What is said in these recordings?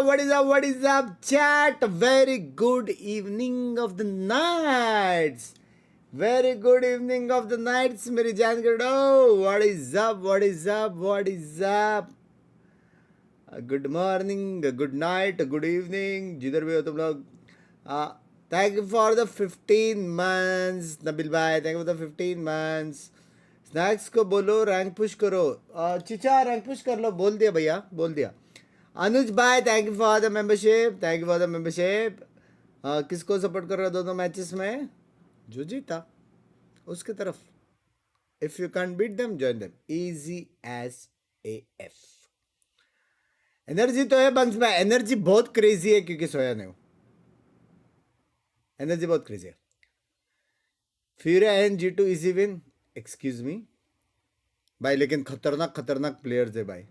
up, what is up, what is up, chat? Very good evening of the nights. Very good evening of the nights, मेरी जान करो. What is up, what is up, what is up? Good morning, good night, good evening. जिधर भी हो तुम लोग. Thank you for the 15 months, Nabil bhai. Thank you for the 15 months. Snacks को बोलो रैंक पुश करो. चिचा रैंक पुश कर लो. बोल दिया भैया, बोल दिया. अनुज भाई thank you for the membership, thank you for the membership. किसको सपोर्ट कर रहे हो दोनों मैचेस में? जो जीता उसकी तरफ. If you can beat them join them. Easy as F. Energy तो है बंक्स में. एनर्जी बहुत क्रेजी है क्योंकि सोया नहीं हूं. एनर्जी बहुत क्रेजी है. Fury and G2 easy win. Excuse me भाई, लेकिन खतरनाक खतरनाक प्लेयर्स है भाई.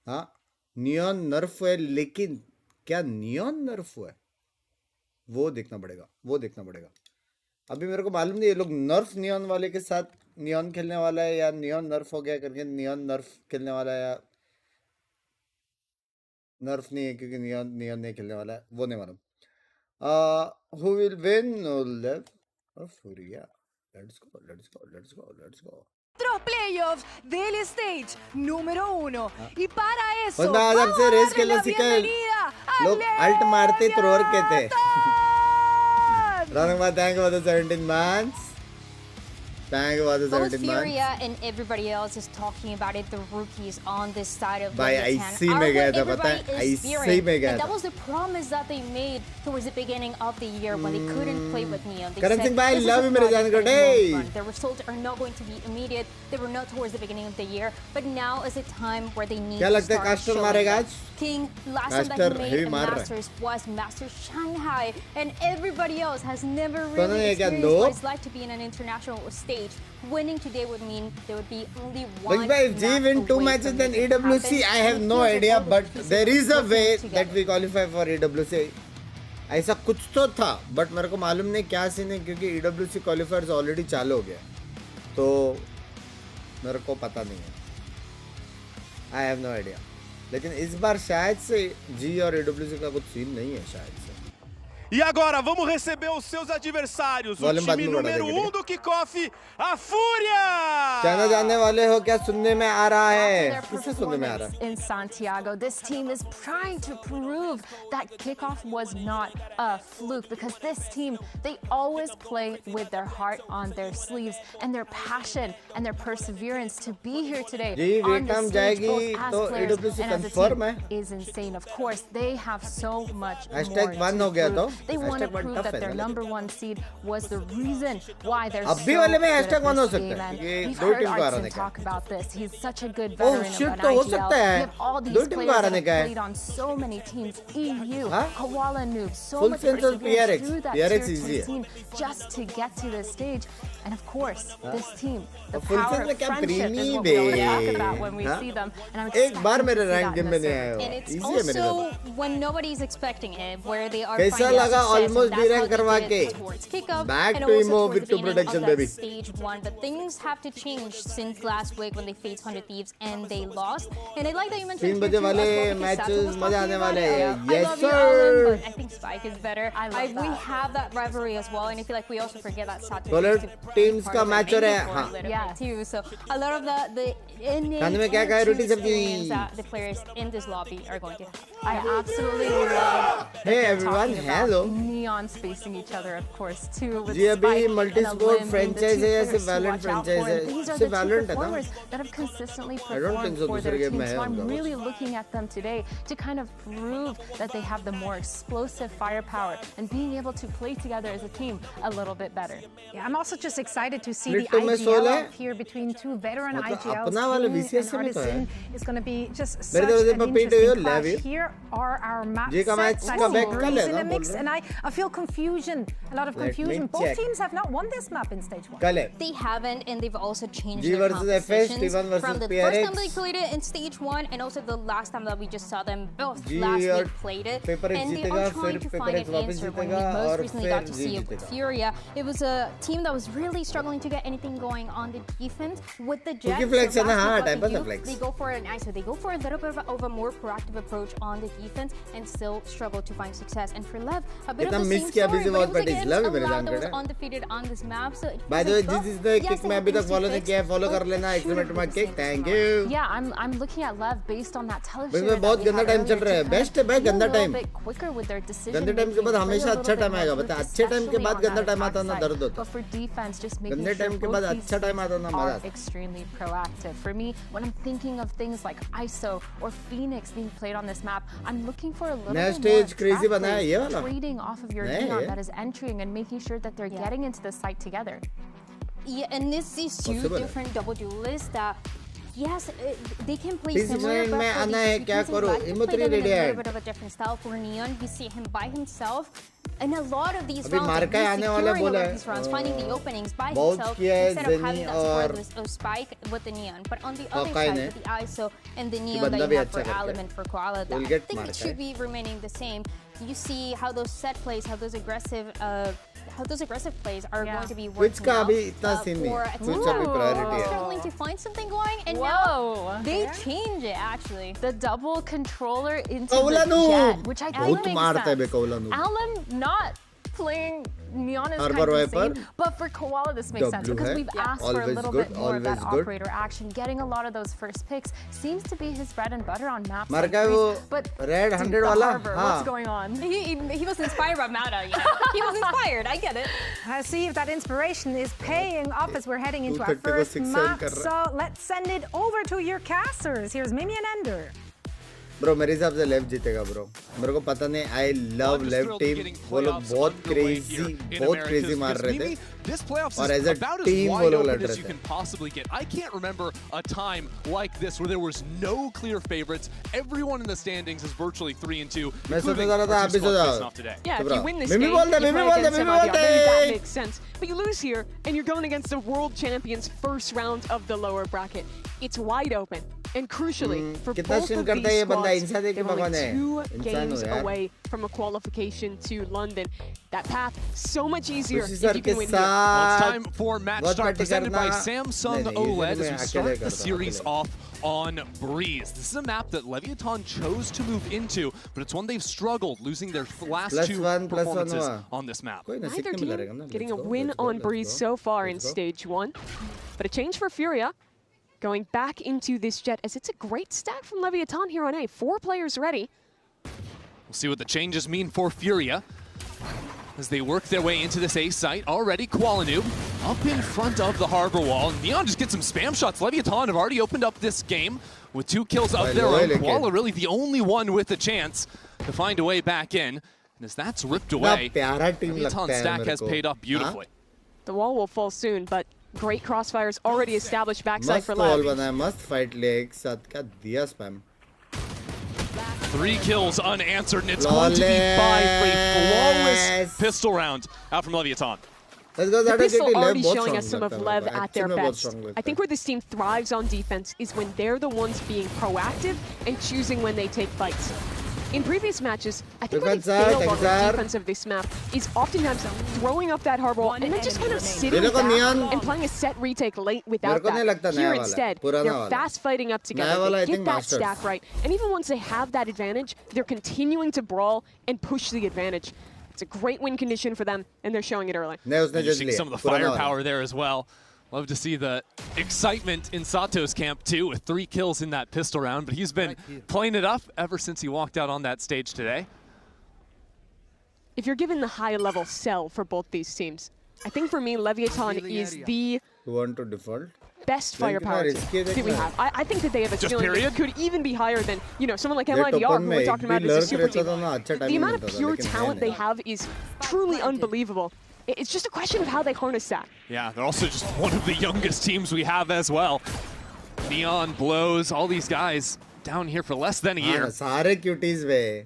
हाँ, नियॉन नर्फ है, लेकिन क्या नियॉन नर्फ है वो देखना पड़ेगा, वो देखना पड़ेगा. अभी मेरे को मालूम नहीं ये लोग नर्फ नियॉन वाले के साथ नियॉन खेलने वाला है या नियॉन नर्फ हो गया करके नियॉन नर्फ खेलने वाला है या नर्फ नहीं है क्योंकि नियॉन नियॉन नहीं खेलने वाला है, वो नहीं मालूम. हु विल विन लेव और फूरिया. Let's go, let's go, let's go, let's go. Nuestros playoffs del stage número 1 y para eso बंदा आदम से रेस के लिए सीखा. लोग अल्ट मारते थ्रोअर के थे. रॉन्ग बात. Thank you for the 17 months. Thank you for the 17 months. Furia and everybody else is talking about it. The rookies on this side of भाई ऐसे ही में गया था, पता है? ऐसे ही में गया था. That was the promise that they made towards the beginning of the year when they couldn't play with Neon. They Karan said, Singh bhai, this love is you a मेरे project जान को. that is Hey! long run. The results are not going to be immediate. They were not towards the beginning of the year, but now is a time where they need क्या to लगता है start caster showing मारेगा them. आज? King, last time that caster he heavy made मार at रहा है. Masters was Masters Shanghai, and everybody else has never तो really ये क्या experienced what no? it's like to be in an international stage. Winning today would mean there would be only But one if G match win 2 away matches from then making it EWC, happen. I have And it no feels like idea, all the but pieces there is a working way together. that we qualify for EWC. ऐसा कुछ तो था, but मेरे को मालूम नहीं क्या scene है क्योंकि EWC क्वालिफायर्स ऑलरेडी चालू हो गया, तो मेरे को पता नहीं है. I have no idea. लेकिन इस बार शायद से जी और EWC का कुछ सीन नहीं है शायद से. E agora vamos receber os seus adversários, o time número 1 do kickoff, a Fúria! जाना जाने वाले हो क्या सुनने में आ रहा है? किससे सुनने में आ रहा है? in Santiago, this team is trying to prove that kickoff was not a fluke because this team, they always play with their heart on their sleeves and their passion and their perseverance to be here today जी on Vietnam the stage, जाएगी both as तो players EWC and as a confirm है. team is insane. Of course, they have so much more Hashtag to 1 हो गया prove. तो They want to Hashtag 1 prove tough that है their ना, number 1 seed was the reason why they're so अभी वाले में good Hashtag at 1 हो this सकता game. है And क्योंकि we've दो heard टीम को Artson हराने का. talk about this. He's such a good Oh veteran shit, of तो an हो IGL. सकता We है. have all दो these टीम को players that हराने have का है. played on so many teams. EU, हाँ? Koala Noob, so Full much sense of perseverance PRX. through that PRX tier easy 2 है. scene just to get to this stage. And of course, this team, the Full power sense में of क्या friendship is प्रेमी what we always talk bay. about when we हाँ? see them. And I'm एक बार expecting मेरे to see rank that game in में the नहीं आया server. हो. And it's Easy है मेरे also लिए. when nobody's expecting it, where they are कैसा finding लगा success, almost and that's D-rank how they करवा did के? it towards kickoff, Back and to also Emo towards with the two beginning protection, of that baby. stage 1. But things have to change since last week when they faced 100 Thieves and they lost. And I like that you mentioned 3 बजे tier 2 वाले as well, because Sato matches was मजा talking आने about वाले it. हैं. I Yes love you, Alan, sir. but I think Spike is better. I love We that. have that rivalry as well, and I feel like we also forget that Sato Solar used to be teams part का of our match हो main रहा है. for a हाँ. little Yes. bit too. So a lot of the innate खाने में क्या tier खाया? 2 रोटी सब्जी. experience that the players in this lobby are going to have. I absolutely love that Hey they're everyone, talking about hello. neons facing each other, of course, too. With जी अभी Spike and multi-sport Alim being the franchise two है या players सिर्फ to Valorant watch out for. franchise है? And these are the सिर्फ two Valorant है ना? performers that have consistently don't performed think so, for दूसरे their game team. में है So I'm उनका कुछ. really looking at them today to kind of prove that they have the more explosive firepower and being able to play together as a team a little bit better. Yeah, I'm also just excited to see the Split में IGL soul है? up here between two veteran मतलब IGLs. अपना वाला King VCS and में तो है. Artisan is going to be just मेरे such तरफ से an पपीट हुई हो, interesting clash. LEV. Here are our map जी का match sets. का I see back का Breeze लेना in the बोल mix, रहे and I feel confusion, a lot of Let me confusion. Both check. teams have not won this map in stage 1. Correct. They haven't, and they've also changed G their versus FS, compositions T1 versus from the PRX. first time they played it in stage 1, and also the last time that we just saw them both G last और week played it. PRX And they जीतेगा, are trying फिर to find PRX an वापस answer. When we जीतेगा most और recently फिर got to G see जीतेगा. Furia, it was a team that was really struggling to get anything going on the defense with the Jets. Cookie flex है ना, last हाँ, week what time they pass है do, flex. They go for an ISO. They go for a little bit of a more proactive approach on the defense and still struggle to find success. And for Lev, a bit of इतना the miss same किया story, भी but बहुत it was बड़ी against Lev a ही मेरे lab जान that was कर रहा है. undefeated on this map. So it By the way, this is the yes, kick they मैं have अभी तक easy follow नहीं fix, किया है. Follow but कर लेना. it shouldn't Excellent be mark the kick. same Thank as you. Yeah, I'm looking at Lev based on that television. भाई बहुत गंदा टाइम चल रहा है. Best है भाई गंदा time. quicker with their decision. गंदे टाइम के बाद हमेशा अच्छा टाइम आएगा. बता अच्छे टाइम के बाद गंदा टाइम आता ना दर्द होता. But for defense, just making गंदे sure टाइम के both बाद these अच्छा टाइम आता ना teams मजा are आता. extremely proactive. For me, when I'm thinking of things like ISO or Phoenix being played on this map, I'm looking for a little नया bit stage more crazy trap बनाया है ये वाला. trading off of your नया है neon ये. that is entering and making sure that they're getting into the site together. Yeah, and this is two Possible है. different double duelists that, yes, they can play This is similar, when but मैं for आना these है, two क्या teams, करूँ? they like to Emo play 3 them in a ready little है. bit of a different style. For Neon, we see him by himself. And a lot of these अभी rounds, मार्का he's आने वाला securing a बोला lot of है. these rounds, finding the openings by बहुत himself किया है instead of having Zenny that और scoreless spike with the Neon. But on the other Hawkeye side, ने with the ISO and the Neon बंदा that भी you have अच्छा for करके. Element, for Koala, Will I get think it marka should be remaining the same. You see how those set plays, how those aggressive plays are going to be Twitch working का out अभी इतना for scene a नहीं. team Twitch that अभी was priority है. struggling to find something going, and Whoa. now they change it actually. The double controller into Kawla the no. jet, which I think बहुत makes मारता है बे sense. Kawla no. Alan not playing Neon is Harbor kind of Viper. insane, but for Koala this makes sense W because है. we've asked for a Always little good, bit more of that always good. operator action. Getting a lot of those first picks seems to be his bread and butter on maps like मार्का वो Greece. But Red dude, 100 the वाला. Harbor, हाँ. what's going on? He was inspired by Mata, you know. He was inspired. I get it. Let's see if that inspiration is paying off as we're heading into our 230 को first 6-7 map. कर रहा. So let's send it over to your casters. Here's Mimi and Ender. Bro मेरे हिसाब से लेव जीतेगा bro. मेरे को पता नहीं. आई लव लेव टीम. वो लोग बहुत क्रेजी मार रहे थे. This playoffs और is as a about as team वो wide लोग लड़ open रहे as you थे. can possibly get. I can't remember a time like this where there was no clear favorites. Everyone in the standings is virtually 3-2. मैं सोचता including था our आप two भी squads सोचा. facing off today. Yeah, if you win this Mimi game, बोल दे, you Mimi play बोल दे, against Mimi somebody बोल else. They. That makes sense. But you lose here, and you're going against the world champions first round of the lower bracket. It's wide open. And crucially, for कितना both stream of करता है these ये बंदा. squads, इंसान देख के they're भगवान only है. 2 इंसान हो games यार. away from a qualification to London. That path so much easier खुशी if सर you के can win here. Well, it's साथ time for match बहुत start पार्टी presented by करना. Samsung नहीं, नहीं, OLED ये as we मैं start अकेले the करता हूँ, series अकेले. off on Breeze. This is a map that Leviathan chose to move into, but it's one they've struggled, losing their last Plus 2 one, plus one performances हुआ. on this map. कोई ना Neither सीखने मिला रहेगा team ना. getting a Let's go, win let's go, on let's Breeze go. so far in Let's go. stage 1. But a change for Furia. Going back into this jet, as it's a great stack from Leviathan here on A. 4 players ready. We'll see what the changes mean for Furia as they work their way into this A site. Already Qualanoob up in front of the harbor wall. Neon just gets some spam shots. Leviathan have already opened up this game with 2 kills of their own. Koala really the only one with a chance to find a way back in. And as that's ripped away, प्यारा team लगता Leviathan's है stack मेरे has को. paid off beautifully. The wall will fall soon, but great crossfires already established backside मस्त for wall Lev. बना है. मस्त fight ले एक साथ. क्या दिया spam. 3 kills unanswered, and it's going to be 5 for a flawless pistol round out from Leviathan. Let's go. The That is pistol Lev already बहुत showing strong us some of लगता है Lev मेरे को. at their Actually में बहुत best. strong लगता I think है. where this team thrives on defense is when they're the ones being proactive and choosing when they take fights. In previous matches, I think where they failed on the defense of this map is oftentimes throwing up that harbor wall and then just kind of sitting back and playing a set retake late without that. Here instead, they're fast fighting up together, they get that stack right, and even once they have that advantage, they're continuing to brawl and push the advantage. It's a great win condition for them, and they're showing it early. नहीं उसने And you're जज seeing लिया. some of the पुराना वाला. firepower there as well. Love to see the excitement in Sato's camp too, with 3 kills in that pistol round, but he's been playing it up ever since he walked out on that stage today. If you're given the high-level sell for both these teams, I think for me, Leviathan is the You want to default? best firepower team that we have. I think that they have a Just ceiling that period? could even be higher than, you know, someone like They MIDR, top who on we're में talking एक about भी as a lurk super रहता team. था ना, अच्छा The timing amount of मिलता था, pure लेकिन है talent they नहीं. have is truly unbelievable. It's just a question of how they harness that. Yeah, they're also just one of the youngest teams we have as well. Neon, Blows, all these guys down here for less than a हाँ, year. सारे cuties way.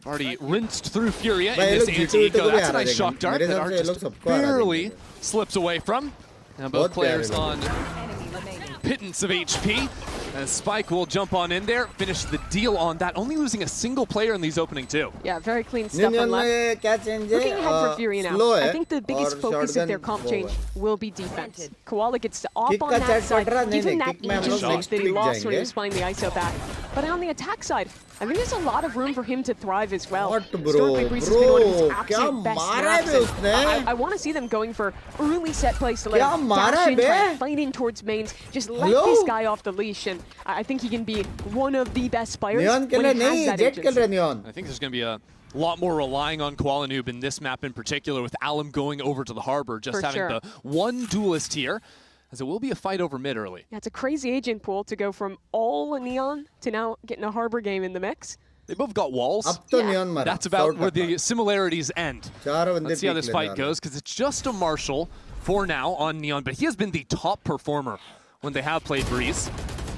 Already rinsed through Furia in भाई, ये this लोग anti-eco. G2 That's a को भी nice आ shock रहा dart है, that मेरे Art हिसाब से ये लोग just सबको आ रहा है barely देखिए। slips away from. Now both बहुत players प्यारे on pittance of HP. As Spike will jump on in there, finish the deal on that, only losing a single player in these opening two. Yeah, very clean stuff on Neon left. में क्या change है? Looking ahead for Fury now, slow है I think the biggest और focus of their shotgun comp वो change है। will be defense. Koala gets to off Kick on का that chat side, पड़ रहा, नहीं, give him नहीं, that kick में हम ancient लोग lead next that he week lost when he जाएंगे। was playing the ISO back. But on the attack side, I think there's a lot of room for him to thrive as well. What, bro? Historically, Breeze has been one of his Bro, absolute क्या best मारा है maps, bay and उसने? I want to see them going for early set plays to let क्या him मारा dash है in, bay? try and fight in towards mains, just let Hello? this guy off the leash, and I think he can be one of the best players Neon खेल when रहा he has नहीं, that Jet खेल agency. रहा Neon। I think there's going to be a lot more relying on Koala Noob in this map in particular, with Alum going over to the harbor, just For having sure. the one duelist here, as it will be a fight over mid early. Yeah, it's a crazy agent pool to go from all Neon to now getting a harbor game in the mix. They both got walls. अब तो Yeah. Neon मारा। That's about South where का। the similarities end. चारों बंदे Let's see how peek this ले fight जा रहे goes, because it's just a Marshall for now on Neon, but he has been the top performer when they have played Breeze.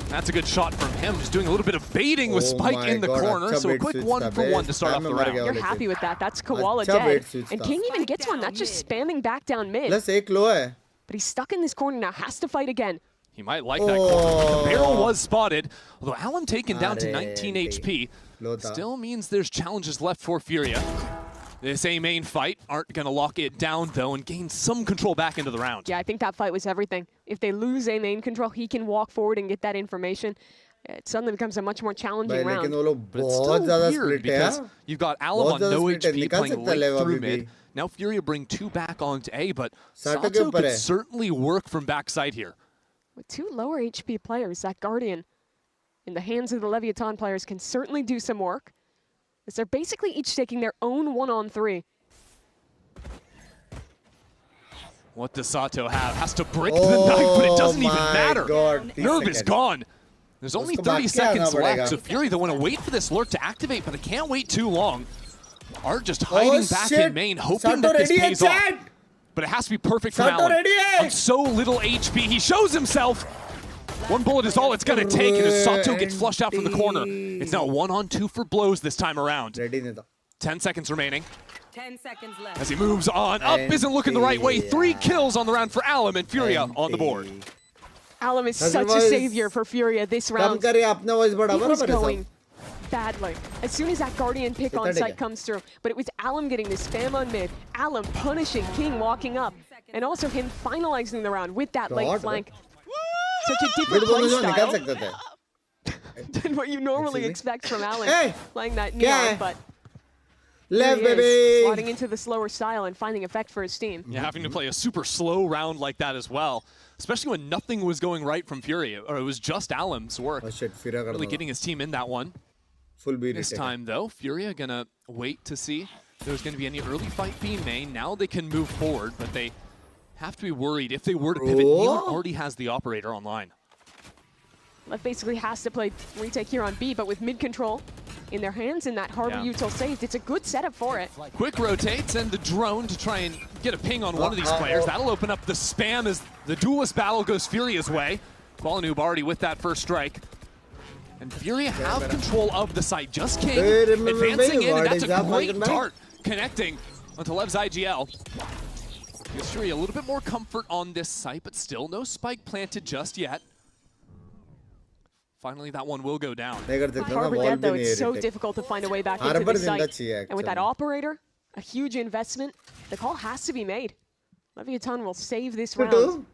That's a good shot from him, just doing a little bit of baiting with Oh Spike my in the God, corner, अच्छा so a bait quick switch 1-for-1 था to start off bay. the मर round. गया You're वो happy with that. That's Koala अच्छा dead. bait switch And था। King even gets one. That's just spamming back down mid. Plus एक low है। But he's stuck in this corner now. Has to fight again. He might like that corner. The barrel Oh. was spotted, although Allen taken down to Arre, 19 HP. low था। Still means there's challenges left for Furia. This A main fight aren't going to lock it down, though, and gain some control back into the round. Yeah, I think that fight was everything. If they lose a main control, he can walk forward and get that information. It suddenly becomes a much more challenging भाई लेकिन round. वो लोग But it's बहुत still ज़्यादा weird split है because हाँ? you've got Alum बहुत on ज़्यादा no split है, HP निकाल playing सकता है late LEV through अभी mid. भी। Now Furia bring two back onto A, but Sato के Sato ऊपर could है। certainly work from backside here. With two lower HP players, that Guardian in the hands of the Leviathan players can certainly do some work. As they're basically each taking their own 1-on-3. What does Sato have? Has to break the knife, but it doesn't even my matter. God, 30 Nerve is seconds. gone. There's only उसको 30 भाग के seconds आना left, पड़ेगा। so Fury, they want to wait for this lurk to activate, but they can't wait too long. Art just hiding back shit. in main, hoping Sato that this ready है, pays off. chat? But it has to be perfect from Sato Allen. ready है? On so little HP, he shows himself. One bullet is all it's going to take, and as Sato gets flushed out from the corner, it's now 1-on-2 for blows this time around. Ready नहीं था। 10 seconds remaining. 10 seconds left. As he moves on, up isn't looking the right way. 3 kills on the round for Alum, and Furia on the board. Alum is That's such a why savior for Furia this come round. करिए अपना voice बढ़ा He was बराबर है going सब। badly as soon as that Guardian pick on कितना site टिका? comes through. But it was Alum getting the spam on mid, Alum punishing King walking up, and also him finalizing the round with that late God, flank. Such a Mid different बोलने play जो निकाल style सकते थे। than what you normally Excuse me? expect from Allen Hey! playing that क्या neon, है? but Left here he is, slotting baby। into the slower style and finding effect for his team. Yeah, having to play a super slow round like that as well, especially when nothing was going right from Fury, or it was just Alum's work. Oh shit, फिर अगर Really getting his team in that one. full beat This retake। time, though, Furia gonna wait to see if there's gonna be any early fight B main. Now they can move forward, but they have to be worried. If they were to pivot, Oh. Neon already has the operator online. Lev basically has to play retake here on B, but with mid control in their hands and that harbor Yeah. util saved, it's a good setup for it. Quick rotates and the drone to try and get a ping on one of these players. That'll open up the spam as the duelist battle goes Furia's way. Qualinoob already with that first strike. And Furia have control of the site. Just King Hey, remember advancing me, in, and what that's is a up, great welcome back? dart connecting onto Lev's IGL. Gives Furia a little bit more comfort on this site, but still no spike planted just yet. Finally, that one will go down. नहीं कर सकता ना Harbor wall dead भी though, नहीं it's है so retake। difficult to find a way back into Harbor the जिंदा site. चाहिए And with that actually। operator, a huge investment, the call has to be made. Leviathan will save this Two, round.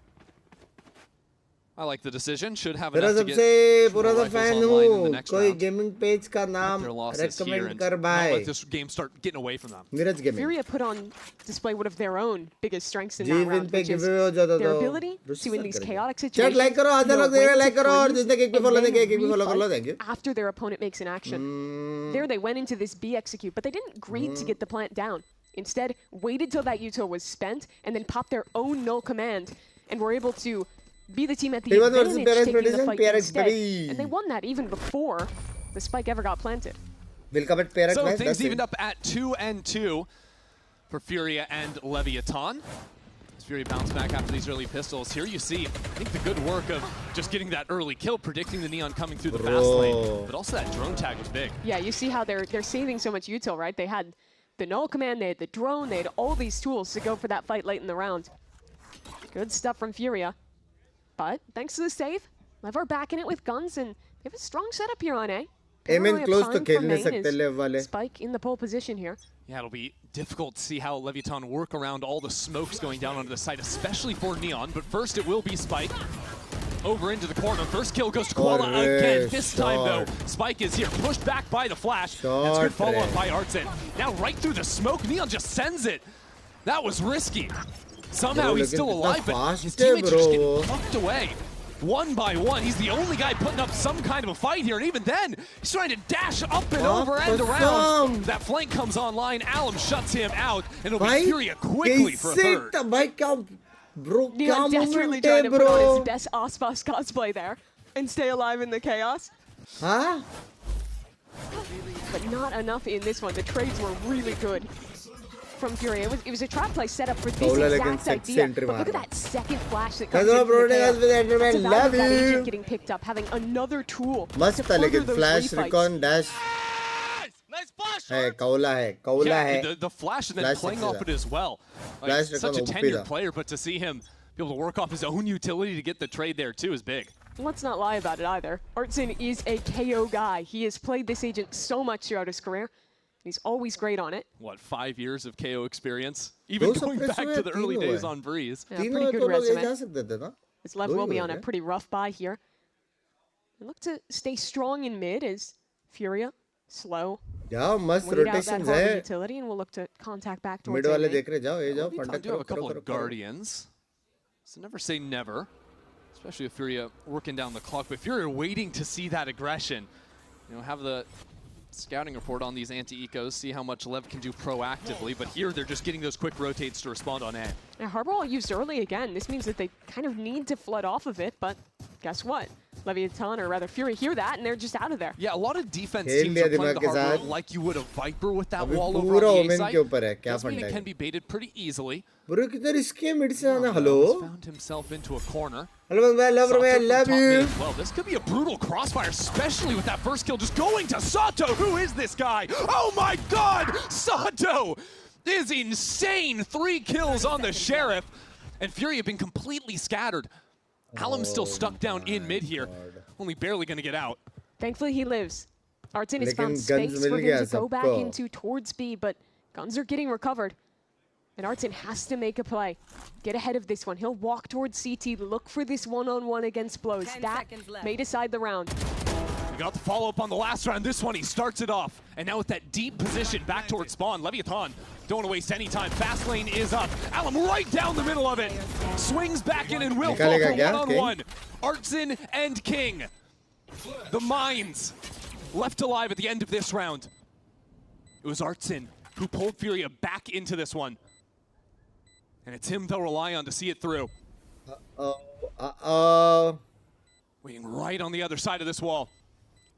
I like the decision. Should have मेरा enough to सबसे get पूरा more सा rifles fan online in the हूँ next कोई round. Gaming page का नाम Their losses here recommend and कर not भाई let this game start getting away from them. Neeraj gaming Furia put on display one of their own biggest strengths in जी that win round, पे which is give हो जाता their तो ability to, in these chaotic chat situations, like करो आधा know लोग देख रहे when लाइक to करो और freeze जिसने केक पे and फॉलो then नहीं किया केक पे फॉलो कर लो refight thank you after their opponent makes an action. There they went into this B execute, but they didn't greed to get the plant down. Instead, waited till that util was spent and then popped their own null command and were able to be the team at the T1 versus advantage PRX taking the prediction, fight PRX instead. baby. And they won that even before the spike ever got planted. Welcome eight pair So class things evened up at 2-2 for Furia and Leviathan. Fury bounce back after these early pistols. Here you see, I think, the good work of just getting that early kill, predicting the Neon coming through the fast lane. But also that drone tag was big. Yeah, you see how they're saving so much util, right? They had the null command, they had the drone, they had all these tools to go for that fight late in the round. Good stuff from Furia. But thanks to the save, LEV are back in it with guns, and they have a strong setup here on A. Amen close to खेल नहीं सकते LEV वाले. Spike in the pole position here. Yeah, it'll be difficult to see how Leviathan work around all the smokes going down onto the site, especially for Neon. But first it will be Spike. Over into the corner. First kill goes to Koala again. This time, though, Spike is here. Pushed back by the flash. That's good follow-up by Artsin. Now right through the smoke. Neon just sends it. That was risky. Somehow he's still alive, but his teammates are just getting plucked away. One by one. He's the only guy putting up some kind of a fight here. And even then, he's trying to dash up and over and around. That flank comes online. Alum shuts him out. And it'll be Furia quickly for a third. Bro, Neon desperately trying to put on his best Aspas cosplay there and stay alive in the chaos. Huh? But not enough in this one. The trades were really good from Furia. It was a trap play set up for this exact idea. But look at that second flash that comes into the chaos. It's about that agent getting picked up, having another tool to further those flash recon dash. Kaula hai. The flash and then playing off it as well. Like, such a tenured player, but to see him be able to work off his own utility to get the trade there too is big. Let's not lie about it either. Artsin is a KO guy. He has played this agent so much throughout his career. He's always great on it. What, 5 years of KO experience? Even going back to the early days on Breeze. Yeah, pretty good resume. This LEV will be on a pretty rough buy here. And look to stay strong in mid as Furia, slow. Yeah, must rotations hai. Utility, and we'll look to contact back towards mid wale dekh rahe jao, ye jao, contact do have a couple of guardians. So never say never. Especially with Furia working down the clock, but Furia waiting to see that aggression. You know, have the scouting report on these anti-ecos, see how much LEV can do proactively, but here they're just getting those quick rotates to respond on A. Now, Harball used early again. This means that they kind of need to flood off of it, but guess what? Leviathan, or rather Fury, hear that, and they're just out of there. Yeah, a lot of defense teams are playing the Harbor like you would a Viper with that wall over on the A side. Does mean it can be baited pretty easily. Hello? Found himself into a corner. Hello, I love you. Well, this could be a brutal crossfire, especially with that first kill just going to Sato. Who is this guy? Oh my God! Sato is insane. 3 kills on the Sheriff. And Fury have been completely scattered. Alum's still stuck down in mid here. Only barely going to get out. Thanks,ly he lives. Artsin has found space for him to go back into towards B, but guns are getting recovered. And Artsin has to make a play. Get ahead of this one. He'll walk towards CT, look for this one-on-one against Blows. That may decide the round. We got the follow-up on the last round. This one, he starts it off. And now with that deep position back towards spawn, Leviathan don't want to waste any time. Fast lane is up. Alum right down the middle of it. Swings back in and will fall for one-on-one. Artsin and King. The Mines left alive at the end of this round. It was Artsin who pulled Furia back into this one. And it's him they'll rely on to see it through. Waiting right on the other side of this wall.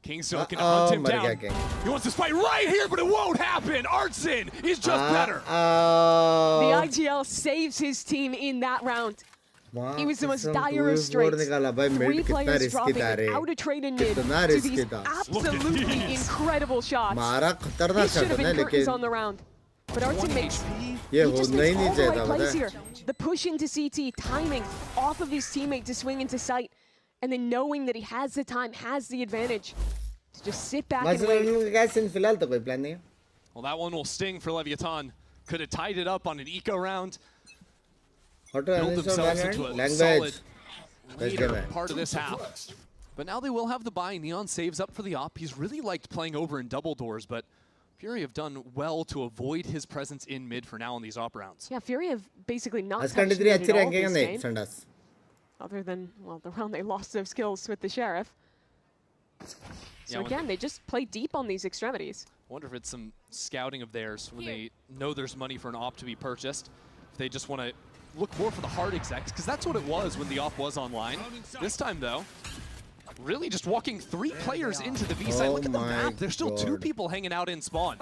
King's still looking to hunt him down. He wants this fight right here, but it won't happen. Artsin is just better. The IGL saves his team in that round. He was the most dire of straits. 3 players dropping without a trade in mid to these absolutely incredible shots. This should have been curtains on the round. But Artsin makes, he just makes all the right plays here. The push into CT, timing off of his teammate to swing into sight, and then knowing that he has the time, has the advantage to just sit back and wait. Well, that one will sting for Leviathan. Could have tied it up on an eco round. Build themselves into a solid later part of this half. But now they will have the buy. Neon saves up for the op. He's really liked playing over in double doors, but Fury have done well to avoid his presence in mid for now in these op rounds. Yeah, Fury have basically not touched mid at all this game. Other than, well, the round they lost those skills with the Sheriff. So yeah, again, they just play deep on these extremities. I wonder if it's some scouting of theirs when they know there's money for an op to be purchased. If they just want to look more for the hard execs, because that's what it was when the op was online. This time, though, really just walking 3 players into the B side. Look at the map. There's still 2 people hanging out in spawn.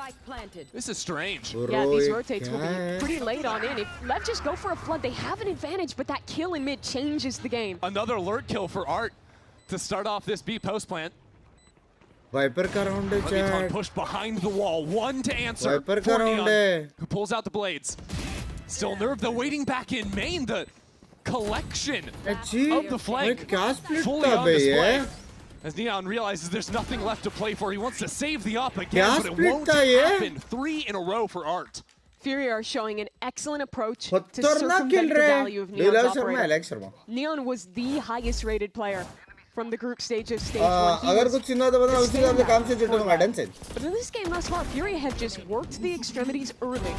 This is strange. Yeah, these rotates will be pretty late on in. If LEV just go for a flood, they have an advantage, but that kill in mid changes the game. Another alert kill for Art to start off this B post plant. Viper का round है Leviathan chat. pushed behind the wall. 1 to answer Viper for का round Neon, है. who pulls out the blades. Still Nerve, though, waiting back in main. The collection of the flank क्या split fully था on bay display. ये? As Neon realizes there's nothing left to play for, he wants to save the op again, क्या but it split won't था ये? happen. 3 in a row for Art. Fury are showing an excellent approach to खतरनाक खेल circumvent the रहे value of हैं. Neon's Neeraj Sharma, operator. Alex Sharma. Neon was the highest rated player from the group stage of stage 1. He अगर was कुछ चिन्ह तो बता उसी हिसाब से काम से जुटूंगा गार्डन से. But in this game thus far, Fury have just worked the extremities early,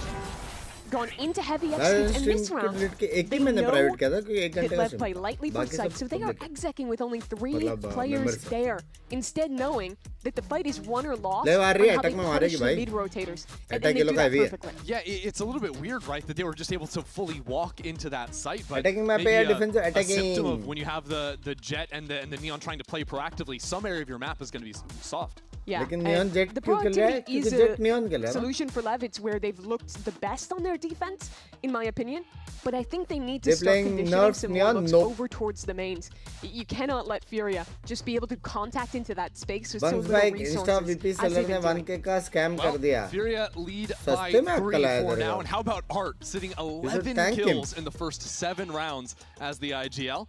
gone into heavy executes, and this round, they know that LEV play lightly from sight, so they are executing with only 3 players there, instead knowing that the fight is won or lost on how they punish the mid-rotators, and they do that perfectly. Yeah, it's a little bit weird, right, that they were just able to fully walk into that site, but Attacking map maybe है, defensive a attacking. symptom of when you have the Jet and the Neon trying to play proactively, some area of your map is going to be soft. Yeah, लेकिन Neon and Jet the क्यों खेल रहा है? proactivity is क्योंकि Jet Neon खेल रहा है a ना? solution for LEV. It's where they've looked the best on their defense, in my opinion. But I think they need to They're start playing conditioning Nerf some more Neon, looks no. over towards the mains. You cannot let Furia just be able to contact into that space with so Bunks little भाई resources Insta VP as seller they've ने been doing. 1K का scam कर दिया. Furia lead by सस्ते में अक्कल आया 3-4 तेरे now, को. and how about Art sitting 11 tank him. kills in the first 7 rounds as the IGL?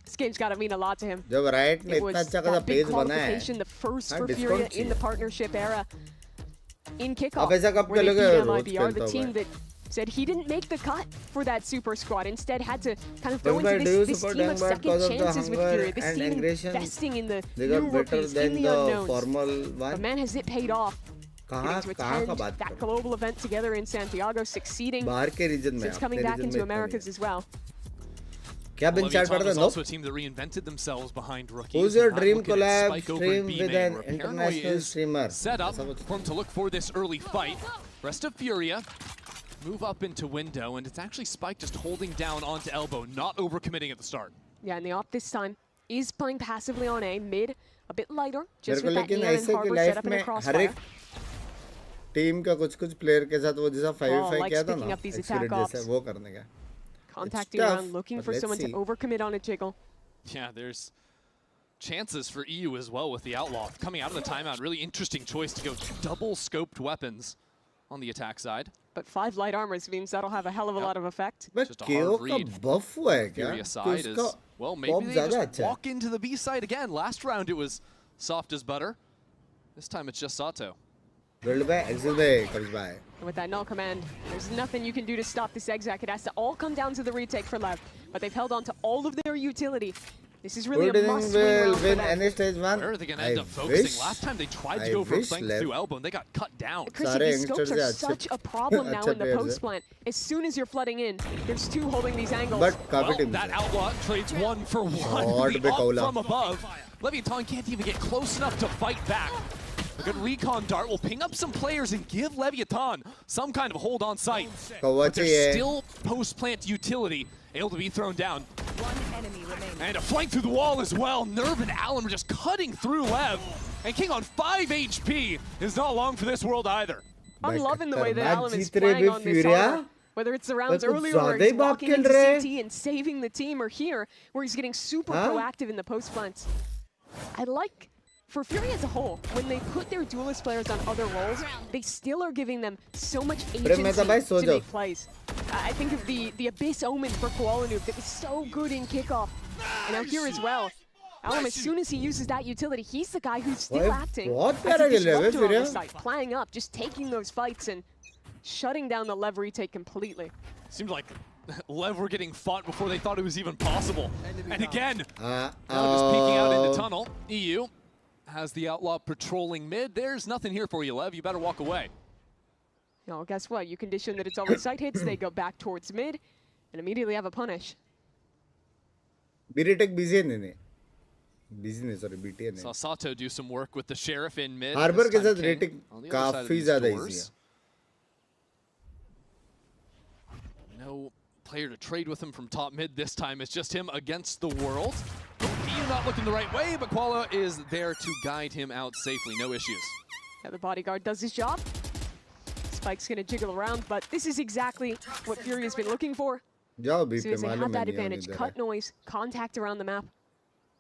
This game's got to mean a lot to him. जब Riot ने It was इतना अच्छा खासा that big पेज बनाया qualification, है. the first हाँ, for discount Furia in चाहिए. the partnership era. In kickoff, अब ऐसा कब where they करोगे? beat रोज MIBR, the खेलता team हुआ. that said he didn't make the cut for that super squad, instead had to kind of go Bunks into भाई, do you this support team of Dangbar second because of the chances with hunger Fury, this and team aggression? investing in the They new got better rookies, in than the the unknowns. formal But one. man, has it paid off कहाँ getting to कहाँ का attend बात that करो? global event together in Santiago, succeeding बाहर के region में since आप, coming अपने back region into में इतना Americas नहीं. as well. क्या बिन चार्ट Leviathan पढ़ता was है? also a team that reinvented themselves behind rookies. Who's your and not dream looking at collab Spike over stream B with main, an where Paranoia international is streamer? set up ऐसा कुछ. for him to look for this early fight. Rest of Furia move up into window, and it's actually Spike just holding down onto elbow, not overcommitting at the start. Yeah, and the op this time is playing passively on A, mid, a bit lighter, just मेरे को with that लेकिन Neon and ऐसे कि Harbor life set up in में a her crossfire. एक team का कुछ player के साथ वो जैसा 5v5 likes किया था picking ना up these experience attack ops. जैसा वो करने का. Contacting tough, around, looking but for let's someone see. to overcommit on a jiggle. Yeah, there's chances for EU as well with the Outlaw. Coming out of the timeout, really interesting choice to go double scoped weapons on the attack side. But 5 light armors means that'll have a hell of a lot of effect. But Just a KO hard का read. buff हुआ है क्या? Furia तो side उसका is, well, maybe pop they ज़्यादा just अच्छा है. walk into the B side again. Last round it was soft as butter. This time it's just Sato. Build by exit by comes by. And with that null command, there's nothing you can do to stop this exec. It has to all come down to the retake for LEV. But they've held on to all of their utility. This is really Good a inning must-win will round for win them. any stage one. Where are they going to I end up focusing? wish. Last time they tried to I go for a wish flank Lev. through elbow and they got cut down. Chrissy, सारे these scopes youngsters are अच्छे- such a problem now अच्छे in the players post हैं. plant. As soon as you're flooding in, there's 2 holding these angles. But काफी Well, teams that हैं. Outlaw trades 1 for 1. God, The big up Ola. from above. Leviathan can't even get close enough to fight back. A good recon dart will ping up some players and give Leviathan some kind of hold on sight. कौवा But there's चाहिए. still post-plant utility able to be thrown down. And a flank through the wall as well. Nerve and Allen are just cutting through Lev. And King on 5 HP is not long for this world either. I'm loving the way that खतरनाक Alum is जीत रहे playing भी on this Furia. harbor. Whether it's the rounds कुछ earlier where ज़्यादा he's ही बाप walking खेल into रहे. CT and saving the team, or here where he's getting super Huh? proactive in the post plants. I like, for Fury as a whole, when they put their duelist players on other roles, they still are giving them so much agency to make plays. I think of the Abyss Omen for Kuala Noob that was so good in kickoff. And now here as well. Alum, as soon as he uses that utility, he's the guy who's still acting बहुत as प्यारा a खेल रहा है disruptor on Furia. the site, playing up, just taking those fights and shutting down the Lev retake completely. Seemed like Lev were getting fought before they thought it was even possible. And again, now just peeking out into tunnel. EU has the Outlaw patrolling mid. There's nothing here for you, Lev. You better walk away. No, guess what? You condition that it's all the site hits, they go back towards mid, and immediately have a punish. B-Retech busy है नहीं. Busy नहीं, sorry, BT है Saw नहीं. Sato do some work with the Sheriff in mid. Harbor This के time साथ King rating on the other side of काफी these ज़्यादा doors. easy है. No player to trade with him from top mid this time. It's just him against the world. He's not looking the right way, but Koala is there to guide him out safely. No issues. Yeah, the bodyguard does his job. Spike's gonna jiggle around, but this is exactly what Fury has been looking for. As soon as they have that advantage, cut noise, contact around the map.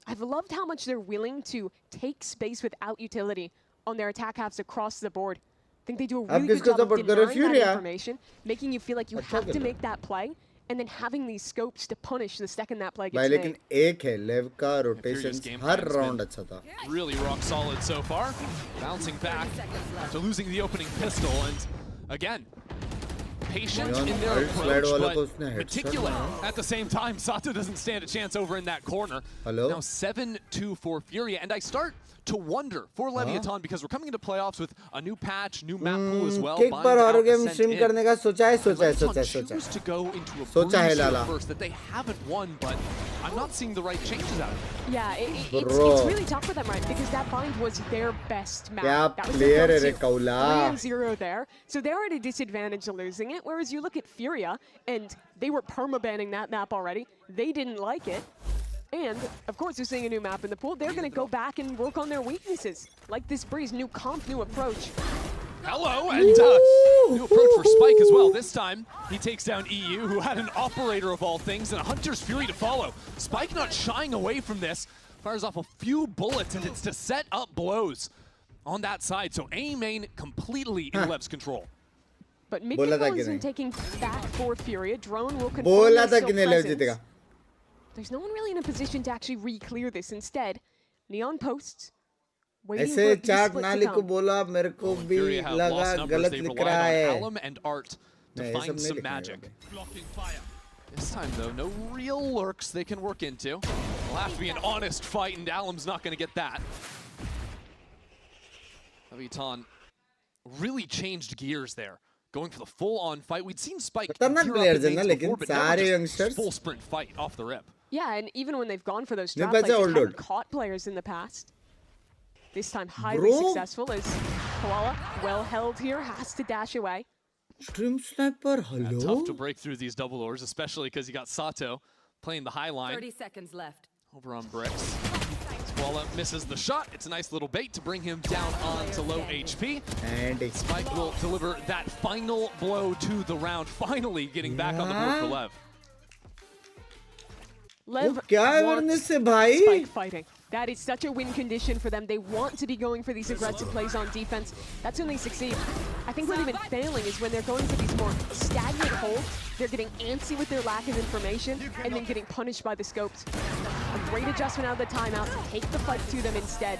I've loved how much they're willing to take space without utility on their attack halves across the board. I think they do a really good job of denying that information, making you feel like you have to make that play, and then having these scopes to punish the second that play gets made. एक है लेव का rotations हर round अच्छा था. Really rock solid so far. Bouncing back after losing the opening pistol, and again, patient in their approach, but meticulous at the same time. Sato doesn't stand a chance over in that corner. Now 7-2 for Furia, and I start to wonder for Leviathan because we're coming into playoffs with a new patch, new map pool as well. एक बार और game stream करने का सोचा है to go into a bruiser first that they haven't won, but I'm not seeing the right changes out of it. Yeah, it's really tough for them, right? Because that bind was their best map. That was their go-to. 3-0 there, so they're at a disadvantage of losing it. Whereas you look at Furia, and they were perma-banning that map already. They didn't like it. And, of course, they're seeing a new map in the pool. They're going to go back and work on their weaknesses. Like this Breeze, new comp, new approach. Hello, and new approach for Spike as well. This time, he takes down EU, who had an operator of all things, and a Hunter's Fury to follow. Spike not shying away from this. Fires off a few bullets, and it's to set up blows on that side. So A main completely in Lev's control. But mid-control isn't taking back for Furia. Drone will confirm their presence. There's no one really in a position to actually re-clear this. Instead, Neon posts, waiting for the split to come. बोला मेरे को भी लगा गलत लिख रहा है. Alum and Art to find some magic. This time though, no real lurks they can work into. It'll have to be an honest fight, and Alum's not going to get that. Leviathan really changed gears there. Going for the full-on fight. We'd seen Spike gear up in mains before, but never just full sprint fight off the rip. Yeah, and even when they've gone for those drop plays, they haven't caught players in the past. This time highly successful as Koala, well held here, has to dash away. Stream Sniper, hello? Yeah, tough to break through these double ores, especially because you got Sato playing the high line. 30 seconds left. Over on Bricks. Koala misses the shot. It's a nice little bait to bring him down onto low HP. And Spike will deliver that final blow to the round, finally getting back on the board for Lev. Lev wants Spike fighting. That is such a win condition for them. They want to be going for these aggressive plays on defense. That's when they succeed. I think where they've been failing is when they're going for these more stagnant holds. They're getting antsy with their lack of information and then getting punished by the scopes. A great adjustment out of the timeout to take the fight to them instead.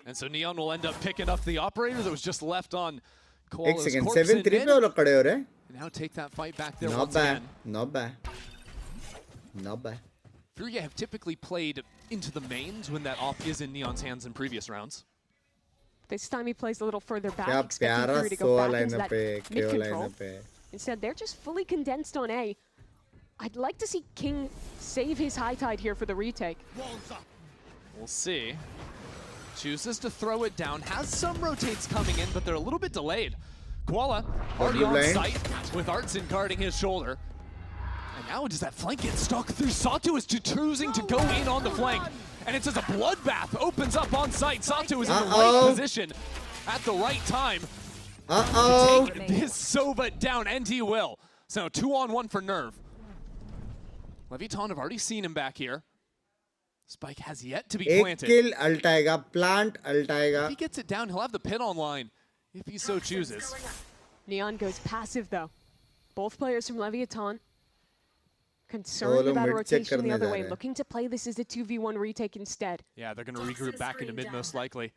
And so Neon will end up picking up the operator that was just left on Koala's corpse. 7-3 पे वो लोग खड़े हो रहे हैं. Now take that fight back there once again. Not bad. Not bad. Furia have typically played into the mains when that off is in Neon's hands in previous rounds. This time he plays a little further back, expecting Fury to go back into that mid-control. Instead, they're just fully condensed on A. I'd like to see King save his high tide here for the retake. We'll see. Chooses to throw it down, has some rotates coming in, but they're a little bit delayed. Koala already on site with Artson guarding his shoulder. And now does that flank get stuck through? Sato is choosing to go in on the flank. And it's as a bloodbath opens up on site. Sato is in the right position at the right time to take this Sova down, and he will. So 2-on-1 for Nerve. Leviathan have already seen him back here. Spike has yet to be planted. Kill ultaega, plant ultaega. If he gets it down, he'll have the pit online if he so chooses. Neon goes passive though. Both players from Leviathan concerned about a rotation the other way, looking to play this as a 2v1 retake instead. Yeah, they're going to regroup back into mid most likely.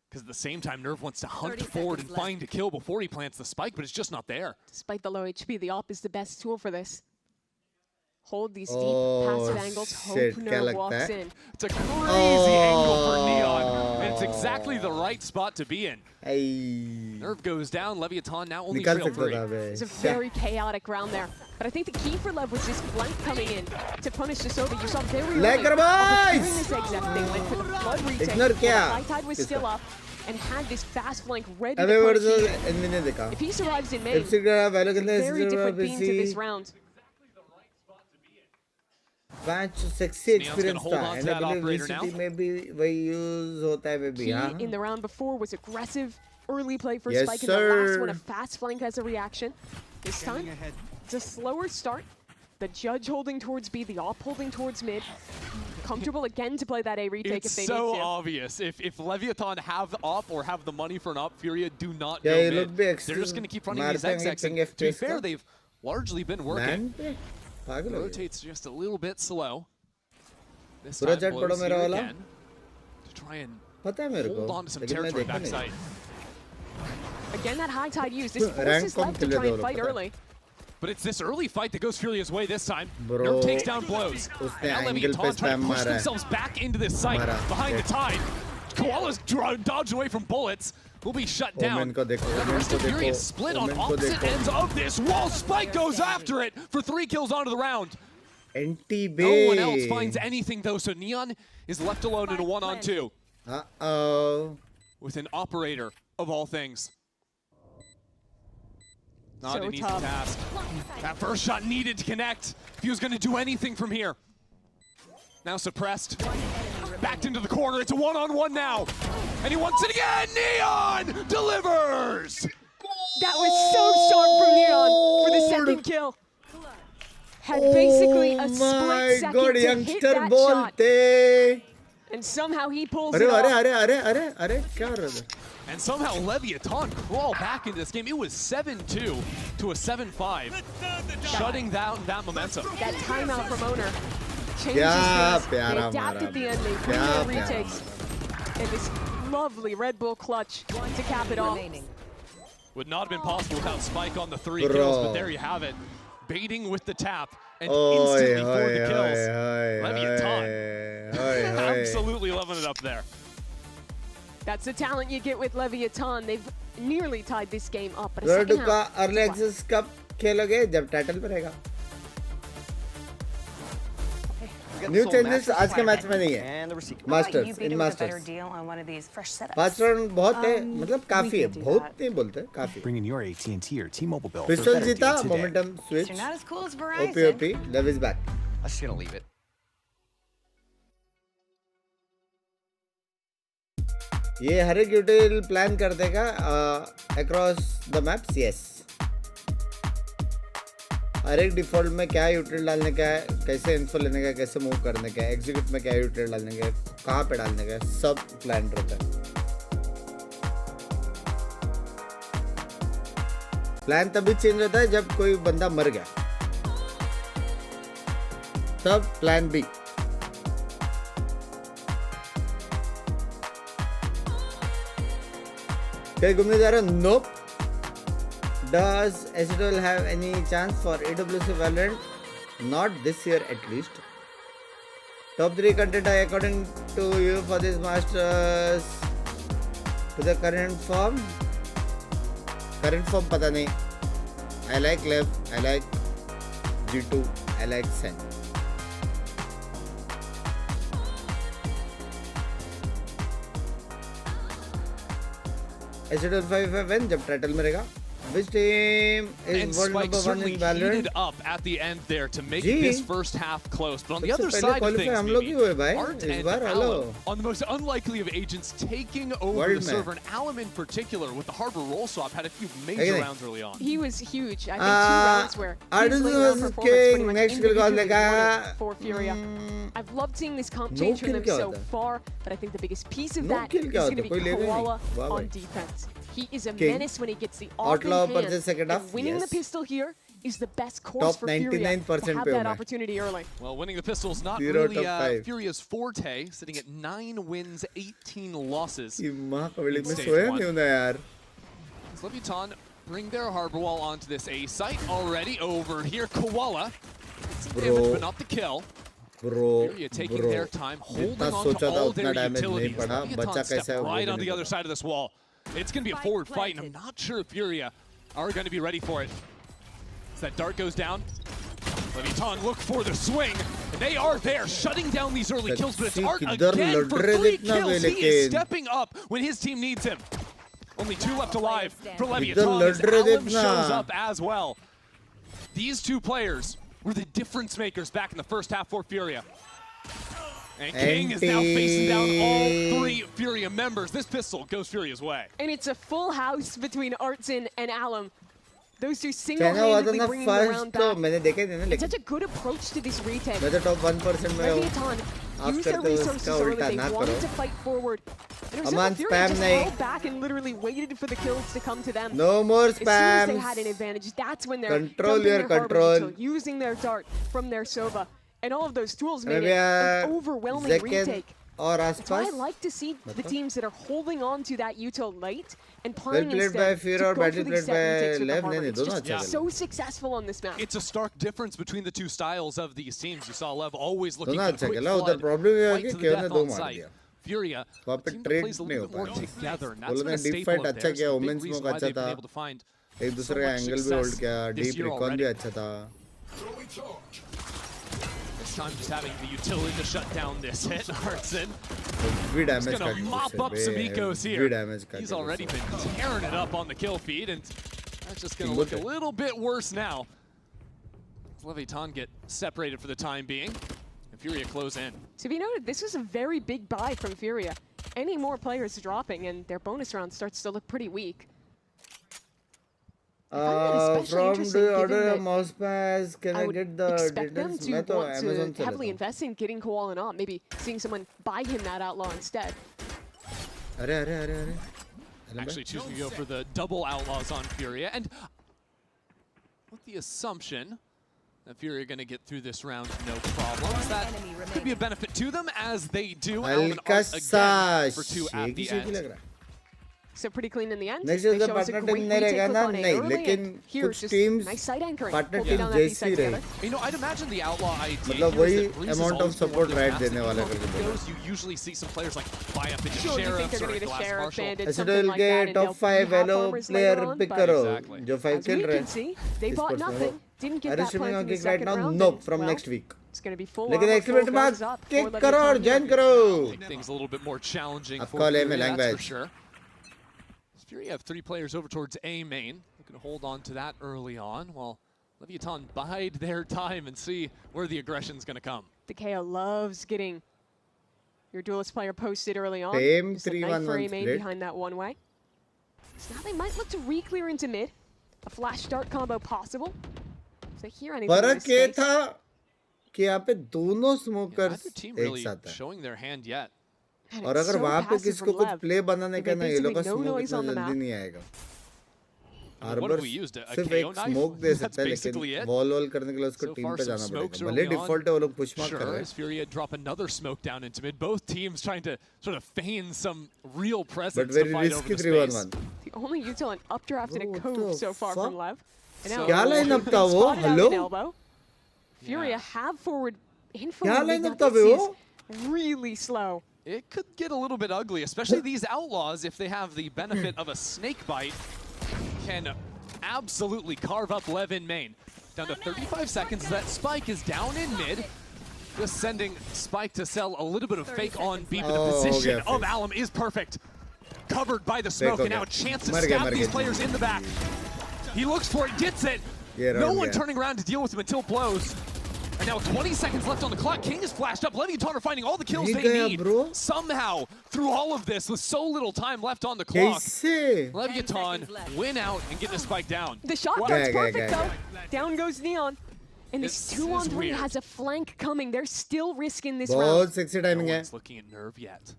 Because at the same time, Nerve wants to hunt forward and find a kill before he plants the spike, but it's just not there. Despite the low HP, the op is the best tool for this. Hold these deep passive angles, hope Nerve walks in. It's a crazy angle for Neon, and it's exactly the right spot to be in. Nerve goes down, Leviathan now only trail 3. It's a very chaotic round there. But I think the key for Lev was this flank coming in to punish the Sova. You saw very early. During this exec, they went for the flood retake. The high tide was still up. and had this fast flank ready अबे to वो punch तो here. मैंने देखा If he survives in main, Instagram वालों के लिए very different being to this Instagram round. Match sexy experience hold था on to and that I believe operator VCT now. में भी वही यूज होता है He, हाँ in the round before, was aggressive. Early play for Yes, Spike. In the last one, a sir. fast flank as a reaction. This time, it's a slower start. The judge holding towards B, the op holding towards mid. Comfortable again to play that A retake It's if they so need to. obvious. If Leviathan have the op or have the money for an op, Furia do not Yeah, go ये mid. लोग भी They're just going to keep running these मारते हैं execs. Ping And to be FPS fair, का they've largely been working. Man पे पागल हो गए Rotates just a little bit slow. This पूरा time चैट पढ़ो blows मेरा here वाला again to try and पता है मेरे hold को on to some लेकिन मैं territory देखा नहीं backside. Again, that high tide use. This Rank forces come left to खेले try दो and fight लोग, पता है। early. But it's this early fight that goes Furia's way this time. Bro, Nerf takes down blows. उसने And now angle Leviathan पे trying spam to push मारा है। themselves back into this site मारा, behind the yes. tide. Koala's dodged away from bullets. Will be shut down. Omen को देखो, The Omen rest को of Furia देखो, split on Omen को opposite देखो। ends of this wall. Spike goes after it for 3 kills onto the round. एंटी बे No one else finds anything though, so Neon is left alone in a 1-on-2 uh-oh with an operator of all things. Not So an easy tough. task. That first shot needed to connect if he was going to do anything from here. Now suppressed. Backed into the corner. It's a 1-on-1 now. And he wants it again. Neon delivers. That was so sharp from Neon for the second kill. Had basically a split second God, to hit youngster that shot. बोलते And somehow he pulls अरे it अरे off. अरे अरे अरे अरे क्या हो रहा था And somehow Leviathan crawl back into this game. It was 7-2 to a 7-5, shutting down that momentum. That timeout from Owner changes क्या things. प्यारा They adapted मारा, the ending. क्या Real प्यारा retakes. And this lovely Red Bull clutch to cap it off. Would not have been possible without Spike on the 3 Bro. kills, but there you have it. Baiting with the tap and Oi, instantly for oi, the kills. oi, Leviathan oi, oi. absolutely loving it up there. That's the talent you get with Leviathan. They've nearly tied this game up, but a road second का half. Early access कब खेलोगे जब title पे रहेगा new changes आज के match में नहीं है masters in masters first round बहुत है मतलब काफी है बहुत नहीं बोलते काफी Bring in your AT&T or T-Mobile bill for a pistol better जीता deal today. Momentum switch You're not as cool as OP Verizon. OP love is back I'm just gonna leave it. ये हर एक यूटिल plan कर देगा across the maps yes हर एक default में क्या यूटिल डालने का है कैसे इन्फो लेने का है कैसे मूव करने का है एग्जीक्यूट में क्या यूटिल डालने का है कहाँ पे डालने का है सब प्लान रहता है प्लान तभी चेंज होता है जब कोई बंदा मर गया तब प्लान बी कहीं घूमने जा रहे हो नोप Does SDL have any chance for AWC Valorant? Not this year at least. Top 3 content according to you for this Masters to the current form? Current form पता नहीं. I like LEV, I like G2, I like Sen. SDL 5 win जब title में रहेगा. Which team is And world Spike number 1 certainly in Valorant? heated up at the end there to make Gee. this first half close. But on the other सबसे side पहले of qualify हम things, लोग ही हुए भाई Art इस and bar hello Alum on the most unlikely of agents taking over World the में. server. And Alum in particular with the Harbor roll swap had a few है major कि नहीं? rounds early on. He was huge. I think 2 rounds where Artisan his late round versus performance pretty King, much next kill goal individually लेगा. won it for Furia. I've loved seeing this comp No change from kill them क्या so होता है? far, but I think the biggest piece of No that kill is क्या going to होता है? be कोई लेगा ही Koala नहीं. वाह on भाई. defense. He is a King. menace when he gets the AWP Outlaw in purchase hand. second half, And winning the yes. pistol here is the best course Top for Furia to 99% have पे हूँ that मैं. opportunity early. Well, winning the pistol is not 0 really top 5. Furia's forte, sitting at 9 wins, 18 losses. ये माँ का building में Stage सोया one. नहीं हूँ ना यार. Leviathan bring their harbor wall onto this A site already. Over here, Koala. Some Bro. damage, but not the kill. Bro, Furia taking bro. their time, holding जितना on to सोचा था all उतना their damage नहीं utilities. पड़ा. Leviathan बच्चा stepped कैसा है वो right भी on the नहीं other पता. side of this wall. It's going to be a forward fight, and I'm not sure if Furia are going to be ready for it. As that dart goes down, Leviathan look for the swing, They are there, shutting down these early kills, but it's Art किधर again लड़ for रहे 3 देखना kills. Way He is लेकिन stepping up when his team needs him. Only 2 left alive for किधर Leviathan लड़ as रहे Alum देखना shows up as well. These 2 players were the difference makers back in the first half for Furia. And King is now facing down all 3 Furia members. This pistol goes Furia's way. And it's a full house between Artsin and Alum. Those 2 single-handedly bringing the round back. मैंने देखा ही नहीं It's such a good approach to this retake. मैं तो top 1% में हूँ Leviathan used after their तो resources उसका early. उल्टा They ना wanted करो to fight forward. And it was Aman like Furia spam just नहीं held back and literally waited for the kills to come to them. no more As soon as they spams had an advantage, that's when they're Control dumping your their harbor control. util, using their dart from their Sova. And all of those tools made maybe it an overwhelming Zekken retake. और That's why I आसपास like to see the teams that are holding on to that util late and well playing played by instead Fury to और go for badly these played set retakes by with the LEV harbor. नहीं It's दोनों just अच्छा खेले so successful on this map. It's a stark difference between the 2 styles of these teams. You saw Lev always looking दोनों for the अच्छा quick खेला उधर flood, problem ये fight है to कि the केओ ने death 2 on मार site. दिया Furia, वहाँ a पे team that trade plays a नहीं little हो bit more पाया together, and वो that's लोगों been a ने deep staple fight of अच्छा theirs. किया A big women's reason smoke why अच्छा they've been था able to find एक so दूसरे का much angle भी hold success किया this deep year recon already. भी अच्छा था This time just having the utility to shut down this hit. Artsin भी is damage going का to mop up some ecos भी here. damage का He's already been tearing it up on the kill feed, and that's just going to look a little bit worse now. Leviathan get separated for the time being, and Furia close in. To be noted, this was a very big buy from Furia. Any more players dropping, and their bonus round starts to look pretty weak. from the order mouse pass can I get the expect them details to मैं तो want Amazon to से heavily लेता invest in getting Koalan up, maybe seeing someone buy him that outlaw instead. हूँ अरे अरे अरे अरे Actually choosing to go for the double outlaws on Furia, and with the assumption that Furia are going to get through this round no problems. That could be a benefit to them, as they do. Alvin Art again for 2 at the end. So pretty clean in the end. Next They is the show us a partner great team नहीं retake रहेगा with ना Lane नहीं early, लेकिन and here's कुछ just teams nice side anchoring. partner Hope team down that B जैसी side together. रहेगी You know, I'd imagine the outlaw idea मतलब here is वही that Breeze is amount of always been support one of the right maps देने that वाला you करके know, बोला you usually see some players like buy up into Sure, you think sheriffs they're or going to get a glass sheriff, marshal. bandit, ऐसे something डल like के that, and top they'll 5 be half वालों armors player later on, pick but करो Exactly. जो 5 as खेल we रहे can see, they bought Esports में nothing. Didn't get अरे that streaming plant on in the kick right second now round. no and, from well, next week it's going to be full लेकिन on, experiment full में guns up kick for करो और Leviathan. join करो Make things a little bit more challenging Of for course, Furia, aim that's for language. sure. Fury have 3 players over towards A main, looking to hold on to that early on, while Leviathan bide their time and see where the aggression's going to come. The KO loves getting your duelist player posted early on. Same Just a knife for 3-1-1 a main split. behind that one way. So now they might look to re-clear into mid. A flash start combo possible. So here anything in फर्क this ये space. था कि यहाँ पे दोनों Yeah, smokers neither team एक really साथ है showing their hand yet. And और it's अगर so वहाँ पे passive किसको from कुछ Lev. प्ले बनाने They का ना ये लोग का basically no स्मोक noise इतना on the जल्दी map. नहीं आएगा What have arbor we used? A सिर्फ KO एक knife? स्मोक दे That's सकता है basically लेकिन it. वॉल करने के लिए उसको So टीम far, पे some जाना smokes पड़ेगा भले early on. डिफॉल्ट है वो लोग पुश मार्क कर Sure, रहे as Furia drop another smoke down into mid. Both teams trying to sort of feign some real हैं presence but to very fight risky over the space. 3-1-1 The only util an updraft and a What cove the so far fuck? from Lev. And So- now क्या lineup था वो spotted out hello an elbow. Furia Yeah. have forward info. क्या in mid. lineup Now था बे this वो? is really slow. It could get a little bit ugly, especially these outlaws, if they have the benefit of a snake bite, can absolutely carve up Lev in main. Down to 35 seconds, that Spike is down in mid, just sending Spike to sell a little bit of fake on B, but the Oh, position okay, of fake. Alum is perfect. Covered by the smoke, and now a chance to मर गया, stab मर these गया। players in the back. He looks for it, gets it. ये No round one गया। turning around to deal with him until blows. And now 20 seconds left on the clock. King is flashed up. Leviathan are finding all the kills नहीं they गया, need. bro। Somehow, through all of this, with so little time left on the clock, कैसे Leviathan win out and get the spike down. The shot Wow. dart's Gaya, gaya, perfect gaya, though. Down goes Neon. And this This is 2-on-3 weird. has a flank coming. There's still risk in this बहुत round. Sexy No timing है one's looking at Nerve yet.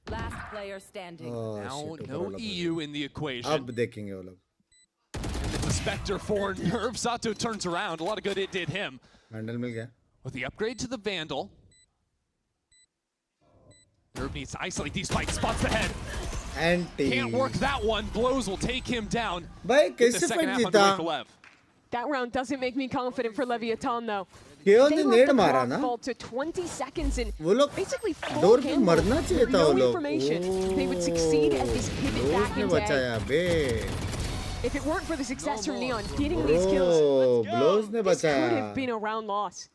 Last player standing. Oh, Now, shit, no ऊपर वाला EU in the equation. अब देखेंगे वो लोग It's a Spectre for Nerve. Sato turns around. A lot of good it did him. Handle मिल गया With the upgrade to the Vandal, Nerve needs to isolate these spikes. Spots the head. Anti Can't work that one. Blows will take him down. भाई Get the कैसे second fight half जीता underway for Lev. That round doesn't make me confident for Leviathan though. केओ They ने let Ned the मारा clock ना fall to 20 seconds and वो लोग basically full door पे handle. मरना चाहिए था No वो लोग information. They would succeed at this pivot back ने into A. बचाया बे If it weren't for the success from Neon getting these kills, bro ब्लोज ने this could have बचाया been a round loss.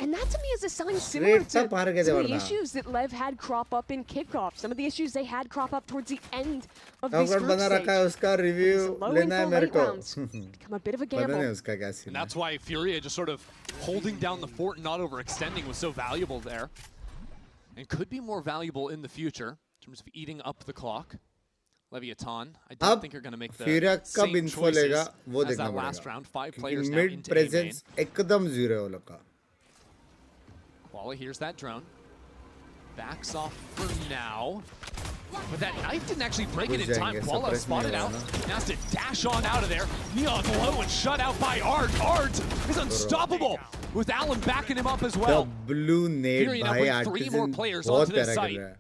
And that to me is a sign similar to some of the Varna. issues that LEV had crop up in kickoff. Some of the issues they had crop up towards the end of this group बना रखा है उसका stage. Review Low लेना है info मेरे late को rounds become a bit of a पता नहीं gamble. उसका क्या सीन And है that's why Furia just sort of holding down the fort and not overextending was so valuable there. And could be more valuable in the future in terms of eating up the clock. Leviathan, I don't think you're going to make the कब same info लेगा choices वो as देखना that last पड़ेगा round. 5 क्योंकि players now mid into A main. Presence एकदम zero है वो लोग का Walla hears that drone. Backs off for now. But that knife didn't actually break it in time. Walla spotted out. Now has to dash on out of there. Neon low and shut out by Art. Art is unstoppable with Allen backing him up as well. The blue nade Fury now भाई bring 3 more players बहुत onto this प्यारा site. कर रहा है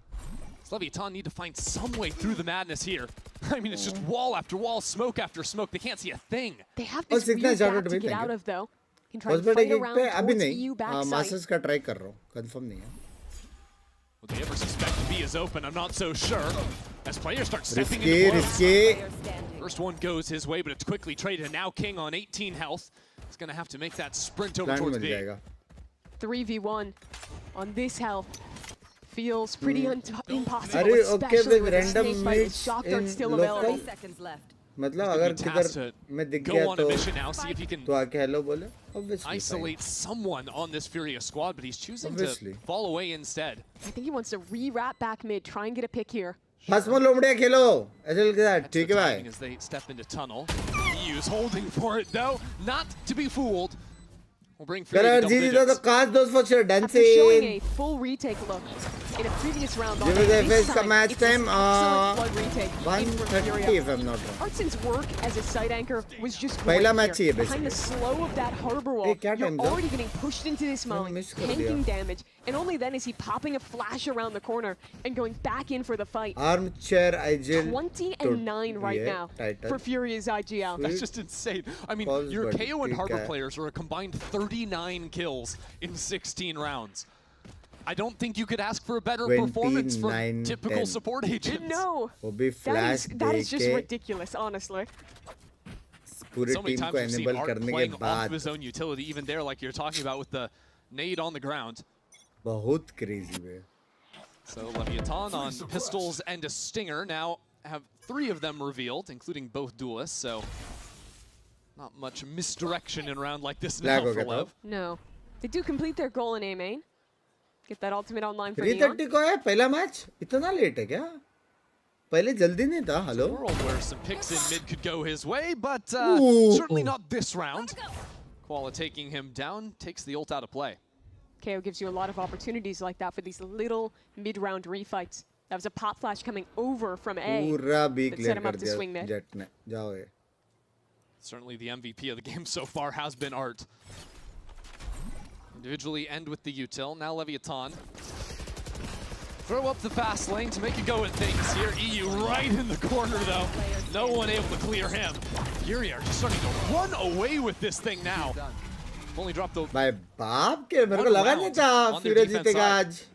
Leviathan need to find some way through the madness here. I mean, it's just wall after wall, smoke after smoke. They can't see a thing. They have this Signal weird shout gap out to to me, get thank out you. of though. Can try to hospital fight kick around पे अभी towards नहीं EU backside. Masters का try कर रहा हूँ confirm नहीं है Will they ever suspect B is open? I'm not so sure. As players start stepping risky into blows. Risky Player standing. First one goes his way, but it's quickly traded. And now King on 18 health. He's going to have to make that sprint over plan towards mill B. जाएगा 3v1 on this health feels pretty impossible, अरे especially okay with with a random snake bite with meets shock in dart still local available. 30 seconds left. मतलब He's अगर gonna be tasked किधर to मैं दिख go गया on a तो mission now, see if he can तो आके hello बोले obviously isolate someone on this Furia squad, but he's choosing Obviously. to fall away instead. I think he wants to re-wrap back mid, try and get a pick here. फसमो लोमड़िया Khelo HL के साथ That's ठीक the है timing भाई as they step into tunnel. EU's holding for it though, not to be fooled. We'll bring Furia colour to जी double जी तो digits. काज दोस्त for After showing dancing a full retake look in a previous round on Give us this FS side, का match it's an time, excellent flood retake in from 130 Furia. if I'm not wrong Artsen's work as a side anchor was just पहला great match here. ही है Behind the slow of that harbor wall, Hey, क्या you're time था? already getting pushed into this mode, miss कर tanking दिया। damage, and only then is he popping a flash around the corner and going back in for the fight. Armchair IGL 20-9 right now title. for Furia's IGL. That's just insane. I mean, Pause, your but KO and ठीक Harbor है। players are a combined 39 kills in 16 rounds. I don't think you could ask for a better performance from 29, typical 10. support agents. No, वो भी flash that is just देके ridiculous, honestly. पूरे So many team times को we've seen enable Art करने के playing off बाद of his own utility, even there, like you're talking about with the nade on the ground. बहुत crazy है So Leviathan on pistols and a stinger now have 3 of them revealed, including both duelists. So not much misdirection in a round like this now Lag हो for गया था। Lev. No. They do complete their goal in A main. Get that ultimate online for Neon. 330 को है पहला match इतना late है क्या पहले जल्दी नहीं था hello World where some picks in mid could go his way, but Ooh. certainly not this round. Koala taking him down, takes the ult out of play. KO gives you a lot of opportunities like that for these little mid-round refights. That was a pop flash coming over from A. पूरा B that set clear him कर up to swing दिया mid. Jett ने जाओ ये Certainly the MVP of the game so far has been Art. Individually end with the util. Now Leviathan. Throw up the fast lane to make it go with things here. EU right in the corner though. No one able to clear him. Fury are just starting to run away with this thing now. Only dropped the भाई बाप के मेरे को One लगा round नहीं था on their फिर defense जीतेगा side. आज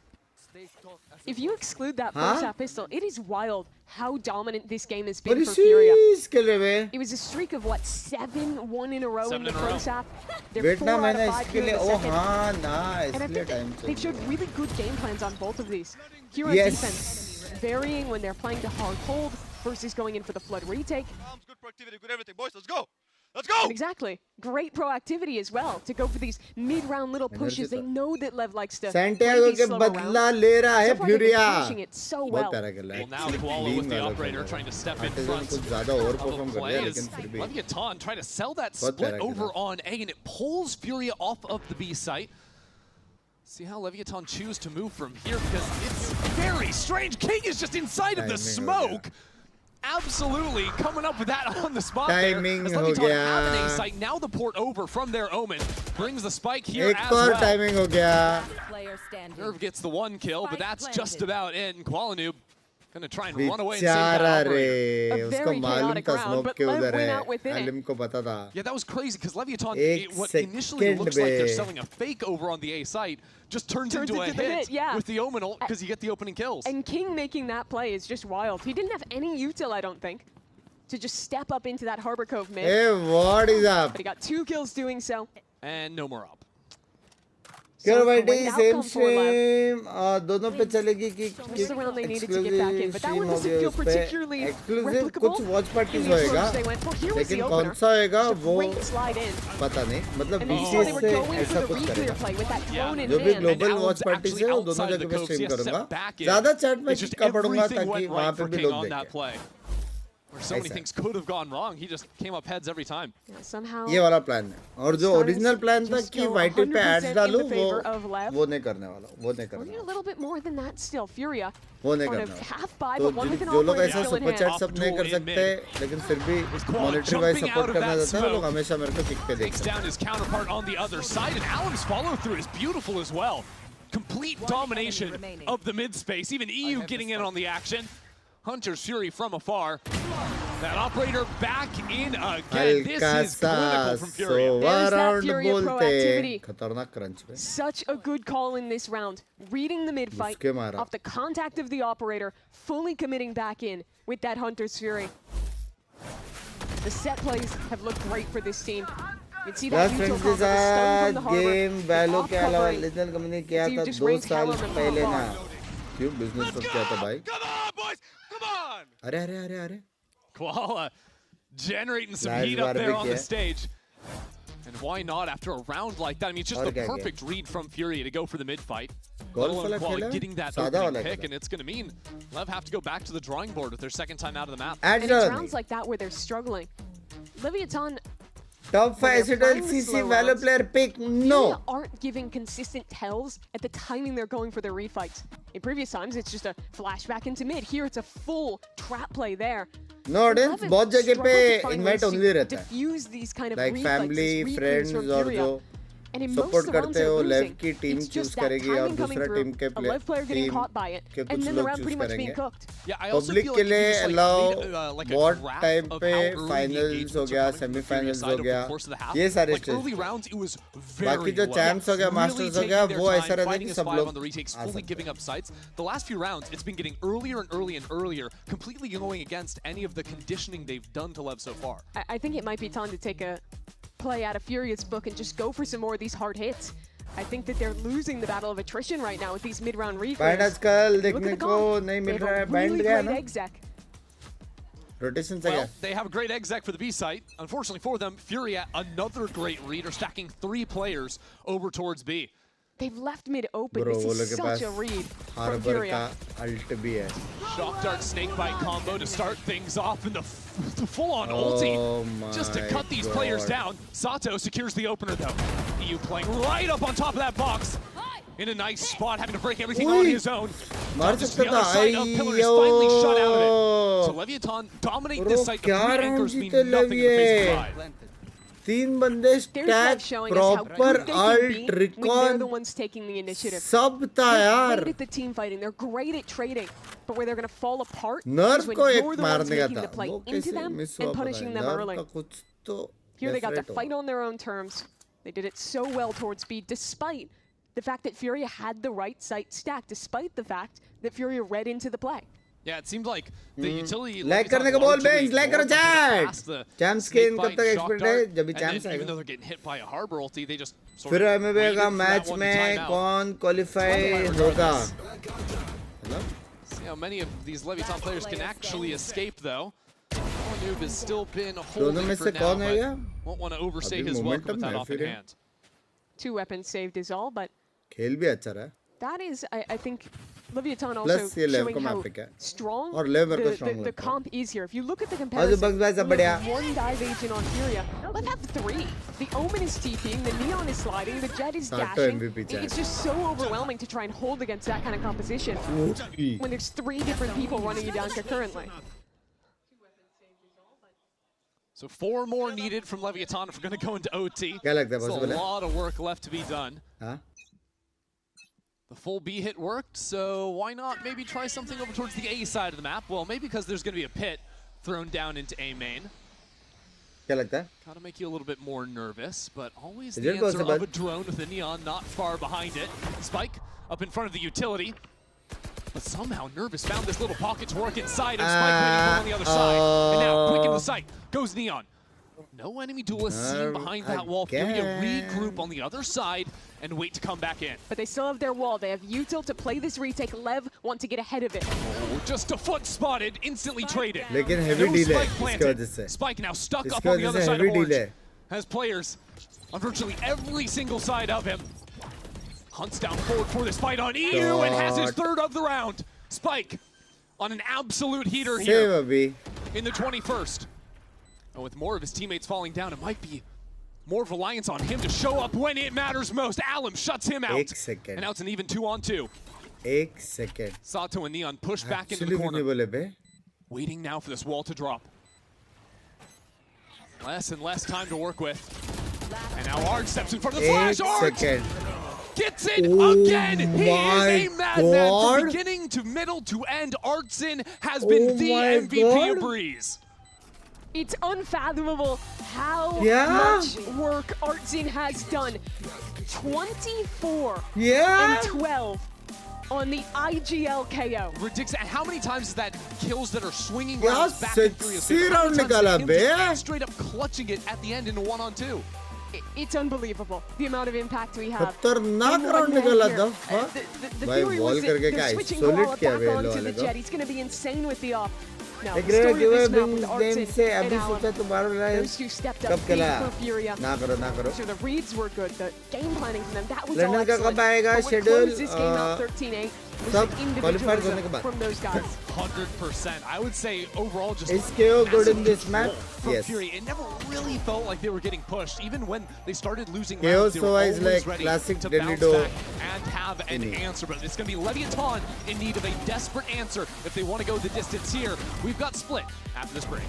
If you exclude that Huh? first half pistol, it is wild how dominant this game has और been for Furia. इसी के लिए It was a streak of what, 7-1 in a row 7 in the in a row. first half. They're वेटना 4 out मैंने of 5 इसके here in लिए the O second. हाँ ना And I इसलिए think time they've showed really good game plans on both of these. Furia Yes. defense varying when they're playing the hard hold versus going in for the flood retake. Good productivity, good everything. Boys, let's go. Let's go! And exactly. Great proactivity as well to go for these mid-round little pushes. They know that Lev likes to play Santiago these के slower बदला rounds. ले रहा है So far they've been फ्यूरिया finishing it so बहुत well. प्यारा खेला है Well, now Koala with the operator trying to step in front कुछ ज्यादा ओवर of a परफॉर्म कर play रहा है as लेकिन फिर भी Leviathan trying to sell that बहुत split प्यारा over खेला। on A, and it pulls Furia off of the B site. See how Leviathan choose to move from here, because it's very strange. King is just inside of the Timing हो गया। smoke. Absolutely coming up with that on the spot Timing there. As हो Leviathan गया। have an A site, now the port over from their Omen. Brings the spike here एक as और well. Timing हो गया Player standing. Nerve gets the 1 kill, but Spike that's planted. just about it. And Qualinoob gonna try and run away and save बेचारा that रे operator. A उसको very मालूम chaotic था round, smoke but के Lev उधर went है out within it. आलिम को पता था Yeah, that was crazy because Leviathan, एक what initially second looks like they're में। selling a fake over on the A site, just turns into a into the hit, yeah. with the Omen ult because you get the opening kills. And King making that play is just wild. He didn't have any util, I don't think, to just step up into that Harbor Cove mid. A what is up But he got 2 kills doing so. And no more up. Cure great Whitey, same outcome for Lev. stream. दोनों पे चलेगी कि Just the round they needed to get back in, but that one doesn't feel particularly exclusive replicable. कुछ watch parties In the होएगा, approach they went for. Here was the लेकिन opener. कौन सा होएगा Just a वो great slide in. पता नहीं, मतलब And then you saw they BCS were से going for ऐसा the कुछ re-clear करेगा. play with that Yeah. drone in जो भी hand. Global And watch Alan's parties है वो actually दोनों outside जगह the पे coast. स्ट्रीम He has करूंगा. stepped back in. ज़्यादा चैट में It's just चिपका पड़ूंगा everything ताकि went वहाँ right पे for भी King लोग on that देखें. play. Where so many ऐसा. things could have gone wrong, he just came up heads every time. Yeah, somehow ये वाला प्लान है. और जो ओरिजिनल प्लान था just कि go वाइटी पे 100% एड्स in डालूं the favor of Lev. वो नहीं करने वाला. वो नहीं Well, करने you're a वाला. little bit more than that still. Furia वो नहीं on करने a वाला. half buy, तो but one with an जो लोग operator ऐसा still in super chat hand. सब नहीं कर सकते, लेकिन फिर भी monetary wise jumping support out of करना that चाहता है, वो लोग smoke. हमेशा मेरे को किक पे देख Takes सकते हैं. down his counterpart on the other side, and Alan's follow through is beautiful as well. Complete domination remaining. of the mid space. Even EU getting in on the action. Hunter's Fury from afar. That operator back in again. This is clinical from Fury. There's that round Fury of बोलते proactivity. खतरनाक crunch पे. Such a good call in this round. Reading the mid fight उसके मारा. off the contact of the operator, fully committing back in with that Hunter's Fury. The set plays have looked great for this team. You can see that Last Utah friends के combo, the stone from the साथ harbor, game the वैलो off के अलावा covering. Legend company किया So you था just 2 raised साल Hallam from पहले ना. afar. क्यों बिजनेस सब किया था भाई? Come on, boys! Come on! अरे अरे अरे अरे. Koala generating some Nice heat up there on the barbecue. stage. And why not after a round like that? I mean, it's just और the क्या perfect read from Fury to go for the mid fight. Golf Koala वाला Koala खेला? getting that सादा opening वाला pick, खेला? and it's going to mean Lev have to go back to the drawing board with their second time out of the map. एड And it's डाल. rounds like that where they're struggling. Leviathan top 5 they're एसिडल playing the सीसी slow Valo rounds. Player pick Furia no. aren't giving consistent tells at the timing they're going for their refights. In previous times, it's just a flashback into mid. Here, it's a full trap play there. No audience Lev बहुत जगह पे struggled to find invite ways to only रहता है. diffuse these kind of like refights, family these friends replays from और Furia. जो And in most support of the rounds करते they're हो लेव losing, की team it's choose just that करेगी और timing coming दूसरा through, टीम के a Lev player getting team caught by it, के and कुछ then the लोग round choose pretty much being करेंगे. cooked. Yeah, I also public feel के like you लिए just, allow like a bot graph time of पे how early the finals engagements हो are गया coming from semifinals Furious हो side over गया the course of the half. ये सारे Like early stage. rounds, it was very बाकी जो low. Champs हो गया Really मास्टर्स हो taking गया their वो time, ऐसा रहता है fighting कि his सब five लोग on the retakes, आ fully सकते giving up sights. The last few rounds, it's been getting earlier and earlier, completely going against any of the conditioning they've done to Lev so far. I think it might be time to take a play out of Furious book and just go for some more of these hard hits. I think that they're losing the battle of attrition right now with these mid-round band replays. आजकल Look देखने at the को comp. नहीं They mill have रहा है. a band really गया great ना exec. Rotation से गया. Well, they have a great exec for the B site. Unfortunately for them, Fury at another great read are stacking 3 players over towards B. They've left mid open. Bro, This वो is लोग के such a पास read from Harbor Furia. का ult भी है. Shock Dart Snakebite combo to start things off, and the full-on Oh ulti just to my cut these players God. down. Sato secures the opener though. EU playing right up on top of that box. In a nice spot, having to break everything on his own. मार Just सकता the था. other side of pillar is finally shut out of it. So अयो. Leviathan dominate Bro, this site. The क्या three round anchors mean जीते nothing in the face of Levi? five. 3 बंदे There's stack Lev showing us how proper good they can ult be when they're recon the ones taking the initiative. सब था They're यार. great at the team fighting. They're great at trading. But where they're going to fall apart nerve is when को you're एक the ones मारने का making था. the play वो into कैसे them मिस and हुआ पता punishing है. them nerve early. का कुछ तो Here they got to definite fight होगा. on their own terms. They did it so well towards speed, despite the fact that Furia had the right site stacked, despite the fact that Furia read into the play. Yeah, it seems like the utility. Like करने का बोल bench like करो chat. Champs के इन कब तक expert है जब भी चैम्प्स Even though आएगा. they're getting hit by a harbor ulti, they just sort फिर of एमबी waited का for match that one to में time out. कौन क्वालिफाई होगा. Hello. See how many of these Leviathan players can actually escape, though. Noob has still been holding में for से now, कौन है but या? won't want to overstay अभी his welcome momentum with that है off in फिर. hand. 2 weapons saved is all, but खेल भी अच्छा रहा. that is, I think, Leviathan Plus also ये Lev showing को how माफ किया. strong और Lev मेरे को the, strong the लगता है. comp is here. If you look at the आज comparison, बग्स भाई सब we बढ़िया. have 1 dive agent on Furia. Let's have 3. The Omen is TPing, the Neon is sliding, the Jet is Sato dashing. MVP chat. It's just so overwhelming to try and hold against that kind of composition when there's 3 different people running you down concurrently. So 4 more needed from Leviathan if we're going to go into OT. क्या लगता है Still possible a है? lot of work left to be done. हाँ? The full B hit worked, so why not maybe try something over towards the A side of the map? Well, maybe because there's going to be a pit thrown down into A main. क्या लगता है? Gotta make you a little bit more nervous, but always Is the it answer possible? of a drone with a neon not far behind it. Spike up in front of the utility. But somehow Nervous found this little pocket to work inside of Spike waiting for him on the other side. And now, quick in the sight, goes Neon. No enemy duelists seen behind that wall. Furia regroup on the other side and wait to come back in. But they still have their wall. They have util to play this retake. LEV want to get ahead of it. Oh, just a foot spotted, instantly traded. लेकिन heavy No delay spike इसकी वजह से. planted. Spike now stuck इसकी up on the वजह other से side heavy of Orange. delay. Has players on virtually every single side of him. Hunts down forward for this fight on EU and has his third of the round. Spike on an absolute heater Save here अभी. in the 21st. And with more of his teammates falling down, it might be more reliance on him to show up when it matters most. Alum shuts him out. 1 second. And now it's an even 2-on-2. 1 second. Sato and Neon push back into Actually the corner. नहीं बोले बे. Waiting now for this wall to drop. Less and less time to work with. And now Ard steps in front of the 1 flash. Ard second. gets it Oh again. He my is a madman God. from beginning to middle to end. Artson has been Oh the my MVP God. of Breeze. It's unfathomable how Yeah. much work Artzin has done. 24 Yeah. and 12 on the IGL KO. Ridiculous. And how many times is that kills that are swinging Yeah, rounds back in sexy Furious? How many round times is nikala, him be. just straight up clutching it at the end in a 1-on-2. It's unbelievable the amount of impact we have. खतरनाक in one round man निकाला here. था. The भाई Fury wall was करके they're क्या switching isolate Koala किया back बे इन onto लोगों the ने jet. He's going to be insane with the off. Now, देख the रहे हो story कि of वो this map बिंग with गेम Artzin से and अभी Alum. सोचा तुम्हारा line Those two stepped up कब big खेला for Furia. ना करो ना करो. So the reads were good. The game planning from them, that was all London का excellent. कब आएगा But what schedule? closed this game out 13-8 was सब the qualified individualism होने के बाद. from those guys. 100%. I would say overall just Is KO good in massive this map? control from Yes. Fury. It never really felt like they were getting pushed. Even when they started losing KO rounds, they were so is always like ready classic to Delhi bounce Do back and have an inning. answer. But it's going to be Leviathan in need of a desperate answer if they want to go the distance here. We've got split after this break.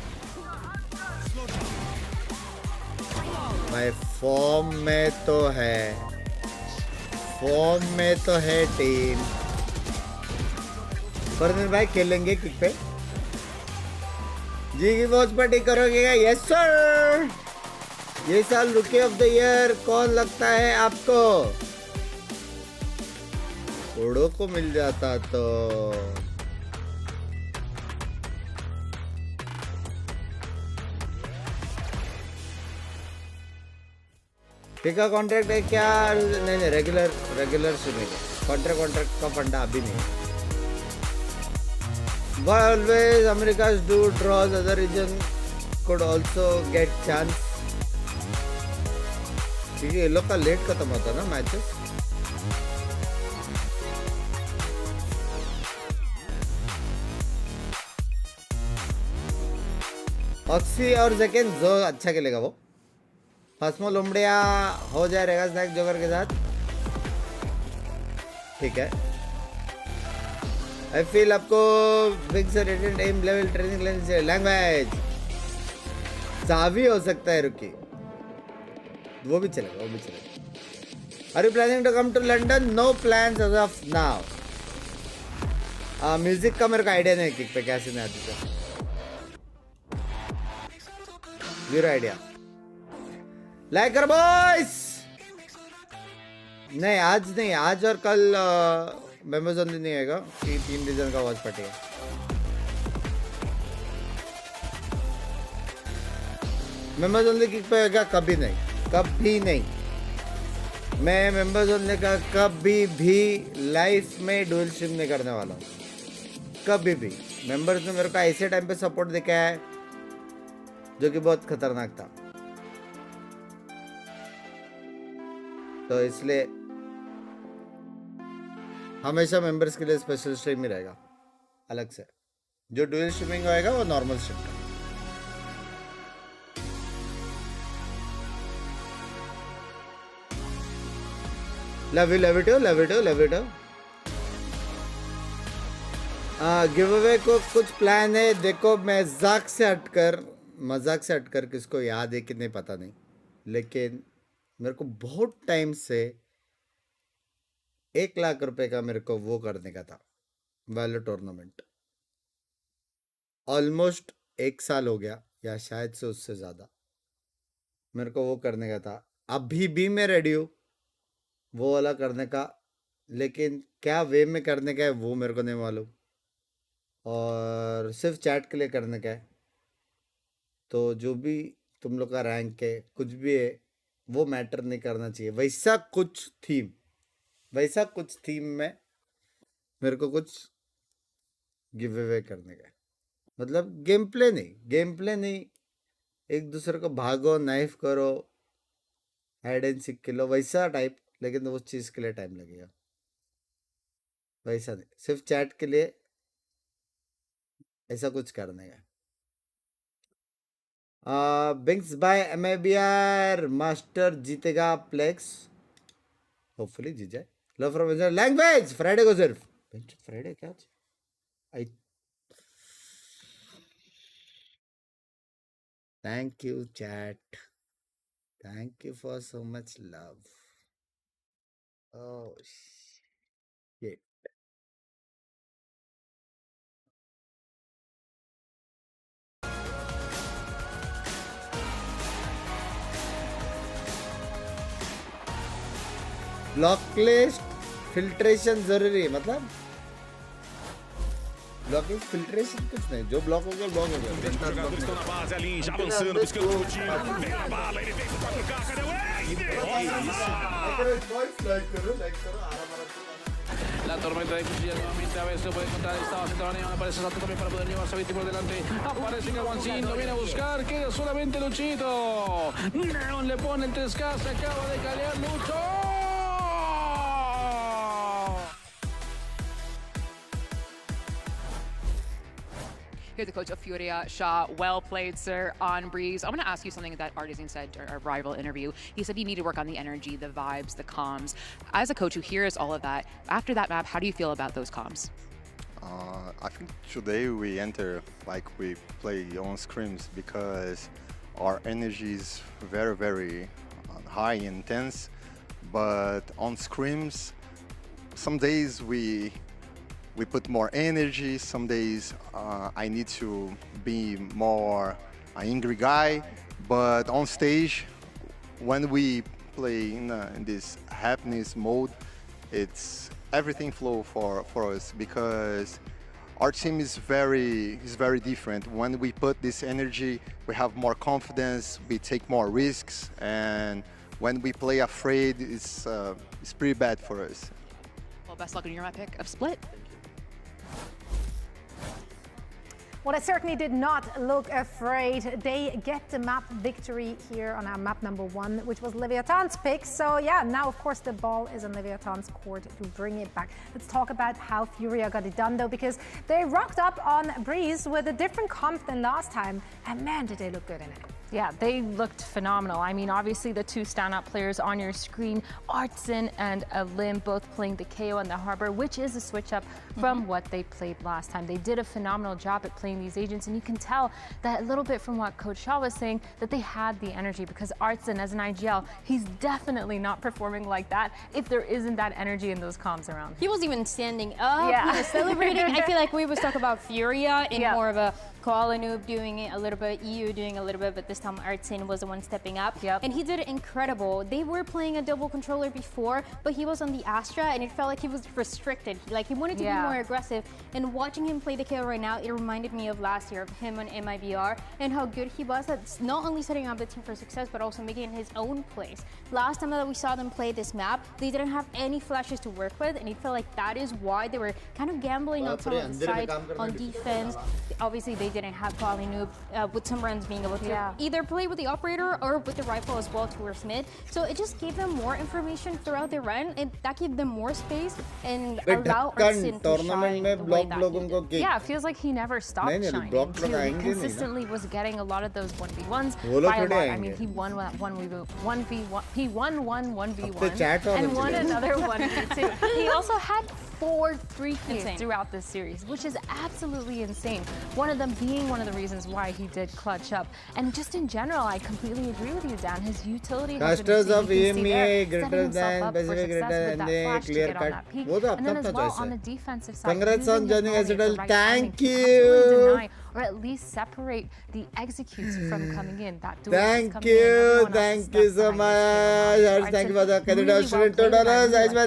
भाई form में तो है. Form में तो है team. Fardeen भाई खेलेंगे kick पे. जी की वॉच पार्टी करोगे क्या? Yes sir. ये साल रुके ऑफ द ईयर कौन लगता है आपको? ओडो को मिल जाता तो. टीका कॉन्ट्रैक्ट है क्या? नहीं रेगुलर सुनेगा. कॉन्ट्रैक्ट का फंडा अभी नहीं. Why always America's do draws, other region could also get chance? क्योंकि ये लोग का लेट खत्म होता है ना मैचेस. ऑक्सी और सेकेंड जो अच्छा खेलेगा वो. फसमो लुमड़िया हो जाए रहेगा स्नैक जोकर के साथ. ठीक है. आई फील आपको बिग से रेटेड एम लेवल ट्रेनिंग लेने से लैंग्वेज चावी हो सकता है. रुकी वो भी चलेगा. Are you planning to come to London? No plans as of now. Music का मेरे को आइडिया नहीं किक पे कैसे नहीं आती है. Zero idea. लाइक करो बॉयस. नहीं आज और कल मेंबर्स ओनली नहीं आएगा कि 3 रीजन का वॉच पार्टी है. मेंबर्स ओनली किक पे आएगा? कभी नहीं. मैं मेंबर्स ओनली का कभी भी लाइफ में डुअल स्ट्रीम नहीं करने वाला हूँ. कभी भी. मेंबर्स ने मेरे को ऐसे टाइम पे सपोर्ट दिखाया है जो कि बहुत खतरनाक था. तो इसलिए हमेशा मेंबर्स के लिए स्पेशल स्ट्रीम ही रहेगा अलग से. जो डुअल स्ट्रीमिंग होएगा वो नॉर्मल स्ट्रीम का. Love you. गिव अवे को कुछ प्लान है? देखो मजाक से हटकर किसको याद है कि नहीं पता नहीं, लेकिन मेरे को बहुत टाइम से 1 लाख रुपए का मेरे को वो करने का था. वैलो टूर्नामेंट ऑलमोस्ट 1 साल हो गया या शायद से उससे ज्यादा. मेरे को वो करने का था. अभी भी मैं रेडी हूँ वो वाला करने का, लेकिन क्या वे में करने का है वो मेरे को नहीं मालूम. और सिर्फ चैट के लिए करने का है. तो जो भी तुम लोग का रैंक है, कुछ भी है, वो मैटर नहीं करना चाहिए. वैसा कुछ थीम में मेरे को कुछ गिव अवे करने का है. मतलब गेम प्ले नहीं, एक दूसरे को भागो, नाइफ करो, हाइड एंड सीक खेलो, वैसा टाइप. लेकिन उस चीज के लिए टाइम लगेगा. वैसा नहीं, सिर्फ चैट के लिए ऐसा कुछ करने का. बिंक्स बाय एमएबीआर मास्टर जीतेगा प्लेक्स, होपफुली जीत जाए. लव फ्रॉम लैंग्वेज फ्राइडे को सिर्फ फ्राइडे क्या आई. Thank you chat, thank you for so much love. Oh shit. Block list filtration जरूरी है. मतलब ब्लॉक लिस्ट फिल्ट्रेशन कुछ नहीं, जो ब्लॉक हो गया ब्लॉक हो गया. Os jogadores estão na base ali, já avançando, buscando o time. Vem a bala, ele vem com 4K, cadê o La tormenta de cuchillas nuevamente, a veces puede encontrar esta centralánea, aparece Santo también para poder llevarse a Viti por delante. Aparece Caguancín, lo viene a buscar, queda solamente Luchito. Neon le pone el 3K, se acaba de calear Lucho. Here's the coach of Furia, Shah. Well played, sir, on Breeze. I'm going to ask you something that Artisan said during our rival interview. He said you need to work on the energy, the vibes, the comms. As a coach who hears all of that, after that map, how do you feel about those comms? I think today we enter like we play on scrims because our energy is very, very high and intense. But on scrims, some days we put more energy, some days I need to be more an angry guy, but on stage, when we play in this happiness mode, it's everything flow for us because our team is very different. When we put this energy, we have more confidence, we take more risks, and when we play afraid, it's pretty bad for us. Well, best luck in your map pick of Split. Well, it certainly did not look afraid. They get the map victory here on our map number 1, which was Leviathan's pick. So yeah, now of course the ball is on Leviathan's court to bring it back. Let's talk about how Furia got it done though, because they rocked up on Breeze with a different comp than last time. And man, did they look good in it. Yeah, they looked phenomenal. I mean, obviously the two standout players on your screen, Artson and Lim, both playing the KO and the Harbor, which is a switch up from what they played last time. They did a phenomenal job at playing these agents, and you can tell that a little bit from what Coach Shaw was saying, that they had the energy, because Artson, as an IGL, he's definitely not performing like that if there isn't that energy in those comms around. He wasn't even standing up, he was celebrating. I feel like we was talking about Furia in more of a Koala Noob doing it a little bit, EU doing a little bit, but this time Artson was the one stepping up. And he did it incredible. They were playing a double controller before, but he was on the Astra and it felt like he was restricted. Like he wanted to be more aggressive. And watching him play the KO right now, it reminded me of last year of him on MIBR and how good he was at not only setting up the team for success, but also making his own plays. Last time that we saw them play this map, they didn't have any flashes to work with, and it felt like that is why they were kind of gambling on some of the sides on defense. Obviously, they didn't have Koala Noob with some runs being able to either play with the operator or with the rifle as well towards mid. So it just gave them more information throughout the run, and that gave them more space and allow Artson to shine the way that he did. Yeah, it feels like he never stopped shining too. He consistently was getting a lot of those 1v1s by a lot. I mean, he won that 1v1, he won one 1v1 and won another 1v2. He also had 4 3Ks throughout this series, which is absolutely insane. One of them being one of the reasons why he did clutch up. And just in general, I completely agree with you, Dan. His utility has been Casters of EMEA greater than Pacific greater than clear cut. And then as well on the defensive side, congrats on joining SDL. Thank you. you. Or at least separate the executes from coming in. That thank you so much. Thank you for the Canada $2.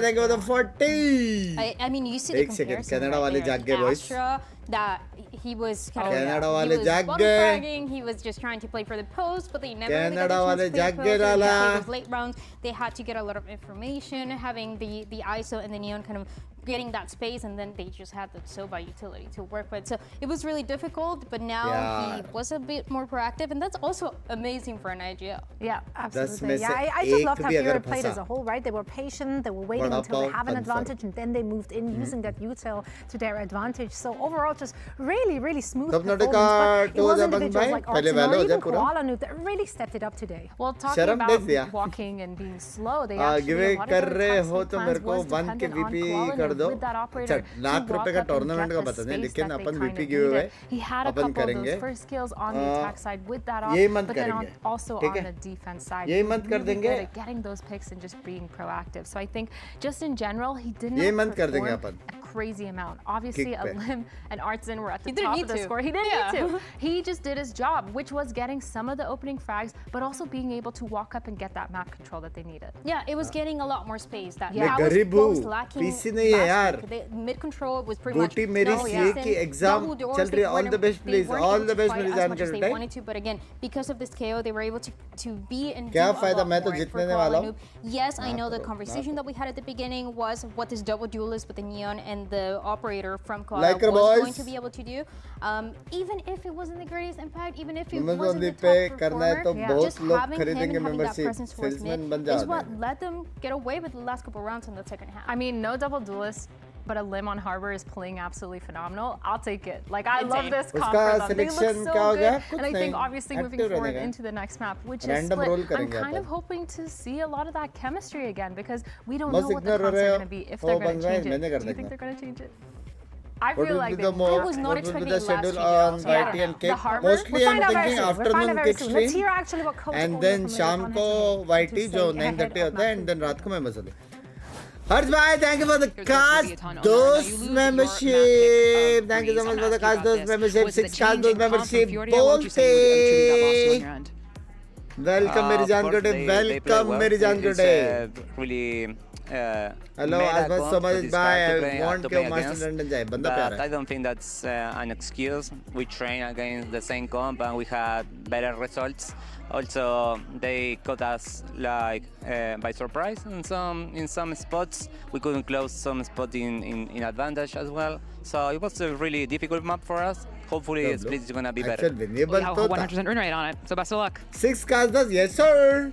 Thank you for the 40. I mean, you see the comparison right there. The Astra that he was kind of Canada he wale was jag bottom gaye. fragging, he was just trying to play for the post, but they never really got Canada the chance wale to play jag the gaye post. And dala. those late rounds, they had to get a lot of information, having the ISO and the Neon kind of getting that space, and then they just had the Sova utility to work with. So it was really difficult, but now he was a bit more proactive, and that's also amazing for an IGL. Yeah, absolutely. Yeah, I just loved how Fury played as a whole, right? They were patient, they were waiting until they have an advantage, and then they moved in using that util to their advantage. So overall, just really, really smooth performance. But it was individuals like Arts or even Koala Noob that really stepped it up today. Well, talking about walking and being slow, they actually a lot of their plans was dependent on Koala Noob with that operator to walk up and get the space that they kind of needed. He had a couple of those first kills on the attack side with that op, but then also on the defense side. He was really good at getting those picks and just being proactive. So I think just in general, he did not perform a crazy amount. Obviously, Lim and Artsin were at the top of the score. He didn't need to. He just did his job, which was getting some of the opening frags, but also being able to walk up and get that map control that they needed. Yeah, it was getting a lot more space. That was lacking. The mid control was pretty much exam all the best please, all the best as much as they wanted to, but again, because of this KO, they were able to be and do a lot more. Yes, I know the conversation that we had at the beginning was what this double duel is with the Neon and the operator from Koala was going to be able to do. Even if it wasn't the greatest impact, even if it wasn't the top performer, just having him and having that presence towards mid is what let them get away with the last couple rounds in the second half. I mean, no double duelist, but a Lim on Harbor is playing absolutely phenomenal. I'll take it. Like, I love this comp for them. They look so good. And I think obviously moving forward into the next map, which is Split, I'm kind of hoping to see a lot of that chemistry again, because we don't know what the comps are going to be, if they're going to change it. Do you think they're going to change it? I feel like they was not expecting the schedule on YT and Cake. Mostly I'm thinking afternoon kick stream and then शाम को YT जो 9:30 होता है and then रात को members होते हैं. Harsh bhai, thank you for the cast Dost membership. Thank you so much for the cast Dost membership. 6 cast Dost membership. Bolte. Welcome मेरी जान कोटे. Welcome मेरी जान कोटे. Really. Hello, Asmas so much. Bye. I want to Master London जाए. बंदा प्यारा है. I don't think that's an excuse. We train against the same comp and we had better results. Also, they caught us like by surprise in some spots. We couldn't close some spots in advantage as well. So it was a really difficult map for us. Hopefully, Split is gonna be better. We have a 100% win rate on it. So best of luck. 6 castas, yes sir.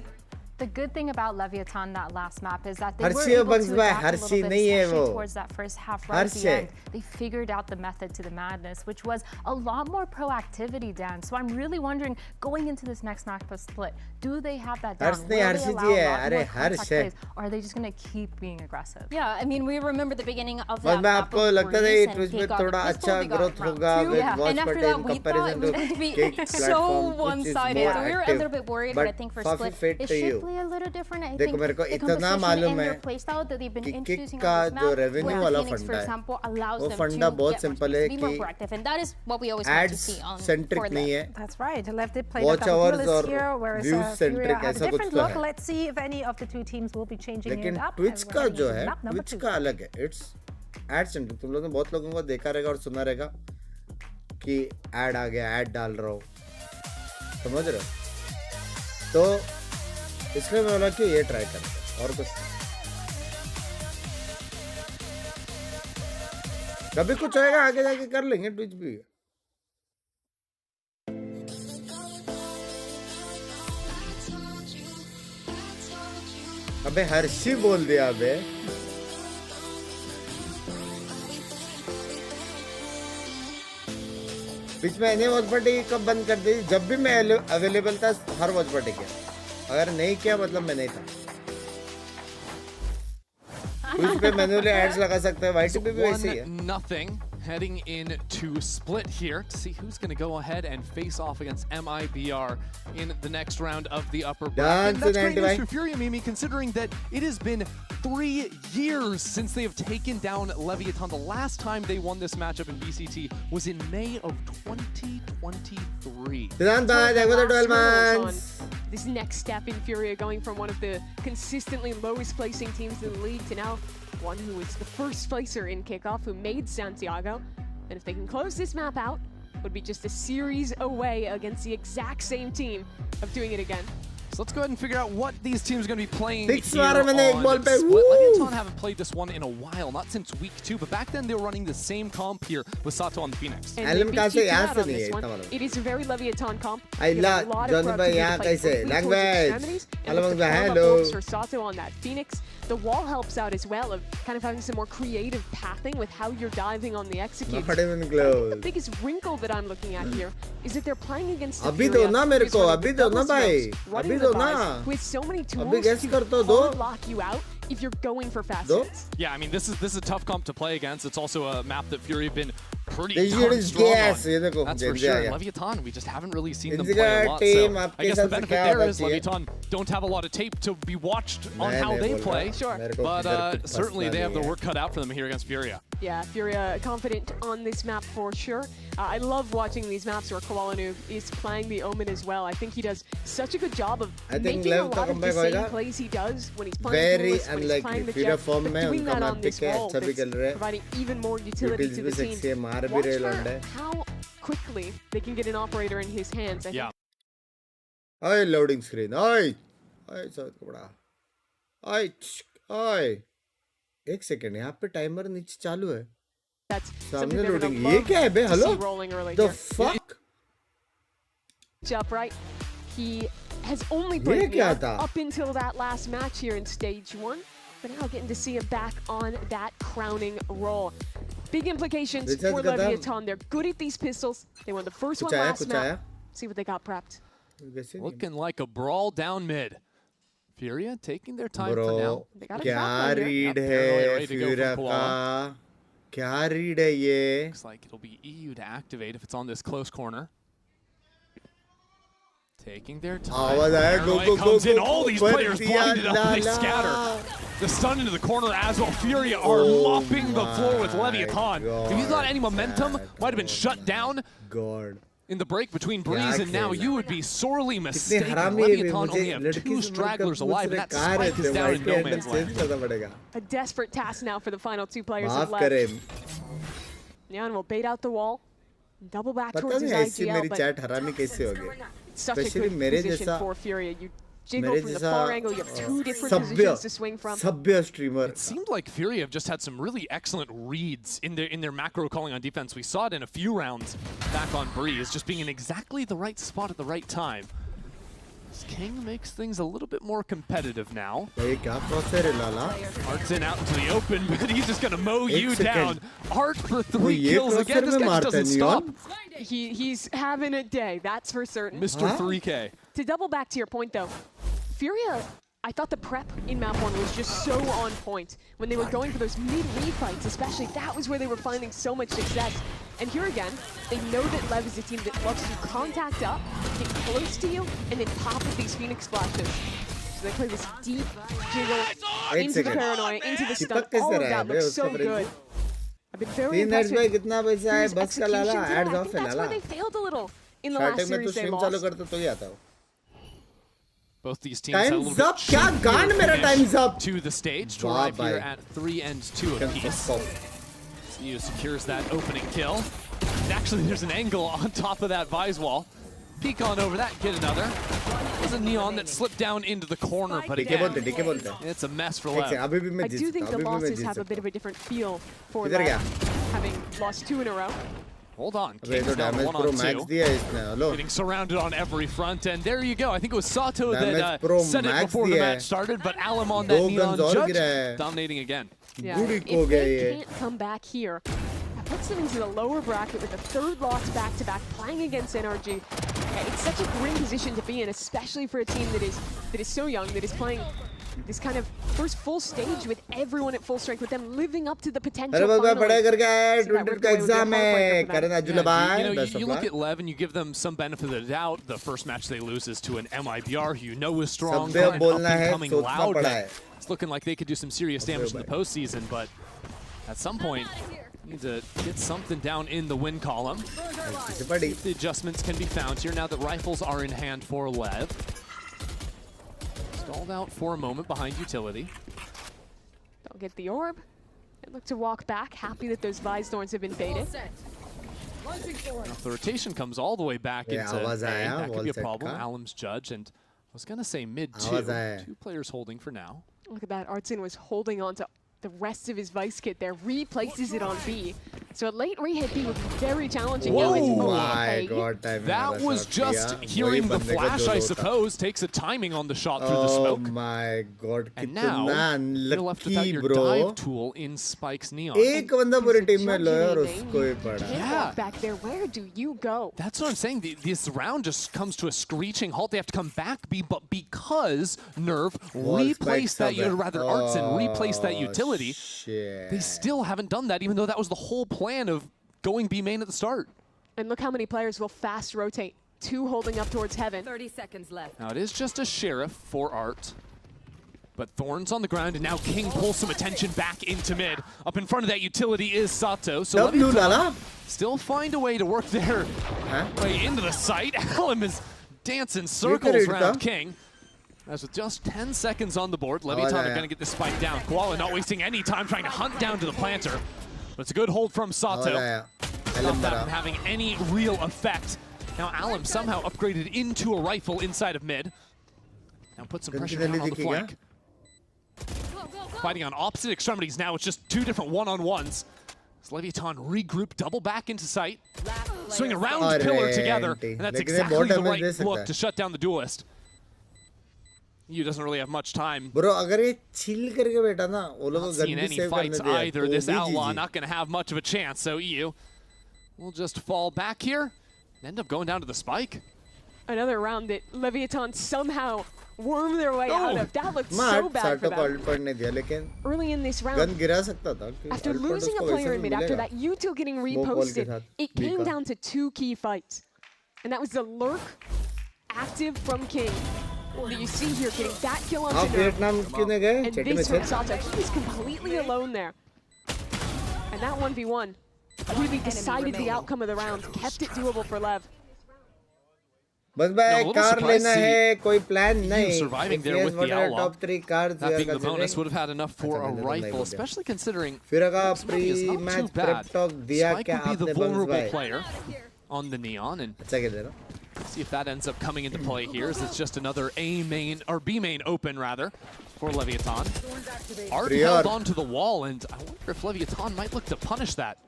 The good thing about Leviathan that last map is that they were able to adapt a little bit, especially towards that first half right at the end. They figured out the method to the madness, which was a lot more proactivity, Dan. So I'm really wondering, going into this next map of Split, do they have that down? Will they allow a lot more contact plays, or are they just going to keep being aggressive? Yeah, I mean, we remember the beginning of that map आपको लगता था ये Twitch में थोड़ा अच्छा growth होगा with watch per day in comparison to so one-sided. So we were a little bit worried, but I think for Split, it should play a little different. I think the composition and their playstyle that they've been introducing on this map, where Phoenix, for example, allows them to get more space, to be more proactive, and that is what we always want to see on for them. That's right. Left did play the duelist here, whereas Fury has a different look. Let's see if any of the two teams will be changing it up. Twitch का जो है, Twitch का अलग है. It's ad centric. तुम लोगों ने बहुत लोगों को देखा रहेगा और सुना रहेगा कि ad आ गया, ad डाल रहा हूँ. समझ रहे हो? तो इसलिए मैं बोला कि ये ट्राई करते और कुछ कभी कुछ होएगा आगे जाके कर लेंगे ट्विच भी. अबे हर्षी बोल दिया अबे. बीच में इन्हें वॉच पार्टी कब बंद कर दी? जब भी मैं अवेलेबल था हर वॉच पार्टी किया. अगर नहीं किया मतलब मैं नहीं था. उस पे मैन्युअली एड्स लगा सकते हैं. वाईटी पे भी वैसे ही है. Nothing heading into Split here to see who's going to go ahead and face off against MIBR in the next round of the upper bracket. That's great news for Fury and Mimi, considering that it has been 3 years since they have taken down Leviathan. The last time they won this matchup in VCT was in May of 2023. This next step in Furia, going from one of the consistently lowest placing teams in the league to now one who is the first placer in kickoff, who made Santiago. And if they can close this map out, it would be just a series away against the exact same team of doing it again. So let's go ahead and figure out what these teams are going to be playing Six here बार मैंने एक ball on पे, Split. woo! Leviathan haven't played this one in a while, not since week 2, but back then they were running the same comp here with Sato on the Phoenix. And they beat you out on this one. It is a very Leviathan comp. I love Johnny Bhai यहाँ कैसे language. Hello. For Sato on that Phoenix, the wall helps out as well of kind of having some more creative pathing with how you're diving on the execute. Not even close. The biggest wrinkle that I'm looking at here is that they're playing against the अभी दो ना मेरे को, अभी दो ना भाई, अभी दो ना. With so many tools अभी guess कर तो to दो. lock you out if you're going for fast दो. hits. Yeah, I mean this is a tough comp to play against. It's also a map that Fury have been pretty They darn use strong gas, on. ये देखो, That's for Gen Z sure. आ गया. Leviathan, we just haven't really seen them Gen Z play a का lot. team So आपके I guess the साथ benefit क्या there होना is चाहिए? Leviathan don't have a lot of tape to be watched on नहीं, how नहीं they बोल play. रहा. Sure. मेरे को But इधर पे certainly they have personally their है. work cut out for them here against Furia. Yeah, Furia confident on this map for sure. I love watching these maps where Koalanu is playing the Omen as well. I think he does such a good job of I think making a Lev का lot of the comeback same होएगा. plays he does when he's playing Very Duelist, when he's unlikely. playing the Furia Jet, form but में doing उनका that map on this pick है, wall अच्छा भी that's खेल रहे हैं. providing even more utility Utils to भी the sexy है, team. मार भी Watch रहे for लौंडे. how quickly they can get an operator in his hands. I Yeah. ओए loading screen, ओए, ओए सब बड़ा, ओए, ओए, एक सेकंड यहाँ पे टाइमर नीचे चालू है. That's सामने something loading. they're ये क्या है बे? gonna love to Hello? see rolling early The here. fuck? Up right. He has only ये played क्या Neon था? up until that last match here in stage 1, but now getting to see him back on that crowning role. Big implications Richard for Gadam. Leviathan. They're good at these pistols. They won the first one कुछ आया, last कुछ map. आया? See what they got prepped. Looking like a brawl down mid. Furia taking their time for now. Bro, They got a क्या shot right here. read Yep, they're है ready to go Furia from का? क्या read है ये? Looks like it'll be EU to activate if it's on this close corner. Taking their time. आवाज आया, go, Paranoia go, comes go, in. go, All go, these पर players दिया, blinded up. la, They la. scatter. The stun into the corner as well. Furia are Oh mopping the floor with my Leviathan. If you thought any momentum God. might have been shut down God. in the break between Breeze and now, खेला. you would be sorely कितने mistaken. हरामी है वे, Leviathan मुझे only have लड़की 2 से stragglers मुझसे alive, and that कहा spike रहते is down in white no hand man's change land. करना पड़ेगा. A desperate task now for the final 2 players माफ of LEV. करें. Neon will bait out the wall. Double back पता towards his नहीं ऐसी IGL, मेरी but chat हरामी कैसे हो गई? such a Especially good मेरे position जैसा for Furia. You jiggle मेरे from the जैसा far angle. You have 2 different सभ्य positions to swing from. सभ्य streamer. It seemed like Fury have just had some really excellent reads in their macro calling on defense. We saw it in a few rounds back on Breeze, just being in exactly the right spot at the right time. King makes things a little bit more competitive now. ये क्या crosshair है लाला? Art's in out into the open, but he's just gonna mow you second. down. Art for वो 3 ये kills again. crosshair This में guy just मारता है doesn't stop. Neon? He's having a day, that's for certain. Mr. 3K. To double back to your point though, Furia, I thought the prep in map 1 was just so on point. When they were going for those mid-lead fights especially, that was where they were finding so much success. And here again, they know that LEV is a team that loves to contact up, get close to you, and then pop with these Phoenix flashes. So they play this deep jiggle into the paranoia, into the stun. All of that looks so good. I've been very impressed with कितना पैसा है बस का लाला execution today. ads I off think है that's where Lala. they failed a little in the last Starting में तो series they stream चालू lost. करते तो ही आता हूँ. Both these teams had a little Time's bit up, क्या choppier गांड मेरा finish time's up. to the stage to Wow, arrive here bye. at 3 and 2 apiece. EU secures that opening kill. And actually, there's an angle on top of that Vise wall. Peek on over that, get another. There's a Neon that slipped down into the corner, but DK again, बोलते. it's a mess for एक Lev. Second, अभी भी मैं I Jeet do सकता think हूँ, the अभी भी मैं losses जीत have a सकता bit of a different feel for किधर गया? LEV, having lost 2 in a row. Hold on, हूँ. अबे तो King's down damage 1 pro on max 2. दिया इसने, hello. Getting surrounded on every front, and there you go. I think it was Sato Damage that pro said it max before the दिया match है. started, but Alam on that दो Neon guns और judge, गिरा है. dominating again. Yeah, Booty if को गया they ये. can't come back here, that puts them into the lower bracket with the 3rd loss back-to-back, playing against NRG. It's such a grim position to be in, especially for a team that is so young, that is playing this kind of first full stage with everyone at full strength, with them living up to the potential. अरे बस मैं finally. पढ़ाई करके आया, So that 20 worked का away with their exam है, heartbreaker for them. Karan Yeah, अजुलबाई, you best of look luck. at Lev and you give them some benefit of the doubt. The first match they lose is to an MIBR who you know is strong, सभ्य an बोलना है, up-and-coming सोचना loud. पड़ा है. It's looking like they could do some serious damage in the postseason, but at some point, you need to get something down in the win column. ऐसे पड़ी. The adjustments can be found here now that rifles are in hand for Lev. Stalled out for a moment behind utility. They'll get the orb. They look to walk back, happy that those Vise Thorns have been baited. Now, if the rotation comes all the way back into A, that could be a problem. Alam's judge, and I was going to say mid 2. 2 players holding for now. Look at that. Artsin was holding on to the rest of his Vice kit there, replaces it on B. So a late re-hit B would be very challenging. Whoa! My God, that was just hearing the flash, I suppose. Takes a timing on the shot through the smoke. Oh my God, and now you're left without your dive tool in Spike's Neon. एक बंदा पूरी team में लो और उसको ही पड़ा. Yeah. Back there, where do you go? That's what I'm saying. This round just comes to a screeching halt. They have to come back B, but because Nerve replaced that, or rather Artsin replaced that utility, they still haven't done that, even though that was the whole plan of going B main at the start. And look how many players will fast rotate. 2 holding up towards heaven. 30 seconds left. Now it is just a Sheriff for Art. But Thorn's on the ground, and now King pulls some attention back into mid. Up in front of that utility is Sato. So still find a way to work their way into the site. Alam is dancing circles around King. As with just 10 seconds on the board, Leviathan are going to get this spike down. Koala not wasting any time trying to hunt down to the planter. But it's a good hold from Sato. Not that from having any real effect. Now Alam somehow upgraded into a rifle inside of mid. Now put some pressure down on the flank. Fighting on opposite extremities now. It's just 2 different one-on-ones. As Leviathan regroup, double back into sight. Swing around pillar together. And that's exactly the right look to shut down the duelist. EU doesn't really have much time. Bro, अगर ये chill करके बैठा ना, वो लोग seeing any fights either. This outlaw not going to have much of a chance. So EU will just fall back here and end up going down to the spike. Another round that Leviathan somehow wormed their way out of. That looked so bad for them. Early in this round, after losing a player in mid, after that util getting reposted, it came down to 2 key fights. And that was the lurk active from King. That you see here getting that kill on Nerve. And this from Sato, he was completely alone there. And that 1v1 really decided the outcome of the round, kept it doable for Lev. बस भाई car लेना है कोई plan नहीं. Surviving there with the outlaw. Top 3 cars that being the bonus would have had enough for a rifle, especially considering फिर का pre-match prep talk दिया क्या आपने बंस भाई. Spike would be the vulnerable player on the Neon, and अच्छा खेल रहा. See if that ends up coming into play here, as it's just another A main, or B main open rather, for Leviathan. Art held onto the wall, and I wonder if Leviathan might look to punish that.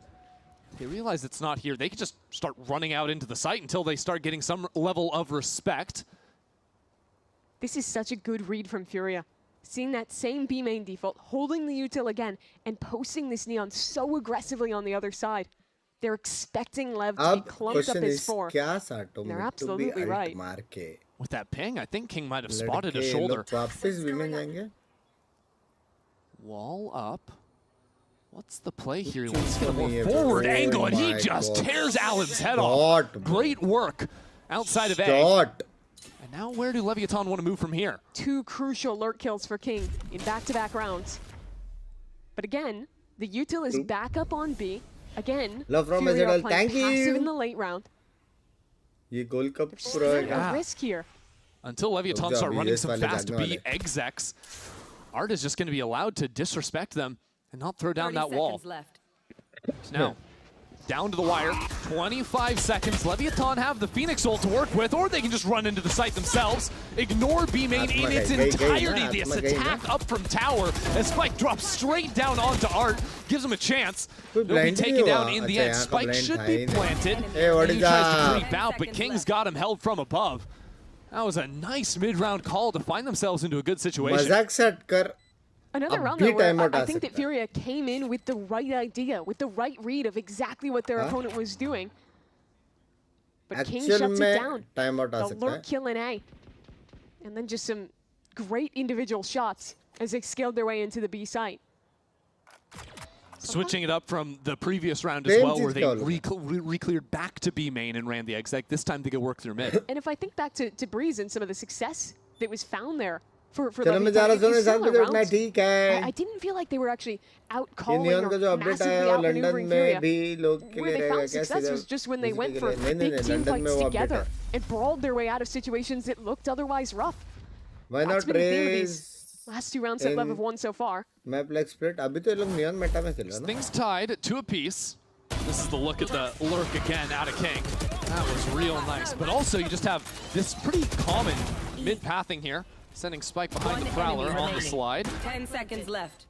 They realize it's not here. They could just start running out into the site until they start getting some level of respect. This is such a good read from Furia. Seeing that same B main default, holding the util again, and posting this Neon so aggressively on the other side. They're expecting Lev to be clumped up as 4. They're absolutely right. With that ping, I think King might have spotted a shoulder. Wall up. What's the play here? He wants to get a more forward angle, and he just tears Alan's head off. Great work outside of A. And now where do Leviathan want to move from here? 2 crucial lurk kills for King in back-to-back rounds. But again, the util is back up on B. Again, Furia playing passive in the late round. There's a risk here. Until Leviathan start running some fast B execs, Art is just going to be allowed to disrespect them and not throw down that wall. Now, down to the wire, 25 seconds. Leviathan have the Phoenix ult to work with, or they can just run into the site themselves. Ignore B main in its entirety. This attack up from tower as Spike drops straight down onto Art. Gives him a chance. They'll be taken down in the end. Spike should be planted. He tries to creep out, but King's got him held from above. That was a nice mid-round call to find themselves into a good situation. Another round though, where I think that Furia came in with the right idea, with the right read of exactly what their opponent was doing. But King shuts it down. The lurk kill in A. And then just some great individual shots as they scaled their way into the B site. Switching it up from the previous round as well, where they re-cleared back to B main and ran the exec. This time they could work through mid. And if I think back to Breeze and some of the success that was found there, for I didn't feel like they were actually out calling or massively outmaneuvering Furia. Where they found success was just when they went for big team fights together and brawled their way out of situations that looked otherwise rough. Why not raise last 2 rounds that Lev have won so far? Things tied at 2 apiece. This is the look at the lurk again out of King. That was real nice. But also you just have this pretty common mid-pathing here. Sending Spike behind the Prowler on the slide. 10 seconds left.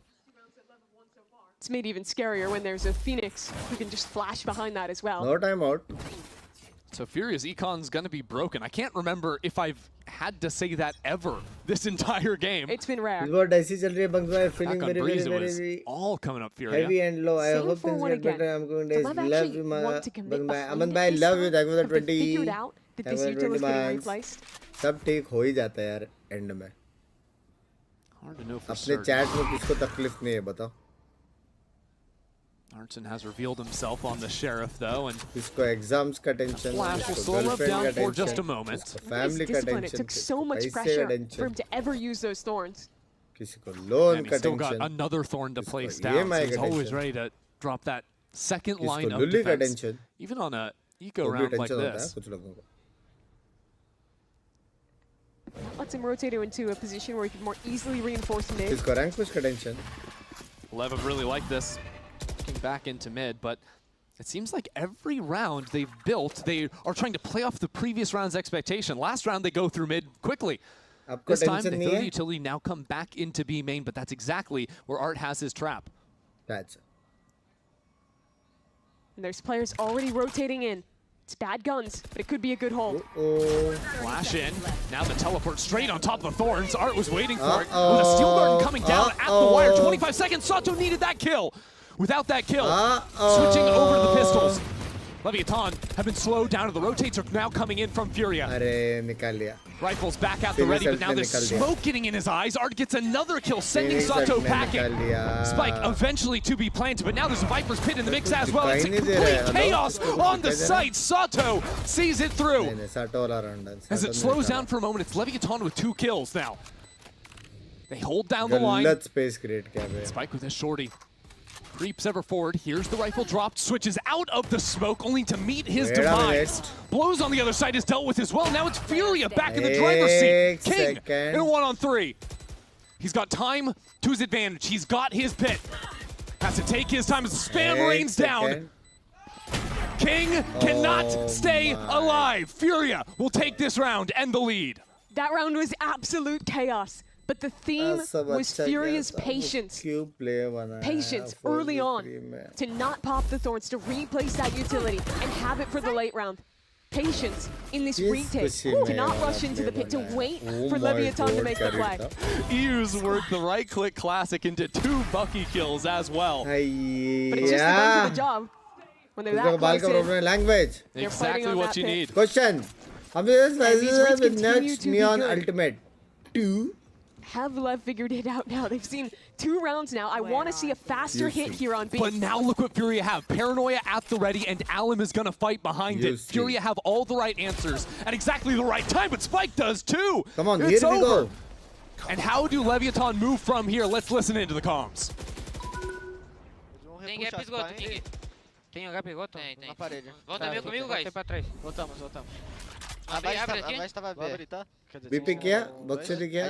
It's made even scarier when there's a Phoenix who can just flash behind that as well. No timeout. So Furia's econ's gonna be broken. I can't remember if I've had to say that ever this entire game. It's been rare. Bunks by feeling Back on very, Breeze, very, it was very all coming up Furia. heavy and low. I Same hope for things one get again. better. I'm going Do to Lev love actually you, want to commit behind Aman it bhai, this love you. time? Thank you for the Have they 20. figured out that this Thank you util for is 20 getting months. replaced? सब ठीक हो ही जाता है यार and में. Hard to know for अपने certain. Chat में किसको तकलीफ नहीं है बताओ. Arnson has revealed himself on the Sheriff though, and किसको एग्जाम्स का टेंशन, Flash will किसको slow Lev गर्लफ्रेंड down का for just a tension, moment. किसको Look at his फैमिली का discipline. It tension, took so किसको much पैसे का pressure for him tension, to ever use those thorns. किसी को loan and का he's still got tension, another thorn to place किसको down. So EMI he's का always tension, ready to drop that second line किसको of लुल्ली का defense, tension. even on a eco वो भी round like tension होता है this. कुछ लोगों को. Lets him rotate into a position where he can more easily reinforce mid. किसको रैंक पुश का tension. Lev have really liked this, looking back into mid, but it seems like every round they've built, they are trying to play off the previous round's expectation. Last round they go through mid quickly. आपको This time tension they नहीं throw the है. utility, now come back into B main, but that's exactly where Art has his trap. That's it. And there's players already rotating in. It's bad guns, but it could be a good hold. Flash in. Now the teleport straight on top of the Thorns. Art was waiting for it. With a Steel Garden coming down at the wire. 25 seconds. Sato needed that kill. Without that kill, switching over to the pistols. Leviathan have been slowed down, and the rotates are now coming in from Furia. अरे निकाल लिया. Rifles back at the ready, but now there's smoke getting in his eyes. Art gets another kill, sending Sato packing. Spike eventually to be planted, but now there's a Viper's Pit in the mix as well. It's a complete chaos on the site. Sato sees it through. As it slows down for a moment, it's Leviathan with 2 kills now. They hold down the line. Spike with a shorty. Creeps ever forward. Here's the rifle dropped. Switches out of the smoke, only to meet his demise. Blows on the other side is dealt with as well. Now it's Furia back in the driver's seat. King in a 1-on-3. He's got time to his advantage. He's got his pit. Has to take his time as the spam rains down. King cannot stay alive. Furia will take this round and the lead. That round was absolute chaos. But the theme was Furia's patience. Patience early on to not pop the Thorns, to replace that utility and have it for the late round. Patience in this retake, to not rush into the pit, to wait for Leviathan to make the play. EU's worked the right-click classic into 2 Bucky kills as well. But it's just the run for the job. When they're that close in, language. Exactly what you need. Question. With next Neon Ultimate 2. Have Lev figured it out now? They've seen 2 rounds now. I want to see a faster hit here on Binks. But now look what Furia have. Paranoia at the ready, and Alum is going to fight behind it. Furia have all the right answers at exactly the right time, but Spike does too. Come on, it's here we over. go. And how do Leviathan move from here? Let's listen into the comms. Tem gap esgoto, King. Tem gap esgoto? Tem. Na parede. Volta meio comigo, guys. Voltei pra trás. Voltamos. Abre aqui. BP किया, बक्सर किया,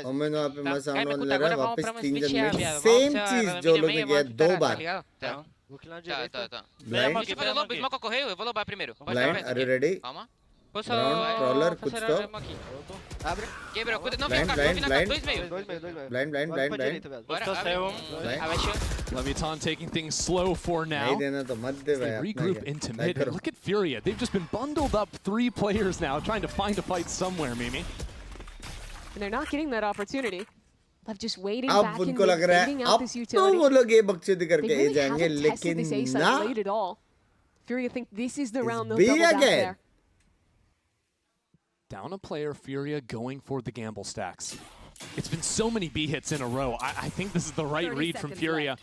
और मैंने वहाँ पे मैं सामने वाले लगा, वापस 3 जन में सेम चीज जो लोग ने किया 2 बार. Blind. Smoke a correio, eu vou lobar primeiro. Blind, are you ready? Calma. Ground, crawler, कुछ तो. Abre. Quebra, cuida, não vem cá, dois meio. Blind. Bora, abre. Leviathan taking things slow for now. They regroup into mid. And look at Furia. They've just been bundled up 3 players now, trying to find a fight somewhere, Mimi. And they're not getting that opportunity. Lev just waiting अब back in उनको लग mid, रहा fading है out अब this तो utility. वो लोग ये बकचोदी They करके really जाएंगे, haven't tested this लेकिन A side ना late at all. Furia think this is the round they'll B double down again. there. Down a player, Furia going for the gamble stacks. It's been so many B hits in a row. I think this is the right read from Furia.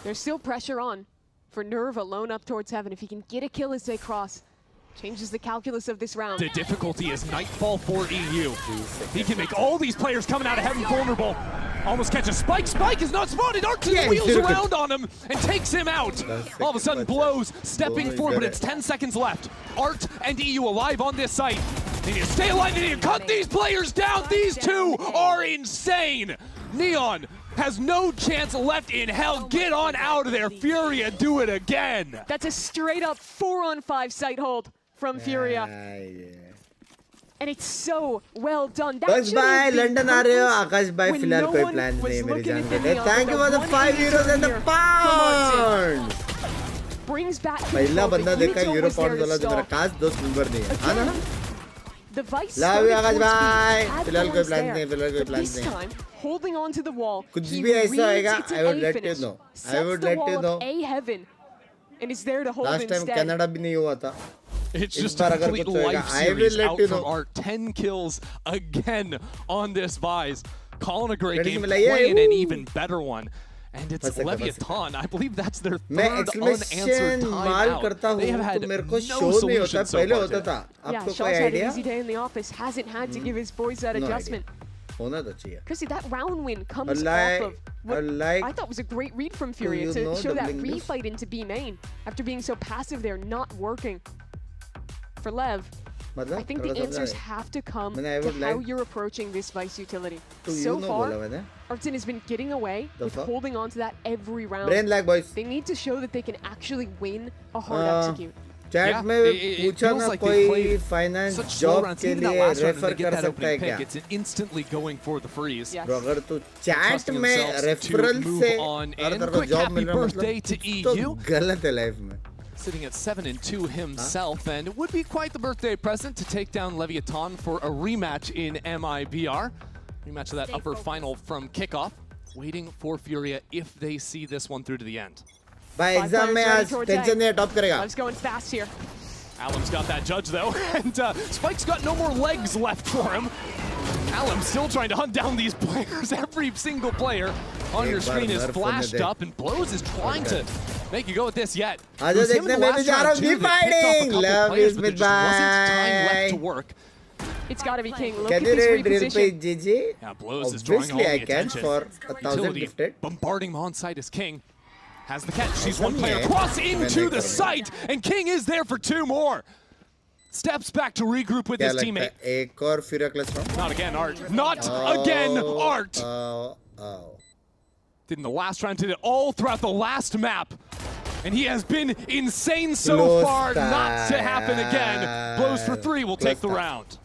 There's still pressure on for Nerve alone up towards heaven. If he can get a kill as they cross, changes the calculus of this round. The difficulty is nightfall for EU. He can make all these players coming out of heaven vulnerable. Almost catches Spike. Spike is not spotted. Arcton wheels around on him and takes him out. All of a sudden, Blows stepping forward, but it's 10 seconds left. Art and EU alive on this site. They need to stay alive. They need to cut these players down. These 2 are insane. Neon has no chance left in hell. Get on out of there, Furia, do it again. That's a straight up 4-on-5 sight hold from Furia. And it's so well done. Bye bye, London आ रहे हो? आकाश भाई फिलहाल कोई plans नहीं है मेरी जान के. Thank you for the 5 euros and the pound. Brings back पहला बंदा देखा यूरो पाउंड वाला जो मेरा काश दोस्त नंबर नहीं है. हाँ ना? Love you आकाश भाई. फिलहाल कोई plans नहीं, फिलहाल कोई plans नहीं. Holding on to the wall. कुछ भी ऐसा आएगा, I would let you know. I would let you know. A heaven, and it's there to hold Last time instead. Canada भी नहीं हुआ था. It's just a complete life series out from our 10 kills again on this Vise. Calling a great game, playing an even better one. And it's Leviathan. I believe that's their third unanswered timeout. They have had no solution so far. Yeah, Shaw's had an easy day in the office. Hasn't had to give his boys that adjustment. Chrissy, that round win comes off of what I thought was a great read from Furia to show that refight into B main. After being so passive there, not working. For Lev, I think the answers have to come to how you're approaching this Vice utility. So far, Artin has been getting away with holding on to that every round. They need to show that they can actually win a hard execute. Chat में पूछा ना कोई finance job के लिए refer कर सकता है क्या? It's instantly going for the freeze. Bro, अगर तू chat में referral से अगर तेरे को job मिल रहा मतलब तो गलत है life में. Sitting at 7-2 himself, and it would be quite the birthday present to take down Leviathan for a rematch in MIBR. Rematch of that upper final from kickoff. Waiting for Furia if they see this one through to the end. By exam में आज tension नहीं है, top करेगा. I was going fast here. Alum's got that judge though, and Spike's got no more legs left for him. Alum's still trying to hunt down these players. Every single player on your screen is flashed up, and Blows is trying to make you go with this yet. आजा देखने में भी जा रहा हूँ. Be fighting. Love is with bye. It's got to be King. Look at this reposition. GG. Yeah, Blows is drawing all the attention. For 1,000 gifted. Bombarding him on site as King has the catch. She's one player across into the site, and King is there for 2 more. Steps back to regroup with his teammate. एक और Furia clutch from. Not again, Art. Not again, Art. Did in the last round, did it all throughout the last map. And he has been insane so far, not to happen again. Blows for 3 will take the round.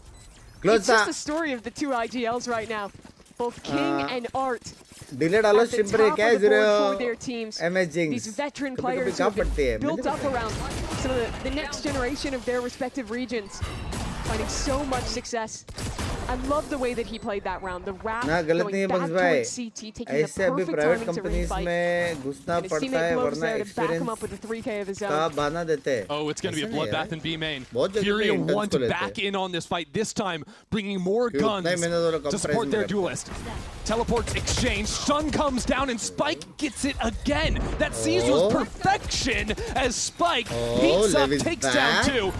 It's just the story of the 2 IGLs right now. Both King and Art. Delay डालो ship break है for their teams. Amazing. These veteran players who have been built up around some of the next generation of their respective regions, finding so much success. I love the way that he played that round. The Wrath going back towards CT, taking the perfect timing to refight. And his teammate Blows there to back him up with a 3K of his own. Oh, it's going to be a bloodbath in B main. Furia want back in on this fight, this time bringing more guns to support their duelist. Teleports exchange, Sun comes down and Spike gets it again. That seize was perfection as Spike heats up, takes down 2.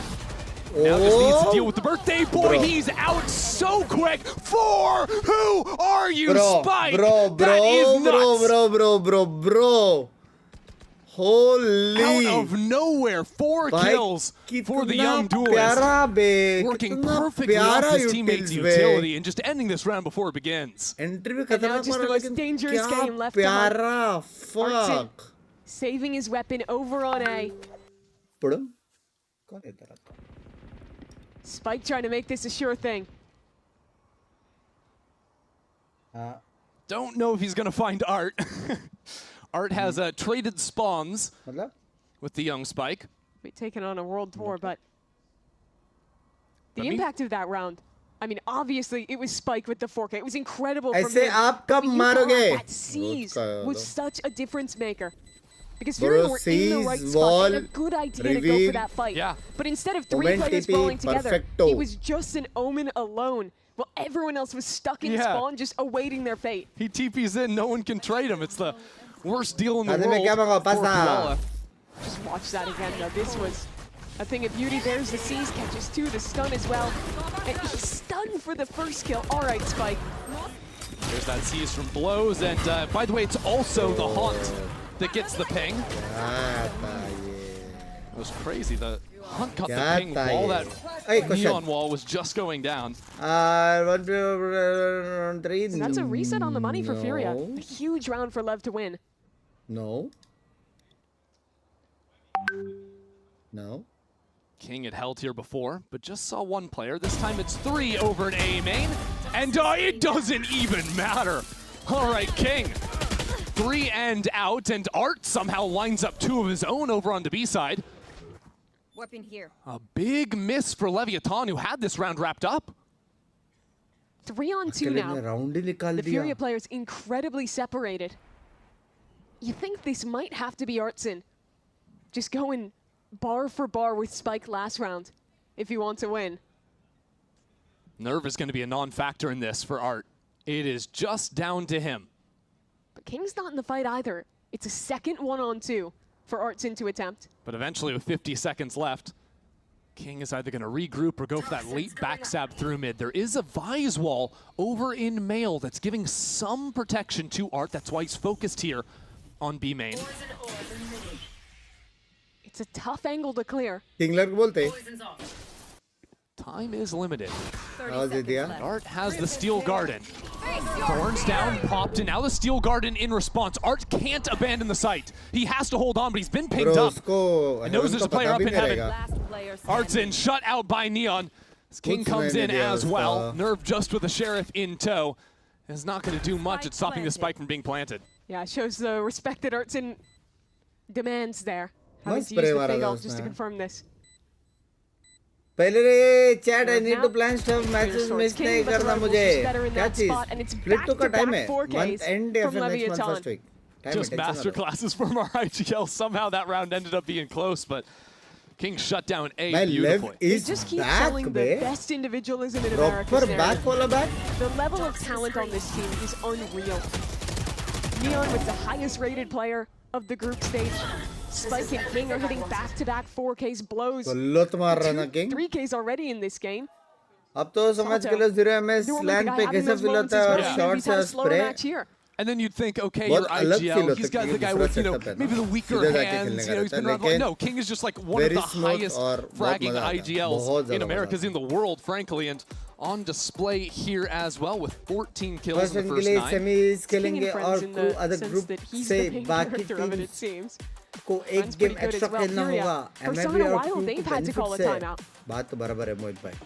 Now just needs to deal with the birthday boy. He's out so quick. 4. Who are you, Spike? That is nuts. Bro. Holy. Out of nowhere, 4 kills for the young duelist. Working perfectly off his teammate's utility and just ending this round before it begins. And now just the most dangerous game left to hunt. Fuck. Saving his weapon over on A. Spike trying to make this a sure thing. Don't know if he's going to find Art. Art has traded spawns with the young Spike. Be taken on a world tour, but the impact of that round. I mean, obviously, it was Spike with the 4K. It was incredible from him. That seize was such a difference maker. Because Furia were in the right spot, and a good idea to go for that fight. Yeah. But instead of 3 players falling together, it was just an Omen alone. Well, everyone else was stuck in spawn, just awaiting their fate. He TP's in, no one can trade him. It's the worst deal in the world for Koala. Just watch that again, though. This was a thing of beauty. There's the seize, catches 2, the stun as well. And he's stunned for the first kill. All right, Spike. There's that seize from Blows, and by the way, it's also the Haunt that gets the ping. It was crazy. The Hunt got the ping while that Hey, question. Neon wall was just going down. 1-3. So that's a reset on the money for Furia. A huge round for Lev to win. No. No. King had held here before, but just saw one player. This time it's 3 over an A main, and it doesn't even matter. All right, King. 3 and out, and Art somehow lines up 2 of his own over on the B side. Weapon here. A big miss for Leviathan, who had this round wrapped up. 3 on 2 now. The Furia players incredibly separated. You think this might have to be Artson. Just going bar for bar with Spike last round if you want to win. Nerve is going to be a non-factor in this for Art. It is just down to him. But King's not in the fight either. It's a second 1-on-2 for Artson to attempt. But eventually with 50 seconds left, King is either going to regroup or go for that late backstab through mid. There is a Vise wall over in Mail that's giving some protection to Art. That's why he's focused here on B main. It's a tough angle to clear. Time is limited. Art has the Steel Garden. Thorns down, popped, and now the Steel Garden in response. Art can't abandon the site. He has to hold on, but he's been pinged up. And knows there's a player up in heaven. Art's in, shut out by Neon. King comes in as well. Nerve just with the Sheriff in tow. Is not going to do much at stopping the spike from being planted. Yeah, it shows the respect that Artson demands there. Having to use the Fagal just to confirm this. पहले chat I need to plan stuff matches miss नहीं करना मुझे क्या चीज split तो का time है month end या फिर next month first week just master classes from our IGL. Somehow that round ended up being close, but King shut down A beautifully. They just keep showing the best individualism in America. The level of talent on this team is unreal. Neon with the highest rated player of the group stage. Spike and King are hitting back-to-back 4Ks blows. 3Ks already in this game. अब तो समझ के लो 0MS land पे कैसे feel होता है और shot से spray. And then you'd think, okay, your IGL, he's got the guy with, maybe the weaker hands, he's been around. No, King is just like one of the highest fragging IGLs in America, in the world, frankly, and on display here as well with 14 kills in the first 9. Semis खेलेंगे और other group से बाकी teams को एक game extra खेलना होगा. MLB और crew के benefit से बात तो बराबर है मोहित भाई.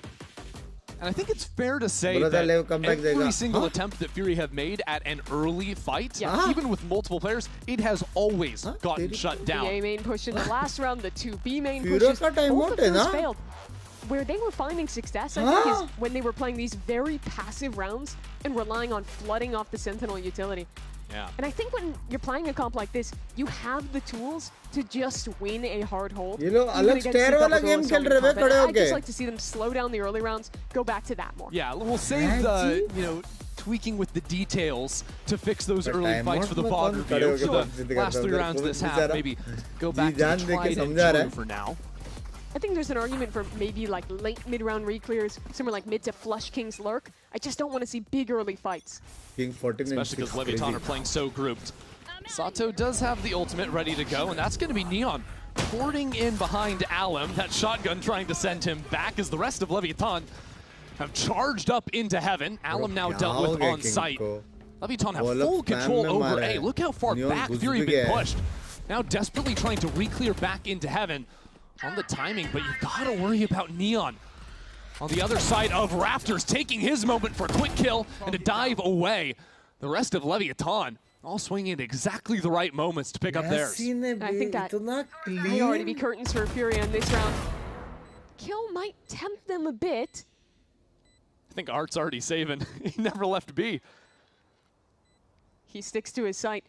And I think it's fair to say that every single attempt that Fury have made at an early fight, even with multiple players, it has always gotten shut down. The A main push in the last round, the 2B main pushes, both of those failed. Where they were finding success, I think, is when they were playing these very passive rounds and relying on flooding off the Sentinel utility. Yeah. And I think when you're playing a comp like this, you have the tools to just win a hard hold. You know, अलग stair वाला game खेल रहे हैं खड़े होके. I just like to see them slow down the early rounds, go back to that more. Yeah, we'll save the, tweaking with the details to fix those early fights for the VOD review. For the last 3 rounds of this half, maybe go back to the tried and true for now. I think there's an argument for maybe like late mid-round reclears, somewhere like mid to flush King's Lurk. I just don't want to see big early fights. King 14 especially because Leviathan are playing so grouped. Sato does have the ultimate ready to go, and that's going to be Neon porting in behind Alum. That shotgun trying to send him back as the rest of Leviathan have charged up into heaven. Alum now dealt with on site. Leviathan have full control over A. Look how far back Fury been pushed. Now desperately trying to re-clear back into heaven on the timing, but you've got to worry about Neon. On the other side of Raptors, taking his moment for a quick kill and a dive away. The rest of Leviathan all swinging at exactly the right moments to pick up theirs. I think that might already be curtains for Fury in this round. Kill might tempt them a bit. I think Art's already saving. He never left B. He sticks to his site.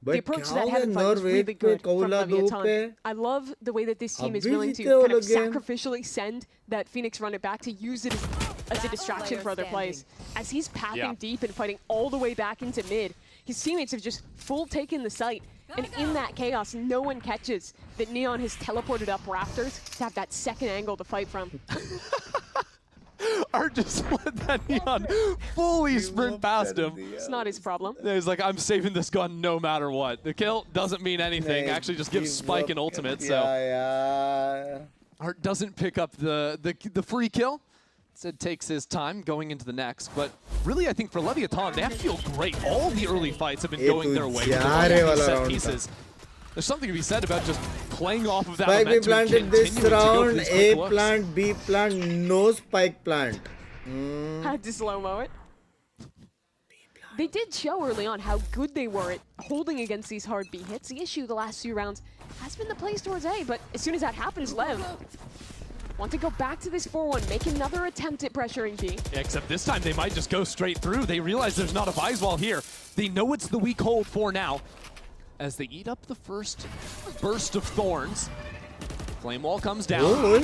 The approach to that heaven fight is really good from Leviathan. I love the way that this team is willing to kind of sacrificially send that Phoenix run it back to use it as a distraction for other plays. As he's pathing deep and fighting all the way back into mid, his teammates have just full taken the site. And in that chaos, no one catches that Neon has teleported up Raptors to have that second angle to fight from. Art just let that Neon fully sprint past him. It's not his problem. He's like, I'm saving this gun no matter what. The kill doesn't mean anything. Actually just gives Spike an ultimate. So Art doesn't pick up the free kill. Instead takes his time going into the next. But really, I think for Leviathan, they have to feel great. All the early fights have been going their way. With all these set pieces. There's something to be said about just playing off of that Spike momentum. be planted this round. A plant, B plant, no spike plant. Had to slow-mo it. They did show early on how good they were at holding against these hard B hits. The issue the last few rounds has been the plays towards A, but as soon as that happens, Lev want to go back to this 4-1, make another attempt at pressuring B. Yeah, except this time they might just go straight through. They realize there's not a Vise wall here. They know it's the weak hold for now. As they eat up the first burst of thorns. Flame wall comes down. Evan,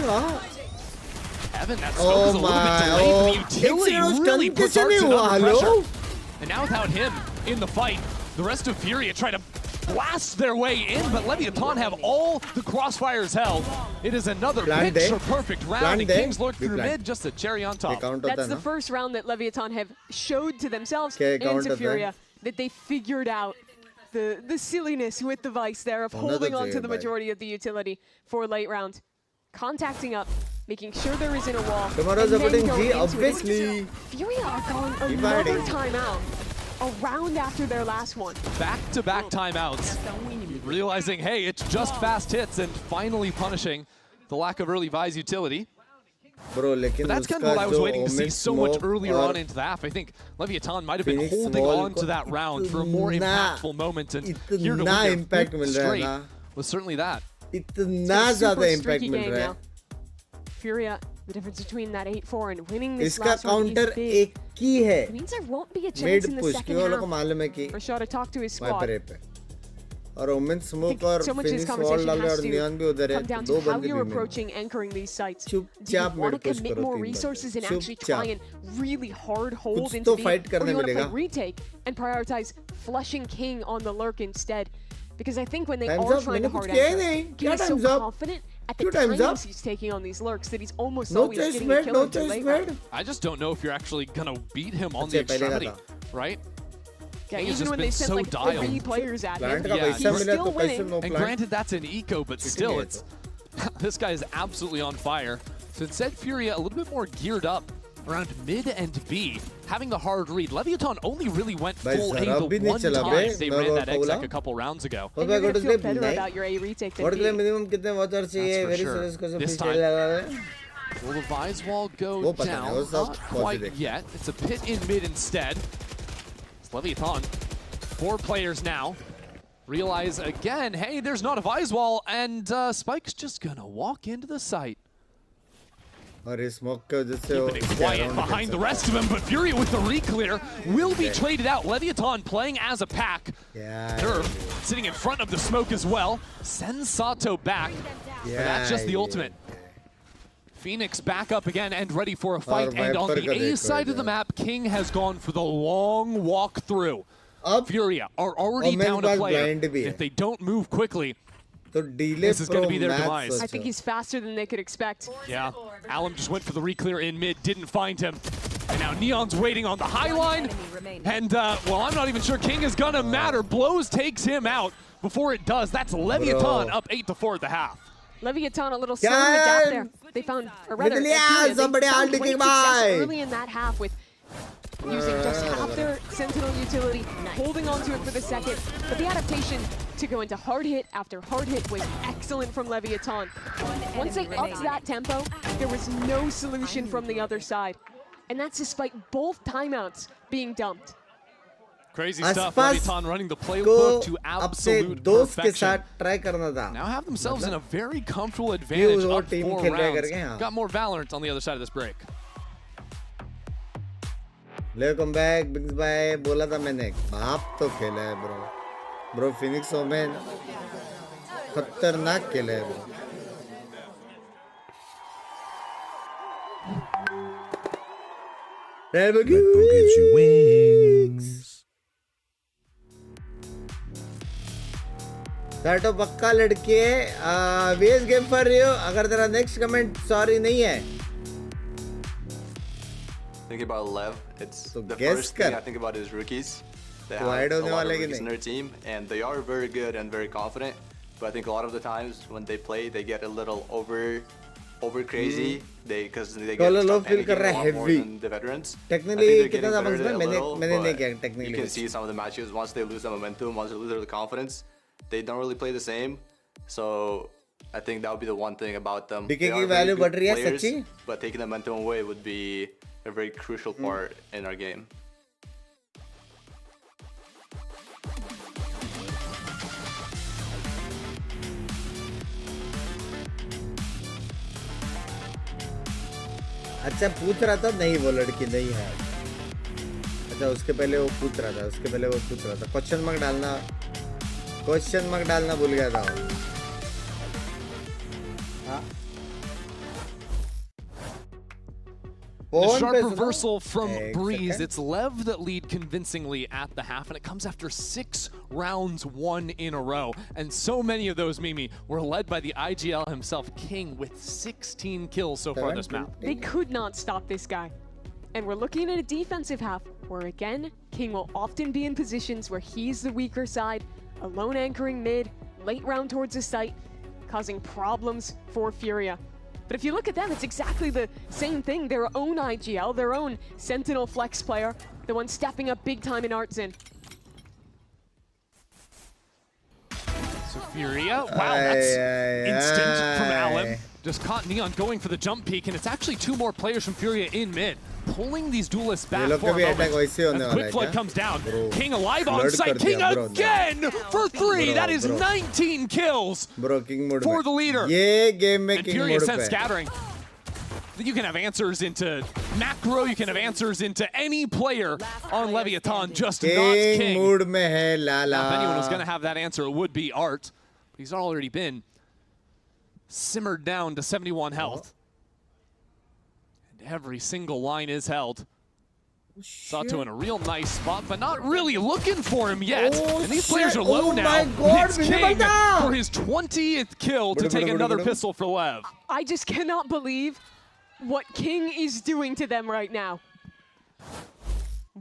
that scope is a little bit delayed, but the utility really puts Arts under pressure. And now without him in the fight, the rest of Furia try to blast their way in, but Leviathan have all the crossfires held. It is another picture-perfect round, and Kings lurk through mid, just a cherry on top. That's the first round that Leviathan have showed to themselves and to Furia that they figured out the silliness with the Vice there of holding on to the majority of the utility for late round. Contacting up, making sure there isn't a wall. Tomorrow's opening G, obviously. Furia are going another timeout. A round after their last one. Back-to-back timeouts. Realizing, hey, it's just fast hits and finally punishing the lack of early Vise utility. But that's kind of what I was waiting to see so much earlier on into the half. I think Leviathan might have been holding on to that round for a more impactful moment, and here to win their fifth straight was certainly that. इतना ज़्यादा impact मिल रहा है. Furia, the difference between that 8-4 and winning this last one is big. It means there won't be a chance in the second half for Shaw to talk to his squad. और women smoke और Phoenix wall डाले और neon भी उधर है. दो बंदे भी approaching anchoring these sites. चुपचाप मिड पुश करो. more resources and actually try and really hard hold into B, or you want to play retake and prioritize flushing King on the lurk instead. Because I think when they are trying to hard anchor, King is so confident at the times he's taking on these lurks that he's almost always getting a kill into late round. I just don't know if you're actually gonna beat him on the extremity, right? Yeah, even when they sent so like 3 players at him, he's still winning. And granted, that's an eco, but still, it's this guy is absolutely on fire. So instead, Furia a little bit more geared up around mid and B, having the hard read. Leviathan only really went full A the one time they ran that exec a couple rounds ago. And you're going to feel better about your A retake than B. minimum कितने watchers चाहिए? Very sure. This time, will the Vise wall go down? Not quite yet. It's a pit in mid instead. Leviathan, 4 players now, realize again, hey, there's not a Vise wall, and Spike's just gonna walk into the site. Keeping it quiet behind the rest of them, but Furia with the re-clear will be traded out. Leviathan playing as a pack. Nerve sitting in front of the smoke as well. Sends Sato back, but that's just the ultimate. Phoenix back up again and ready for a fight. And on the A side of the map, King has gone for the long walk through. Furia are already down a player. If they don't move quickly, this is going to be their demise. I think he's faster than they could expect. Yeah, Alum just went for the re-clear in mid, didn't find him. And now Neon's waiting on the high line. And, well, I'm not even sure King is going to matter. Blows takes him out before it does. That's Leviathan up 8-4 at the half. Leviathan a little slow to adapt there. They found, or rather, they found great success early in that half with using just half their Sentinel utility, holding on to it for the second. But the adaptation to go into hard hit after hard hit was excellent from Leviathan. Once they upped that tempo, there was no solution from the other side. And that's despite both timeouts being dumped. Crazy stuff. Leviathan running the playbook to absolute perfection. Now have themselves in a very comfortable advantage up 4 rounds. Got more Valorant on the other side of this break. Welcome back, Binks bhai. बोला था मैंने बाप तो खेला है bro. Bro Phoenix Omen खतरनाक खेला है bro. Red Bull gives you wings. तो पक्का लड़के वेज गेम फॉर यू. अगर तेरा नेक्स्ट कमेंट सॉरी नहीं है. Think about LEV. It's the first thing I think about is rookies. They have a lot of rookies in their team, and they are very good and very confident. But I think a lot of the times when they play, they get a little over crazy. Because they Solo get low start feel कर रहा panicking a है lot more heavy. than the veterans. Technically I think they're कितना getting था better buns a में little, मैंने नहीं but किया technically. you can see some of the matches once they lose the momentum, once they lose their confidence, they don't really play the same. So I think that would be the one thing about them. BK They की are very value good बढ़ रही है players, सच्ची. but taking the momentum away would be a very crucial part in our game. अच्छा पूछ रहा था नहीं वो लड़की नहीं है. अच्छा उसके पहले वो पूछ रहा था क्वेश्चन मार्क डालना भूल गया था. हाँ. A sharp reversal from Breeze. It's Lev that lead convincingly at the half, and it comes after 6 rounds won in a row. And so many of those, Mimi, were led by the IGL himself, King, with 16 kills so far this map. They could not stop this guy. And we're looking at a defensive half where, again, King will often be in positions where he's the weaker side, alone anchoring mid, late round towards the site, causing problems for Furia. But if you look at them, it's exactly the same thing. Their own IGL, their own Sentinel Flex player, the one stepping up big time in Artsin. So Furia, wow, that's instant from Alem. Just caught Neon going for the jump peek, and it's actually 2 more players from Furia in mid, pulling these duelists back for a moment. As Quick Flood comes down, King alive on site, King again for 3. That is 19 kills for the leader. And Furia sends scattering. You can have answers into macro, you can have answers into any player on Leviathan, just not King. If anyone was going to have that answer, it would be Art. But he's already been simmered down to 71 health. And every single line is held. Sato in a real nice spot, but not really looking for him yet. And these players are low now. It's King for his 20th kill to take another pistol for Lev. I just cannot believe what King is doing to them right now.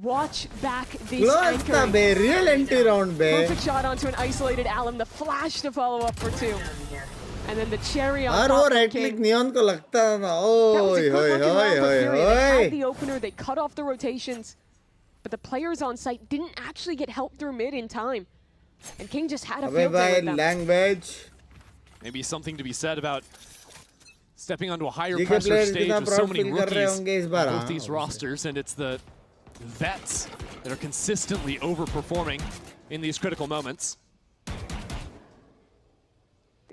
Watch back this anchoring. Real entry round, Perfect shot onto an isolated Alem. The flash to follow up for 2. And then the cherry on top right click Neon ko lagta na. Oh, They had the opener, they cut off the rotations, but the players on site didn't actually get help through mid in time. And King just had a field day with them. Language. Maybe something to be said about stepping onto a higher pressure stage with so many rookies on both these rosters, and it's the vets that are consistently overperforming in these critical moments.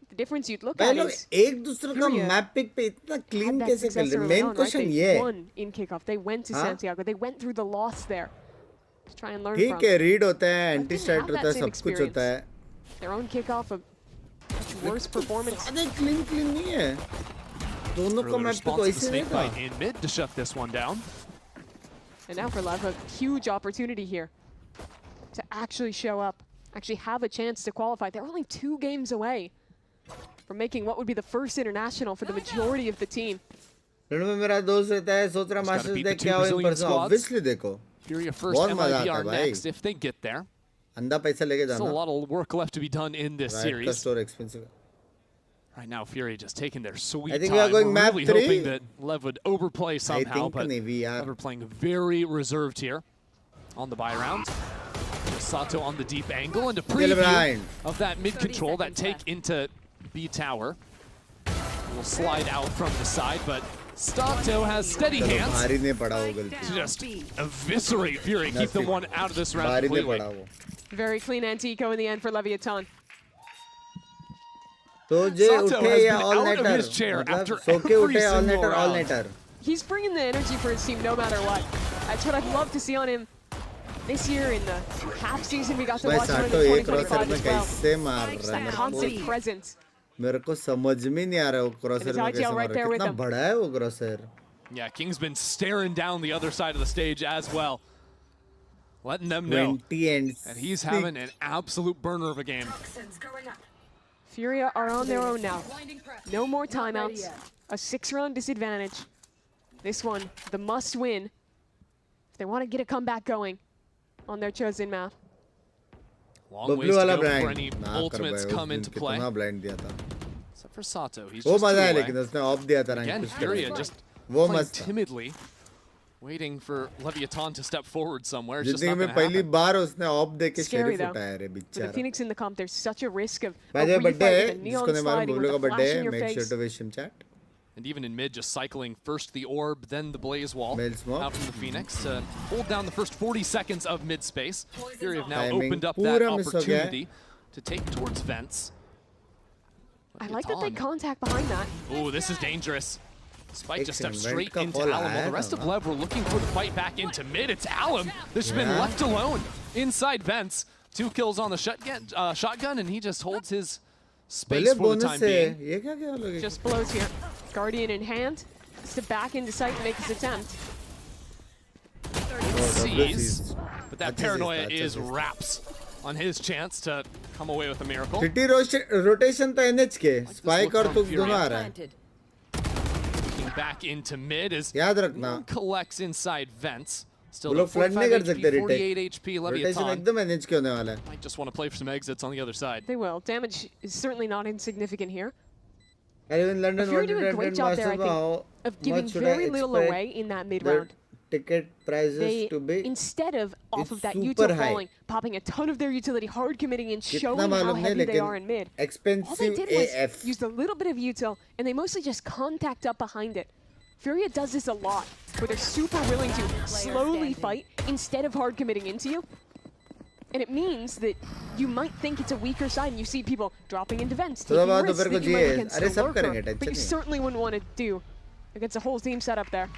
The difference you'd look at is एक दूसरे का map pick पे इतना clean कैसे कर रहे हैं? Main question ये है. Won in kickoff. They went to Santiago. They went through the loss there to try and learn from. ठीक है, रीड होता है, एंटी स्टार्ट होता है, सब कुछ होता है. Their own kickoff, a much worse performance. अरे क्लीन नहीं है. दोनों का मैप पे कोई से नहीं था. In mid to shut this one down. And now for Lev, a huge opportunity here to actually show up, actually have a chance to qualify. They're only 2 games away from making what would be the first international for the majority of the team. मेरा दोस्त रहता है, सोच रहा masters देख क्या हो in person. Obviously देखो. Furia first, MIBR next if they get there. अंधा पैसा लेके जाना. There's a lot of work left to be done in this series. Store expensive. Right now, Fury just taking their sweet I think time. we are going map really 3. hoping that Lev would overplay somehow, but Lev are playing very reserved here on the buy round. Sato on the deep angle, and a preview of that mid control, that take into B tower. Will slide out from the side, but Sato has steady hands to just eviscerate Fury, keep them one out of this round completely. Very clean Antico in the end for Leviathan. Sato has been out of his chair after every single round. He's bringing the energy for his team no matter what. That's what I'd love to see on him this year in the half season. We got to watch him in the 2025 as well. Constant presence. मेरे को समझ में नहीं आ रहा वो क्रॉसर में कैसे मार रहा है. कितना बड़ा है वो क्रॉसर. Yeah, King's been staring down the other side of the stage as well, letting them know that he's having an absolute burner of a game. Furia are on their own now. No more timeouts. A 6-round disadvantage. This one, the must win if they want to get a comeback going on their chosen map. Long ways to go before any ultimates come into play. Except for Sato, he's वो just मजा है two लेकिन away. उसने of दिया था Again, rank Furia just वो playing मस्त था timidly, waiting for Leviathan to step forward somewhere. It's just जिंदगी not में going to पहली happen. बार उसने ऑफ दे के Scary शेरिफ though. उठाया रे With the बेचारा Phoenix in the comp, there's such a risk of a भाई refight बर्थडे है with a neon जिसको नहीं मालूम sliding बुबलू with का a बर्थडे flash है in your make sure face. To wish him chat And even in mid, just cycling first the orb, then the blaze wall smoke. out from the Phoenix to hold down the first 40 seconds of mid space. Fury have now Timing opened up that पूरा miss हो गया है। opportunity to take towards vents. I like that they contact behind that. Oh, this is dangerous. Spike just stepped Excellent. straight Vent into का ball Alum. While the आया rest था of ना। Lev were looking for the fight back into mid. It's Alum that's been Yeah. left alone inside vents. 2 kills on the shotgun, and he just holds his space पहले for the bonus time से being. ये क्या क्या लोगे Just blows here. Guardian in hand. Step back into sight and make his attempt. Sees, but that That's paranoia assist, is that's assist. wraps on his chance to come away with a miracle. City rotation तो NH के spike और तुक दोनों आ रहा है Looking back into mid as याद रखना collects inside vents. Still वो लोग फ्लड नहीं कर 45 सकते HP, 48 retake HP rotation Leviathan. एकदम एनएच के होने वाला है Might just want to play for some exits on the other side. They will. Damage is certainly not insignificant here. And even London If you're doing a great job there, I think, how of giving much should I very little expect away in that mid their round. ticket prices They, to be instead of off It's of that super util high. falling, popping a ton of their utility, hard committing and कितना showing how मालूम नहीं heavy they लेकिन are in mid. All they expensive did was AF use a little bit of util, and they mostly just contact up behind it. Furia does this a lot, where they're super willing to slowly fight instead of hard committing into you. And it means that you might think it's a weaker side, and you see people dropping into vents, थोड़ा taking बहुत तो risks फिर को that you might चाहिए against अरे a सब lurker, करेंगे but you tension नहीं certainly wouldn't want to do against a whole team setup there.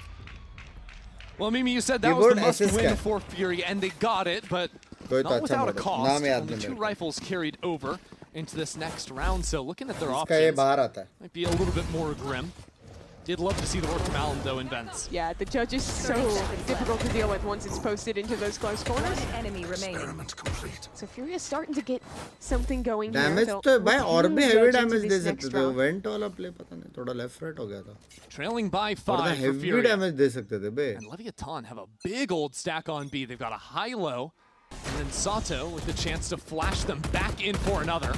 Well, Mimi, you said that was Keyboard the must assist win का for Fury, and they got it, but कोई तो not अच्छा without a मोड़ है। cost. नाम याद Only नहीं 2 मेरे को rifles carried over into this next round, so looking at their इसका ये options, बाहर आता है might be a little bit more grim. Did love to see the work from Allen, though, in vents. Yeah, the judge is so difficult to deal with once it's posted into those close corners. Enemy remaining. So Fury is starting to get something going here. Damage They'll तो भाई retain और भी the heavy judge into damage they this सकते next थे round. Went वाला play पता नहीं थोड़ा लेफ्ट राइट हो गया था Trailing by और 5 for हेवी Fury. डैमेज दे सकते थे बे And Leviathan have a big old stack on B. They've got a high-low, and then Sato with the chance to flash them back in for another.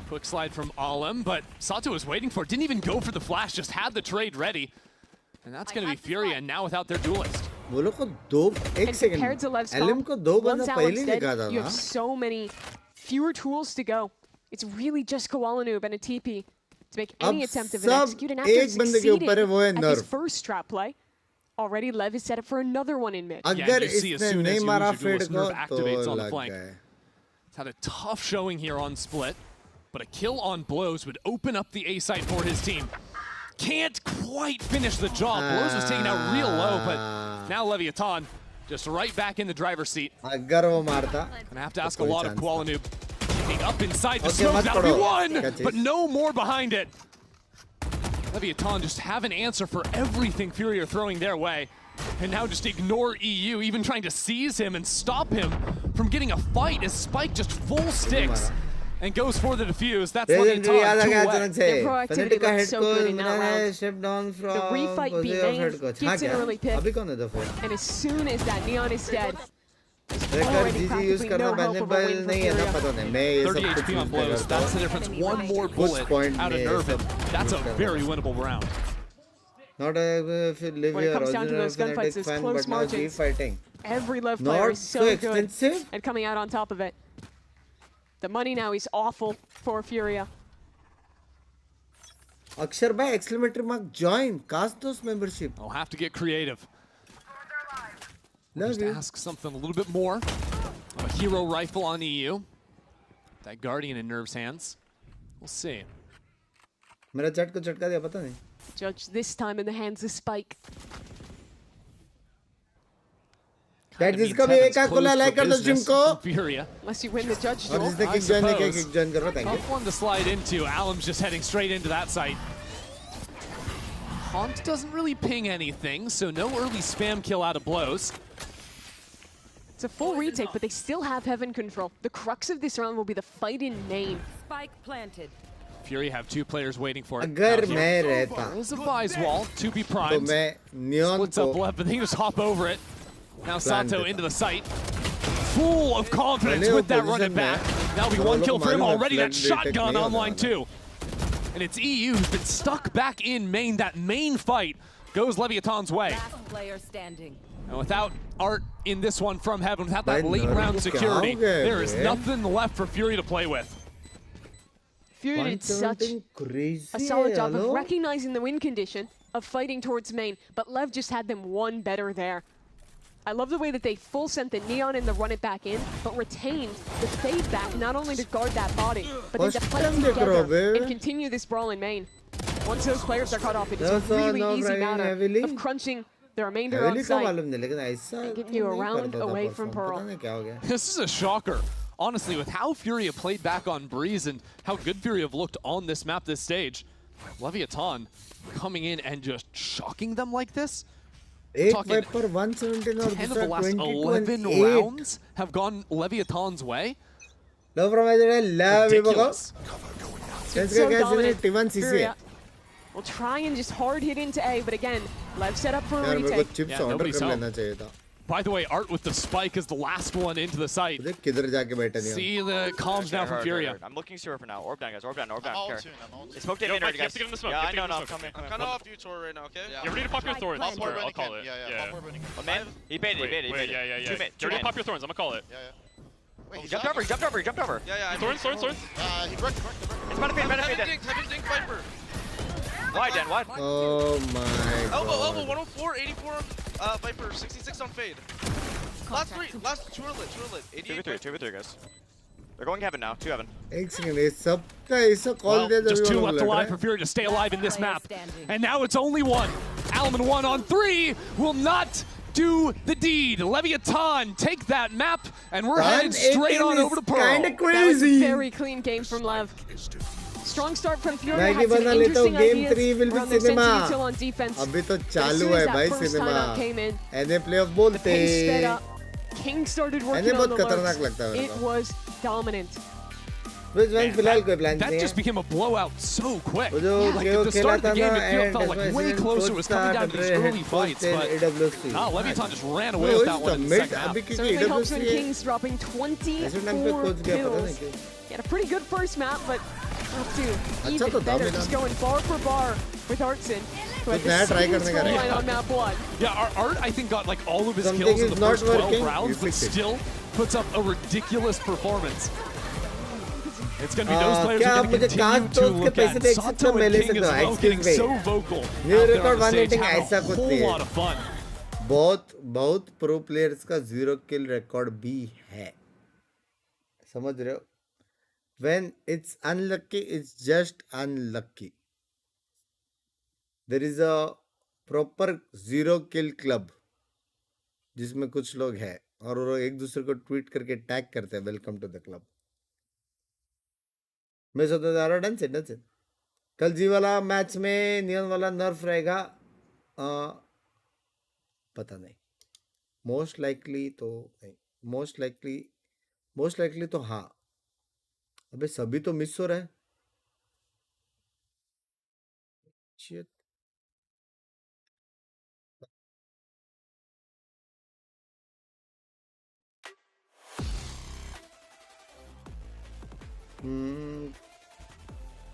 Quick slide from Alem, but Sato was waiting for it. Didn't even go for the flash, just had the trade ready. And that's going to be Furia now without their duelist. वो लोग को दो एक And compared to second Lev's LM comp, को दो बंदा once पहले Alan's ही dead, दिखा था you ना have so many fewer tools to go. It's really just Koala Noob and a TP to make any अब attempt of an सब execute. And after एक बंदे के ऊपर है वो है succeeding at his nerve first trap play, already Lev is set up for another one in mid. अगर you see as इसने soon as नहीं you मारा lose your फेड duelist, को Nerve activates तो on the लग flank. गए It's had a tough showing here on split, but a kill on blows would open up the A site for his team. Can't quite finish the job. Blows was taken out real low, but now Leviathan just right back in the driver's seat. अगर वो मारता Gonna have to ask a कोई lot of chance Kuala Keeping up inside the Okay, smoke. मत That'll be पढ़ो। one, Catches. but no more behind it. Leviathan just have an answer for everything Fury are throwing their way. And now just ignore EU, even trying to seize him and stop him from getting a fight as Spike just full sticks and goes for the defuse. That's legendary याद आ Leviathan गया 2 away. अचानक से Their proactivity penalty का looks head so coach good in that मैंने round. Shift down from The refight B, head coach हाँ gets an क्या early pick. अभी कौन है तो फिर And as soon as that Neon is dead, tracker already जीजी यूज practically करना no hope of a बैनेबल win for नहीं है ना Furia. पता नहीं मैं ये 30 सब कुछ HP on यूज blows. करता That's the हूँ difference. One more bullet point out of में ये Nervin. सब That's a यूज करता very winnable round. Not if you live When it here comes down to original those gunfights, fanatic those fan close but now G margins. fighting every Lev player not is so so good expensive at coming out on top of it. The money now is awful for Furia. अक्षर भाई exclamatory mark join cast those membership I'll have to get creative. love Just you ask something a little bit more. A hero rifle on EU. That Guardian in Nerve's hands. We'll see. मेरा चट को चटका दिया पता नहीं Judge this time in the hands of Spike. That जिसका भी एक आंख खुला लाइक कर दो जिम को Furia. Unless you win the judge और duel. जिसने किक जॉइन नहीं किया किक जॉइन करो thank you Tough one to slide into. Alum's just heading straight into that site. Haunt doesn't really ping anything, so no early spam kill out of blows. It's a full retake, but they still have heaven control. The crux of this round will be the fight in name. Spike planted. Fury have 2 players waiting for it. अगर Out here. मैं रहता There's a Vise wall, to be तो primed. मैं neon Splits को up left, but they can just hop over it. Now Plan Sato देता. into the site. Full of confidence पहले वो with that run position it back. में That'll be वो 1 लोग kill for him मालूम है already. That flat retake shotgun नहीं होने online वाला. too. and it's EU who's been stuck back in main. That main fight goes Leviathan's way. Last player standing. And without Art in this one from Heaven, without that late round security, there is nothing left for Fury to play with. Fury did such a solid job of recognizing the win condition, of fighting towards main, but Lev just had them one better there. I love the way that they full sent the Neon in the run it back in, but retained the fade back, not only to guard that body, but then to fight together and continue this brawl in main. Once those players are cut off, it is a really easy matter of crunching the remainder on site and getting you around away from Pearl. This is a shocker. Honestly, with how Fury have played back on Breeze and how good Fury have looked on this map this stage, Leviathan coming in and just shocking them like this. 8 Viper 117 or 10 of the last 11 rounds have gone Leviathan's way. Love from Ridiculous. We'll try and just hard hit into A, but again, Lev set up for a retake. By the way, Art with the spike is the last one into the site. See the comms now from Furia. I'm looking Sewer for now. Orb down, guys. Orb down. It's smoked in, you guys. have to get in the smoke. Yeah, I know. I'm coming. I'm kind of off you, Tor, right now, okay? You're ready to pop your thorns. I'll call it. Yeah. One man? He baited. Wait, yeah. You're ready to pop your thorns. I'm gonna call it. Wait, he jumped over. Yeah. Thorns. He broke. It's about to fade. Heaven Dink Viper. Why, Dan? What? Oh my god. Elbow, 104, 84 Viper, 66 on fade. Last two are lit. 2v3, guys. They're going Heaven now, 2 Heaven. Just 2 left alive for Fury to stay alive in this map. And now it's only one. Alman 1 on 3 will not do the deed. Leviathan take that map, and we're headed straight on over to Pearl. That was a very clean game from Lev. Strong start from Fury. Had some interesting ideas around their sense util on defense. अभी तो चालू है भाई cinema. NA playoff बोलते. Sped up. King started working on the lurks. It was dominant. That just became a blowout so quick. Like at the start of the game, it felt like way closer. It was coming down to these early fights, but Leviathan just ran away with that one in the second half. Certainly helps when Kings dropping 24 kills. He had a pretty good first map, but even better, just going bar for bar with Artson. On map 1. Yeah, Art I think got like all of his kills in the first 12 rounds, but still puts up a ridiculous performance. It's going to be those players who are going to continue to look at. Sato and King as well, getting so vocal out there on the stage, having a whole lot of fun. बहुत pro players का 0 kill record भी है. समझ रहे हो? When it's unlucky, it's just unlucky. There is a proper 0 kill club जिसमें कुछ लोग हैं और वो एक दूसरे को ट्वीट करके टैग करते हैं वेलकम टू द क्लब. मैं सोचता जा रहा डन से कल जी वाला मैच में नियन वाला नर्फ रहेगा. पता नहीं. मोस्ट लाइकली तो नहीं. मोस्ट लाइकली तो हाँ. अबे सभी तो मिस हो रहा है. Shit.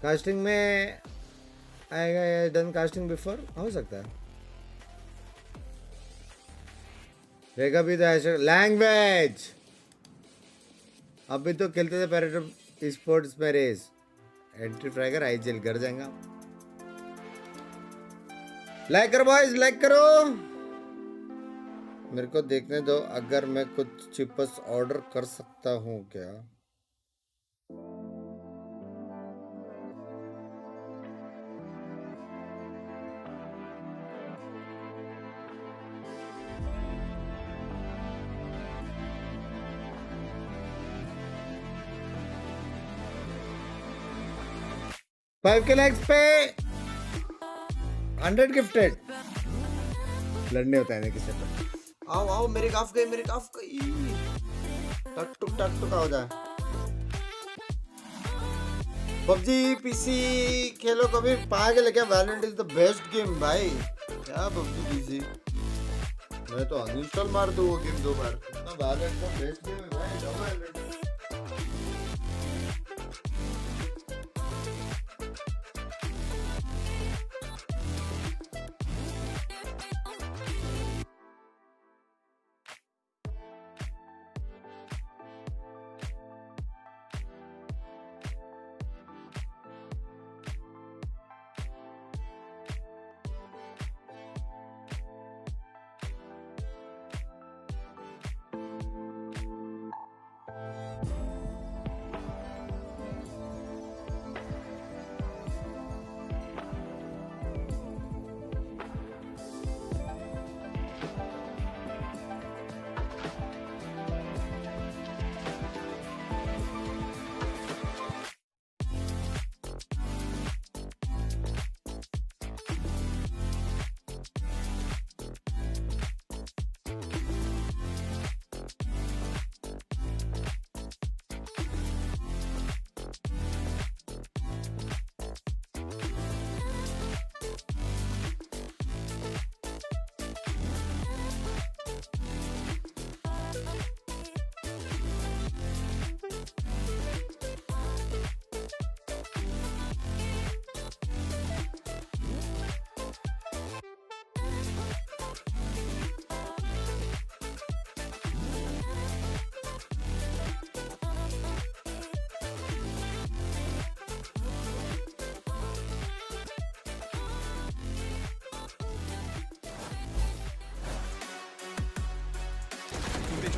कास्टिंग में आएगा. डन कास्टिंग बिफोर हो सकता है. रहेगा भी तो लैंग्वेज. अभी तो खेलते थे पैरेटो स्पोर्ट्स में रेस. एंट्री फ्राइगर आई जेल कर जाएगा. लाइक करो बॉयज, लाइक करो. मेरे को देखने दो अगर मैं कुछ चिप्स ऑर्डर कर सकता हूँ क्या. फाइव के लाइक्स पे 100 गिफ्टेड. लड़ने होता है ना किसी पर. आओ मेरे काफ गई. टक टुक हो जाए. पबजी पीसी खेलो कभी. पागल है क्या? Valorant is the best game भाई. क्या पबजी पीसी. मैं तो अनइंस्टॉल मार दूँ वो गेम 2 बार. वैलोरेंट का बेस्ट गेम है भाई.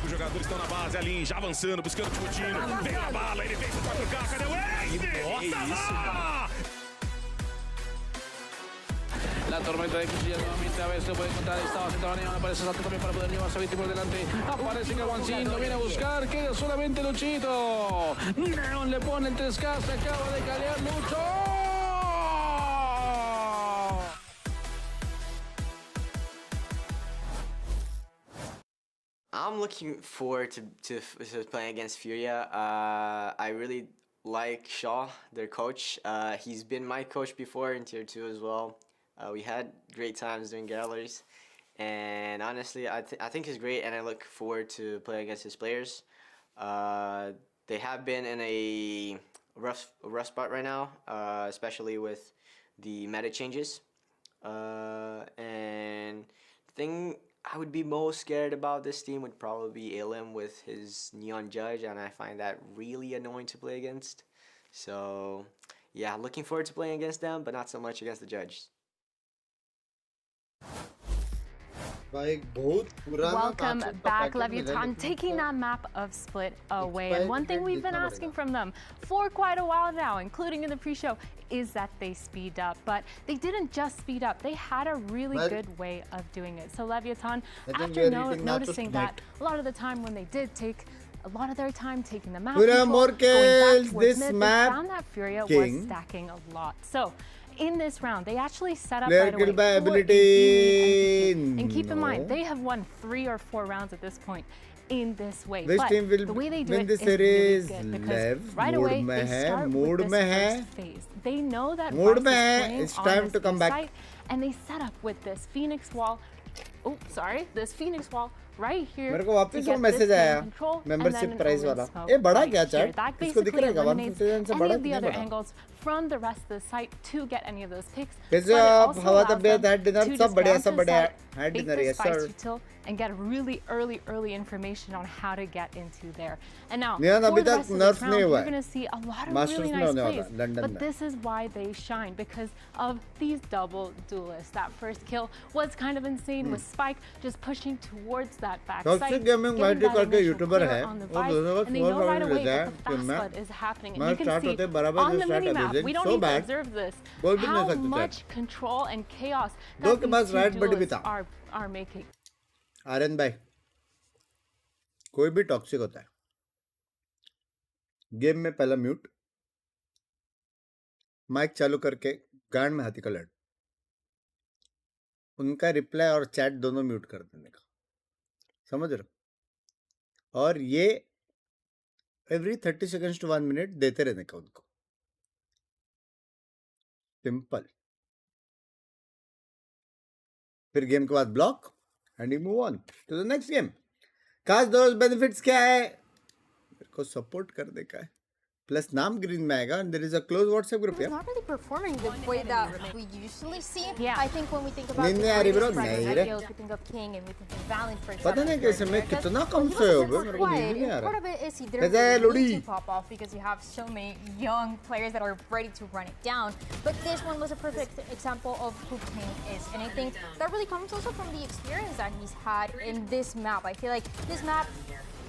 Os jogadores estão na base ali, já avançando, buscando o Coutinho. Veio a bala, ele vem pro 4K, cadê o Wade? Nossa lá! La tormenta de cuchillas nuevamente, a ver si lo puede encontrar. Estaba sentado en aparece salto también para poder llevarse a Viti por delante. Aparece que Wansin lo viene a buscar, queda solamente Luchito. Neon le pone el 3K, se acaba de calear Lucho. I'm looking forward to playing against Furia. I really like Shaw, their coach. He's been my coach before in Tier 2 as well. We had great times doing galleries, and honestly, I think he's great, and I look forward to playing against his players. They have been in a rough spot right now, especially with the meta changes. And the thing I would be most scared about this team would probably be Elim with his Neon Judge, and I find that really annoying to play against. So yeah, looking forward to playing against them, but not so much against the Judge. Welcome back, Leviathan, taking that map of Split away. And one thing we've been asking from them for quite a while now, including in the pre-show, is that they speed up. But they didn't just speed up, they had a really good way of doing it. So Leviathan, after noticing that a lot of the time when they did take a lot of their time taking the map control, going back towards mid, they found that Furia was stacking a lot. So in this round, they actually set up right away for a and keep in mind, they have won 3 or 4 rounds at this point in this way. Which but team will the way they do win it this is really series? good because LEV, right away they start with this first phase. They know that Ross is playing it's time on to come this back. site, and they set up with this Phoenix wall. Oh, sorry, this Phoenix wall right here. मेरे को वापस वो message आया membership price वाला ये बड़ा क्या chat इसको दिख रहा है 150 से बड़ा the other angles from the rest of the site to get any of those picks. कैसे आप हवा तबीयत हेड डिनर सब बढ़िया head dinner yes sir and get really early information on how to get into there. And now Neon अभी तक nerf नहीं हुआ you're going to see a lot of really nice plays. But this is why they shine, because of these double duelists. That first kill was kind of insane with Spike just pushing towards that back side. Toxic gaming वाइटी करके YouTuber है वो दोनों का and they know right away that the fast flood is happening. And you can see on the minimap, we don't need to observe this, how much control and chaos that these two duelists are making. Aryan भाई कोई भी toxic होता है game में पहला mute mic चालू करके गांड में हाथी का लड़ उनका रिप्लाई और चैट दोनों म्यूट कर देने का समझ रहे हो और ये एवरी 30 seconds to 1 minute देते रहने का उनको सिंपल फिर गेम के बाद block and you move on to the next game. खास दोस्त benefits क्या है मेरे को support करने का है plus नाम green में आएगा and there is a close WhatsApp group. It's not really performing the way that we usually see. Yeah. I think when we think about नहीं आ रही bro the नहीं रे we think of King and we think of Valiant for पता नहीं कैसे मैं कितना कम सोया हूँ मेरे को नींद नहीं आ Part रहा of it is he didn't really need to pop off because you have so many young players that are ready to run it down. But this one was a perfect example of who King is, and I think that really comes also from the experience that he's had in this map. I feel like this map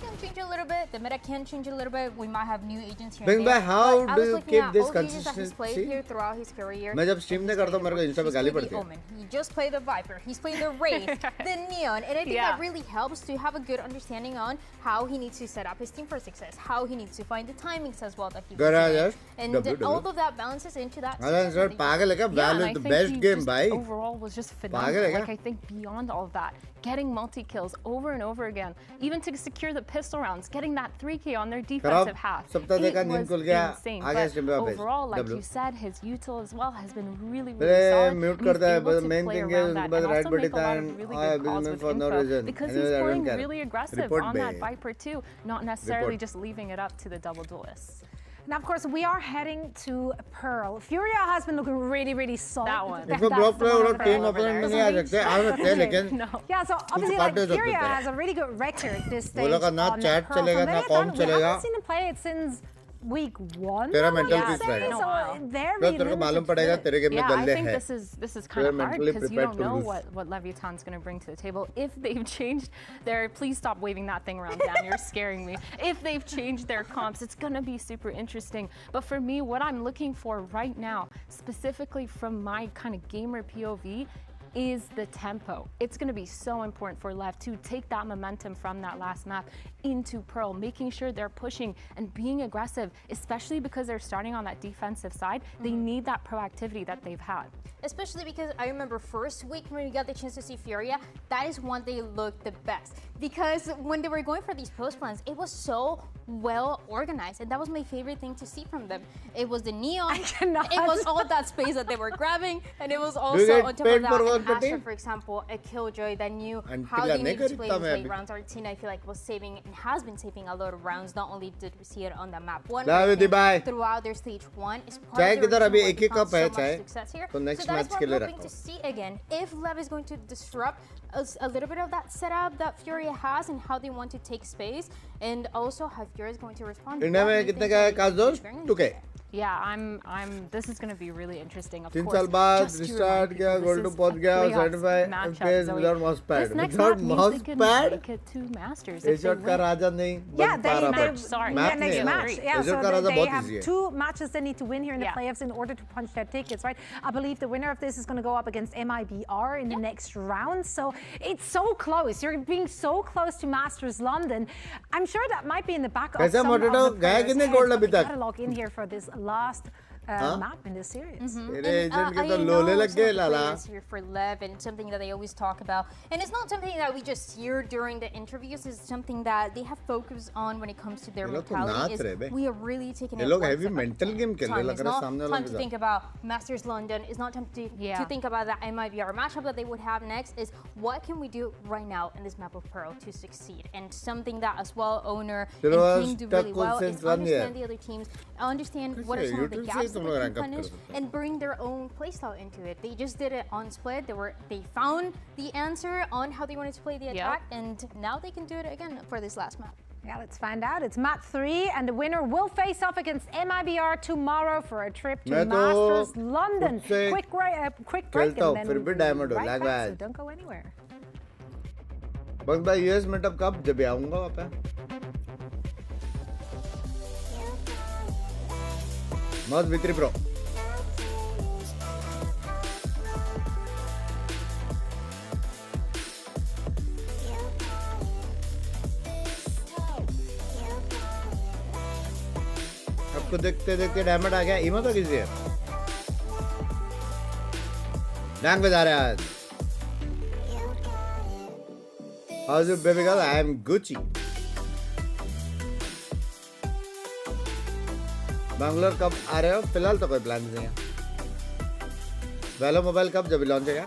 can change a little bit. The meta can change a little bit. We might have new agents here and there. how do you keep this all the agents that he's played consistency? here throughout his career. मैं जब stream नहीं करता हूँ मेरे को Insta पे गाली पड़ती है He just played the Viper. He's played the Wraith, the Neon, and I think that really helps to have a good understanding on how he needs to set up his team for success, how he needs to find the timings as well that he Garage, and all of that balances into that. Sir पागल है क्या Valorant the best game भाई Overall was just phenomenal. Like I think beyond all of that, getting multi-kills over and over again, even to secure the pistol rounds, getting that 3K on their defensive half. It was insane. But overall, like you said, his util as well has been really solid. Mute And he's करता है able to main play thing around that and right also make a button lot of really good calls with info because he's playing really aggressive on that Viper too, not necessarily just leaving it up to the double duelists. Now, of course, we are heading to Pearl. Furia has been looking really solid. That one. इसको block player और team opponent में नहीं आ सकते आ सकते हैं लेकिन Yeah, so obviously like Furia has a really good record this stage बोला का ना on chat Pearl. चलेगा ना com We चलेगा haven't seen him play it since week 1. तेरा mental peace So रहेगा. they're जब तेरे को मालूम पड़ेगा तेरे game में I गल्ले think हैं. this is kind of hard mentally because you prepared don't to know lose. what Leviatan's going to bring to the table. If they've changed their, please stop waving that thing around, Dan, you're scaring me. If they've changed their comps, it's going to be super interesting. But for me, what I'm looking for right now, specifically from my kind of gamer POV, is the tempo. It's going to be so important for LEV to take that momentum from that last map into Pearl, making sure they're pushing and being aggressive, especially because they're starting on that defensive side. They need that proactivity that they've had. Especially because I remember first week when we got the chance to see Furia, that is when they looked the best. Because when they were going for these post plans, it was so well organized, and that was my favorite thing to see from them. It was the neon, it was all that space that they were grabbing, and it was also on top of that, Astra, for example, a Killjoy that knew how they needed to play these late rounds. Argentina, I feel like, was saving and has been saving a lot of rounds. Not only did we see it on the map one, throughout their stage 1, is part of the reason why we found so much success here. So that is what I'm hoping to see again. If LEV is going to disrupt a little bit of that setup that Furia has and how they want to take space, and also how Furia is going to respond. India में कितने का है काजोश? 2K. Yeah, this is going to be really interesting. Of 3 course, साल बाद just to restart remind किया, you, gold to pot गया, certify FPS without mouse pad. This next Without map means mouse they can pad. make it to Masters. Asia का राजा नहीं. Yeah, sorry. Next match. Yeah, Asia so का राजा they बहुत have easy है. 2 matches they need to win here in the playoffs in order to punch their tickets, right? I believe the winner of this is going to go up against MIBR in the next round. So it's so close. You're being so close to Masters London. I'm sure that might be in the back of some of the players' heads, but we gotta log in here for this last map in this series. Here for LEV, and something that they always talk about, and it's not something that we just hear during the interviews. It's something that they have focused on when it comes to their mentality. Is we are really taking it heavy mental game time. It's not time to think about Masters London. It's not time to think about that MIBR matchup that they would have next. Is what can we do right now in this map of Pearl to succeed? And something that as well owner and team do really well is understand the other teams, understand what are some of the gaps they can punish, and bring their own playstyle into it. They just did it on Split. They found the answer on how they wanted to play the attack, and now they can do it again for this last map. Yeah, let's find out. It's map 3, and the winner will face off against MIBR tomorrow for a trip to Masters London. Quick break, and then we'll be right back, so don't go anywhere. बस भाई US meetup कब जब आऊंगा वहाँ पे मौत वित्री pro आपको देखते देखते डैमेज आ गया इमो तो किसी है डैंग बजा रहे हैं आज How's it, baby girl? I am Gucci. Bangalore कब आ रहे हो? फिलहाल तो कोई प्लान नहीं है. वेलो मोबाइल कब जब लॉन्च होगा?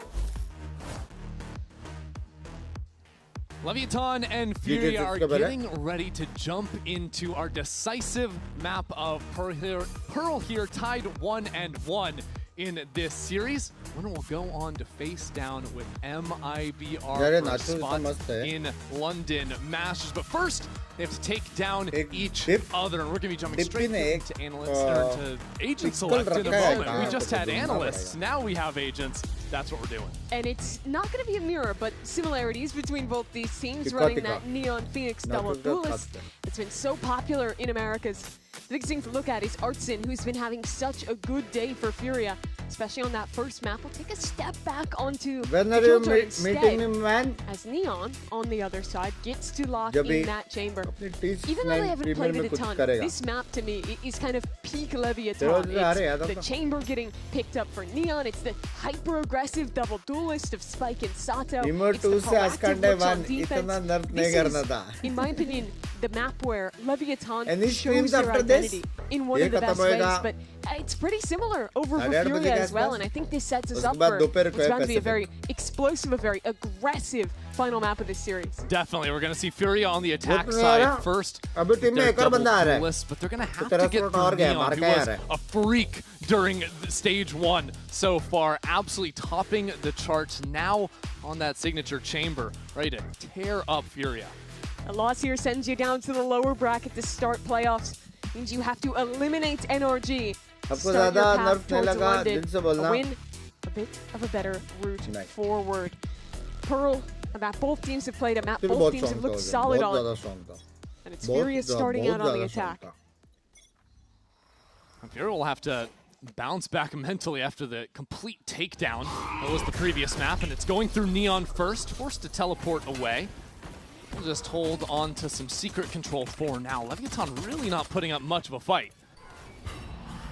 Leviathan and Furia are getting ready to jump into our decisive map of Pearl here, tied 1-1 in this series. Winner will go on to face down with MIBR for a spot in London Masters. But first, they have to take down each other. And we're going to be jumping straight to analysts, or to agent select in a moment. We just had analysts. Now we have agents. That's what we're doing. And it's not going to be a mirror, but similarities between both these teams running that Neon Phoenix double duelist. It's been so popular in Americas. The biggest thing to look at is Artsin, who's been having such a good day for Furia, especially on that first map. Will take a step back onto the instead, man? As Neon, on the other side, gets to lock in that chamber. Even though they haven't played it a ton, this map to me is kind of peak Leviathan. It's the chamber getting picked up for Neon. It's the hyper-aggressive double duelist of Spike and Sato. It's the proactive looks on defense. This is, in my opinion, the map where Leviathan shows their identity in one of the best ways, but it's pretty similar over for Furia as well, and I think this sets us up for what's about to be a very explosive, a very aggressive final map of this series. Definitely, we're going to see Furia on the attack side first. Their double duelist, but they're going to have to get through Neon, who was a freak during stage 1 so far, absolutely topping the charts now on that signature chamber, ready to tear up Furia. A loss here sends you down to the lower bracket to start playoffs. means you have to eliminate NRG. आपको Start ज़्यादा your path nerf नहीं towards लगा, London. दिल से बोलना. A win, a bit of a better route forward. Pearl, a map both teams have played, a map both teams have looked solid on. And it's Furia starting out on the attack. Furia will have to bounce back mentally after the complete takedown. That was the previous map, and it's going through Neon first, forced to teleport away. We'll just hold on to some secret control for now. Leviathan really not putting up much of a fight.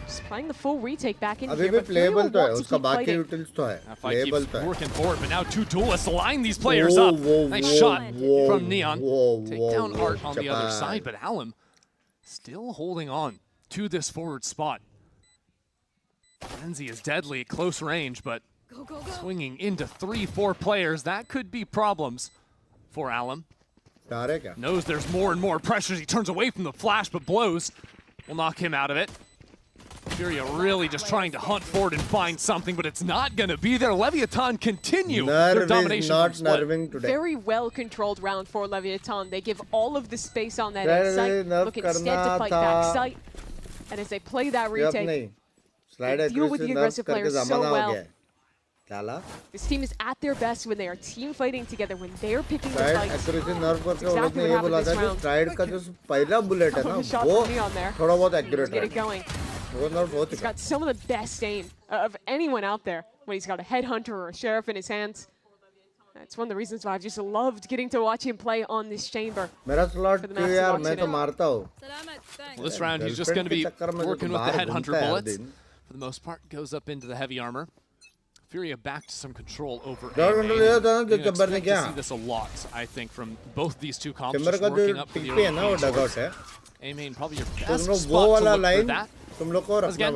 Just playing the full retake back in अभी here, भी but Furia will playable तो है, want to उसका keep बाकी fighting. utils तो है. That fight Playable keeps तो है. working forward, but now two duelists line these players up. Nice shot from Neon. Take down Art on the other side, but Alum still holding on to this forward spot. Frenzy is deadly at close range, but swinging into 3-4 players, that could be problems for Alum. Knows there's more and more pressure as he turns away from the flash, but blows will knock him out of it. Furia really just trying to hunt forward and find something, but it's not going to be there. Leviathan continue their domination. Very well controlled round for Leviathan. They give all of the space on that A site, look instead to fight back site. And as they play that retake, they deal with the aggressive players so well. This team is at their best when they are team fighting together, when they're picking the fights. That's exactly what happened this round. Shot from Neon there. Get it going. He's got some of the best aim of anyone out there when he's got a headhunter or a sheriff in his hands. That's one of the reasons why I've just loved getting to watch him play on this chamber. Well, this round he's just going to be working with the headhunter bullets. For the most part, goes up into the heavy armor. Furia back to some control over A-Main. Expect to see this a lot, I think, from both these two comps. Just working up for the early A-Main probably your best spot to look for that. Again,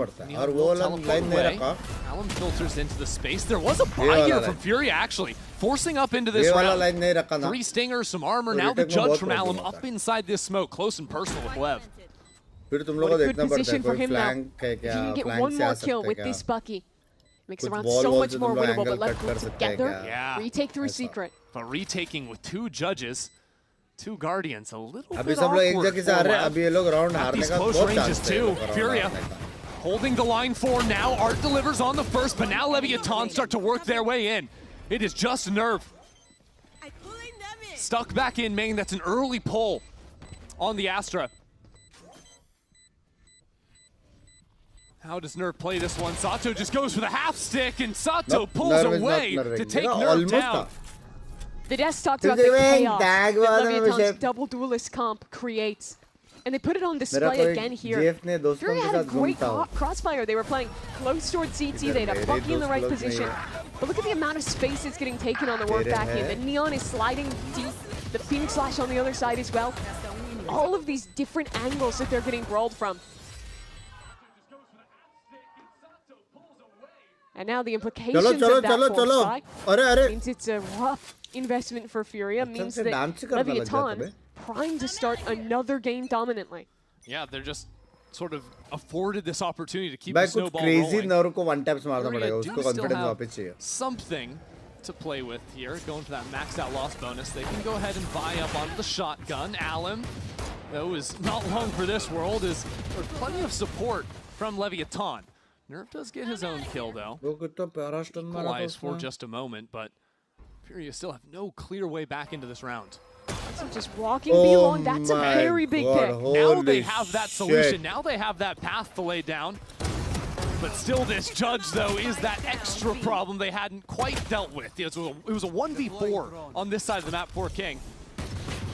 Alum filters into the space. There was a buy here from Furia, actually, forcing up into this round. 3 stingers, some armor. Now the judge from Alum up inside this smoke, close and personal with Lev. What a good position for him now. If he can get one more kill with this Bucky, makes the round so much more winnable, but let's put together, retake through secret. But retaking with 2 judges, 2 guardians, a little bit awkward for Lev. At these close ranges too, Furia holding the line for now. Art delivers on the first, but now Leviathan start to work their way in. It is just Nerve. Stuck back in main, that's an early pull on the Astra. How does Nerve play this one? Sato just goes for the half stick, and Sato pulls away to take Nerve down. The Death talked about the chaos that Leviathan's double duelist comp creates. And they put it on display again here. Furia had a great crossfire. They were playing close towards CT. They had a Bucky in the right position. But look at the amount of space that's getting taken on the work back in. The Neon is sliding deep. The Binks slash on the other side as well. All of these different angles that they're getting brawled from. And now the implications of that force spike means it's a rough investment for Furia. Means that Leviathan primed to start another game dominantly. Yeah, they're just sort of afforded this opportunity to keep the snowball rolling. Furia do still have something to play with here, going for that maxed out loss bonus. They can go ahead and buy up onto the shotgun. Alum, though, is not long for this world, as there's plenty of support from Leviathan. Nerve does get his own kill, though. Equalize for just a moment, but Furia still have no clear way back into this round. So just walking beyond, that's a very big pick. Now they have that solution. Now they have that path to lay down. But still, this judge, though, is that extra problem they hadn't quite dealt with. It was a 1v4 on this side of the map for King.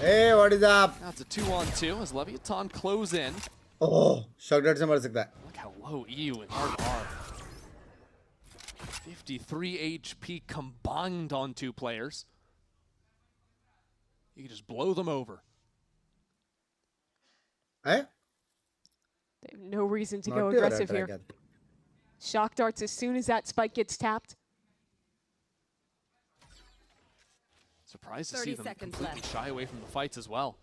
Hey, what is up? That's a 2-on-2 as Leviathan close in. Oh, shocked से मर सकता है. Look how low EU and Art are. 53 HP combined on 2 players. You can just blow them over. Eh? They have no reason to go aggressive here. Shock darts as soon as that spike gets tapped. Surprised to see them completely shy away from the fights as well.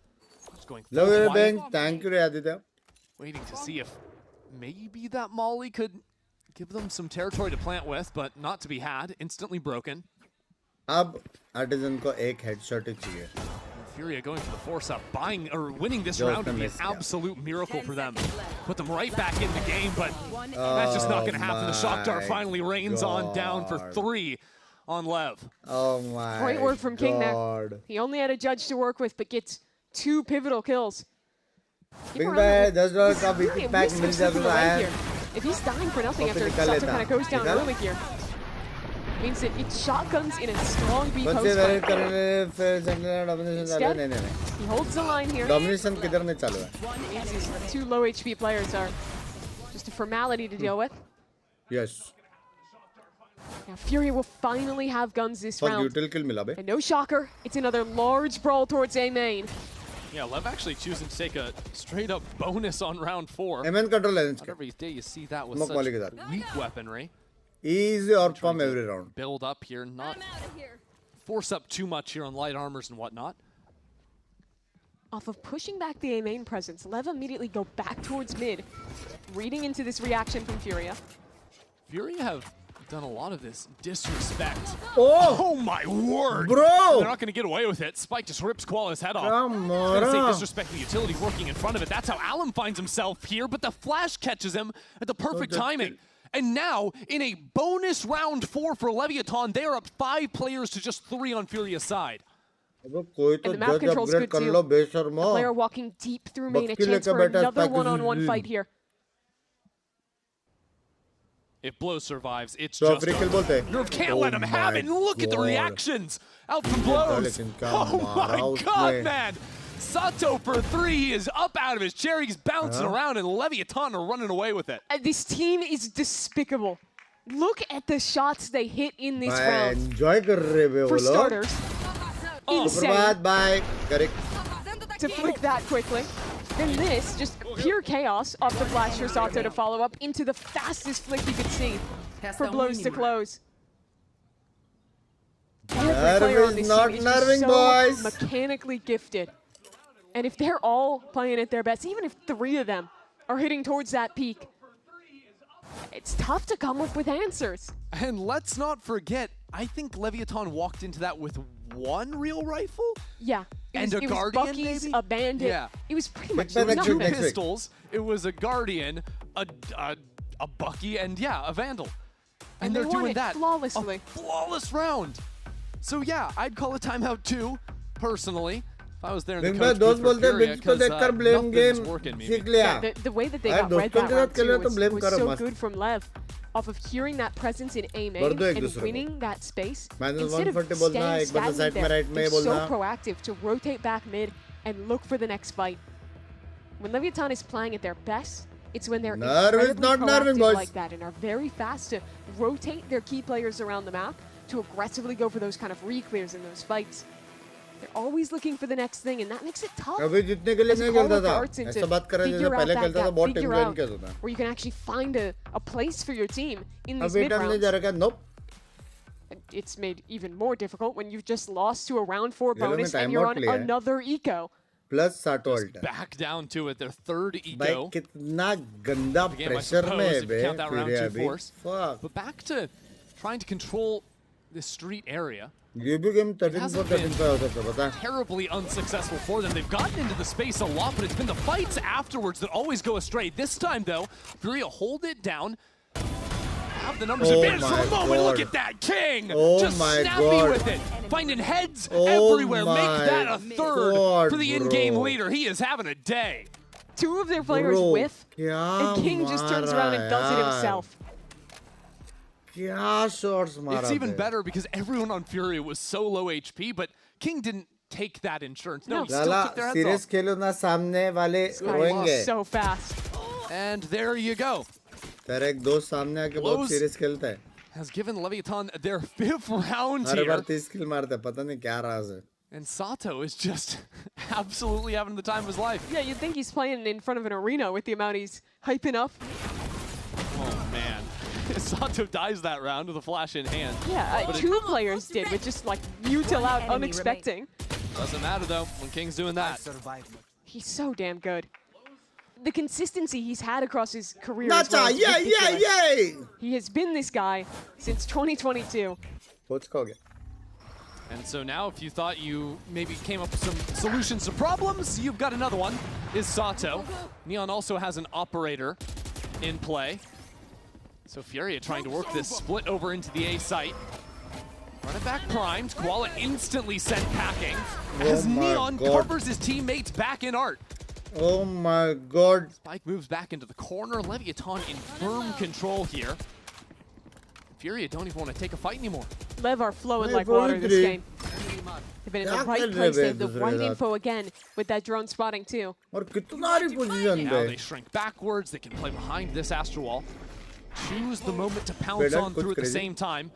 Just going Thank you, Aditya. Waiting to see if maybe that Molly could give them some territory to plant with, but not to be had. Instantly broken. अब Artisan को एक headshot ही चाहिए. Furia going for the force-up, winning this round would be an absolute miracle for them. Put them right back in the game, but that's just not going to happen. The shock dart finally rains on down for 3 on LEV. Oh my Great work from King there. God. He only had a judge to work with, but gets 2 pivotal kills. Big bad, that's not a big Really pack. If he's dying for nothing after Sato kind of goes down early here, means that it's shotguns in a strong B post fight. Instead, he holds the line here. Domination किधर नहीं चालू है? These 2 low HP players are just a formality to deal with. Yes. Now Furia will finally have guns this round. Util kill मिला बे. And no shocker, it's another large brawl towards A main. Yeah, LEV actually choosing to take a straight-up bonus on round 4. MN control है Not every day you see that with such weak weaponry. Easy or pump every round. Build up here, not force up too much here on light armors and whatnot. Off of pushing back the A main presence, LEV immediately go back towards mid, reading into this reaction from Furia. Furia have done a lot of this disrespect. Oh my word! Bro! They're not going to get away with it. Spike just rips Koala's head off. Come on. He's going to say disrespect the utility working in front of it. That's how Alum finds himself here, but the flash catches him at the perfect timing. And now, in a bonus round 4 for Leviathan, they are up 5 players to just 3 on Furia's side. And the map control's good too. The player walking deep through main, a chance for another one-on-one fight here. If Blow survives, it's just Nerve can't let him have it. And look at the reactions out from Blows. Oh my God, man. Sato for 3. He is up out of his chair. He's bouncing around, and Leviathan are running away with it. This team is despicable. Look at the shots they hit in this round. For starters, insane. Bye. To flick that quickly. Then this, just pure chaos off the flash for Sato to follow up into the fastest flick you could see for Blows to close. Every player on this team is just so mechanically gifted. And if they're all playing at their best, even if 3 of them are hitting towards that peak, it's tough to come up with answers. And let's not forget, I think Leviathan walked into that with 1 real rifle? Yeah. It was Guardian, Bucky's, maybe? a Bandit. Yeah. It was pretty much 2 pistols. It was a Guardian, a Bucky, and yeah, a Vandal. And they're doing that flawlessly. A flawless round. So yeah, I'd call a timeout 2, personally. If I was there in the coach booth for Furia, because nothing's working, maybe. Yeah, the way that they got read that round too was so good from LEV. Off of hearing that presence in A main and winning that space, instead of staying stagnant there, they're so proactive to rotate back mid and look for the next fight. When Leviathan is playing at their best, it's when they're incredibly proactive like that and are very fast to rotate their key players around the map to aggressively go for those kind of re-clears in those fights. They're always looking for the next thing, and that makes it tough. अभी जितने के लिए नहीं खेलता था, ऐसा बात कर रहे जैसे पहले खेलता था बहुत टीम ज्वाइन किया था. Where you can actually find a place for your team in these अभी mid टाइम नहीं जा रहा क्या? Nope. It's made even more difficult when you've just lost to a round 4 bonus and you're on another eco. Plus Sato ult. Back down to it, their 3rd eco. भाई कितना गंदा pressure में है बे. Count that round 2 force. But back to trying to control this street area. ये भी game 13-4, 13-5 हो सकता है, पता है? Terribly unsuccessful for them. They've gotten into the space a lot, but it's been the fights afterwards that always go astray. This time, though, Furia hold it down. Have the numbers advantage for a moment. Look at that, King! Just snappy with it. Finding heads everywhere. Make that a 3rd for the in-game leader. He is having a day. 2 of their players whiff, and King just turns around and does it himself. It's even better because everyone on Furia was so low HP, but King didn't take that insurance. No, he still took their heads off. So fast. And there you go. तेरा एक दोस्त सामने आके बहुत serious खेलता है. Has given Leviathan their 5th round here. Her bar 30 kill मारता है, पता नहीं क्या राज है. And Sato is just absolutely having the time of his life. Yeah, you'd think he's playing in front of an arena with the amount he's hyping up. Oh, man. Sato dies that round with a flash in hand. Yeah, 2 players did, with just like util out unexpecting. Doesn't matter though when King's doing that. He's so damn good. The consistency he's had across his career He has been this guy since 2022. And so now if you thought you maybe came up with some solutions to problems, you've got another one, is Sato. Neon also has an operator in play. So Furia trying to work this split over into the A site. Run it back primed, Koala instantly sent packing as Neon covers his teammates back in art. Oh my god. Spike moves back into the corner, Leviathan in firm control here. Furia don't even want to take a fight anymore. Lev are flowing like water this game. They've been in the right place, they have the right info again with that drone spotting too. Now they shrink backwards, they can play behind this Astro Wall. Choose the moment to pounce on through at the same time.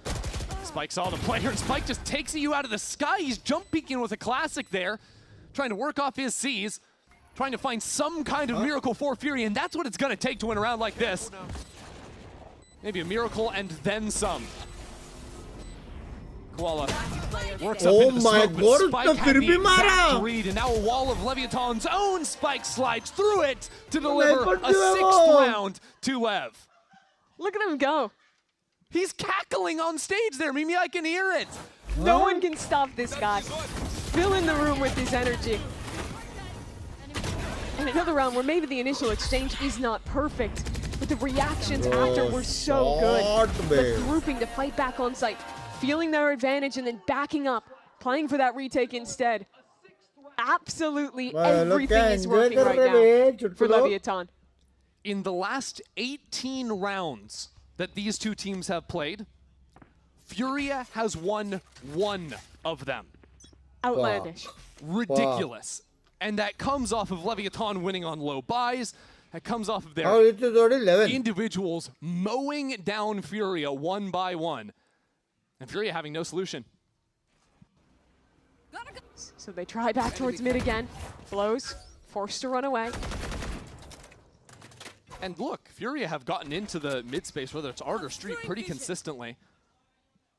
Spike saw the player and Spike just takes you out of the sky. He's jump peeking with a classic there, trying to work off his C's, trying to find some kind of miracle for Fury, and that's what it's gonna take to win a round like this. Maybe a miracle and then some. Koala works up into the smoke, but Spike had the exact read, and now a wall of Leviathan's own Spike slides through it to deliver a 6th round to Lev. Look at him go. He's cackling on stage there, Mimi, I can hear it. No one can stop this guy. Fill in the room with his energy. And another round where maybe the initial exchange is not perfect, but the reactions after were so good. The grouping to fight back on site, feeling their advantage and then backing up, playing for that retake instead. Absolutely everything is working right now for Leviathan. In the last 18 rounds that these two teams have played, Furia has won 1 of them. Outlandish. Ridiculous. And that comes off of Leviathan winning on low buys. That comes off of their individuals mowing down Furia 1 by 1. And Furia having no solution. So they try back towards mid again. Blows, forced to run away. And look, Furia have gotten into the mid space, whether it's Art or Street, pretty consistently.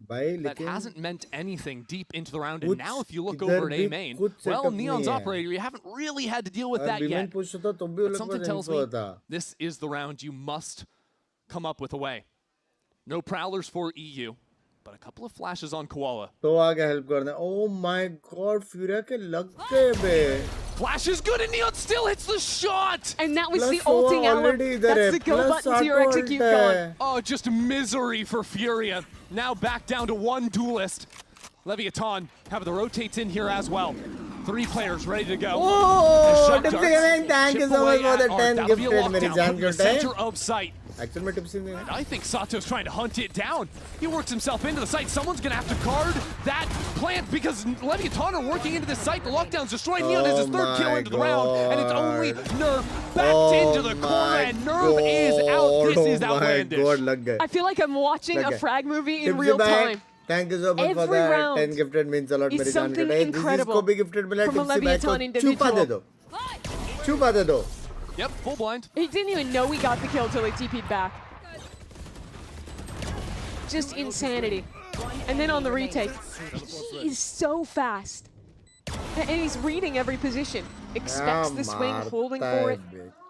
That hasn't meant anything deep into the round, and now if you look over at A main, well, Neon's operator, you haven't really had to deal with that yet. But something tells me this is the round you must come up with a way. No Prowlers for EU, but a couple of flashes on Koala. Oh my god, Furia ke lag gaye be. Flash is good, and Neon still hits the shot! And that was the ulting hour. That's the go button to your execute gun. Oh, just misery for Furia. Now back down to 1 duelist. Leviathan have the rotates in here as well. 3 players ready to go. Oh, thank you so much for the 10 gifted, मेरी जान के center of sight. Actually, and I think Sato's trying to hunt it down. He works himself into the site. Someone's going to have to card that plant because Leviathan are working into the site. The lockdown's destroying. Neon has his 3rd kill into the round, and it's only Nerf backed into the corner, and Nerf is out. This is outlandish. I feel like I'm watching a frag movie in real time. Thank you so much for that. 10 gifted means a lot. Is something incredible from a Leviathan individual. Chupa de do. Yep, full blind. He didn't even know he got the kill till he TP'd back. Just insanity. And then on the retake, he is so fast. And he's reading every position. Expects the swing, holding for it,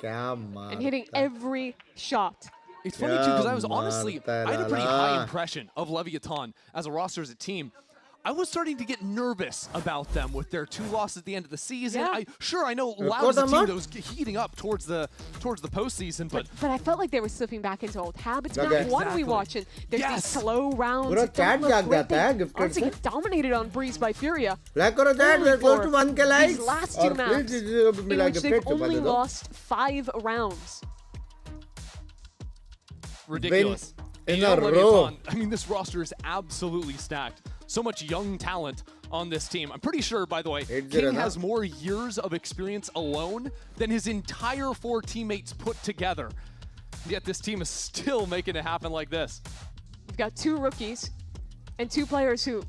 and hitting every shot. It's funny too, because I was honestly, I had a pretty high impression of Leviathan as a roster, as a team. I was starting to get nervous about them with their 2 losses at the end of the season. Yeah. I know Loud is a team that was heating up towards the postseason, but I felt like they were slipping back into old habits. Now, what are we watching? There's these slow rounds. Honestly, get dominated on Breeze by Furia. These last 2 maps, in which they've only lost 5 rounds. Ridiculous. In a row. I mean, this roster is absolutely stacked. So much young talent on this team. I'm pretty sure, by the way, King has more years of experience alone than his entire 4 teammates put together. Yet this team is still making it happen like this. We've got 2 rookies and 2 players who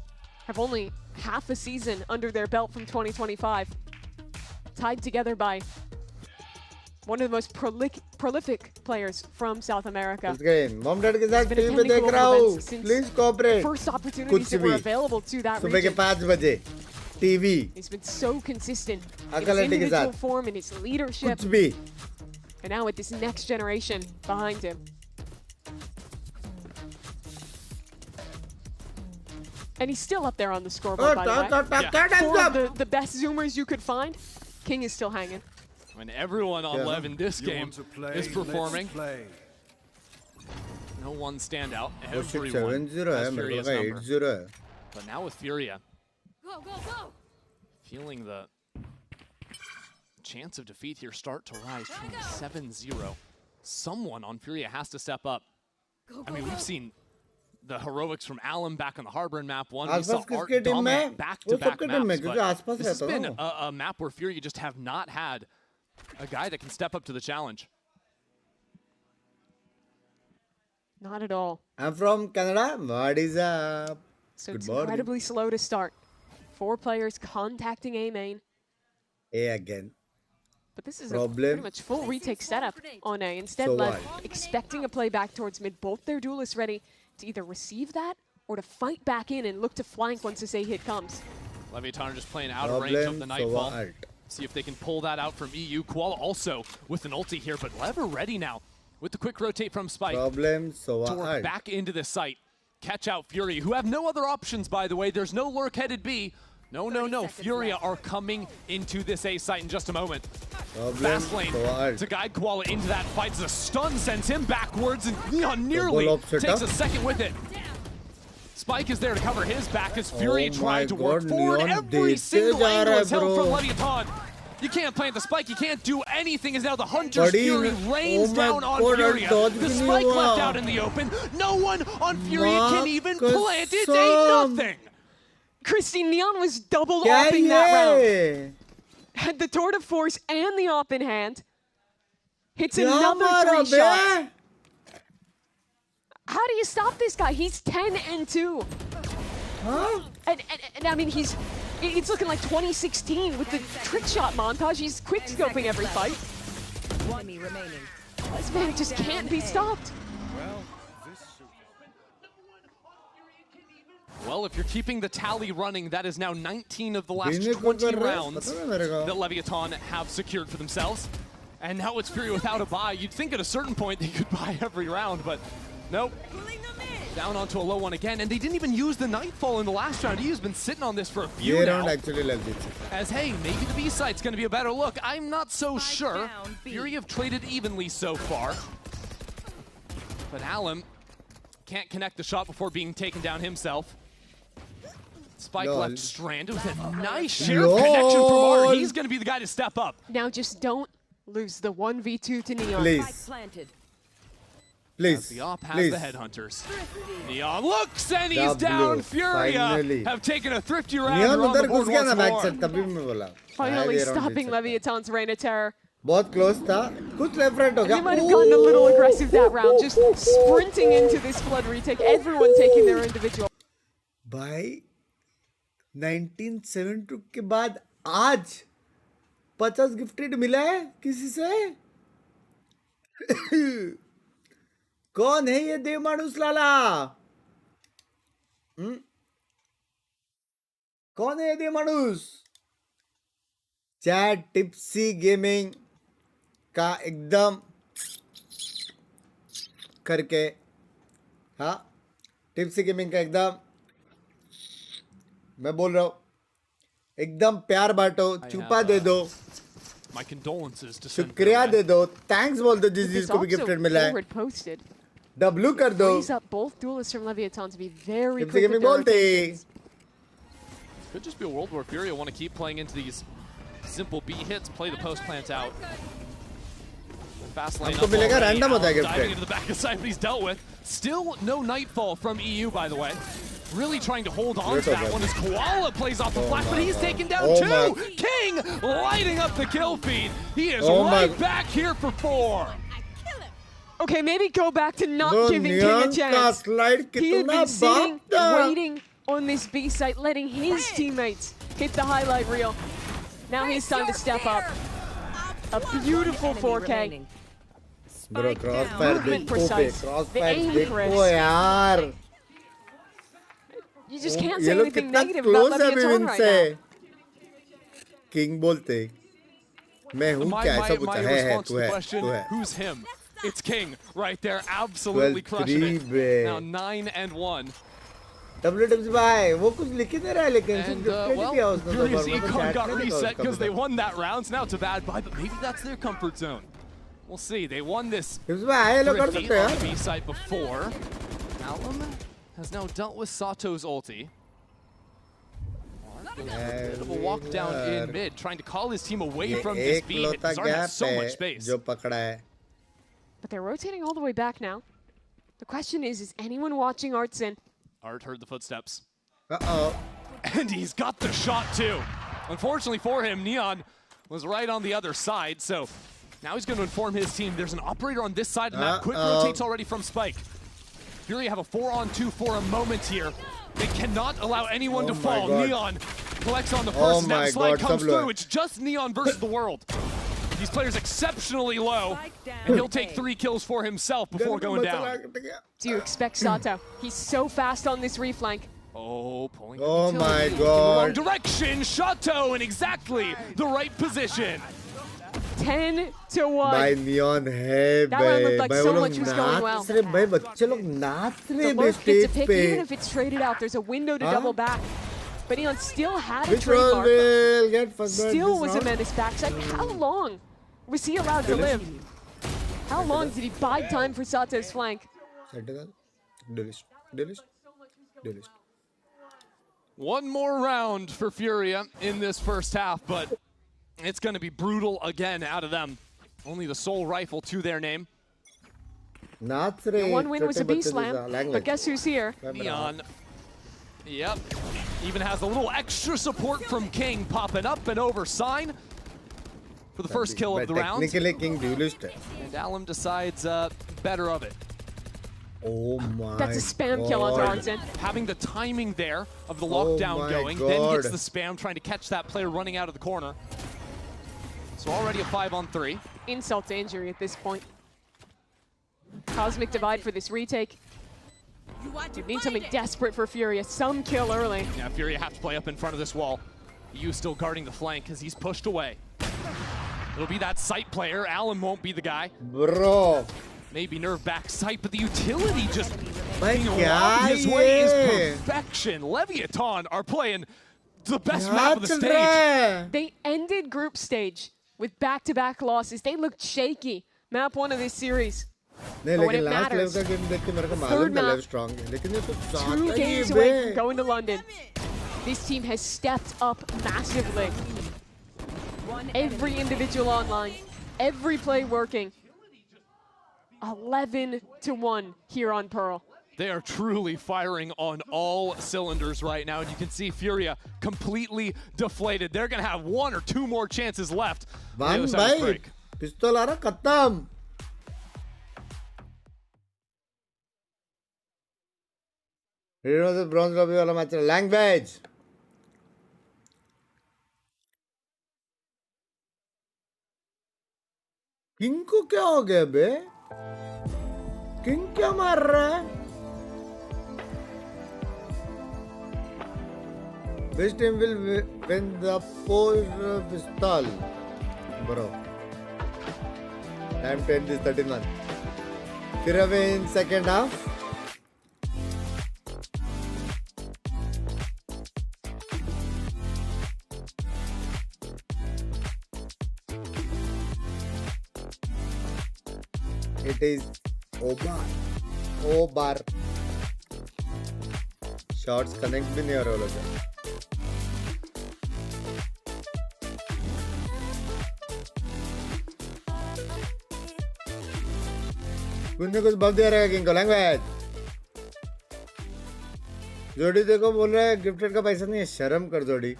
have only half a season under their belt from 2025. Tied together by one of the most prolific players from South America. Please cooperate. First opportunities that were available to that region. TV. He's been so consistent in his individual form, in his leadership. And now with this next generation behind him. And he's still up there on the scoreboard, by the way. For the best zoomers you could find, King is still hanging. And everyone on LEV in this game is performing. No one standout. Everyone has Furia's number. But now with Furia, feeling the chance of defeat here start to rise from 7-0. Someone on Furia has to step up. I mean, we've seen the heroics from Allen back on the Harbor map 1. We saw Art dominate back-to-back maps, but this has been a map where Furia just have not had a guy that can step up to the challenge. Not at all. I'm from Canada. What is up? So it's incredibly slow to start. 4 players contacting A main. A again. But this is a pretty much full retake setup on A. Instead, LEV expecting a play back towards mid. Both their duelists ready to either receive that or to fight back in and look to flank once this A hit comes. Leviathan just playing out of range of the Nightfall. See if they can pull that out from EU. Koala also with an ulti here, but LEV are ready now with the quick rotate from Spike to work back into the site. Catch out Fury, who have no other options, by the way. There's no lurk-headed B. No. Furia are coming into this A site in just a moment. Fast lane to guide Koala into that fight. The stun sends him backwards, and Neon nearly takes a second with it. Spike is there to cover his back as Fury trying to work forward. Every single angle is held from Leviathan. You can't plant the spike, you can't do anything, as now the Hunter's Fury rains down on Furia. The spike left out in the open. No one on Furia can even plant it. Ain't nothing. Christy, Neon was double opping that round. Had the Tour de Force and the op in hand. Hits another 3 shots. How do you stop this guy? He's 10-2. Huh? And I mean, it's looking like 2016 with the trick shot montage. He's quick scoping every fight. 1 enemy remaining. This man just can't be stopped. Well, if you're keeping the tally running, that is now 19 of the last 20 rounds that Leviathan have secured for themselves. And now it's Fury without a buy. You'd think at a certain point they could buy every round, but nope. Down onto a low one again, and they didn't even use the Nightfall in the last round. He's been sitting on this for a few now. As, hey, maybe the B site's going to be a better look. I'm not so sure. Fury have traded evenly so far. But Allen can't connect the shot before being taken down himself. Spike left stranded with a nice share of connection from Art. He's going to be the guy to step up. Now just don't lose the 1v2 to Neon. Please. Please. The op has the headhunters. Neon looks and he's down. Furia have taken a thrifty round on the board once more. Finally stopping Leviathan's reign of terror. बहुत close था. कुछ left right हो गया. They might have gotten a little aggressive that round, just sprinting into this flood retake. Everyone taking their individual. भाई 1972 के बाद आज 50 gifted मिला है किसी से? कौन है ये देव मानुस लाला? कौन है ये देव मानुस? चैट टिप्सी गेमिंग का एकदम करके, हाँ टिप्सी गेमिंग का एकदम मैं बोल रहा हूँ एकदम प्यार बांटो, चुपा दे दो, शुक्रिया दे दो, थैंक्स बोल दो जिसको भी गिफ्टेड मिला है, डब्लू कर दो। टिप्सी गेमिंग बोलते। Could just be a world where Furia want to keep playing into these simple B hits, play the post plant out. Fast lane up, diving into the back of side, but he's dealt with. Still no Nightfall from EU, by the way. Really trying to hold on to that one as Koala plays off the flash, but he's taken down two. King lighting up the kill feed. He is right back here for 4. Okay, maybe go back to not giving King a chance. He had been sitting, waiting on this B site, letting his teammates hit the highlight reel. Now he's time to step up. A beautiful 4K. Bro, crossfire देखो You just can't say anything negative about Leviathan right now. King बोलते मैं हूँ क्या ऐसा कुछ है तू है Who's him? It's King right there, absolutely crushing it. Now 9-1. WWC भाई वो कुछ लिख ही नहीं रहा है लेकिन And, सिर्फ well, दिया उसने तो Furious बस Econ chat got में देखा reset उसका because they मतलब। won that round. So now it's a bad buy, but maybe that's their comfort zone. We'll see. They won this भाई ये लोग कर thrifty सकते हैं on the यार। B site before. Alum has now dealt with Sato's ulti. A bit of a walk down in mid, trying to call his team away from this एक B. लौता Zarn has so gap much है space. जो पकड़ा है। But they're rotating all the way back now. The question is anyone watching Artsin? Art heard the footsteps. Uh-oh. And he's got the shot too. Unfortunately for him, Neon was right on the other side, so now he's going to inform his team. There's an operator on this side of the map. Quick rotates already from Spike. Fury have a 4-on-2 for a moment here. They cannot allow anyone to fall. God. Neon collects on the first snap. Slide comes through. Low. It's just Neon versus the world. These players exceptionally low, and he'll take 3 kills for himself before going down. Do you expect Sato? He's so fast on this reflank. Oh, pulling Oh my in the wrong God. direction. Shato in exactly the right position. 10-1. भाई Neon है That round looked like भाई so वो much लोग was going नाच well. रहे भाई बच्चे लोग नाच रहे The भाई lurk gets a stage pick, पे even if it's traded out. There's a window to Huh? double back. But Neon still had a which one trademark. will get first blood Still this was a round? menace backside. How long was he allowed to live? How long did he buy time for Sato's flank? Delist. One more round for Furia in this first half, but it's going to be brutal again out of them. Only the sole rifle to their name. नाच The रहे one win was a B छोटे बच्चे slam, जैसा, but guess who's here? Neon. Yep. Even has a little extra support from King popping up and over sign for the first kill of the round. Technically King duelist है. And Alum decides better of it. Oh my That's a spam kill on Johnson. Having the timing there of the Oh lockdown my going, then gets God. the spam trying to catch that player running out of the corner. So already a 5-on-3. Insult to injury at this point. Cosmic divide for this retake. You need something desperate for Furia. Some kill early. Yeah, Furia have to play up in front of this wall. You still guarding the flank as he's pushed away. It'll be that site player. Allen won't be the guy. Bro. Maybe nerve back sight, but the utility just Bhai, being kya lobbed his way is ye? perfection. Leviathan are playing the best Kya map of the chal stage. raha hai? They ended group stage with back-to-back losses. They looked shaky. Map 1 of this series. नहीं But when लेकिन it last level matters, का game देख के मेरे को third मालूम था map, level strong है लेकिन ये तो 2 जाता ही games है away बे from going to London. This team has stepped up massively. Every individual online, every play working. 11-1 here on Pearl. They are truly firing on all cylinders right now, and you can see Furia completely deflated. They're going to have 1 or 2 more chances left. One भाई पिस्तौल आ रहा खत्म bronze lobby वाला match language king को क्या हो गया बे king क्या मार रहा है Which team will win the pistol, bro? Time 10 is 31. फिर away in second half. It is O-bar. Shots connect भी नहीं हो रहा है कुछ कुछ बग दे रहेगा किंग को लैंग्वेज जोड़ी देखो बोल रहा है गिफ्टेड का पैसा नहीं है शर्म कर जोड़ी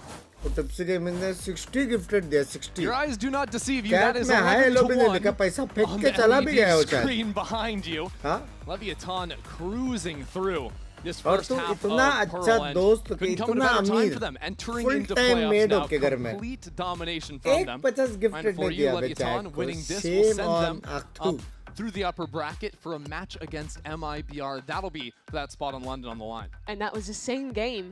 वो टिप्सी गेमिंग ने 60 गिफ्टेड दिया 60 Your eyes do not deceive you. कैट That is में हाई लो भी नहीं 11-1 लिखा पैसा फेंक on के the चला भी गया वो LED शायद screen behind you. हाँ Leviathan cruising through this और first तू half इतना of अच्छा Pearl, and दोस्त के couldn't come at a इतना better time अमीर for them. Entering full into time playoffs made now, होके घर में complete domination from एक them. 50 गिफ्टेड And for नहीं you, दिया बे Leviathan, चैट winning को this will same send on them अक्टू up through the upper bracket for a match against MIBR. That'll be for that spot on London on the line. And that was the same game.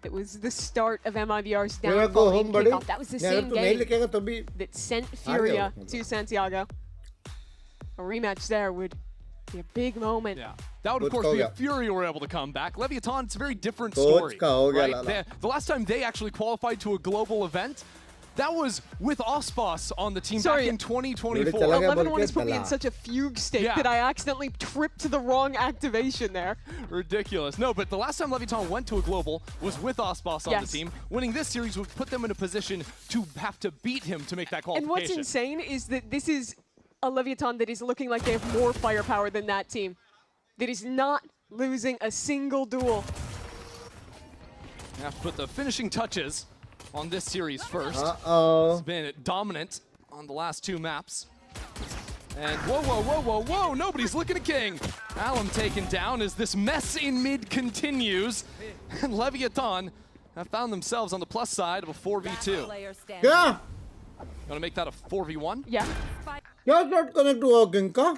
It was the start of MIBR's You wanna go downfall home, in buddy? kickoff. That was the Yeah, same तो नहीं game लिखेगा तो भी that sent Furia to Santiago. A rematch there would Be a big moment. Yeah. That would, of course, be if Fury were able to come back. Leviathan, it's a very different story. Right? The last time they actually qualified to a global event, that was with Ospos on the team back in 2024. 11-1 has put me in such a fugue state that I accidentally tripped the wrong activation there. Ridiculous. No, but the last time Leviathan went to a global was with Ospos on the team. Winning this series would put them in a position to have to beat him to make that qualification. And what's insane is that this is a Leviathan that is looking like they have more firepower than that team. That is not losing a single duel. You have to put the finishing touches on this series first. It's been dominant on the last 2 maps. And whoa, nobody's looking at King. Alum taken down as this mess in mid continues. And Leviathan have found themselves on the plus side of a 4v2. Yeah. Gonna make that a 4v1? Yeah. You're not connect to working, ka?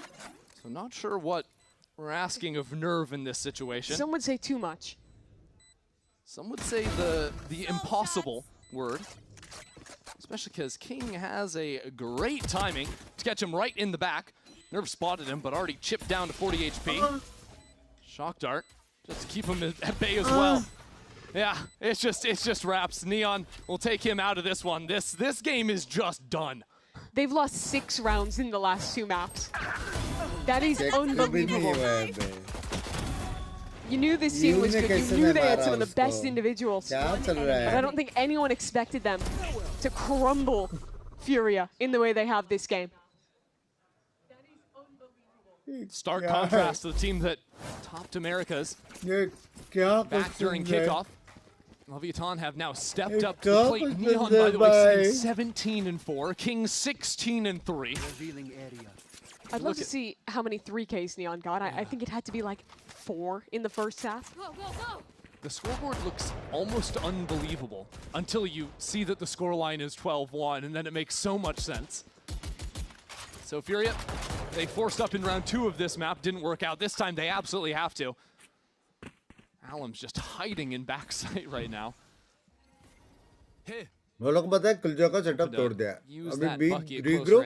So not sure what we're asking of Nerve in this situation. Some would say too much. Some would say the impossible word, especially because King has a great timing to catch him right in the back. Nerve spotted him, but already chipped down to 40 HP. Shock dart, just to keep him at bay as well. Yeah, it's just wraps. Neon will take him out of this one. This game is just done. They've lost 6 rounds in the last 2 maps. That is unbelievable. You knew this team was good. You knew they had some of the best individuals. But I don't think anyone expected them to crumble Furia in the way they have this game. Stark contrast to the team that topped Americas back during kickoff. Leviathan have now stepped up to the plate. Neon, by the way, 17-4. King 16-3. I'd love to see how many 3Ks Neon got. I think it had to be like 4 in the first half. The scoreboard looks almost unbelievable until you see that the scoreline is 12-1, and then it makes so much sense. So Furia, they forced up in round 2 of this map, didn't work out. This time they absolutely have to. Alum's just hiding in backside right now. वो लोग पता है कुलजो का setup तोड़ दिया अभी B regroup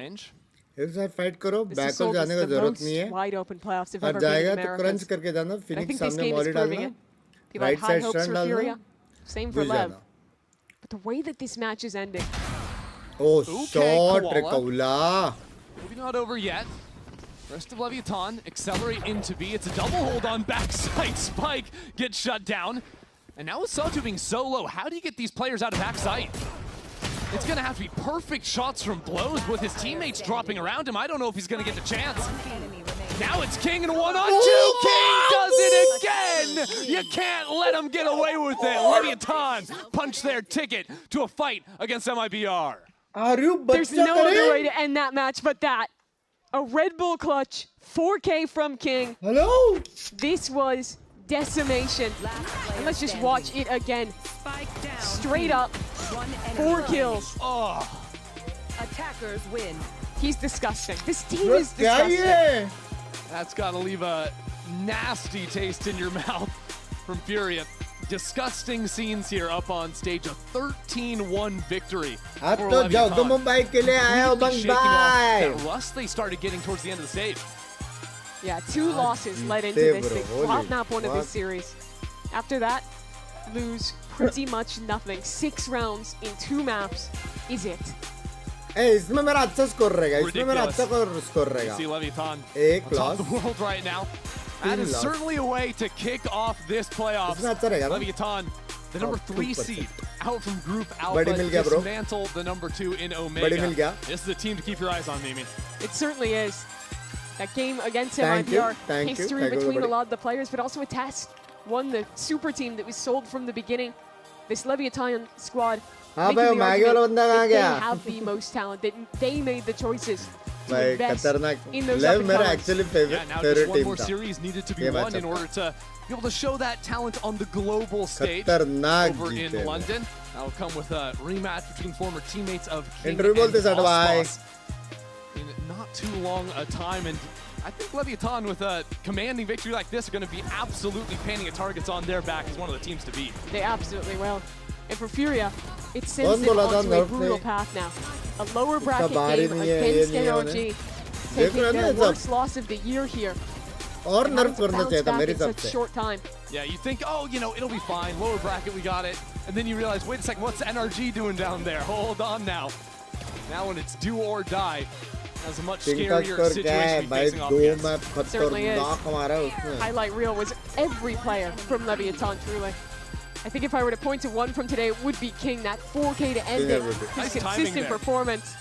एक साथ फाइट करो बैकअप जाने का जरूरत नहीं है और जाएगा तो क्रंच करके जाना फिनिक्स सामने मॉली डालना राइट साइड स्टन डालना same for LEV. But the way that this match is ending. Oh, shot Rekawla. Maybe not over yet. Rest of Leviathan accelerate into B. It's a double hold on backside. Spike gets shut down. And now with Sotu being so low, how do you get these players out of backside? It's going to have to be perfect shots from blows with his teammates dropping around him. I don't know if he's going to get the chance. Now it's King and 1-on-2. King does it again. You can't let him get away with it. Leviathan punch their ticket to a fight against MIBR. There's no other way to end that match but that. A Red Bull clutch, 4K from King. Hello. This was decimation. And let's just watch it again. Straight up, 4 kills. Oh. Attackers win. He's disgusting. This team is disgusting. That's got to leave a nasty taste in your mouth from Furia. Disgusting scenes here up on stage. A 13-1 victory for Mumbai के लिए आए हो Mumbai. That rust they started getting towards the end of the stage. Yeah, 2 losses led into this. They flop map 1 of this series. After that, lose pretty much nothing. 6 rounds in 2 maps is it. इसमें मेरा अच्छा score रहेगा इसमें मेरा अच्छा score रहेगा see Leviathan एक top of the world right now. That is certainly a way to kick off this playoffs. Leviathan, the number 3 seed, out from Group Alpha, dismantle the number 2 in Omega. This is a team to keep your eyes on, Mimi. It certainly is. That game against MIBR, history between a lot of the players, but also a test. One, the super team that was sold from the beginning. This Leviathan squad, making the argument that they have the most talent, that they made the choices to invest in those actually favorite now just one more team series needed to be won in order to be able to show that talent on the global stage over in London. That will come with a rematch between former teammates of King and Ospos in not too long a time. And I think Leviathan, with a commanding victory like this, are going to be absolutely painting a targets on their back as one of the teams to beat. They absolutely will. And for Furia, it sends them onto a brutal path now. A lower bracket game against NRG, taking their worst loss of the year here. और nerf करना चाहिए था मेरे हिसाब से. Short time. Yeah, you think, oh, you know, it'll be fine. Lower bracket, we got it. And then you realize, wait a second, what's NRG doing down there? Hold on now. Now when it's do or die, that's a much scarier situation to be facing off against. Certainly is. Highlight reel was every player from Leviathan, truly. I think if I were to point to one from today, it would be King, that 4K to end it. His consistent performance.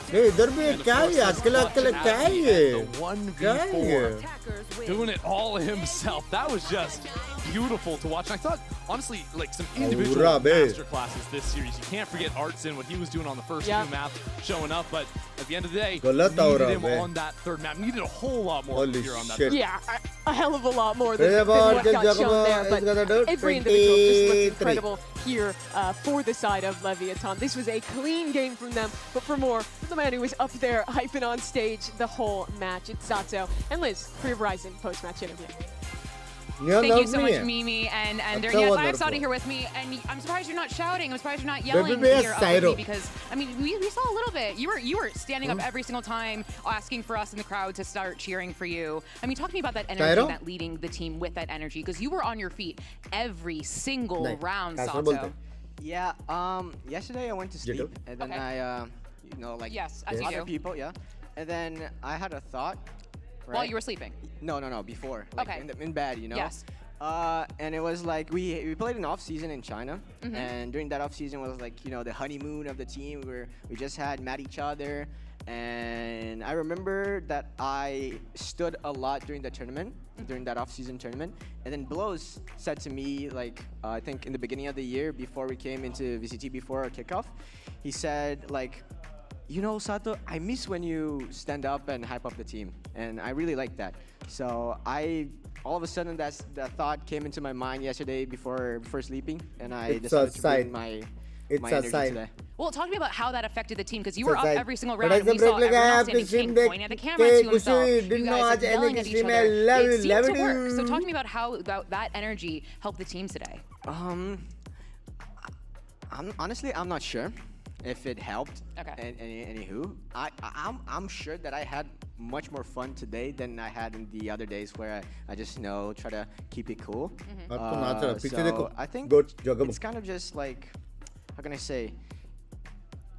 इधर भी क्या है अकेला क्या है ये 1v4 doing it all himself. That was just beautiful to watch. And I thought honestly like some individual master classes this series. You can't forget Artson, what he was doing on the first two maps, showing up, but at the end of the day needed him on that third map. Needed a whole lot more here on that. Yeah, a hell of a lot more than what got shown there, but every individual just looked incredible here for the side of Leviathan. This was a clean game from them, but for more, the man who was up there hyping on stage the whole match, it's Sato. And Liz, for your Verizon post-match interview. Thank you so much, Mimi and Ender. Yes, I have Sato here with me, and I'm surprised you're not shouting. I'm surprised you're not yelling here up with me because, I mean, we saw a little bit. You were standing up every single time, asking for us in the crowd to start cheering for you. I mean, talk to me about that energy, that leading the team with that energy, because you were on your feet every single round, Sato. Yeah, yesterday I went to sleep, and then I, you know, like other people, and then I had a thought. Right? While you were sleeping? No, before. Like in bed, you know? Yes. And it was like, we played an off-season in China. And during that off-season was like, you know, the honeymoon of the team where we just had met each other. And I remember that I stood a lot during the tournament, during that off-season tournament. And then Blows said to me, like, I think in the beginning of the year, before we came into VCT, before our kickoff, he said, like, you know, Sato, I miss when you stand up and hype up the team. And I really like that. So all of a sudden, that thought came into my mind yesterday before sleeping. And I decided to bring my energy today. Well, talk to me about how that affected the team, because you were up every single round. We saw everyone standing King pointing at the camera to himself. You guys are yelling at each other. It seemed to work. So talk to me about how that energy helped the team today. Honestly, I'm not sure if it helped. Okay. Anywho, I'm sure that I had much more fun today than I had in the other days where I just, you know, try to keep it cool. So I think it's kind of just like, how can I say?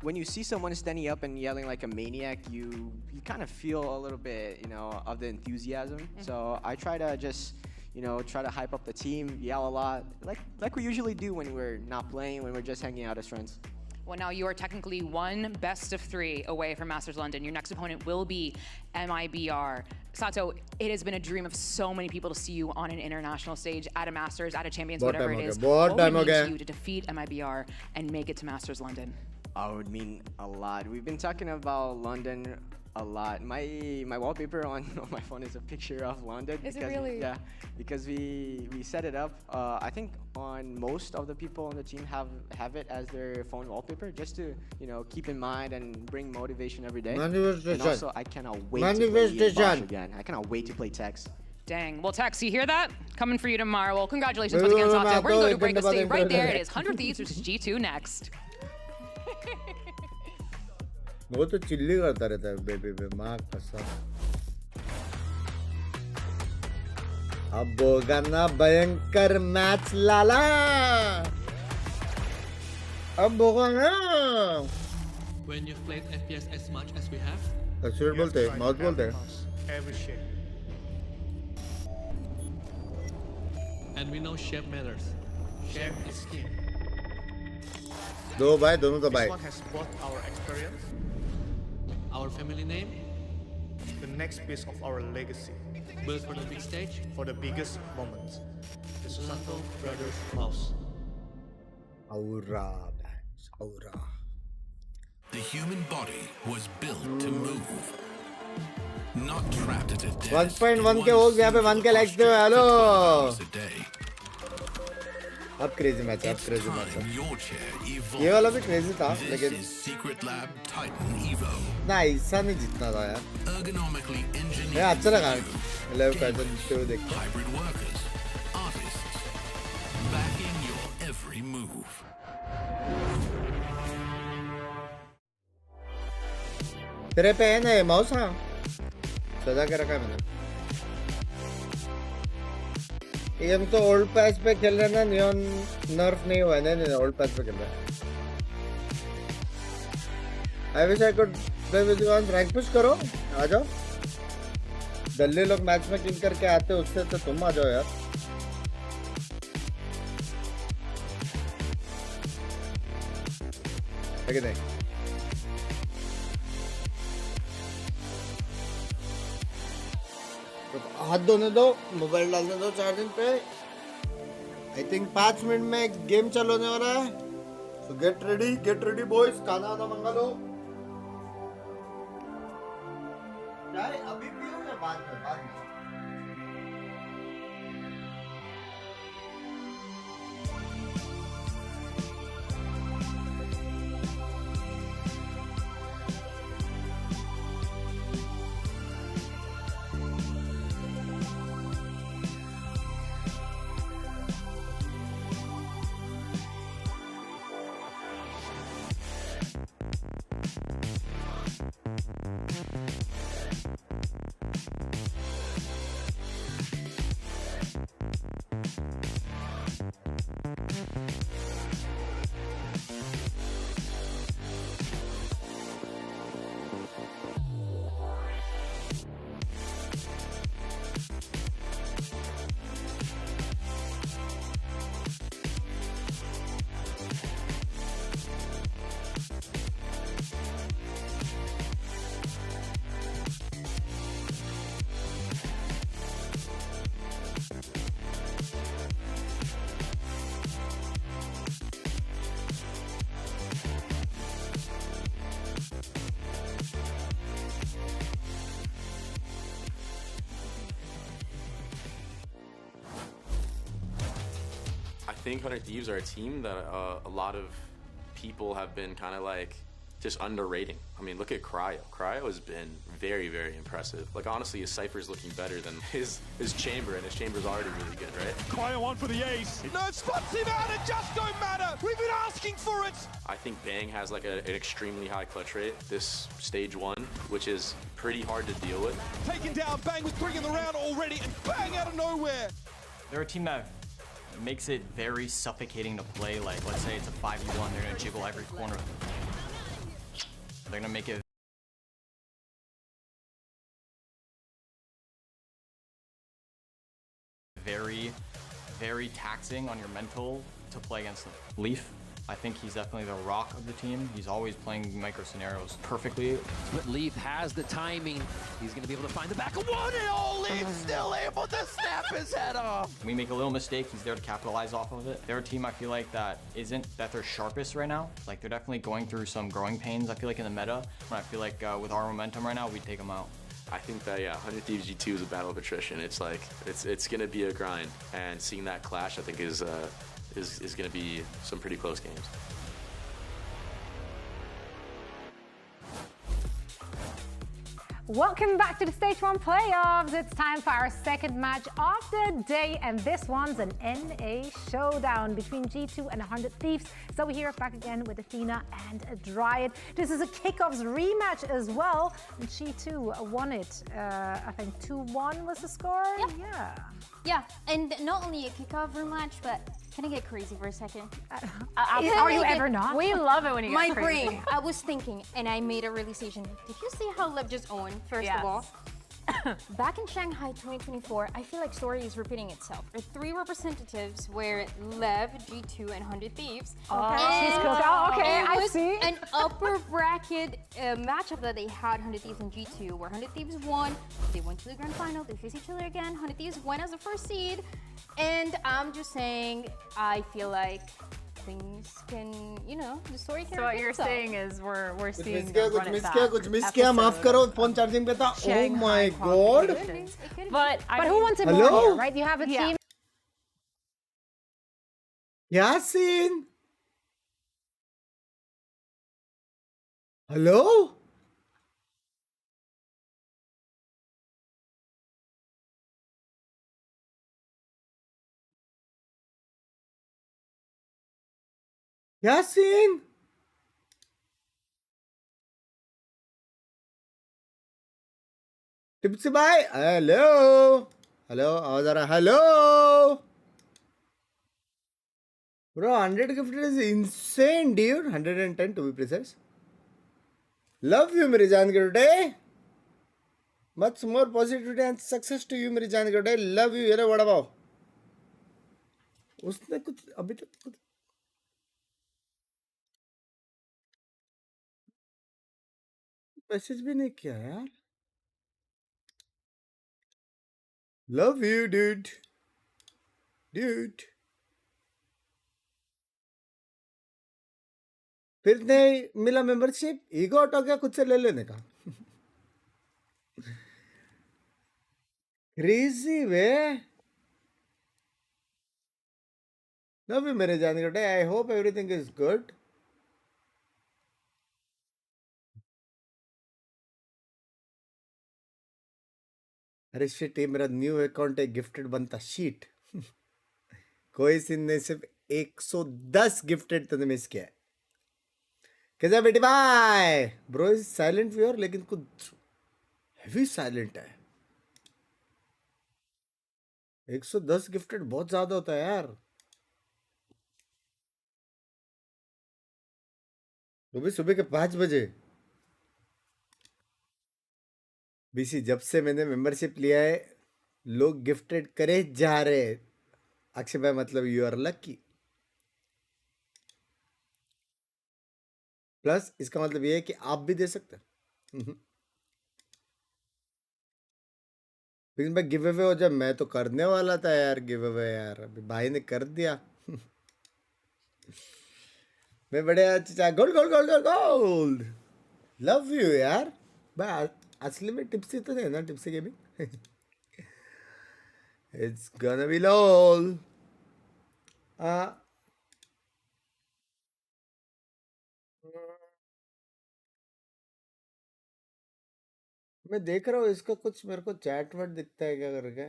When you see someone standing up and yelling like a maniac, you kind of feel a little bit, you know, of the enthusiasm. So I try to just, you know, try to hype up the team, yell a lot, like we usually do when we're not playing, when we're just hanging out as friends. Well, now you are technically one best of 3 away from Masters London. Your next opponent will be MIBR. Sato, it has been a dream of so many people to see you on an international stage, at a Masters, at a Champions, whatever it is. What would it mean to you to defeat MIBR and make it to Masters London? Oh, it would mean a lot. We've been talking about London a lot. My wallpaper on my phone is a picture of London. Is it really? Yeah, because we set it up. I think on most of the people on the team have it as their phone wallpaper, just to, you know, keep in mind and bring motivation every day. And also, I cannot wait to play Bosch again. I cannot wait to play Tex. Dang. Well, Tex, you hear that? Coming for you tomorrow. Well, congratulations once again, Sato. We're going to go to break. Stay right there. It is 100 Thieves versus G2 next. वो तो chilli करता रहता है baby माँ कसम अब होगा ना भयंकर मैच लाला अब होगा ना When you've played FPS as much as we have, तस्वीर बोलते हैं माउथ बोलते हैं every shape, and we know shape matters. Shape is key. दो भाई दोनों तो भाई. This one has both our experience, our family name, the next piece of our legacy. Built for the big stage, for the biggest moments. The Susanto Brothers Mouse. Aura, aura. The human body was built to move, not trapped at a desk. 1.1 के हो गया पे 1 के likes दो hello. अब crazy match अब crazy match ये वाला भी क्रेजी था लेकिन ना ऐसा नहीं जीतना था यार मैं अच्छा लगा लेव पैटर्न शो देख तेरे पे है ना माउस हाँ सजा के रखा है मैंने ये हम तो ओल्ड पैच पे खेल रहे हैं ना, नियॉन नर्फ नहीं हुआ है, नहीं ओल्ड पैच पे खेल रहे हैं. I wish I could play with you on rank push करो, आ जाओ. दिल्ली लोग मैच में किल करके आते हैं, उससे तो तुम आ जाओ यार. है कि नहीं? तो हाथ धोने दो, मोबाइल डालने दो चार्जिंग पे. आई थिंक 5 मिनट में गेम चालू होने वाला है. So get ready boys. खाना वाना मंगा लो. चाय अभी पियो या बाद में? I think 100 Thieves are a team that a lot of people have been kind of like just underrating. I mean, look at Cryo. Cryo has been very, very impressive. Like, honestly, his Cypher's looking better than his Chamber, and his Chamber's already really good, right? Cryo on for the ace. No, spots him out, it just don't matter. We've been asking for it. I think Bang has like an extremely high clutch rate this stage 1, which is pretty hard to deal with. Taken down, Bang was bringing the round already, and Bang out of nowhere. They're a team that makes it very suffocating to play. Like, let's say it's a 5v1, they're gonna jiggle every corner. They're gonna make it very, very taxing on your mental to play against them. Leaf, I think he's definitely the rock of the team. He's always playing micro scenarios perfectly. But Leaf has the timing. He's going to be able to find the back of one, and all Leaf still able to snap his head off. We make a little mistake, he's there to capitalize off of it. They're a team I feel like that isn't that they're sharpest right now. Like, they're definitely going through some growing pains, I feel like, in the meta. And I feel like with our momentum right now, we'd take them out. I think that, yeah, 100 Thieves G2 is a battle of attrition. It's like, it's going to be a grind. And seeing that clash, I think, is going to be some pretty close games. Welcome back to the Stage 1 playoffs. It's time for our second match of the day, and this one's an NA showdown between G2 and 100 Thieves. So we're here back again with Athena and Dryad. This is a kickoffs rematch as well, and G2 won it. I think 2-1 was the score. Yeah, and not only a kickoff rematch, but can I get crazy for a second? Are you ever not? We love it when you get My crazy. brain, I was thinking, and I made a realization. Did you see how LEV just owned, first of all? Back in Shanghai 2024, I feel like story is repeating itself. There are 3 representatives where LEV, G2, and 100 Thieves. Okay, she's cooked. Oh, okay, I see. An upper bracket matchup that they had 100 Thieves and G2, where 100 Thieves won. They went to the grand final. They faced each other again. 100 Thieves went as the first seed. And I'm just saying, I feel like things can, you know, the story can. So what you're saying is we're seeing कुछ miss किया माफ करो phone charging पे था. Oh my god. But who wants it more here, right? You have a team. Yasin. Hello. Yasin. Tipsy bhai, hello. Hello, आवाज आ रहा है. Hello. Bro, 100 gifted is insane, dude. 110 to be precise. Love you, मेरी जान के today. Much more positivity and success to you, मेरी जान के today. Love you. ये बड़ा भाव. उसने कुछ अभी तक कुछ मैसेज भी नहीं किया यार. Love you, dude. Dude. फिर नहीं मिला मेंबरशिप. ईगो आउट हो गया खुद से ले लेने का. Crazy way. Love you, मेरे जान के today. I hope everything is good. अरे शिट, ये मेरा न्यू अकाउंट है. गिफ्टेड बनता शीट. कोई सिन ने सिर्फ 110 गिफ्टेड तूने मिस किया है. कैसा बेटी भाई? ब्रो इज साइलेंट व्यूअर, लेकिन कुछ हेवी साइलेंट है. 110 गिफ्टेड बहुत ज्यादा होता है यार. वो भी सुबह के 5 बजे. बीसी, जब से मैंने मेंबरशिप लिया है लोग गिफ्टेड करे जा रहे हैं. अक्षय भाई मतलब यू आर लकी. प्लस इसका मतलब ये है कि आप भी दे सकते हैं. लेकिन भाई गिव अवे हो जाए. मैं तो करने वाला था यार गिव अवे यार. अभी भाई ने कर दिया. मैं बड़े अच्छा gold gold gold gold gold. Love you यार. भाई असली में टिप्सी तो है ना. टिप्सी के भी इट्स गonna बी लोल. मैं देख रहा हूँ इसका कुछ मेरे को चैट वर्ड दिखता है क्या करके.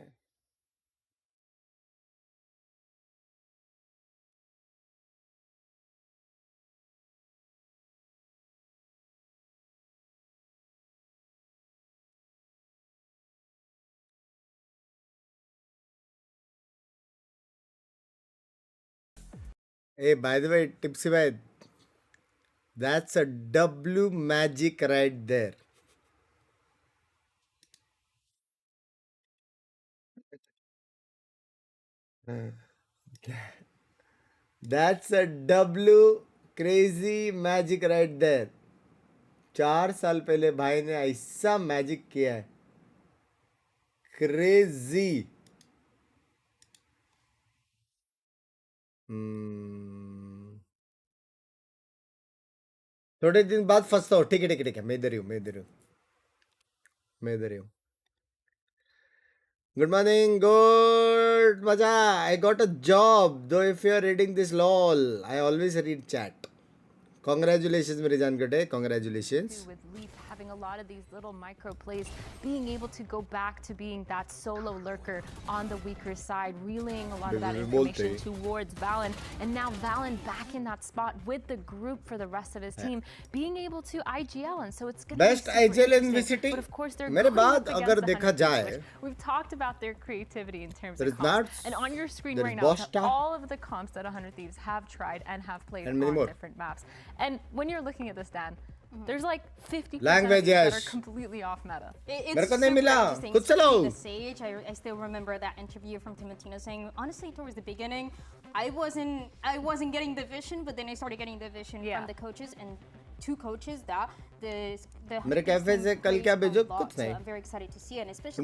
Hey, by the way, Tipsy bhai, that's a W magic right there. That's a W crazy magic right there. 4 साल पहले भाई ने ऐसा मैजिक किया है. क्रेजी. थोड़े दिन बाद फंसता हो. ठीक है ठीक है ठीक है. मैं इधर ही हूँ. मैं इधर हूँ. मैं इधर ही हूँ. Good morning, good Maja. I got a job. Though if you are reading this lol, I always read chat. Congratulations, मेरी जान के. Congratulations. With LEV having a lot of these little micro plays, being able to go back to being that solo lurker on the weaker side, relaying a lot of that information towards Valen, and now Valen back in that spot with the group for the rest of his team, being able to IGL, and so it's going to be best IGL in VCT. But of course they're मेरे बाद अगर देखा जाए, we've talked about their creativity in terms of not, comps, and on your screen right now all of the comps that 100 Thieves have tried and have played on different maps. And when you're looking at this, Dan, there's like 50% that are completely off meta. It's super interesting to see the Sage. I still remember that interview from Timothina saying, honestly, towards the beginning, I wasn't getting the vision, but then I started getting the vision from the coaches, and 2 coaches that मेरे cafe से कल क्या भेजो कुछ नहीं. I'm very excited to see it, especially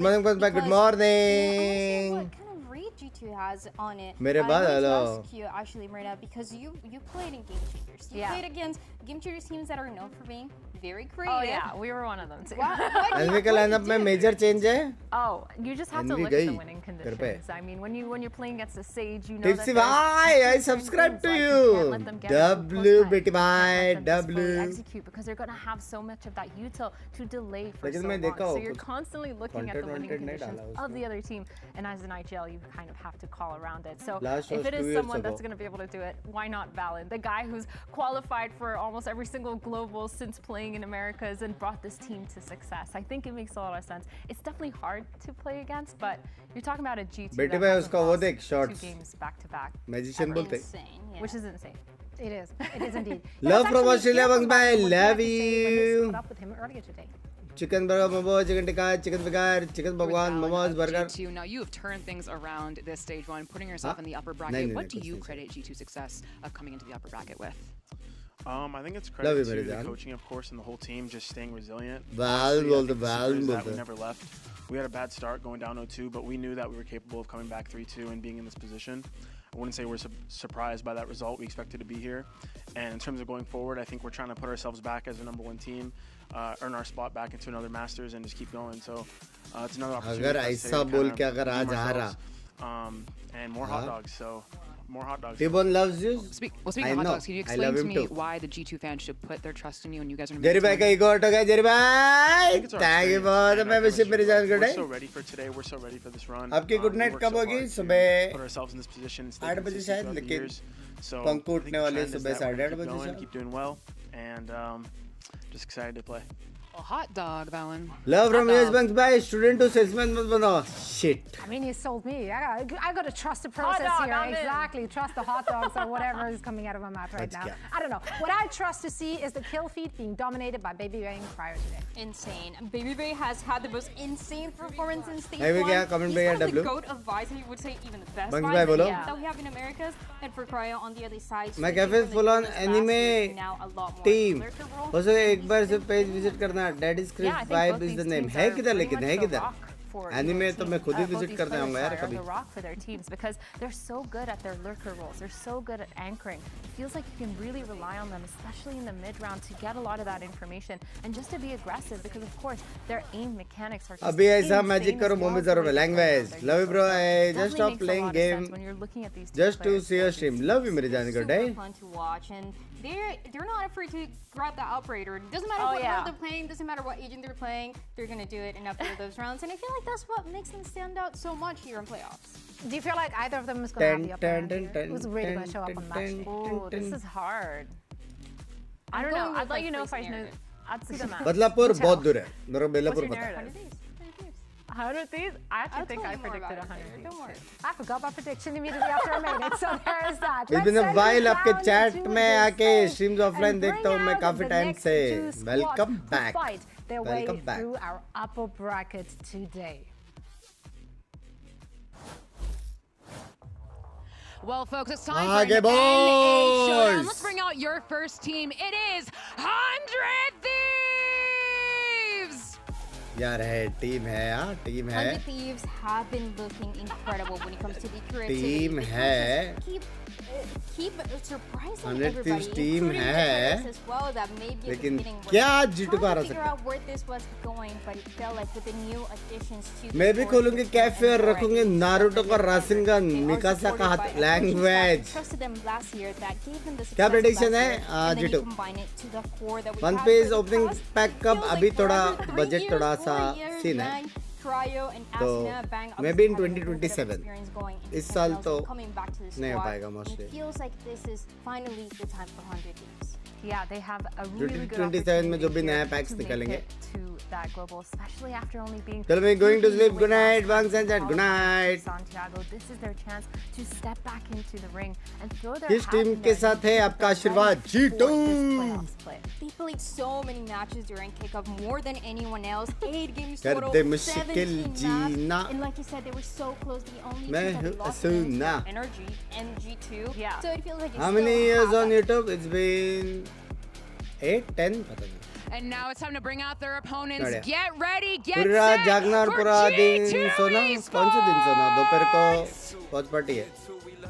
good morning. What kind of read G2 has on it? मेरे बाद hello. Ask you actually, Marina, because you played in Game Changers. You played against Game Changers teams that are known for being very creative. Oh yeah, we were one of them too. LV का lineup में major change है. Oh, you just have to look at the winning conditions. I mean, when you're playing against a Sage, you know Tipsy bhai, I subscribe to you. W बेटी भाई, W. Execute because they're gonna have so much of that util to delay for so long. So you're constantly looking at the winning conditions of the other team. And as an IGL, you kind of have to call around it. So Last if was it 2 is years someone ago. that's going to be able to do it, why not Valen? The guy who's qualified for almost every single global since playing in Americas and brought this team to success. I think it makes a lot of sense. It's definitely hard to play against, but you're talking about a G2 बेटे that भाई hasn't उसका वो lost देख 2 shots. games back to back. Magician ever. बोलते. Which is insane. It is. It is indeed. Love from Australia, Bunks bhai. Love When they you. split up with him earlier today. Chicken burger, momo, chicken tikka, chicken vigar, chicken bhagwan, momos, burger. G2. Now you have turned things around this stage 1, putting yourself in the upper No, bracket. no, What no, do you कुछ नहीं credit G2's success of coming into the upper bracket with? I think it's Love you, credit to मेरे the जान. coaching, of course, and the whole team just staying resilient. Val Honestly, I बोलते, think the Val secret is that बोलते. we never left. We had a bad start going down 0-2, but we knew that we were capable of coming back 3-2 and being in this position. I wouldn't say we're surprised by that result. We expected to be here. And in terms of going forward, I think we're trying to put ourselves back as a #1 team, earn our spot back into another Masters, and just keep going. So it's another opportunity. अगर for us ऐसा to बोल kind के of अगर आज redeem आ रहा. ourselves, and more hot dogs. So more hot dogs. T-Bone loves you. Speaking I of hot know. dogs, can you I explain love to him me too. why the G2 fans should put their trust in you and you guys are Jerry भाई का ego हट गया Jerry भाई. Thank you for the membership मेरी जान We're good so ready for today. We're so ready for this run. आपकी good We night worked कब so होगी? hard to सुबह put ourselves in this position and stay 8 बजे consistent शायद, throughout the लेकिन years. So पंख I उठने think the वाली trend is सुबह that we're 8:30 gonna keep बजे going, शायद. keep doing well, and just excited to play. A hot dog, Valen. Love from US Bunks bhai. Student to salesman मत बनो. Shit. I mean, he sold me. I got to trust the process dog, here. I'm in. Exactly. Trust the hot dogs or whatever is coming out of my mouth right now. I don't know. What I trust to see is the kill feed being dominated by Baby Bay prior today. Insane. Baby Bay has had the most insane performance in stage Hey, 1. क्या comment He's पे kind क्या of the W? goat of Vice, and you would say even the best Bunks Vice bhai, बोलो. that we have in Americas. And for Cryo on the other side, मैं switching cafe from the full on heroes last year anime to now a lot more team. lurker role. बस एक बार सिर्फ page visit करना. Daddy's Yeah, I Crisp think vibe both is these the name. teams है are किधर pretty लेकिन much है the किधर. rock for Anime either तो team. मैं खुद ही Both visit these करने players, आऊँगा यार sorry, are कभी. the rock for their teams because they're so good at their lurker roles. They're so good at anchoring. It feels like you can really rely on them, especially in the mid round, to get a lot of that information and just to be aggressive because, of course, their aim mechanics are just अभी ऐसा insane magic as करो well mummy as the जरूर way they play language. their Love you bro. I Definitely just stop makes a playing lot of sense game. when you're looking at these two Just to players. see your stream. Love you मेरी जान good. Super fun to watch, and they're not afraid to grab the operator. It doesn't matter what role they're playing, doesn't matter what agent they're playing, they're gonna do it in after those rounds. And I feel like that's what makes them stand out so much here in playoffs. Do you feel like either of them is going to have the upper hand here? Who's really going to show up on match day? Oh, this is hard. I don't know. I'd let you know if I know. I'd see the match. Badlapur बहुत दूर है. मेरे को Belapur What's your पता है. narrative? 100 thieves? I actually think I predicted 100 thieves. Don't worry. I forgot my prediction immediately after I made it, so there is that. It's been a while आपके chat में आके streams offline देखता हूँ मैं काफी time से. Welcome back. Fight their way Welcome back. through our upper bracket today. Well, folks, it's time Aage for an NA showdown. boys. Let's bring out your first team. It is 100 Thieves! यार है team है यार team है. 100 Thieves have been looking incredible when it comes to the creativity. Team They है. keep surprising 100 everybody, Thieves team including the है. players as well that may be लेकिन getting worse. क्या G2 को हरा Trying to figure सकता? out where this was going, but it felt like with the new additions to the मैं भी board, खोलूंगी it's cafe और more रखूंगी active. नारुतो का रासिनगन They are मिकासा का supported हाथ by a coaching language. staff that trusted them last year, that gave them the क्या success prediction last है? year, and then you G2. combine it to the core that we One have Piece for the opening past pack कब feels अभी like थोड़ा forever, 3 budget years, थोड़ा 4 सा years, scene है. Bang, Cryo and तो Asuna, Bang, maybe in obviously having a little bit of 2027. experience going into इस साल finals तो and coming back to the नहीं हो squad, पाएगा and mostly. it feels like this is finally the time for 100 Thieves. Yeah, they have a really good 2027 में जो भी opportunity नया here packs to make निकालेंगे. it to that global, especially after only being चलो मैं going to 2 sleep. wins Good night, last Bunks time and chat. Good qualifying night. for Santiago. This is their chance to step back into the ring and throw their किस hat team in के there साथ है and आपका get आशीर्वाद? ready for G2. this playoffs play. They played so many matches during kickoff, more than anyone else. 8 games कर total, दे मुश्किल 17 जीना. maps. And like you said, they were so close. The only मैं teams that हूँ lost Asuna. games were Energy and G2. Yeah. So it feels like it's How many still years half on a- YouTube? It's been 8, 10 पता नहीं. And now it's time to bring out their opponents. बढ़िया. Get ready, get पूरी रात set जागना और for पूरा दिन G2 सोना. कौन सा दिन सोना? दोपहर को वॉच पार्टी है.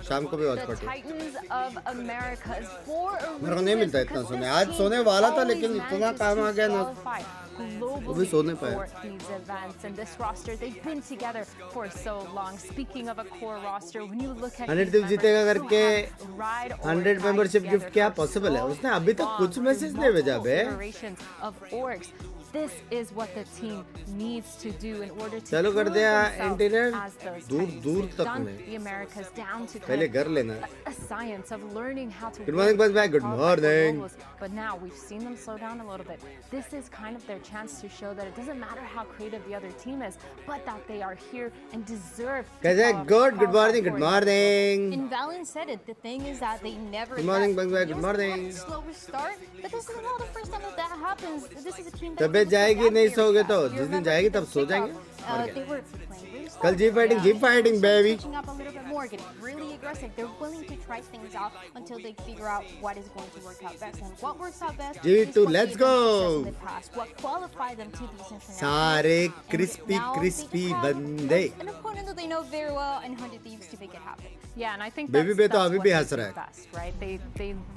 शाम को भी वॉच The पार्टी है. Titans of America is for a मेरे को नहीं reason मिलता इतना because सोने. this आज team सोने वाला था always लेकिन इतना manages काम आ to गया ना. qualify वो भी सो नहीं globally पाया. for these events and this roster. They've been together for so long. Speaking of a core roster, when you look at 100 these Thieves जीतेगा members करके who have ride or 100 die membership together gift क्या for possible है? so उसने अभी तक long कुछ through message नहीं भेजा multiple bay. iterations of orgs. this is what the team needs to do in order to चलो कर prove दिया themselves इंटीरियर as those दूर types. दूर They've तक done में the Americas down to पहले घर लेना a science of learning how to Good morning, win Buzz. Good qualify for morning. globals. But now we've seen them slow down a little bit. This is kind of their chance to show that it doesn't matter how creative the other team is, but that they are here and deserve to कैसे good morning qualify good for morning And Valen said it. The thing is that they never. Good morning, left. Bangla. Good Yes, morning. they had a slower start, but this is not the first time that happens. This is a team that. तबीयत जाएगी नहीं सोओगे तो जिस दिन जाएगी तब सो जाएंगे They were playing really slow. कल jeep fighting baby Switching up a little bit more, getting really aggressive. They're willing to try things out until they figure out what is going to work out best. And what works out best is G2 what let's they've done go in the past, what qualified them to these internationals. सारे And crispy now they crispy have बंदे an opponent that they know very well and 100 Thieves to make it happen. Yeah, and I think Baby that's, Bey तो that's अभी what भी they हंस do रहा है best, right?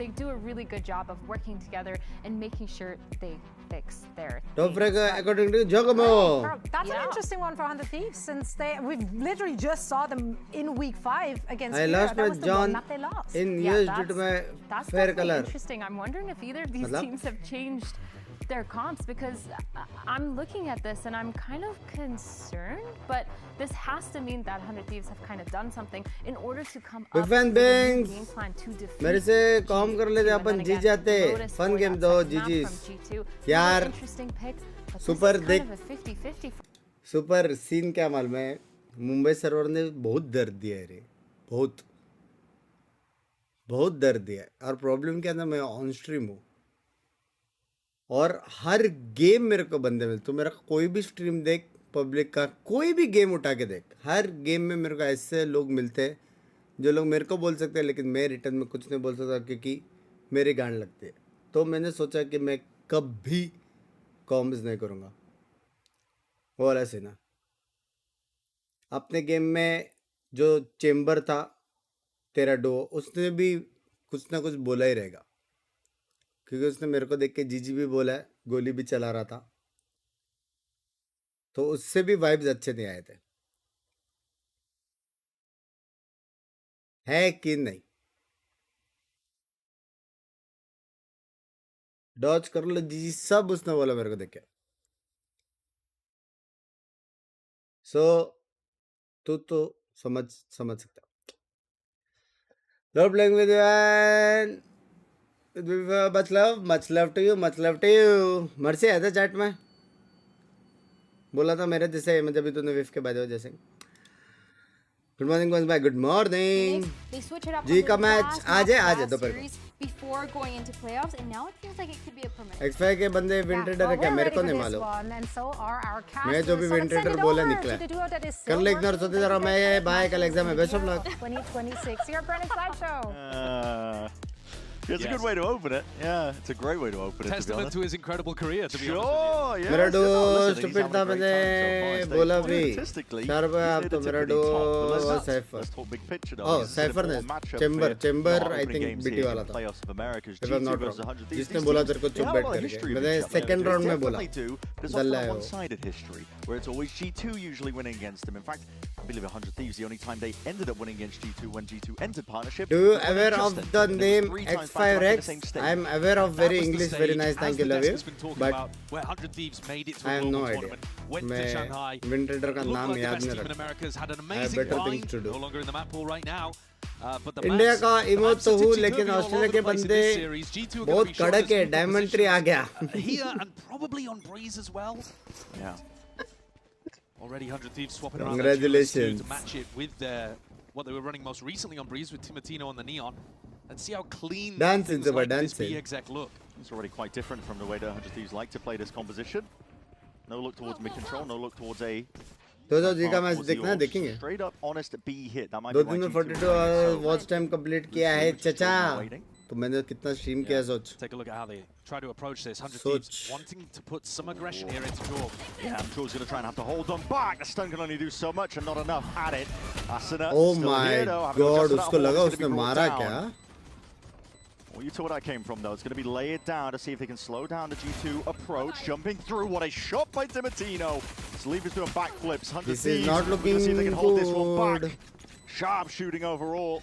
They do a really good job of working together and making sure they fix their Top things. frag according to Giacomo That's an interesting one for 100 Thieves since we literally just saw them in week 5 against I Furia. lost That my was the John one that they lost. in Yeah, US due to my that's fair definitely color interesting. I'm wondering if either of these मतलब? teams have changed their comps because I'm looking at this and I'm kind of concerned, but this has to mean that 100 Thieves have kind of done something in order to come up Big with fan a new Binks game plan to defeat मेरे से com कर लेते अपन जीत जाते fun game दो जीजीस यार super देख super scene क्या मालूम है मुंबई सर्वर ने बहुत दर्द दिया है रे बहुत दर्द दिया है और प्रॉब्लम क्या था मैं ऑन स्ट्रीम हूँ और हर गेम मेरे को बंदे मिलते तो मेरा कोई भी स्ट्रीम देख पब्लिक का कोई भी गेम उठा के देख हर गेम में मेरे को ऐसे लोग मिलते हैं जो लोग मेरे को बोल सकते हैं लेकिन मैं रिटर्न में कुछ नहीं बोल सकता क्योंकि मेरे गांड लगते हैं तो मैंने सोचा कि मैं कभी कॉम्स नहीं करूँगा वो वाला सीन ना अपने गेम में जो चेम्बर था तेरा डो उसने भी कुछ ना कुछ बोला ही रहेगा क्योंकि उसने मेरे को देख के जीजी भी बोला है गोली भी चला रहा था तो उससे भी वाइब्स अच्छे नहीं आए थे है कि नहीं डॉज कर लो जीजी सब उसने बोला मेरे को देख के सो तू तो समझ सकता Love playing with you and much love to you mercy आया था चैट में बोला था मेरे जैसे मैं जब तूने विफ के बाद जैसे गुड मॉर्निंग वंस बाय गुड मॉर्निंग जी का मैच आज है दोपहर को before going into playoffs and now it feels like it could be a permanent expire के बंदे विंटर है क्या मेरे को नहीं मालूम मैं जो भी विंटर बोला निकला कर ले इग्नोर सोते जरा मैं बाय कल एग्जाम है best of luck 2026 your Brennan slideshow It's a good way to open it. Yeah, it's a great way to open it. Testament to his incredible career, to be honest. Sure, yeah. मेरा दोस्त stupid था मैंने बोला भी चार बार आप तो मेरा दोस्त साइफर ओह साइफर ने चेंबर आई थिंक बीटी वाला था if I'm not wrong जिसने बोला तेरे को चुप बैठ करके मैंने सेकंड राउंड में बोला दल्ला है one-sided history where it's always G2 usually winning against them. In fact, I believe 100 Thieves the only time they ended up winning against G2 when G2 entered partnership. Do you aware of the name X5Rex? I am aware of very English, very nice. Thank you, love you. But where 100 Thieves made it to I a have no global idea. tournament, went to Shanghai. Winter का Looked नाम like the याद best नहीं team in रखता. America's had an I have amazing better line. things to do. No longer in the map pool right now. But the India का emote तो हूँ Topsy-turvy लेकिन all Australia over के the place in बंदे this series. G2 are gonna बहुत be short कड़क as है equal diamond tree आ गया here and probably on Breeze as well. Yeah. Already 100 Thieves swapping around Congratulations. to match it with what they were running most recently on Breeze with Timotino on the Neon. Let's see how clean Dancing, things like this dancing. B-exec look. It's already quite different from the way the 100 Thieves like to play this composition. No look towards mid control, no look towards A. तो जी का match देखना है देखेंगे Straight up honest B hit. That might दो be why दिन में G2 42 hours watch time complete किया है चचा तो मैंने कितना स्ट्रीम किया सोच Take a look at how they try to approach this. 100 Soch. Thieves wanting to put some aggression here into Jorg. Yeah, I'm sure he's going to try and have to hold them back. The stun can only do so much and not enough at it. Asuna Oh still my here, though, having god adjusted that उसको wall, लगा it's उसने gonna be brought मारा down. क्या Well, you saw where that came from, though. It's going to be layered down to see if they can slow down the G2 approach. Jumping through, what a shot by Timotino. Sleeve is doing backflips. 100 This is Thieves. not We're gonna see if they can hold this one looking back. Sharp shooting overall.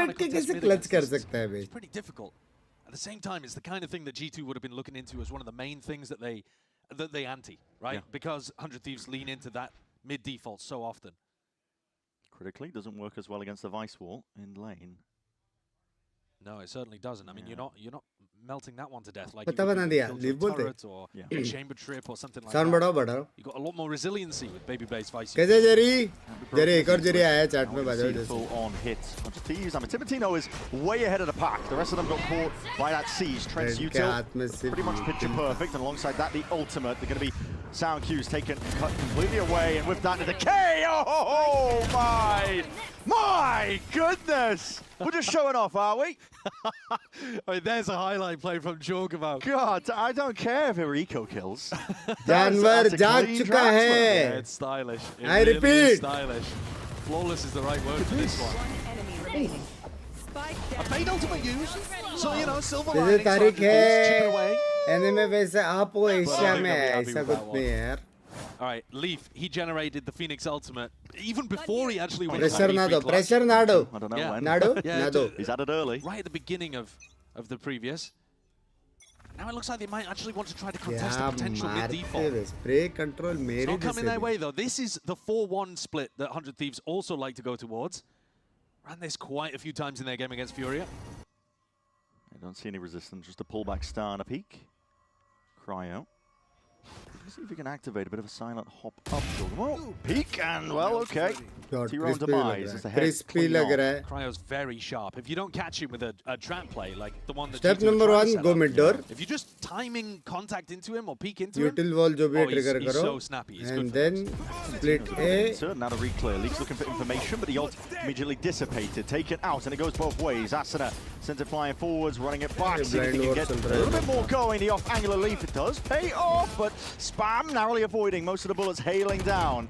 बैठ के कैसे clutch कर सकता है बे? At the same time, it's the kind of thing that G2 would have been looking into as one of the main things that they the ante, right? Because 100 Thieves lean into that mid default so often. Critically, doesn't work as well against the Vice Wall in lane. No, it certainly doesn't. I mean, you're not melting that one to death like पता बना दिया, leave बोलते। turret or a chamber trip or something like Sound that. बढ़ाओ। You got a lot more resiliency with Baby Blaze Vice. कैसे Jerry? Jerry एक और Jerry आया chat में बजाओ जैसे। Full on hits. 100 Thieves. I mean, Timotino is way ahead of the pack. The rest of them got caught by that siege. Trent's util pretty much picture perfect, and alongside that, the ultimate. They're going to be sound cues taken, cut completely away, and with that is the K. Oh my goodness! We're just showing off, are we? I mean, there's a highlight play from Jorgamo. God, I don't care if they're eco kills. जानवर जाग चुका है. Yeah, it's stylish. I repeat. Really is stylish. Flawless is the right word for this one. A paid ultimate use. So, you know, silver जैसे lining. तारीख Chip है. away. Anime वैसे आप हो एशिया में ऐसा कुछ नहीं है यार. All right, Leaf, he generated the Phoenix ultimate even before he actually went Pressure to na the do, pressure na do. I don't know yeah. when. Na do. He's had it early. Right at the beginning of the previous. Now it looks like they might actually want to try to contest the potential mid-default. Spray control It's not coming their way though. This is the 4-1 split that 100 Thieves also like to go towards. Ran this quite a few times in their game against Furia. I don't see any resistance, just a pullback star and a peek. Cryo. Let's see if we can activate a bit of a silent hop up. Well, peek and, well, okay. T-Round demise as the head clean off. Cryo's very sharp. If you don't catch him with a trap play, like the one that Step number 1, go mid door. If you're just timing contact into him or peek into him, util wall jo bhi trigger he's karo. so snappy. He's And good then split A. Now to re-clear. Leaks looking for information, but the ult immediately dissipated, taken out, and it goes both ways. Asuna sends it flying forwards, running it back, see if he can get a little bit more going. The off-angular leaf, it does pay off, but Spam narrowly avoiding most of the bullets hailing down.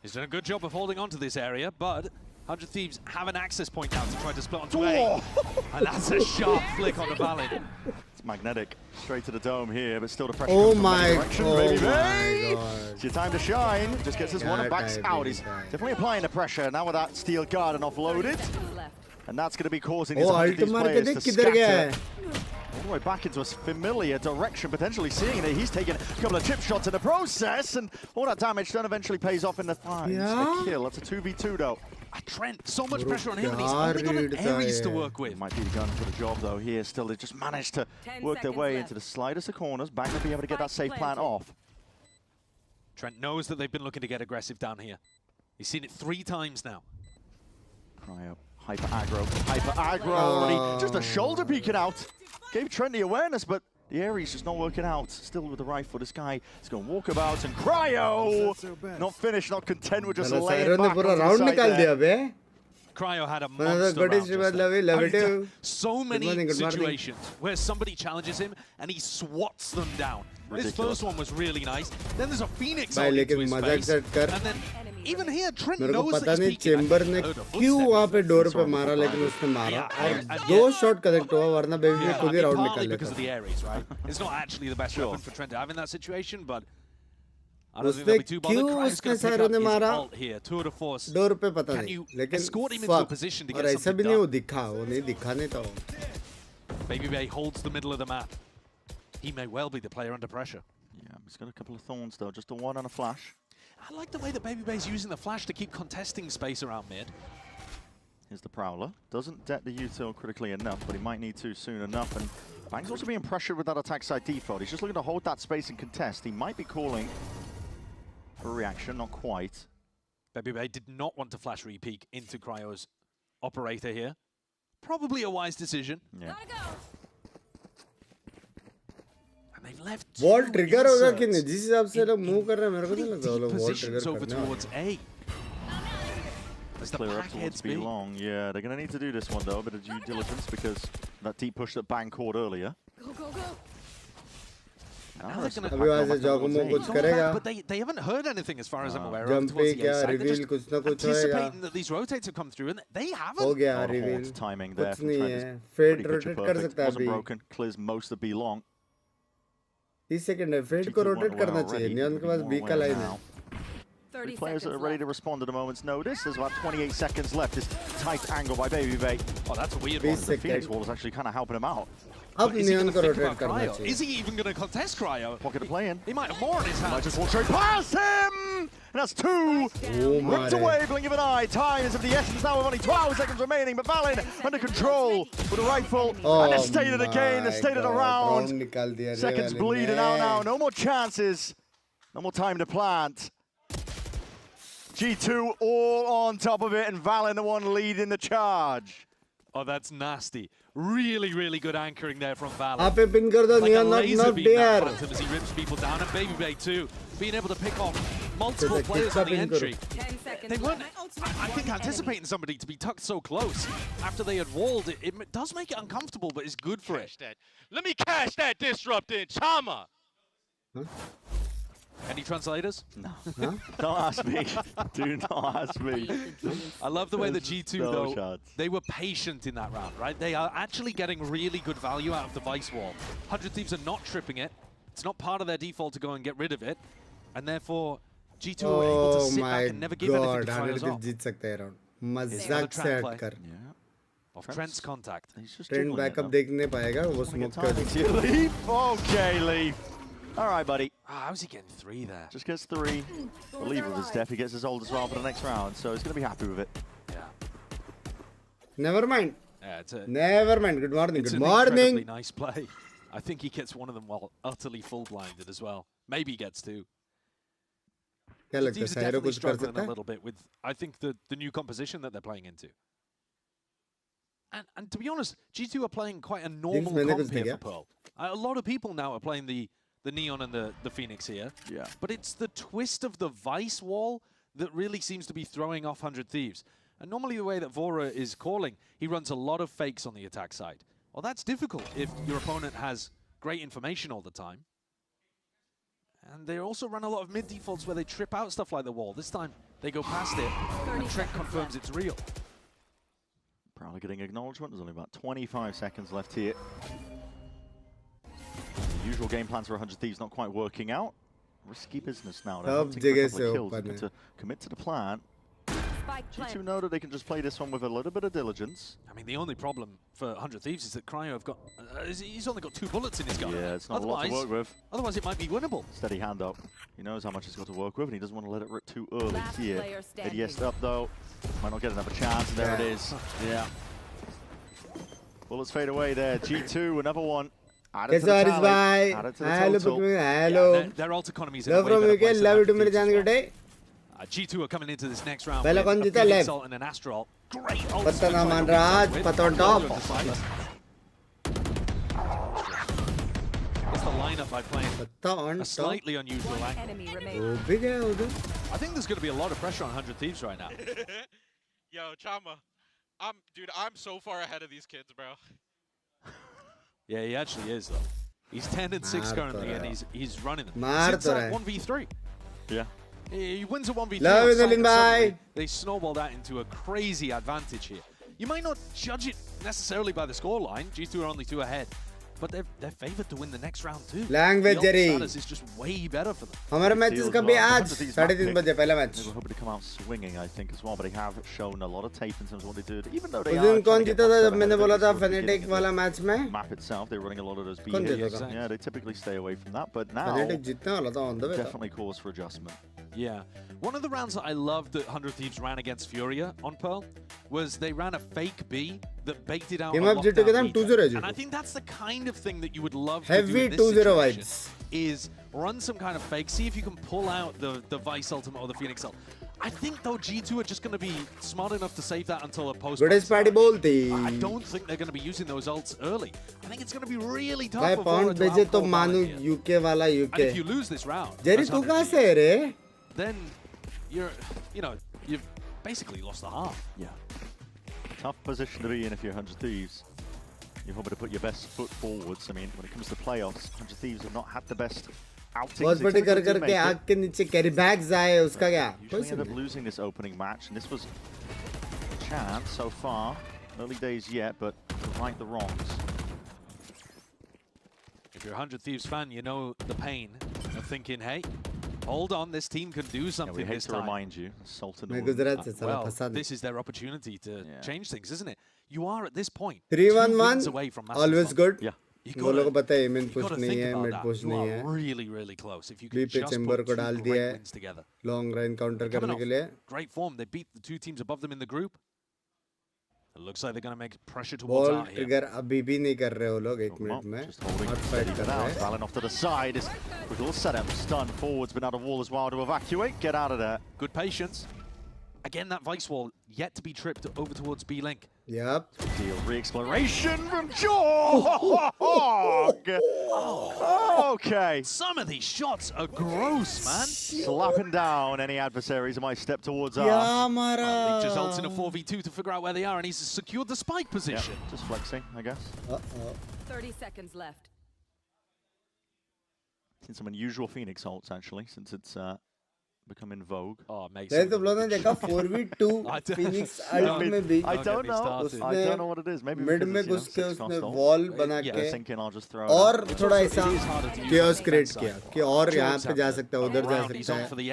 He's done a good job of holding on to this area, but 100 Thieves have an access point now to try to split onto A. And that's a sharp flick on the Valid. It's magnetic. Straight to the dome here, but still the pressure Oh comes from my that direction. Baby God. it's your time to shine. Just gets his one and backs out. He's definitely applying the pressure. Now with that steel garden offloaded. And that's going to be causing his 100 Thieves players to scatter all the way back into a familiar direction, potentially seeing that he's taken a couple of chip shots in the process, and all that damage done eventually pays off in the finds. A kill. That's a 2v2 though. Trent, so much pressure on him, and he's only got an Ares to work with. Might be the gun for the job though here. Still, they just managed to work their way into the slightest of corners. Bang will be able to get that safe plant off. Trent knows that they've been looking to get aggressive down here. He's seen it 3 times now. Cryo, hyper aggro, just a shoulder peeking out. Gave Trent the awareness, but the Ares just not working out. Still with the rifle, this guy is going to walk about, and Cryo not finished, not content with just laying back onto the side there. Cryo had a monster round just then. So many situations where somebody challenges him and he swats them down. This first one was really nice. Then there's a Phoenix on into his face. And then even here, Trent knows that he's peeking. Chamber ने क्यों वहाँ पे door पे मारा, लेकिन उसने मारा और 2 शॉट कनेक्ट हुआ, वरना बेबी ने खुद ही राउंड निकाल लेता. Because of the Ares, right? It's not actually the best weapon for Trent to have in that situation, but I don't think they'll be too bothered. Cryo's going to pick up his ult here, tour de force. Door पे पता Can नहीं, you लेकिन escort him into a position to और get ऐसा something भी नहीं वो done? दिखा, वो नहीं दिखाने था. Baby Bay holds the middle of the map. He may well be the player under pressure. Yeah, he's got a couple of thorns though, just a one and a flash. I like the way that Baby Bay's using the flash to keep contesting space around mid. Here's the Prowler. Doesn't det the util critically enough, but he might need to soon enough. And Bang's also being pressured with that attack side default. He's just looking to hold that space and contest. He might be calling for a reaction, not quite. Baby Bay did not want to flash re-peek into Cryo's operator here. Probably a wise decision. Yeah. And they've left Wall trigger होगा कि नहीं, जिस हिसाब से लोग move कर रहे हैं, मेरे को नहीं लगता वो लोग wall trigger over करने towards A. As the Clear up pack towards heads B B. long. Yeah, they're going to need to do this one though, a bit of due diligence because that deep push that Bang caught earlier. अभी वहाँ से Jorgamo कुछ करेगा. But they haven't heard anything as far as I'm aware. Jump पे क्या reveal कुछ ना कुछ होएगा. Anticipating that these rotates have come through and they haven't. हो गया reveal. Timing there. कुछ नहीं है. Fade rotate कर सकता है Wasn't अभी. broken. Clears most of B long. 30 second है. Fade को rotate करना चाहिए. नियन के पास B का line है. 3 players that are ready to respond at a moment's notice. There's about 28 seconds left. This tight angle by Baby Bay. Oh, that's a weird one. one. The Phoenix wall is actually kind of helping him out. But अब is he neon going को to think rotate about करना Cryo? चाहिए. Is he even going to contest Cryo? Pocket to play in. He might have more in his hands. Might just walk straight past him! And that's two. Ripped away, blink of an eye. Time is of the essence now with only 12 seconds remaining. But Valin under control with a rifle. And it's stated again, it's stated around. Seconds bleeding out now. No more chances. No more time to plant. G2 all on top of it, and Valin the one leading the charge. Oh, that's nasty. Really, really good anchoring there from Valin. आप पे pin कर दो, Like a Neon, laser not beam dare. that Phantom as he rips people down, and Baby Bay too, being able to pick off multiple players on the entry. They weren't, I think, anticipating somebody to be tucked so close after they had walled. It does make it uncomfortable, but it's good for it. Let me cash that disrupt in, Chama. Any translators? No. Don't ask me. Do not ask me. I love the way the G2, though, shots. they were patient in that round, right? They are actually getting really good value out of the Vice Wall. 100 Thieves are not tripping it. It's not part of their default to go and get rid of it. And therefore, G2 were able to sit back and never give anything to Cryo's off. जीत सकते हैं round. मजाक से हट कर. Off Trent's contact. Trent backup देख नहीं पाएगा, वो smoke कर देगा. Leaf. Okay, Leaf. All right, buddy. How's he getting 3 there? Just gets 3. The leaver of his death. He gets his ult as well for the next round, so he's going to be happy with it. Yeah. Never mind. Yeah, it's a, Never mind. Good morning. It's Good an morning. incredibly nice play. I think he gets one of them while utterly full blinded as well. Maybe he gets 2. क्या लगता है? Teams are Sairo definitely कुछ कर struggling सकता a है? little bit with, I think, the new composition that they're playing into. And to be honest, G2 are playing quite a normal मैंने comp कुछ here देखा? for Pearl. A lot of people now are playing the Neon and the Phoenix here. Yeah. But it's the twist of the Vice wall that really seems to be throwing off 100 Thieves. And normally the way that Vora is calling, he runs a lot of fakes on the attack side. Well, that's difficult if your opponent has great information all the time. And they also run a lot of mid defaults where they trip out stuff like the wall. This time they go past it and Trent confirms it's real. Probably getting acknowledgement. There's only about 25 seconds left here. The usual game plans for 100 Thieves not quite working out. Risky business now. They're hunting for a couple of kills. Looking to commit to the plan. G2 know that they can just play this one with a little bit of diligence. I mean, the only problem for 100 Thieves is that Cryo have got... he's only got 2 bullets in his gun. Yeah, it's not a lot to work with. Otherwise, it might be winnable. Steady hand up. He knows how much he's got to work with, and he doesn't want to let it rip too early here. ADS up, though. Might not get another chance, and there it is. Yeah. Bullets fade away there. G2, another one. Added to the tally. Added to the total. Hello. Yeah, their ult economy is in a Love way from better UK. place than Love you 100 to मेरे Thieves as जान well. के day. G2 are coming into this next round पहला with कौन a जीता? Phoenix Lev. ult and an Astral. Great ult. पत्ता ना मान रहा आज. पत्ता on top. It's the lineup by playing पत्ता on a top. slightly unusual angle. वो भी गया उधर. I think there's going to be a lot of pressure on 100 Thieves right now. Yo, Chama, dude, I'm so far ahead of these kids, bro. Yeah, he actually is though. He's 10 and 6 currently, and he's running them. Since that 1v3. Yeah. He wins a 1v3. Love on site, you, and bye. suddenly they snowball that into a crazy advantage here. You might not judge it necessarily by the scoreline. G2 are only 2 ahead. But they're favored to win the next round too. Language, the ult Jerry. status is just way better for them. हमारा match का भी आज 3:30 बजे पहला match. They were hoping to come out swinging, I think, as well, but they have shown a lot of tape in terms of what they did. Even though they उस are दिन कौन trying to जीता get था boxed जब out मैंने ahead बोला of था it, so Fnatic वाला मैच में? map itself, they were running a lot of those B कौन hits. जीता था? Yeah, they typically stay away from that, but now Fnatic जीतने वाला था on the way था. definitely cause for adjustment. Yeah. One of the rounds that I loved that 100 Thieves ran against Furia on Pearl was they ran a fake B that baited out Game a of G2 के lockdown नाम meter. 2-0 है And I think that's the kind of thing that you would love to Heavy do in this 2-0 situation, vibes. is run some kind of fake, see if you can pull out the Vice ultimate or the Phoenix ult. I think, though, G2 are just going to be smart enough to save that until a post. Goodest party बोलती. I don't think they're going to be using those ults early. I think it's going to be really tough भाई for point Vora to भेजे तो outcall मानू Valorant here. UK वाला And UK. if you lose this round, Jerry as तू 100 कहाँ Thieves, से है रे? then you've basically lost the half. Yeah. Tough position to be in if you're 100 Thieves. You're hoping to put your best foot forwards. I mean, when it comes to playoffs, 100 Thieves have not had the best outings. बहुत They बड़ी कर typically do करके make आग it. के नीचे carry bags आए उसका क्या? Usually end up losing this opening match, and this was a chance so far. Early days yet, but right the wrongs. If you're a 100 Thieves fan, you know the pain of thinking, hey, hold on, this team can do something we hate this to time. remind you, Sultan. मैं गुजरात से चला Well, पसंद. this is their opportunity to change things, isn't it? You are at this point 3-1-1. 2 wins away from massive Always fun. good. Yeah. वो लोगों को पता है एमिन पुश gotta नहीं think है, about mid that. Push You नहीं are है. really, really close. If you B can पे just चेंबर put को two डाल great दिया है wins together. Long range counter Coming करने off के लिए. great form. They beat the two teams above them in the group. It looks like they're going to make pressure towards ball out here. Trigger अभी भी नहीं कर रहे हो लोग 1 मिनट में. हॉट फाइट कर रहे हैं. Valen off to the side. With all set up, stun forwards, been out of wall as well to evacuate. Get out of there. Good patience. Again, that Vice wall yet to be tripped over towards B-Link. Yep. Deal re-exploration from Jaw. Okay. Some of these shots are gross, man. Slapping down any adversaries who might step towards us. Yeah, Mara. Leak just ults in a 4v2 to figure out where they are, and he's secured the spike position. Yeah, just flexing, I guess. 30 seconds left. Seen some unusual Phoenix ults actually, since it's become in vogue. Oh, mate. नहीं तो लोगों ने देखा 4v2 Phoenix ult में भी. I don't know what it is. Maybe mid में घुस के उसने वॉल बना के thinking I'll just throw और थोड़ा ऐसा chaos create किया कि और यहाँ पे जा सकता है उधर जा सकता है.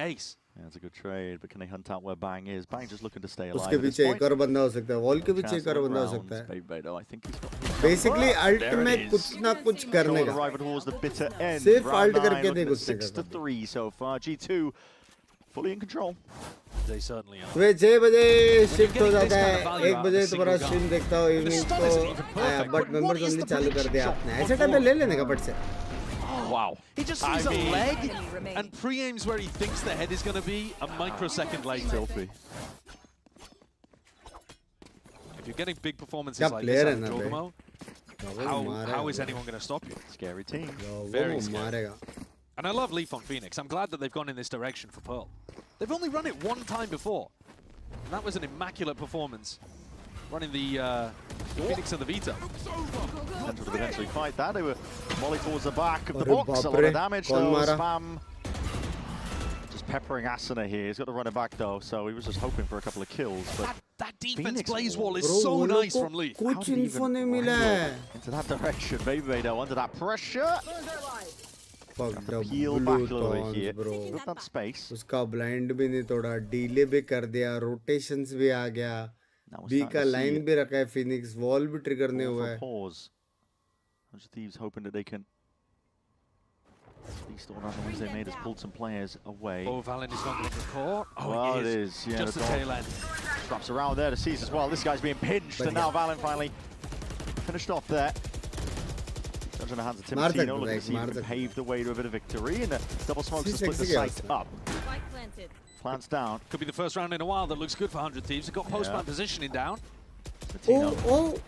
Yeah, it's a good trade, but can they hunt out where Bang is? Bang just looking to stay alive. उसके पीछे एक और बंदा हो सकता है. वॉल के पीछे एक और बंदा हो सकता है. I think he's got Basically ult में कुछ ना कुछ करने का. arriving towards the bitter end. सिर्फ Round अल्ट 9 करके नहीं looking at घुसने का. 6-3 so far. G2 fully in control. They certainly are. सुबह 6 बजे शिफ्ट हो जाता है. 1 बजे तुम्हारा स्ट्रीम देखता हो इवनिंग को. बट मेंबर्स ओनली चालू कर दिया आपने. ऐसे टाइम पे ले लेने का बट से. Wow. He just sees a leg and pre-aims where he thinks the head is going to be a microsecond later. If you're getting big performances like this out of Jorgamo, how is anyone going to stop you? Scary team. Very scary. And I love Leaf on Phoenix. I'm glad that they've gone in this direction for Pearl. They've only run it one time before. And that was an immaculate performance. Running the Phoenix and the Vita. Central to eventually fight that. They were molly towards the back of the box. A lot of damage though. Spam. Just peppering Asuna here. He's got to run it back though, so he was just hoping for a couple of kills. But that defense blaze wall is so nice from Leaf. कुछ info नहीं मिला है. Into that direction, baby though, under that pressure. Fucked up peel back a little bit here. With that space. उसका blind भी नहीं तोड़ा, delay भी कर दिया, rotations भी आ गया. B का line भी रखा है Phoenix, wall भी trigger नहीं हुआ है. Pause. Thieves hoping that they can. These store randoms they made has pulled some players away. Oh, Valen is not going to core. Oh, well, it is. Yeah, just the tail end. Drops around there to seize as well. This guy's being pinched, and now Valen finally finished off there. Comes in the hands of Timotino, looking to see if he can pave the way to a bit of victory, and the double smokes to split the site up. Plants down. Could be the first round in a while that looks good for 100 Thieves. They've got post-plant positioning down. Oh,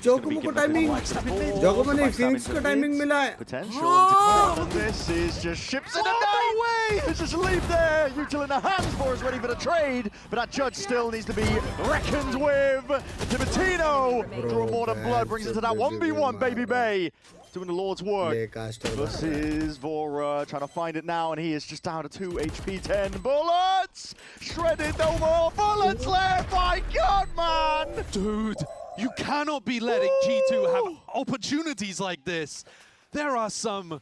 Jokomo को timing. Jokomo ने Phoenix को timing मिला है. Potential. This is just ships in a way. It's just leave there. Util in the hands for us, ready for the trade, but that judge still needs to be reckoned with. Timotino, draw more than blood, brings it to that 1v1, baby Bay. Doing the Lord's work. Versus Vora, trying to find it now, and he is just down to 2 HP, 10 bullets! Shredded, no more bullets left! My God, man! Dude, you cannot be letting G2 have opportunities like this. There are some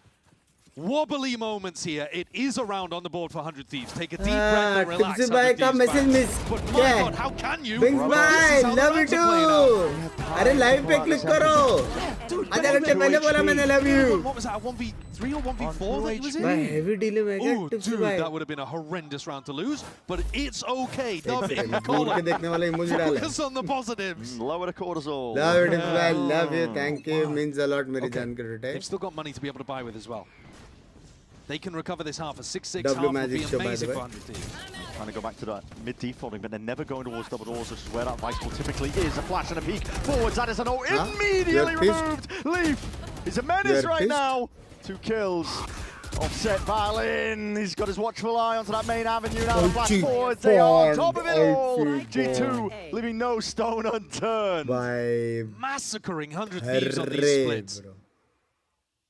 wobbly moments here. It is a round on the board for 100 Thieves. Take a deep breath and relax. But my God, how can you? Binks bhai, love you too. अरे live पे click करो. आधा घंटे पहले बोला मैंने love you. What was that? 1v3 or 1v4 that he was in? भाई heavy delay में क्या? Dude, that would have been a horrendous round to lose, but it's okay. Focus on the positives. Lower the cortisol. Love you, bhai. Love you. Thank you. Means a lot. मेरी जान के रटे. They've still got money to be able to buy with as well. They can recover this half. A 6-6 half would be amazing for 100 Thieves. Trying to go back to that mid-defaulting, but they're never going towards double doors, which is where that Vice ball typically is. A flash and a peek forwards. That is an ult immediately removed. Leaf is a menace right now. 2 kills. Offset Valen. He's got his watchful eye onto that main avenue now. The flash forwards. They are on top of it all. G2 leaving no stone unturned. By massacring 100 Thieves on these splits.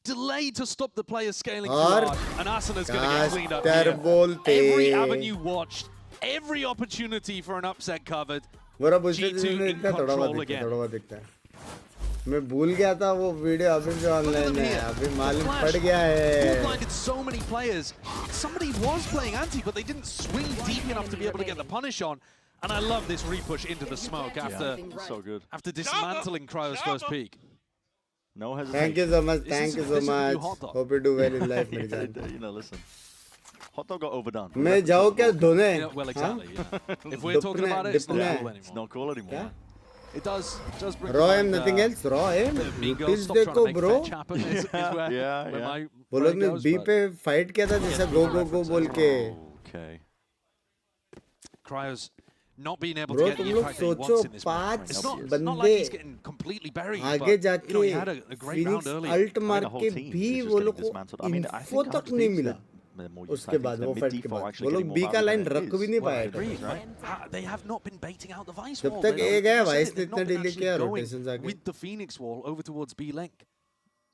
Delay to stop the players scaling too hard, and Asuna's going to get cleaned up here. Every avenue watched, every opportunity for an upset covered. G2 in control again. मैं भूल गया था वो video अभी भी online है अभी मालूम पड़ गया है blinded so many players. Somebody was playing anti, but they didn't swing deep enough to be able to get the punish on. And I love this repush into the smoke after so good. after dismantling Cryo's first peak. No hesitation. Thank you so much. Thank you so much. Hope you do well in life, मेरी जान. You know, listen. Hot dog got overdone. मैं जाऊँ क्या धोने? Well, exactly. Yeah. If we're talking about it, it's not cool anymore. It's not cool anymore. क्या? It does bring Raw am nothing else. Raw am. Utils देखो bro. Yeah. वो लोग ने B पे fight किया था जैसा go बोल के. Okay. Cryo's not being able Bro, to get the impact that he wants in this match. It's not like he's getting completely buried, आगे but जाके you know, he had a great round earlier. Phoenix ult मार के भी वो लोग को info तक नहीं मिला. उसके बाद वो फाइट के बाद वो लोग बी का लाइन रख भी नहीं पाए थे. They have not been baiting out the Vice जब wall. तक ए गया वाइस ने इतना डिले किया रोटेशंस आगे. With the Phoenix wall over towards B link,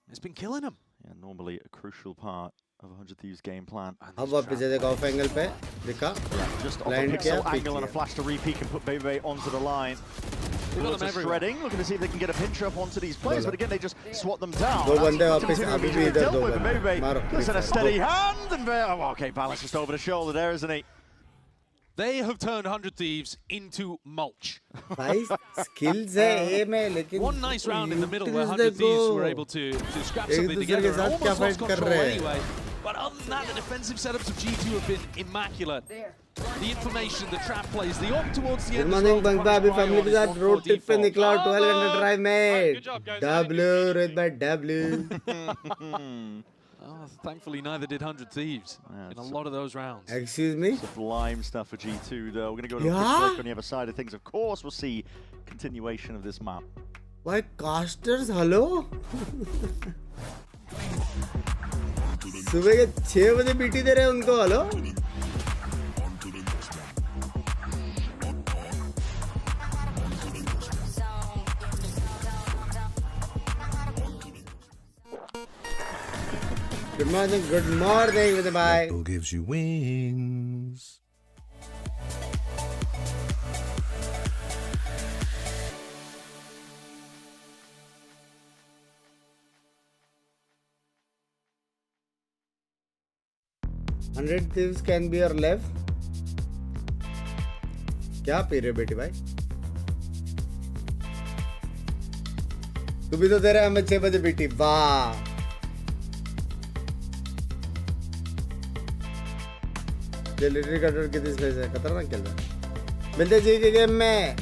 it's been killing him. Yeah, normally a crucial part of 100 Thieves game plan. अब वापस देखा ऑफ एंगल पे दिखा. Just off a pixel angle and a flash to repeat and put Bebe onto the line. Bullets are shredding, looking to see if they can get a pinch up onto these players, but again they just swat them down. दो बंदे वापस अभी भी इधर दो बंदे. मारो. Listen, a steady hand and oh, okay, Balance just over the shoulder there, isn't he? They have turned 100 Thieves into mulch. भाई skills है ए में लेकिन one nice round in the middle where 100 Thieves were able to scrap something together and almost lost control anyway. But other than that, the defensive setups of G2 have been immaculate. The information, the trap plays, the op towards the end. Good morning, Bangba. अभी family के साथ road trip पे निकला 1200 drive mate. W with my W. Thankfully, neither did 100 Thieves in a lot of those rounds. Excuse me? Sublime stuff for G2 though. We're going to go to a quick break on the other side of things. Of course, we'll see continuation of this map. Why casters? Hello? सुबह के 6 बजे BT दे रहे हैं उनको. Hello? Good morning, with a bye. Who gives you wings? $100 Thieves can be your LEV. क्या P रहे बेटी भाई? तू भी तो दे रहा है हमें 6 बजे बीटी. वाह. डिलीवरी कटर कितनी स्पेस है? खतरनाक खेल रहा है. मिलते जी के गेम में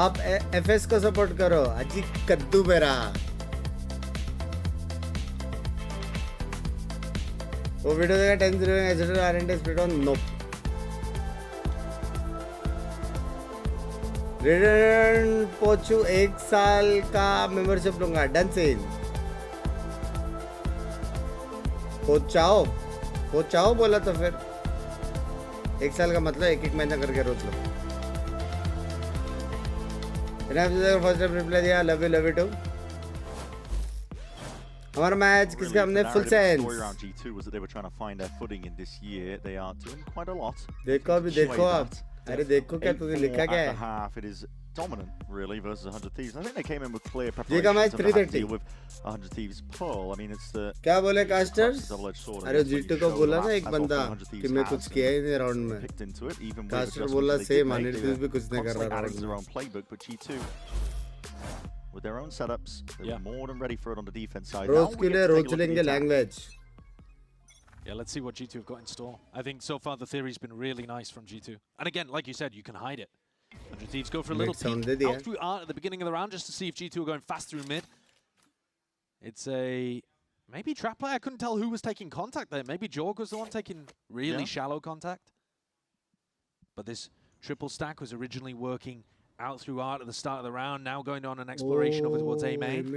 आप एफएस को सपोर्ट करो. अजी कद्दू मेरा. वो वीडियो देखा 10-0 एचडी आरएनडी स्प्लिट ऑन. नो. रेडिएंट पोचू 1 साल का मेंबरशिप लूंगा. डन से पोचाओ बोला तो फिर 1 साल का मतलब 1 महीना करके रोज लो. फर्स्ट टाइम रिप्लाई दिया. Love you too. हमारा मैच किसका हमने फुल सेंस. देखो अभी देखो आप. अरे देखो क्या तुझे लिखा क्या है. Dominant, really, versus 100 Thieves. I think they came in with clear ये का match preparation 330 with 100 Thieves Pearl. I mean, it's the क्या बोले कास्टर्स. double-edged sword. अरे जीटू को बोला ना एक बंदा कि मैं कुछ किया ही नहीं राउंड में. कास्टर बोला सेम 100 Thieves भी कुछ नहीं कर रहा round their own playbook, but G2 with their own setups, they're more than ready for it on the defense side. रोज के लिए रोज लेंगे language. Yeah, let's see what G2 have got in store. I think so far the theory's been really nice from G2. And again, like you said, you can hide it. 100 Thieves go for a little peek out through art at the beginning of the round just to see if G2 are going fast through mid. It's a maybe trap play. I couldn't tell who was taking contact there. Maybe Jorg was the one taking really shallow contact. But this triple stack was originally working out through art at the start of the round, now going on an exploration over towards A main,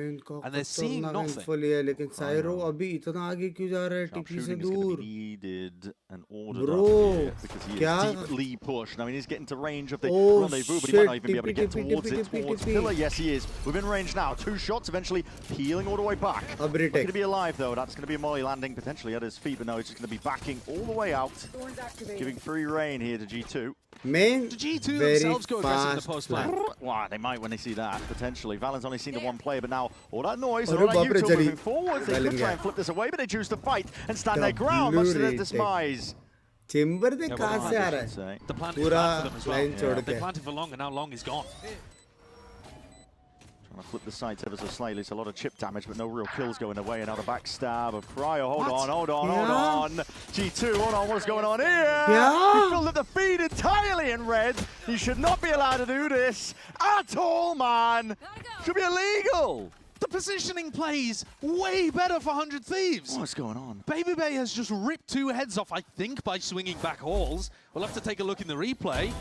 and they're seeing nothing. लेकिन साइरो अभी इतना आगे क्यों जा रहा है TP से दूर? Needed an order Bro, because he क्या? is deeply pushed. I mean, he's getting to range of the rendezvous, but he might not even be able to get towards Pillar. Yes, he is. Within range now. 2 shots, eventually healing all the way back. Not going to be alive though. That's going to be a Molly landing potentially at his feet, but no, he's just going to be backing all the way out, giving free reign here to G2. Main the G2 themselves go aggressive in the post plan. Wow, they might when they see that, potentially. Valent's only seen the one player, but now all that noise, all that YouTube moving forward, they could try and flip this away, but they choose to fight and stand their ground, much to their demise. Chamber de कहाँ से आ रहा है? पूरा line छोड़ के. They planted for long and now long is gone. Trying to flip the sights ever so slightly. It's a lot of chip damage, but no real kills going away. And now the backstab of Cryo. Hold on. Hold on. G2, hold on. What's going on here? Yeah. He filled up the feed entirely in red. He should not be allowed to do this at all, man. Should be illegal. The positioning plays way better for 100 Thieves. What's going on? Baby Bay has just ripped 2 heads off, I think, by swinging back halls. We'll have to take a look in the replay.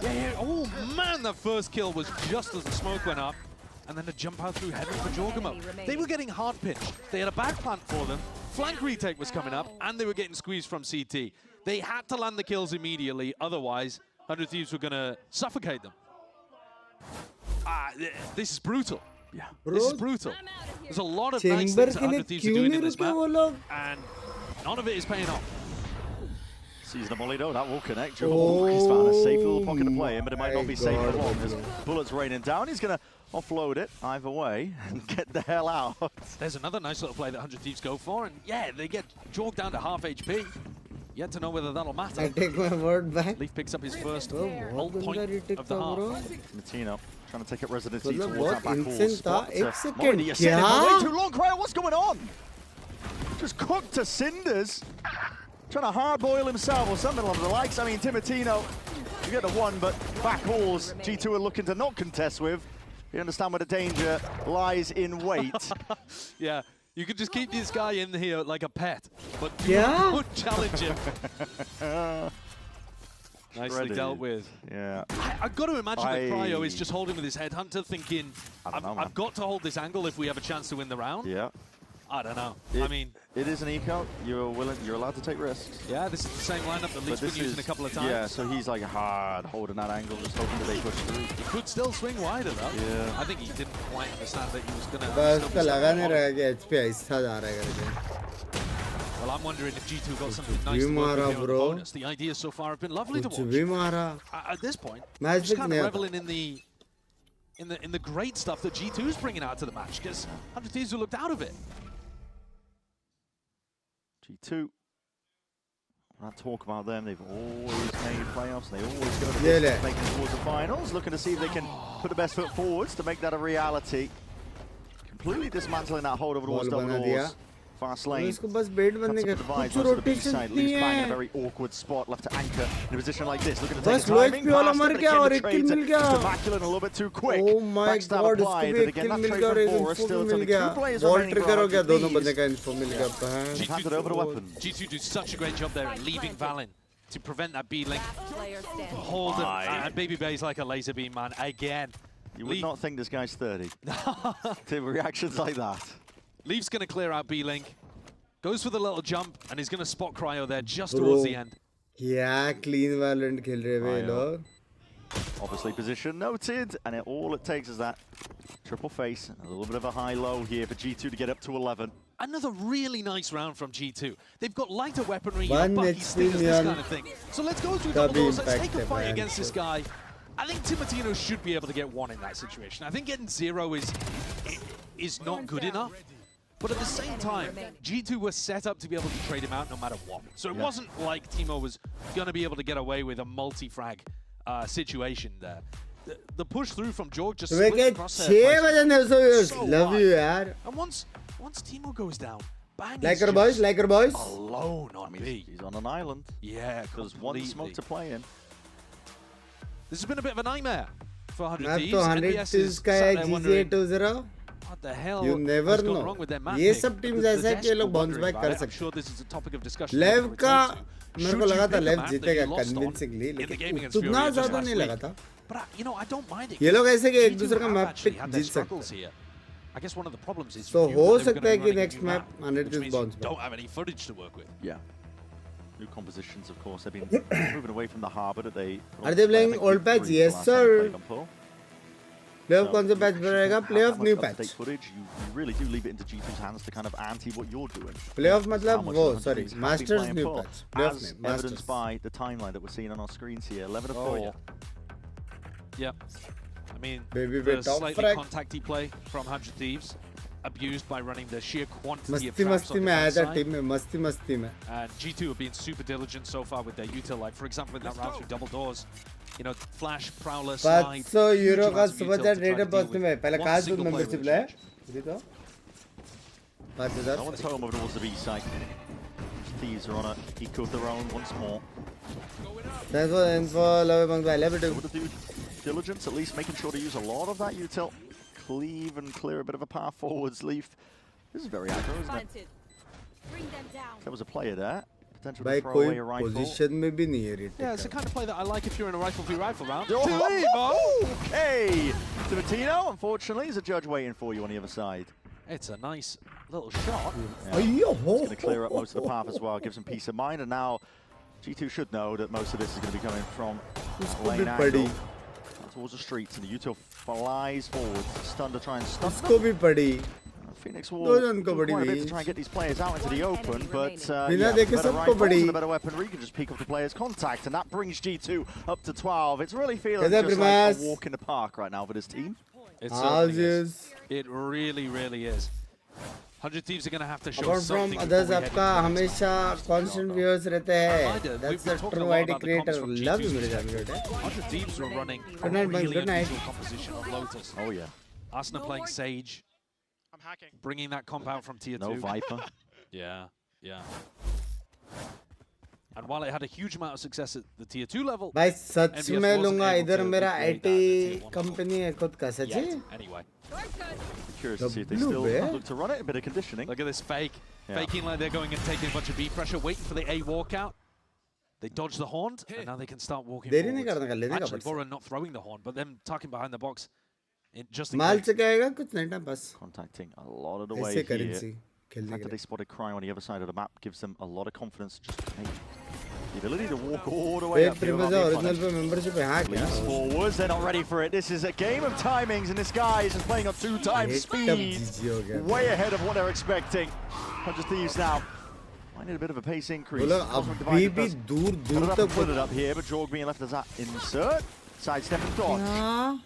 Yeah. Oh, man, that first kill was just as the smoke went up. And then a jump out through heaven for Jorgamo. They were getting hard pinched. They had a back plant for them. Flank retake was coming up, and they were getting squeezed from CT. They had to land the kills immediately, otherwise 100 Thieves were going to suffocate them. This is brutal. Yeah. This is brutal. There's a lot of nice things that 100 Thieves are doing in this map, and none of it is paying off. Sees the volley though, that will connect. He's found a safe little pocket to play in, but it might not be safe for long. There's bullets raining down. He's going to offload it either way and get the hell out. There's another nice little play that 100 Thieves go for, and yeah, they get Jorg down to half HP. Yet to know whether that'll matter. I take my word back. Leaf picks up his first ult point of the half. Matino trying to take up residency towards that back wall spot. Way too long, Cryo, what's going on? Just cooked to cinders. Trying to hard-boil himself or something along the likes. I mean, Timatino, you get the one, but back halls, G2 are looking to not contest with. You understand where the danger lies in wait. Yeah, you could just keep this guy in here like a pet, but don't challenge him. Nicely dealt with. Yeah. I've got to imagine that Cryo is just holding with his headhunter, thinking, I've got to hold this angle if we have a chance to win the round. Yeah. I don't know. It is an eco. You're allowed to take risks. Yeah, this is the same lineup that Lee's been using a couple of times. Yeah, so he's like hard holding that angle, just hoping that they push through. He could still swing wider though. Yeah. I think he didn't quite understand that he was going to. Well, I'm wondering if G2 got something nice to work with the opponents. The ideas so far have been lovely to watch. At this point, just kind of reveling in the great stuff that G2's bringing out to the match, because 100 Thieves looked out of it. G2, when I talk about them, they've always made playoffs. They always go to the making towards the finals, looking to see if they can put the best foot forwards to make that a reality. Completely dismantling that hold over towards double doors. Fast lane. Cuts up the divides onto the B side. Leaves bang in a very awkward spot, left to anchor in a position like this. Looking to take the timing. Just immaculate, a little bit too quick. Oh my god, applied, but again, that trade from Forest still only 2 players remaining for RGBs. Handed over the weapon. G2 do such a great job there at leaving Valen to prevent that B-link. Hold him. And Baby Bay's like a laser beam, man, again. You would not think this guy's 30. To reactions like that. Leaf's going to clear out B-Link, goes for the little jump, and he's going to spot Cryo there just towards the end. Yeah, clean Valorant खेल रहे हैं Obviously position noted, and all it takes is that triple face, a little bit of a high-low here for G2 to get up to 11. Another really nice round from G2. They've got lighter weaponry, Bucky stickers, this kind of thing. So let's go through double doors, let's take a fight against this guy. I think Timatino should be able to get 1 in that situation. I think getting 0 is not good enough. But at the same time, G2 was set up to be able to trade him out no matter what. So it wasn't like Timo was going to be able to get away with a multi-frag situation there. The push through from Jorg just split across there. Love you, yaar. And once Timo goes down, bang, like her boys. Alone on B. He's on an island. Yeah, there's one smoke to play in. This has been a bit of a nightmare for 100 Thieves. 100 Thieves का है GZ2-0. What the hell? You never know. ये सब teams ऐसा है कि ये लोग bounce back कर सकते हैं. LEV का मेरे को लगा था LEV जीतेगा convincingly, लेकिन उतना ज़्यादा नहीं लगा था. ये लोग ऐसे कि एक दूसरे का मैप पे जीत सकते हैं. So हो सकता है कि next map 100 Thieves bounce back. Don't have any footage to work with. Yeah. New compositions, of course. They've been moving away from the harbour that they. Are they playing old patch? Yes, sir. Playoff कौन सा patch रहेगा? Playoff new patch. Footage, you really do leave it into G2's hands to kind of ante what you're doing. Playoff मतलब वो, sorry, Masters new patch. Playoff as evidenced by the timeline that we're seeing on our screens here, 11 to 4. Yeah. I mean, the slightly contacty play from 100 Thieves. abused by running the sheer quantity of मस्ती traps मस्ती on में आया the था side. Team में मस्ती मस्ती में And G2 have been super diligent so far with their util. Like, for example, in that round through double doors, you know, flash, prowler, slide. 500 huge euro का amounts of सुबह util जा to try data to deal पहुंचने with में पहले one काश single player membership with ले a change. ये तो 5000 No one's home over towards the B site. Thieves are on a eco of their own once more. thanks for the info love bang bye love Able to do diligence, at least making sure to use a lot of that util. Cleave and clear a bit of a path forwards. Leaf. This is very aggro, isn't it? There was a player there. Potential भाई to throw कोई away a rifle. Position में भी नहीं है retake Yeah, it's the kind of play that I like if you're in a rifle v rifle round. Oh, okay. Tivatino, unfortunately, is a judge waiting for you on the other side. It's a nice little shot. Yeah. It's going to clear up most of the path as well, give some peace of mind, and now G2 should know that most of this is going to be coming from lane angle towards the streets, and the util flies forward. Stun to try and stun उसको भी पड़ी Phoenix will दो do जन को बड़ी quite a bit भी to try and get these players out into the open, but बिना yeah, देखे better सबको rifles बड़ी and a better weaponry can just peek off the player's contact, and that brings G2 up to 12. It's really feeling Is that just like Primas? a walk in the park right now for this team. It certainly is. It really, really is. 100 Thieves are going to have to show apart something from before others we head आपका into the next हमेशा constant viewers रहते हैं that's a true ID creator love you मेरे जान बेटे 100 Thieves are running a Good night, Binks. really Good night. unusual composition on Lotus. Oh yeah. Asuna playing Sage. I'm hacking. Bringing that compound from tier 2. No Viper. Yeah, yeah. And while it had a huge amount of success at the tier 2 level, भाई सच MVS में wasn't लूंगा able इधर to मेरा recreate that IT at tier 1 company है खुद का सच है Anyway. Curious to see if they Blue still bear. look to run it. A bit of conditioning. Look at this fake. Yeah. Faking like they're going and taking a bunch of B pressure, waiting for the A walkout. They dodge the horn, and now they can start walking देरी नहीं forwards. करने का लेने का Actually, बस Bora not throwing the horn, but them tucking behind the box. Just in mall case. से क्या आएगा कुछ नहीं ना बस Contacting a lot of the way ऐसे here. करेंसी The खेलने fact के that they लिए spotted Cryo on the other side of the map gives them a lot of confidence. Just the ability to walk all the way एक up here premium without being original punished. पे membership है हाँ क्या Leaps forwards, they're not ready for it. This is a game of timings, and this guy is just playing on 2 times एक speed. टप जीजी हो गया Way ahead of what they're expecting. 100 Thieves now. I need a bit of a pace increase. बोलो Cosmic अभी Divider भी does दूर put दूर it up तक and put it up here, but Jorg being left as that insert. Sidestep and dodge. हाँ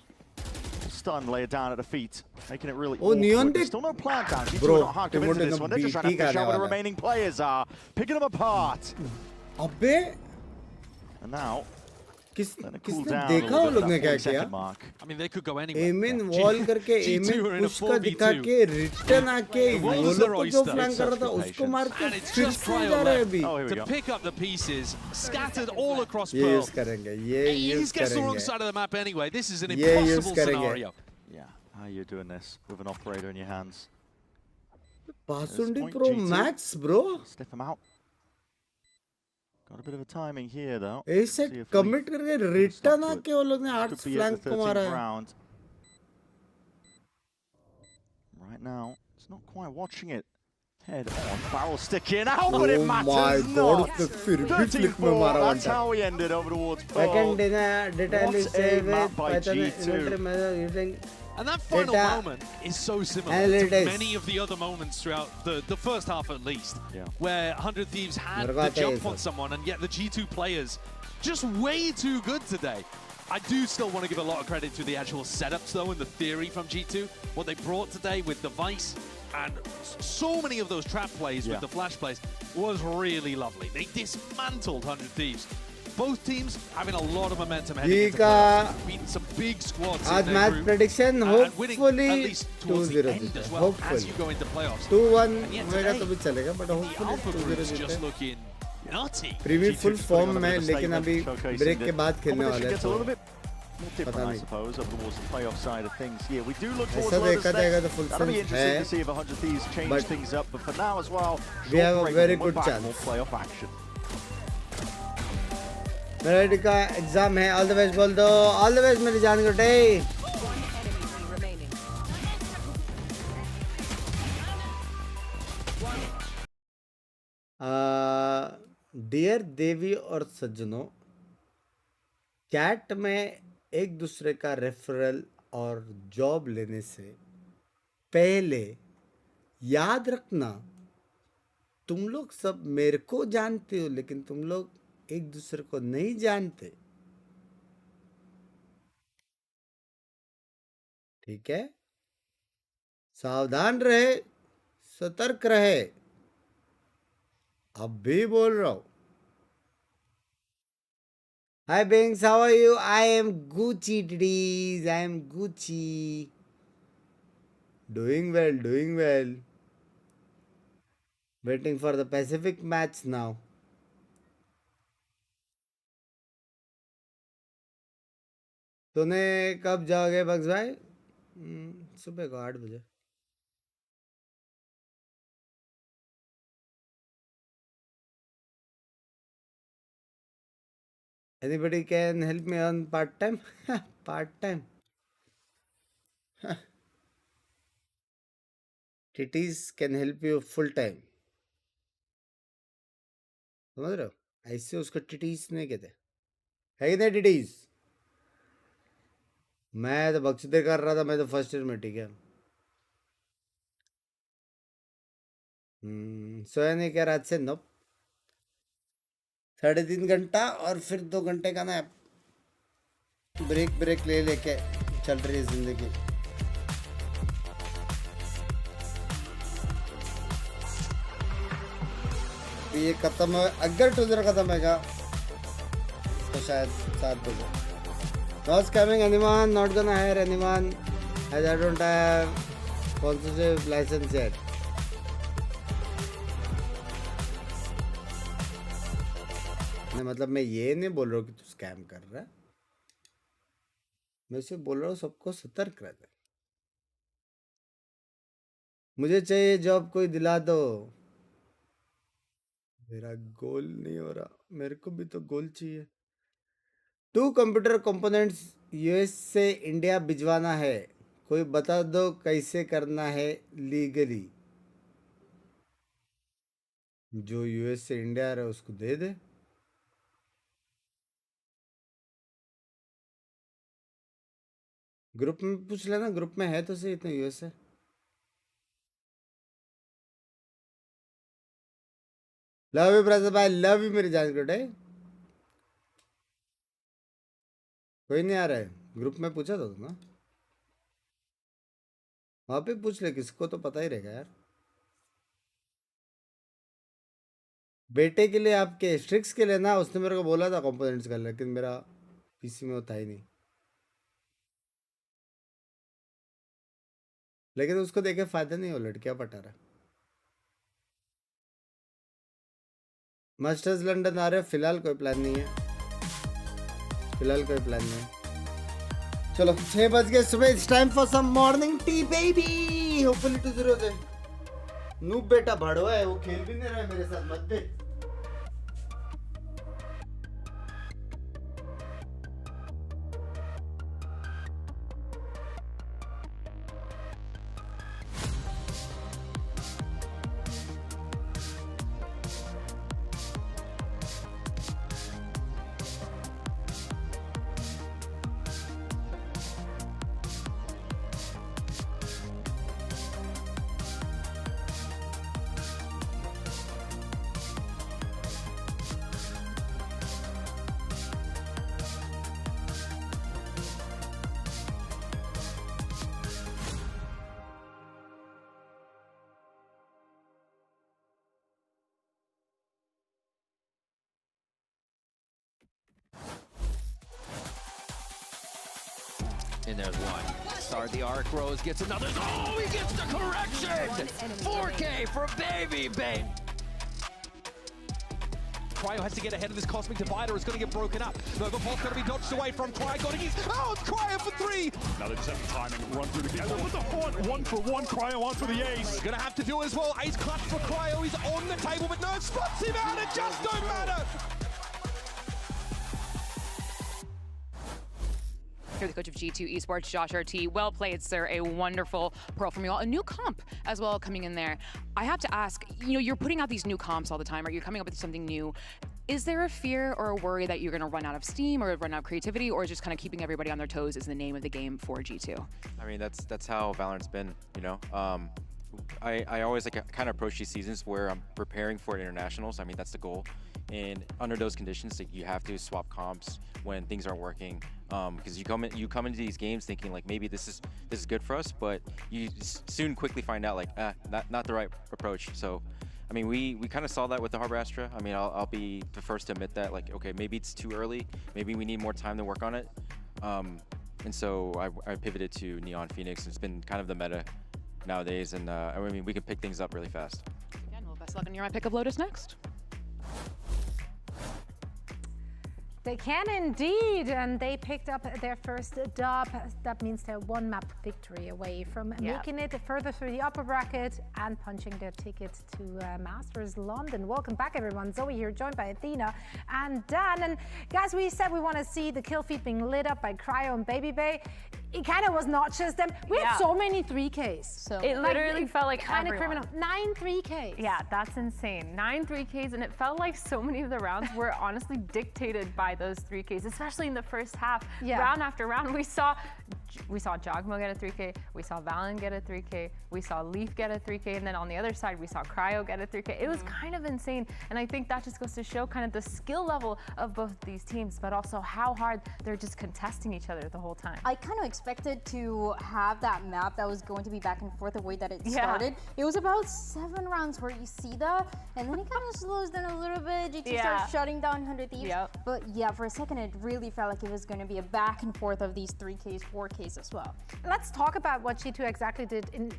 Stun laid down at the feet, making it really Oh, Neon awkward. did- There's still no plant down. G2 Bro, are not hard committed to Timothy this one. They're just trying to BT fish out where the वाला है। remaining players are, picking them apart. अबे And now, किसने cool down a देखा little वो bit लोग at ने that क्या 40-second किया mark. I mean, they could go anywhere. एमिन वॉल करके G2 amine are in a उसका 4v2. दिखा के रिटर्न आके The वो world is लोग their को जो oyster. फ्लैंक कर रहा था It's उसको मार के And it's फिर just से Cryo जा रहा है left अभी Oh, here we to go. pick up the pieces, scattered all across ये Pearl. यूज करेंगे ये He use gets the wrong करेंगे side of the map anyway. This is an ये use impossible करेंगे। scenario. Yeah, how are you doing this with an operator in your hands? पासुंडी point pro G2. Max bro Step him out. Got a bit of a timing here, though. ऐसे See if commit Lee करके can return stop to आके it. वो लोग ने Could arts be at flank the को मारा 13th है round. Right now, it's not quite watching it. Head on, barrel sticking out, but it Oh my matters God, not. उसने फिर भी फ्लिक में 13-4, मारा one that's how we ended over towards Second Pearl. data What is a saved map with by Python G2. inventory method using And that final data moment is so similar to analytics. many of the other moments throughout the first half at least, Yeah. where 100 Thieves had मेरे को the आता है ये jump on सब। someone, and yet the G2 players just way too good today. I do still want to give a lot of credit to the actual setups though and the theory from G2. What they brought today with the Vice and so many of those trap plays with the flash plays was really lovely. They dismantled 100 Thieves. Both teams having a lot of momentum heading into playoffs, beating some big squads आज in their match group, prediction and winning hopefully at least towards the 2-0 end जीते as well as hopefully you go into playoffs. 2-1 And yet होएगा today, तो भी चलेगा but the hopefully Alpha 2-0 group's जीते just looking nutty. Premier G2 full just putting form on a में bit of a लेकिन statement, अभी showcasing break के that बाद खेलने competition वाले हैं gets a तो little bit more different, पता I नहीं। suppose, over towards the playoff side of things. Yeah, we do look ऐसा towards Lotus देखा जाएगा next. तो full That'll be sense interesting है, to see if 100 Thieves change but things up. But for now as well, we have a short break, very we'll good come back, chance. more playoff action. मेरा का exam है all the best बोल दो all the best मेरी जान गुटे dear देवी और सज्जनों cat में एक दूसरे का रेफरल और जॉब लेने से पहले याद रखना तुम लोग सब मेरे को जानते हो लेकिन तुम लोग एक दूसरे को नहीं जानते ठीक है सावधान रहे, सतर्क रहे। अब भी बोल रहा हूं। Hi Binks, how are you? I am Gucci toddies. I am Gucci. Doing well, doing well. Waiting for the Pacific match now. तूने कब जाओगे बक्स भाई? सुबह को 8 बजे। Anybody can help me on part time? Part time. Titties can help you full time. समझ रहे हो? ऐसे उसको टिटीज नहीं कहते, है कि नहीं टिटीज? मैं तो बक्सदे कर रहा था, मैं तो फर्स्ट ईयर में, ठीक है। सोया नहीं क्या रात से? नो, 3.5 घंटा और फिर 2 घंटे का ना ब्रेक ले लेके चल रही है जिंदगी। ये खत्म, अगर टूजर खत्म है तो शायद 7 बजे। Not scamming anyone, not gonna hire anyone, as I don't have sponsorship license yet. नहीं, मतलब मैं ये नहीं बोल रहा हूँ कि तू स्कैम कर रहा है, मैं सिर्फ बोल रहा हूँ सबको सतर्क रहना। मुझे चाहिए जॉब, कोई दिला दो। मेरा गोल नहीं हो रहा, मेरे को भी तो गोल चाहिए। 2 कंप्यूटर कंपोनेंट्स यूएस से इंडिया भिजवाना है, कोई बता दो कैसे करना है लीगली। जो यूएस से इंडिया आ रहा है उसको दे दे। ग्रुप में पूछ लेना, ग्रुप में है तो सही इतने यूएस है। लव यू ब्रदर भाई, लव यू मेरी जान गुड है। कोई नहीं आ रहा है, ग्रुप में पूछा था ना, वहां पे पूछ ले, किसको तो पता ही रहेगा यार। बेटे के लिए, आपके स्ट्रिक्स के लिए ना, उसने मेरे को बोला था कंपोनेंट्स का, लेकिन मेरा पीसी में होता ही नहीं। लेकिन उसको देखे फायदा नहीं हो, लड़कियां पटा रहा। मास्टर्स लंदन आ रहे हो? फिलहाल कोई प्लान नहीं है, फिलहाल कोई प्लान नहीं है। चलो 6 बज गए सुबह, it's time for some morning tea baby. Hopefully 2-0 हो जाए। नूब बेटा भड़वा है, वो खेल भी नहीं रहा है मेरे साथ, मत दे। And there's one. Start the arc, Rose gets another. Oh, he gets the correction! 4K for baby bang. Cryo has to get ahead of this Cosmic Divider. It's going to get broken up. Nova Pulse going to be dodged away from Cryo. Got his. Oh, it's Cryo for 3. Now they just have timing, run through the middle with the front. 1-for-1, Cryo on for the ace. Going to have to do as well. Ace clutch for Cryo. He's on the table, but no, spots him out. It just don't matter. Here, the coach of G2 Esports, Josh RT. Well played, sir. A wonderful pearl from you all. A new comp as well coming in there. I have to ask, you know, you're putting out these new comps all the time, right? You're coming up with something new. Is there a fear or a worry that you're going to run out of steam or run out of creativity, or just kind of keeping everybody on their toes is the name of the game for G2? I mean, that's how Valorant's been, you know. I always kind of approach these seasons where I'm preparing for internationals. I mean, that's the goal. And under those conditions, like, you have to swap comps when things aren't working. Because you come into these games thinking like maybe this is good for us, but you soon quickly find out like not the right approach. So, I mean, we kind of saw that with the Harbor Astra. I mean, I'll be the first to admit that, like, okay, maybe it's too early. Maybe we need more time to work on it. And so I pivoted to Neon Phoenix. It's been kind of the meta nowadays, and I mean, we can pick things up really fast. Again, well, best luck in your pick of Lotus next. They can indeed, and they picked up their first dub. That means they're one map victory away from making it further through the upper bracket and punching their ticket to Masters London. Welcome back, everyone. Zoe here, joined by Athena and Dan. And guys, we said we want to see the kill feed being lit up by Cryo and Baby Bay. It kind of was not just them. We had so many 3Ks. So it literally felt like kind of criminal. 9 3Ks. Yeah, that's insane. 9 3Ks, and it felt like so many of the rounds were honestly dictated by those 3Ks, especially in the first half. Round after round, we saw Jogmo get a 3K, we saw Valen get a 3K, we saw Leaf get a 3K, and then on the other side, we saw Cryo get a 3K. It was kind of insane, and I think that just goes to show kind of the skill level of both these teams, but also how hard they're just contesting each other the whole time. I kind of expected to have that map that was going to be back and forth the way that it started. It was about 7 rounds where you see that, and then it kind of slows down a little bit. GT starts shutting down 100 Thieves. But yeah, for a second, it really felt like it was going to be a back and forth of these 3Ks, 4Ks as well. Let's talk about what G2 exactly did in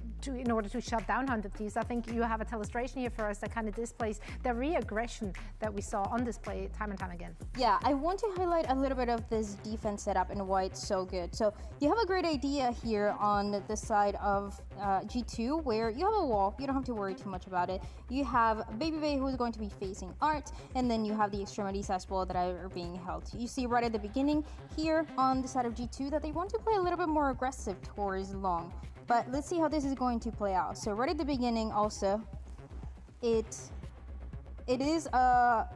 order to shut down 100 Thieves. I think you have a illustration here for us that kind of displays the re-aggression that we saw on display time and time again. Yeah, I want to highlight a little bit of this defense setup and why it's so good. So you have a great idea here on the side of G2 where you have a wall. You don't have to worry too much about it. You have Baby Bay who is going to be facing Art, and then you have the extremities as well that are being held. You see right at the beginning here on the side of G2 that they want to play a little bit more aggressive towards long. But let's see how this is going to play out. So right at the beginning also, it is a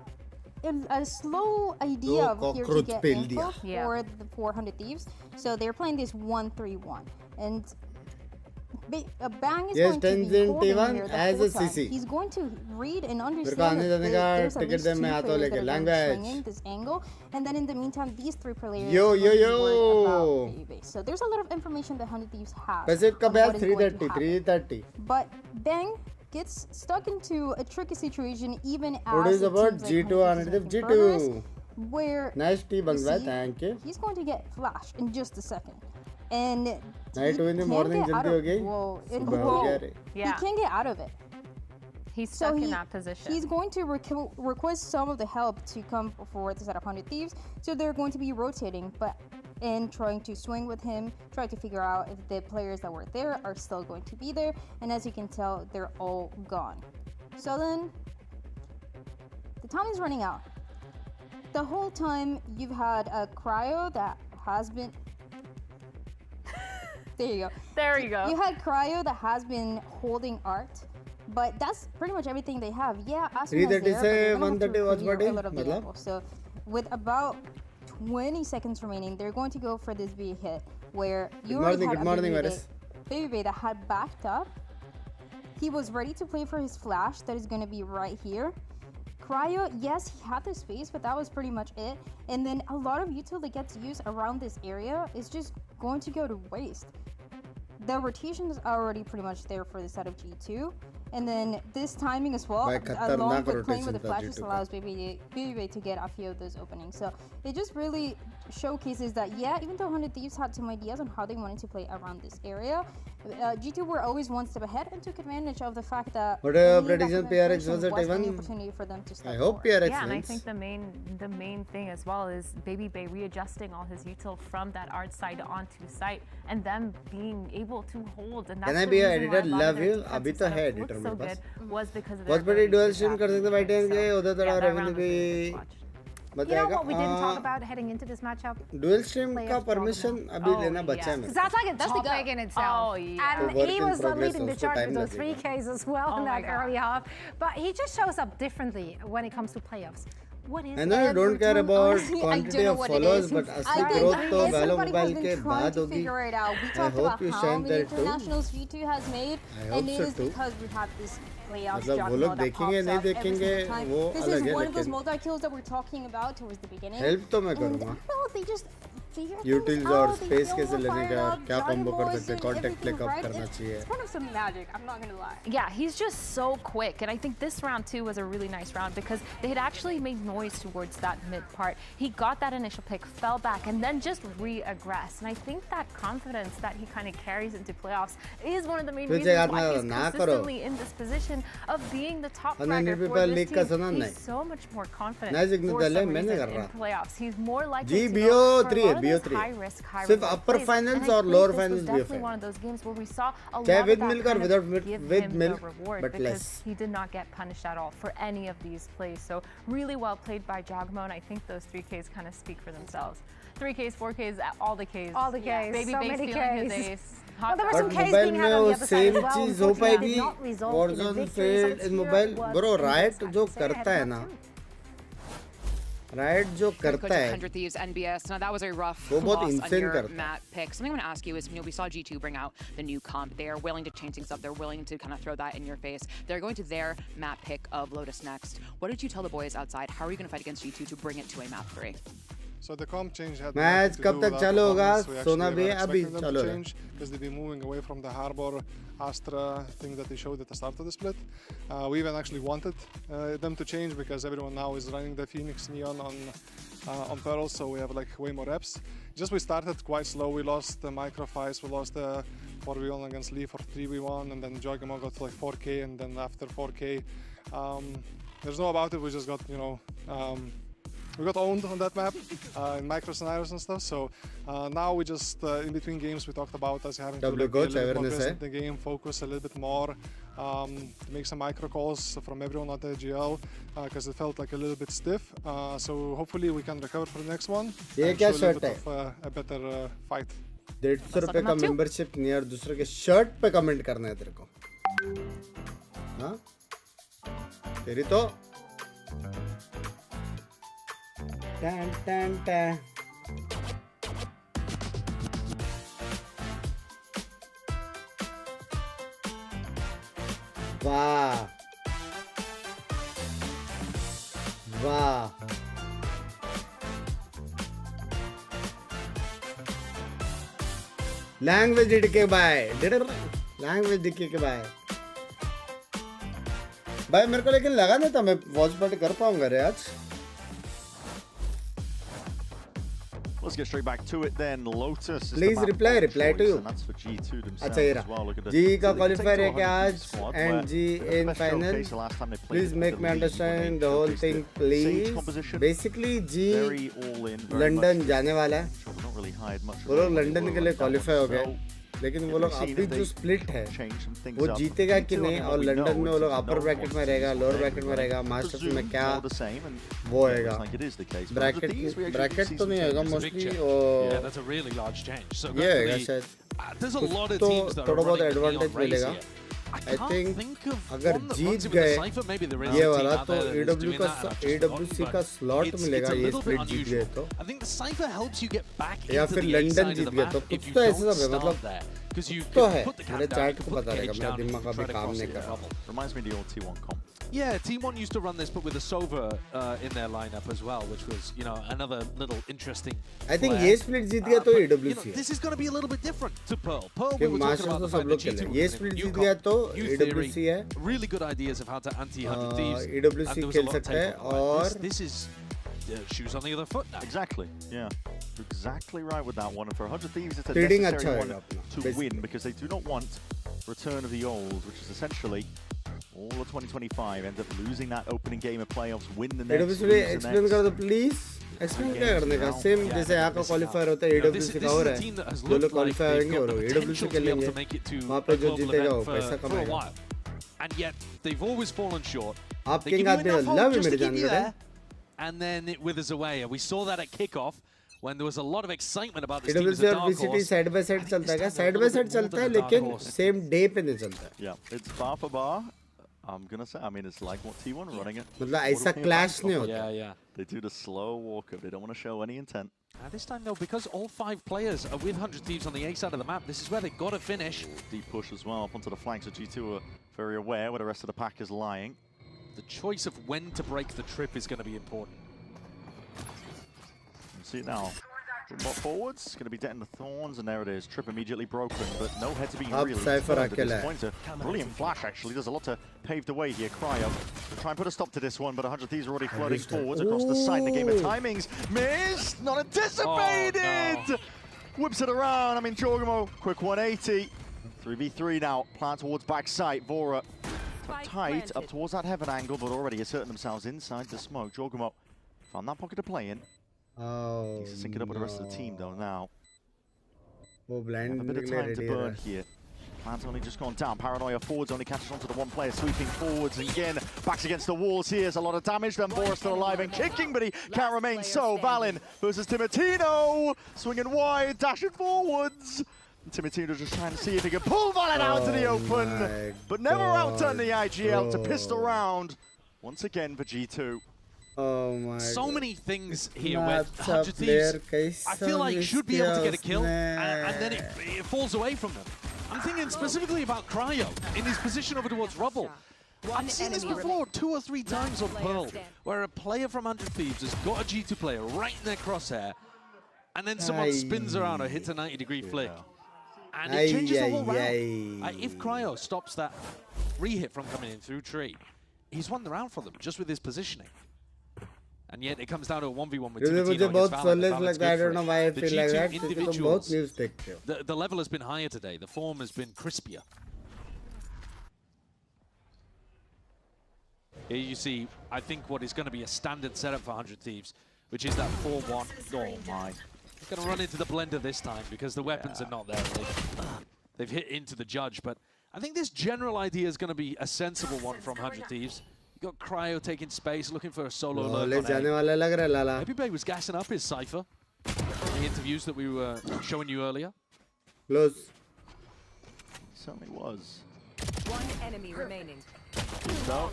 slow idea of here to get info for the 400 Thieves. So they're playing this 1-3-1. And Bang is going to be holding here the whole time. He's going to read and understand that there's at least 2 players that are swinging this angle. And then in the meantime, these 3 players are worried about Baby Bay. So there's a lot of information that 100 Thieves have. On 330. But Bang gets stuck into a tricky situation even as G2 where he's going to get flashed in just a second. And he can't get out of it. He's stuck in that position. He's going to request some of the help to come forward to set up 100 Thieves. So they're going to be rotating, and trying to swing with him, trying to figure out if the players that were there are still going to be there. And as you can tell, they're all gone. So then, the time is running out. The whole time you've had a Cryo that has been... There you go. There you go. You had Cryo that has been holding Art, but that's pretty much everything they have. Yeah, Asuna is there, but they're going to have to clear a lot of the level. So with about 20 seconds remaining, they're going to go for this big hit where you already had a Baby Bay that had backed up. He was ready to play for his flash that is going to be right here. Cryo, yes, he had the space, but that was pretty much it. And then a lot of util that gets used around this area is just going to go to waste. The rotation is already pretty much there for the set of G2. And then this timing as well, along with playing with the flashes, allows Baby Bay to get a few of those openings. So it just really showcases that, yeah, even though 100 Thieves had some ideas on how they wanted to play around this area, G2 were always one step ahead and took advantage of the fact that prediction PRX was an opportunity for them to step I hope PRX Yeah, and I think the main thing as well is Baby Bay readjusting all his util from that Art side onto site, and them being able to hold. And that's Can I be an editor? Love you. Abhi to hai editor so good was because of बहुत बड़ी dual stream कर सकते भाई time के उधर तरह revenue भी You know what we didn't talk about heading into this matchup? Dual stream का permission अभी लेना बचा है मेरे. That's like a topic in itself. And he was leading the charge with those 3Ks as well in that early half. But he just shows up differently when it comes to playoffs. What is I know you don't care about Honestly, I quantity don't know of what it followers, is. but I असली think growth तो Valo everybody Mobile has के been trying बाद to होगी. figure it out. We I talked hope about you how shine many there too. internationals V2 has made, I and hope it so is too. because we have this playoffs मतलब वो लोग juggernaut that देखेंगे pops नहीं up every देखेंगे single time. वो This अलग is है one of those लेकिन multi-kills that we're talking about towards the beginning. Help तो मैं And I करूँगा. don't know, they just figure utils things और out. They स्पेस feel कैसे more लेने fired का up. क्या Johnny कॉम्बो कर Boy is सकते हैं doing contact everything play cup right. करना चाहिए. It's kind of some magic, I'm not gonna lie. Yeah, he's just so quick. And I think this round too was a really nice round because they had actually made noise towards that mid part. He got that initial pick, fell back, and then just re-aggressed. And I think that confidence that he kind of carries into playoffs is one of the main reasons why he's consistently in this position of being the top fragger for this team. He's so much more confident for some reason in playoffs. He's more likely to go for a lot of those high-risk, high-reward सिर्फ upper plays. finals And I और think lower this was finals भी definitely fair. one of those games where we saw a lot चाहे of with that milk or kind without of milk, give with him milk, the reward but because less. he did not get punished at all for any of these plays. So really well played by Jogmo, and I think those 3Ks kind of speak for themselves. 3Ks, 4Ks, all the Ks. All the Ks. Baby so base many feeling his Ks. ace. Well, there were some But Ks mobile being में had on वो the other side same as well. चीज हो Unfortunately, it पाएगी. did not result in a Warzone victory. So failed in here mobile. was Bro, the Riot best जो I can say करता है ahead of ना. that too. Riot जो Coach करता of है. 100 Thieves NBS. Now that was a rough वो बहुत loss on insane your करता है. Matt pick. Something I want to ask you is, we saw G2 bring out the new comp. They are willing to change things up. They're willing to kind of throw that in your face. They're going to their map pick of Lotus next. What did you tell the boys outside? How are you going to fight against G2 to bring it to a map 3? So the comp change had match कब तक चालू होगा? सोना भी अभी चालू है. Because they've been moving away from the Harbor Astra thing that they showed at the start of the split. We even actually wanted them to change because everyone now is running the Phoenix Neon on Pearl, so we have like way more reps. Just we started quite slow. We lost the micro fights. We lost the 4v1 against Lee for 3v1, and then Jogamo got to like 4k, and then after 4k, there's no about it. We just got we got owned on that map in micro scenarios and stuff. So now we just in between games we talked about us having to like, be a little bit more present in the game, focus a little bit more, make some micro calls from everyone at the GL because it felt like a little bit stiff. So hopefully we can recover for the next one. ये क्या shirt है? A better fight. 150 रुपए का membership near दूसरे के shirt पे comment करना है तेरे को. हाँ? तेरी तो टैन टैन टैन. वाह वाह. Language DK bye language DK के बाय भाई. मेरे को लेकिन लगा नहीं था मैं वॉच पार्टी कर पाऊंगा रे आज. Let's get straight back to it then. Lotus is Please the map reply of choice, to you. and that's for G2 themselves अच्छा ये as well. Look at रहा. the G का so they qualifier take है to क्या 100 आज squad, and where G the in best final. showcase the last time they played Please it make with me the league understand when they the whole showcased thing, the Sage please. composition. Basically G Very all in, very London much जाने वाला है. sure, we're not really hired much वो लोग of London के लिए qualify हो गए. लेकिन वो लोग अभी जो स्प्लिट है वो जीतेगा कि नहीं, और लंदन में वो लोग अपर ब्रैकेट में रहेगा, लोअर ब्रैकेट में रहेगा, मास्टर्स में क्या वो होएगा. ब्रैकेट तो नहीं होगा मोस्टली. ये होएगा शायद. तो थोड़ा बहुत एडवांटेज मिलेगा. आई थिंक अगर जीत गए ये वाला तो AWC का स्लॉट मिलेगा ये स्प्लिट जीत गए तो, या फिर लंदन जीत गए तो. कुछ तो ऐसा सब है, मतलब कुछ तो है. मेरे चैट को पता रहेगा, मेरा दिमाग अभी काम नहीं कर रहा. Reminds me of the old T1 comp. Yeah, Team 1 used to run this, but with a Sova in their lineup as well, which was, another little interesting. I think ये split जीत गया तो AWC है. This is going to be a little bit different to Pearl. Pearl, कि we were talking masters about तो the सब fact लोग that खेले. G2 ये was split new Jeet comp, गया तो new AWC theory, है. really good ideas of how to anti-100 Thieves. AWC and there was खेल a lot सकता है taken. Like, और this is shoes on the other foot now. Exactly, yeah. You're exactly right with that one. And for 100 Thieves, it's a Trading necessary अच्छा one होगा to win because they do not want return of the old, which is essentially all of 2025. End up losing that opening game of playoffs, win the next, AWC lose the explain next. कर दो please. Explain क्या करने का? Same जैसे यहाँ का qualifier होता है AWC का हो रहा है. जो लोग क्वालिफाई होंगे और AWC खेलेंगे, वहाँ पे जो जीतेगा वो पैसा कमाएगा. And yet they've always fallen short. आप They give किंग you आते enough हो, hope love just मेरे to keep जान you बेटा. there, and then it withers away. And we saw that at kickoff when there was a lot of excitement about this team as AWC a और dark VCT horse. Side by side चलता है क्या? Side by side चलता है लेकिन same day पे नहीं चलता है. Yeah, it's bar for bar. I'm gonna say, I mean, it's like what T1 running it. मतलब ऐसा clash नहीं होता. Yeah. They do the slow walk up. They don't want to show any intent. This time though, because all 5 players are with 100 Thieves on the A side of the map, this is where they've got to finish. Deep push as well up onto the flanks. So G2 are very aware where the rest of the pack is lying. The choice of when to break the trip is going to be important. You see it now. Forwards, going to be dead in the thorns, and there it is. Trip immediately broken, but no heads being really Cypher at this point. A brilliant flash, actually. There's a lot to pave the way here. Cryo will try and put a stop to this one, but 100 Thieves are already flooding forwards across the side. The game of timings. Missed! Not anticipated! Oh, no. Whips it around. I mean, Jorgamo, quick 180. 3v3 now. Plan towards backside. Vora tight up towards that heaven angle, but already asserting themselves inside the smoke. Jorgamo found that pocket to play in. Oh, Needs to sync it up with the rest of the team though now. वो blind Have a bit of time to burn here. Plan's only just gone down. Paranoia forwards only catches onto the one player, sweeping forwards and again. Backs against the walls here. There's a lot of damage. Then Boris still alive and kicking, but he can't remain so. Valin versus Timotino. Swinging wide, dashing forwards. And Timotino just trying to see if he can pull Valin out to the open. But never outdone the IGL to pistol round. Once again for G2. Oh my so God. many things here where 100 Thieves, I feel like, should be able to get a kill, and then it falls away from them. I'm thinking specifically about Cryo in his position over towards Rubble. I've seen this before 2 or 3 times on Pearl, where a player from 100 Thieves has got a G2 player right in their crosshair, and then someone spins around or hits a 90-degree flick. And it changes the whole round. If Cryo stops that re-hit from coming in through tree, he's won the round for them just with his positioning. And yet it comes down to a 1v1 with Timotino मुझे बहुत flawless against लगता है. I don't know why I feel like that. The तुम बहुत news देखते हो. The level has been higher today. The form has been crispier. Here you see, I think, what is going to be a standard setup for 100 Thieves, which is that 4-1. Oh my. They're going to run into the blender this time because the weapons are not there. They've hit into the judge, but I think this general idea is going to be a sensible one from 100 Thieves. Got Cryo taking space, looking for a solo lurk on A. Baby Bay was gassing up his Cypher in the interviews that we were showing you earlier. Close. Certainly was. One enemy remaining. So,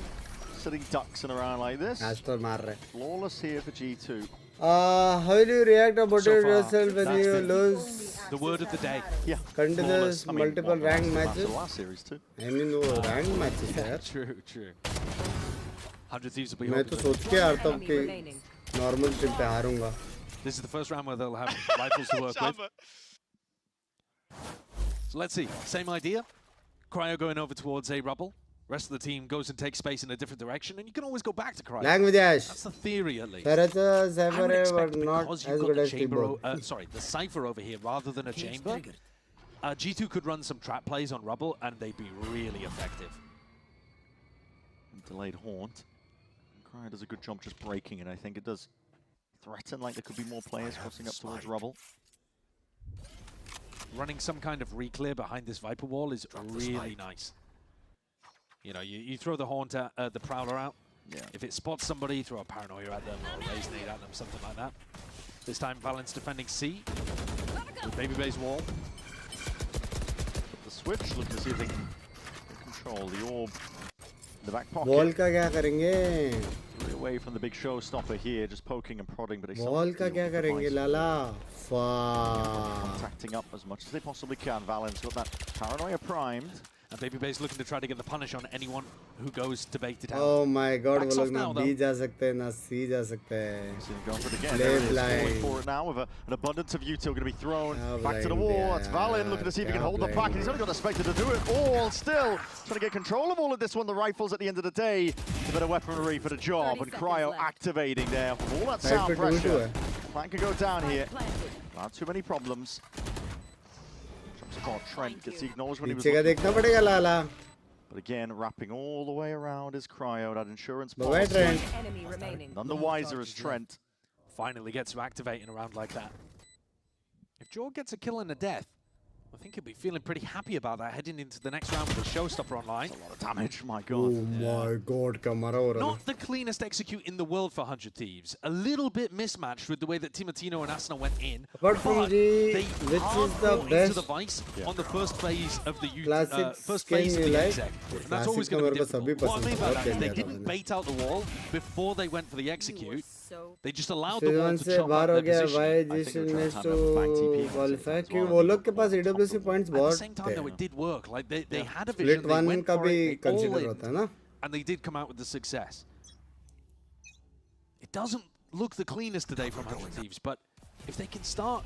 sitting ducks in around like this. Astor मार रहे. Flawless here for G2. How will you react about yourself when you lose? The word of the day. Yeah. Continuous multiple ranked matches. The last series too. I mean, no ranked matches, yaar. True. 100 Thieves will be मैं तो सोच के आता हूँ कि normal stream पे हारूंगा. This is the first round where they'll have rifles to work with. So let's see. Same idea. Cryo going over towards A Rubble. Rest of the team goes and takes space in a different direction, and you can always go back to Cryo. That's the theory, at least. Cypher but not as good as the Cypher over here rather than a chamber. G2 could run some trap plays on Rubble, and they'd be really effective. Delayed haunt. Cryo does a good job just breaking it. I think it does threaten like there could be more players crossing up towards Rubble. Running some kind of re-clear behind this Viper wall is really nice. You know, you throw the haunt at the Prowler out. Yeah. If it spots somebody, throw a Paranoia at them or a Raise Nade at them, something like that. This time, Valent's defending C with Baby Bay's wall. The switch, look to see if they can control the orb. The back pocket. Wall का क्या करेंगे? Away from the big showstopper here, just poking and prodding, but they Wall का क्या करेंगे लाला? Contacting up as much as they possibly can. Valent's got that Paranoia primed. And Baby Bay's looking to try to get the punish on anyone who goes to bait it out. Oh my God, Backs वो off लोग now, ना B जा सकते हैं ना C जा सकते हैं. So going for it again. There it is, going for it now with an abundance of util going to be thrown back to the wall. That's Valen looking to see if he can hold the back. And he's only got a Spectre to do it all. Still trying to get control of all of this one. The rifles at the end of the day, a bit of weaponry for the job. And Cryo activating there. All that sound pressure. Plan could go down here. Not too many problems. Trent gets the acknowledgement he was looking देखना पड़ेगा लाला. But again, wrapping all the way around is Cryo, that insurance policy. None the wiser as Trent. Finally gets to activating around like that. If Jorg gets a kill and a death, I think he'll be feeling pretty happy about that heading into the next round with the Showstopper online. That's a lot of damage, my God. Oh my God, Kamara. Not the cleanest execute in the world for 100 Thieves. A little bit mismatched with the way that Timotino and Asuna went in. Apart from the, they which is the into best the Vice on the first phase of the classic first phase of skin the you exec. like? And that's always going to be difficult. What I mean by that is they है didn't bait out the wall before they went for the execute. They just allowed the Season wall to से chop बाहर up हो their गया भाई position. जिस ने तो qualify क्योंकि वो लोग के पास AWC points At the बहुत same time, though, it did work. Like they had a Split vision, they one went का for भी it, they all consider in, होता है ना and they did come out with the success. It doesn't look the cleanest today from 100 Thieves, but if they can start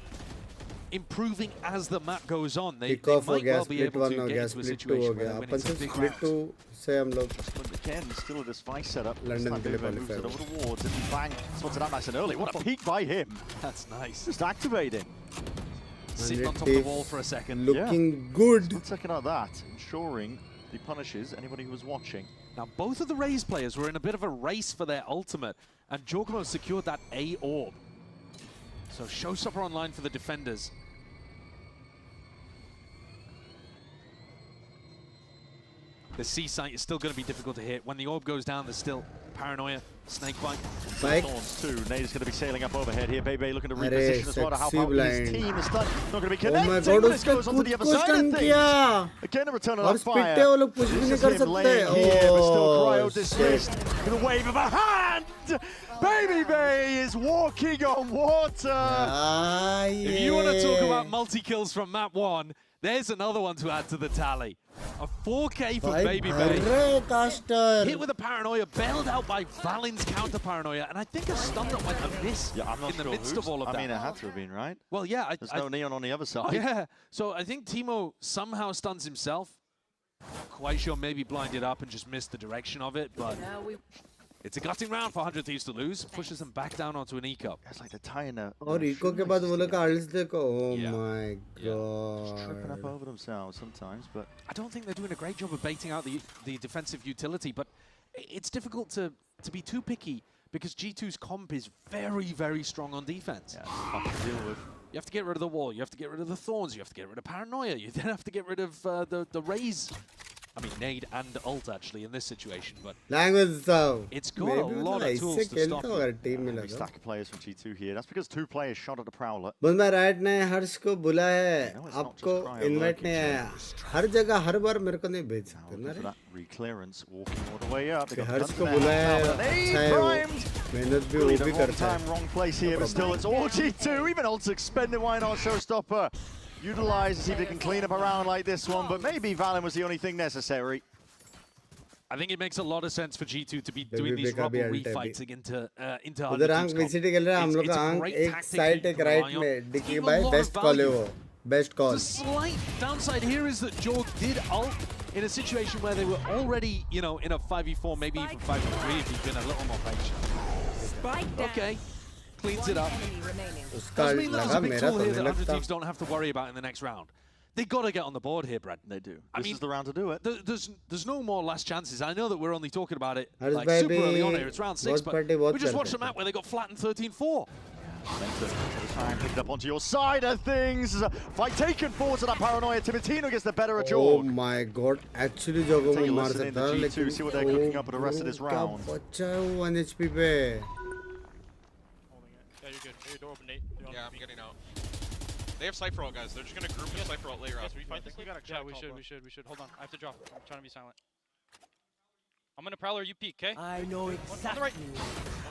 improving as the map goes on, they Kick-off हो might गया well be split able one to हो get गया into a split 2 situation हो where गया they're winning अपन some से big split rounds. 2 से हम लोग But again, still with this Vice setup. London के लिए moves it qualify over towards and bang, spots it out nice and early. What a peek by him. That's nice. Just activating. Sitting on top of the wall for a second. Looking good. 1 second like that, ensuring he punishes anybody who was watching. Now, both of the Raze players were in a bit of a race for their ultimate, and Giacomo secured that A orb. So Showstopper online for the defenders. The C site is still going to be difficult to hit. When the orb goes down, there's still paranoia, snakebite. Thorns too. Nade is going to be sailing up overhead here. Bebe looking to reposition as well to help out his team. Is not going to be connected. Oh my God, This goes onto the other side of things. Again, a return of that fire. वो लोग push भी नहीं कर Laying here, but still Cryo सकते dismissed with a wave of a hand. Baby Bay is walking on water. If you want to talk about multi-kills from map 1, there's another one to add to the tally. A 4K for Baby Bay. Hit with a paranoia, bailed out by Valin's counter paranoia, and I think a stun that went amiss in the midst of all of that. I mean, it had to have been, right? Well, yeah. There's no neon on the other side. Yeah, so I think Timo somehow stuns himself. Not quite sure, maybe blinded up and just missed the direction of it, but it's a gutting round for 100 Thieves to lose. Pushes them back down onto an eco. It's like they're tying a... और eco के बाद वो लोग का ults देखो. Oh my Just tripping God. up over themselves sometimes, but... I don't think they're doing a great job of baiting out the defensive utility, but it's difficult to be too picky because G2's comp is very, very strong on defense. Yeah, hard to deal with. You have to get rid of the wall, you have to get rid of the thorns, you have to get rid of paranoia, you then have to get rid of the Raze. I mean, nade and ult actually in this situation, but Language so. it's got a lot of tools to stop it. team में लगा. Stack of players from G2 here. That's because 2 players shot at the Prowler. बंदा right ने हर्ष को बुला है. आपको invite नहीं आया. हर जगह हर बार मेरे को नहीं भेज सकते ना रे. Reclearance, walking all the way up. हर्ष को बुलाया है. अच्छा है वो. मेहनत भी वो भी करता है. Wrong place here, but still it's all G2. Even ult expended. Why not Showstopper? Utilize to see if they can clean up a round like this one, but maybe Valen was the only thing necessary. I think it makes a lot of sense for G2 to be doing these rivalry fights into उधर आंख VCT खेल रहा है. हम लोग का आंख एक साइड एक राइट में. डिकी भाई बेस्ट कॉल है वो. Best call. The slight downside here is that Jorg did ult in a situation where they were already, you know, in a 5v4, maybe even 5v3 if he'd been a little more patient. Okay. Cleans it up. Doesn't mean that there's a big tool here that 100 Thieves don't have to worry about in the next round. They got to get on the board here, Brad. They do. I This mean, is the round to do it. There's no more last chances. I know that we're only talking about it Harsh like bhai super bhi early on here. It's round 6, but we just watched a map where they got flattened 13-4. Time picked up onto your side of things. Fight taken forward to that paranoia. Timotino gets the better of Jorg. Oh my God! Actually, Jorg Take को a मार listen in सकता the है. G2, see what they're cooking up for the rest of this round. बच्चा है वो 1 HP पे. Yeah, you're good. Hey, door open, Nate. Yeah, I'm getting out. They have Cypher ult, guys. They're just gonna group with Cypher ult later on. Yes, we fight this. Yeah, we should. Hold on. I have to drop. I'm trying to be silent. I'm gonna Prowler, you peek, okay? I know exactly.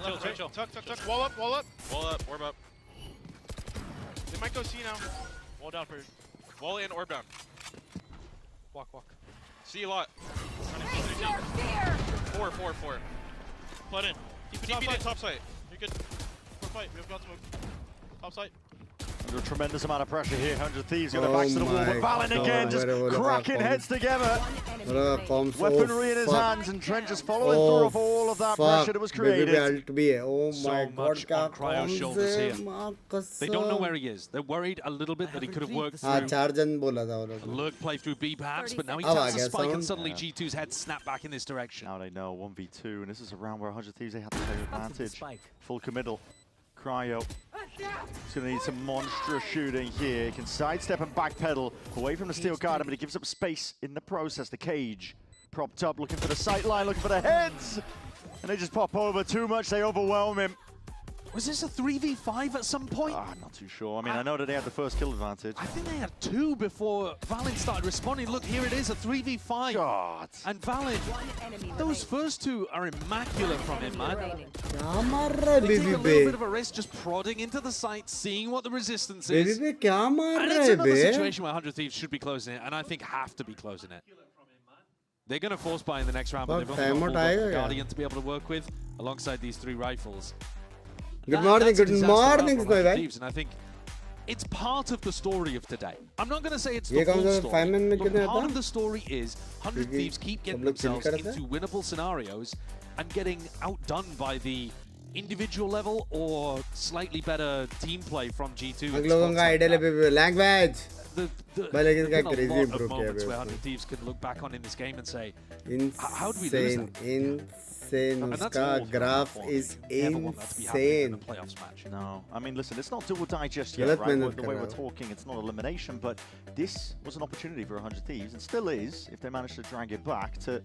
On the right. Chill. Tuck. Wall up. Wall up, orb up. They might go C now. Wall down for Wall in, orb down. walk. See a lot. Four. Flood in. Keep it TP in top site. You're good. We're fight. We have got smoke. Top site. Under a tremendous amount of pressure here. 100 Thieves got their backs to the wall, but Valen again just cracking heads together. Weaponry in his hands, and Trent just following through of all of that pressure that was created. Oh my God! So on Cryo's shoulders here. They don't know where he is. They're worried a little bit that he could have worked through. चार जन बोला था वो लोग. Lurk play through B perhaps, but now he अब आ taps a गया spike and sound. suddenly G2's head snap back in this direction. Now they know 1v2, and this is a round where 100 Thieves they have to take advantage. Full committal. Cryo He's going to need some monstrous shooting here. He can sidestep and backpedal away from the steel garden, but he gives up space in the process. The cage propped up, looking for the sight line, looking for the heads. And they just pop over too much. They overwhelm him. Was this a 3v5 at some point? I'm not too sure. I mean, I know that they had the first kill advantage. I think they had 2 before Valen started responding. Look, here it is, a 3v5. God. And Valen, those first 2 are immaculate from him, man. They take a little bit of a risk just prodding into the site, seeing what the resistance is. And it's another situation where 100 Thieves should be closing it, and I think have to be closing it. They're going to force buy in the next round, but they've only got full Guardian to be able to work with, alongside these 3 rifles. Good morning, Thieves, and I think it's part of the story of today. I'm not going to say it's the full story, but part of the story is 100 Thieves keep getting themselves into winnable scenarios and getting outdone by the individual level or slightly better team play from G2. Language. There's been a lot of moments where 100 Thieves can look back on in this game and say, how do we lose that? Insane. Uska graph is insane. No, I mean, listen, it's not do or die just yet, right? The way we're talking, it's not elimination, but this was an opportunity for 100 Thieves, and still is, if they manage to drag it back to,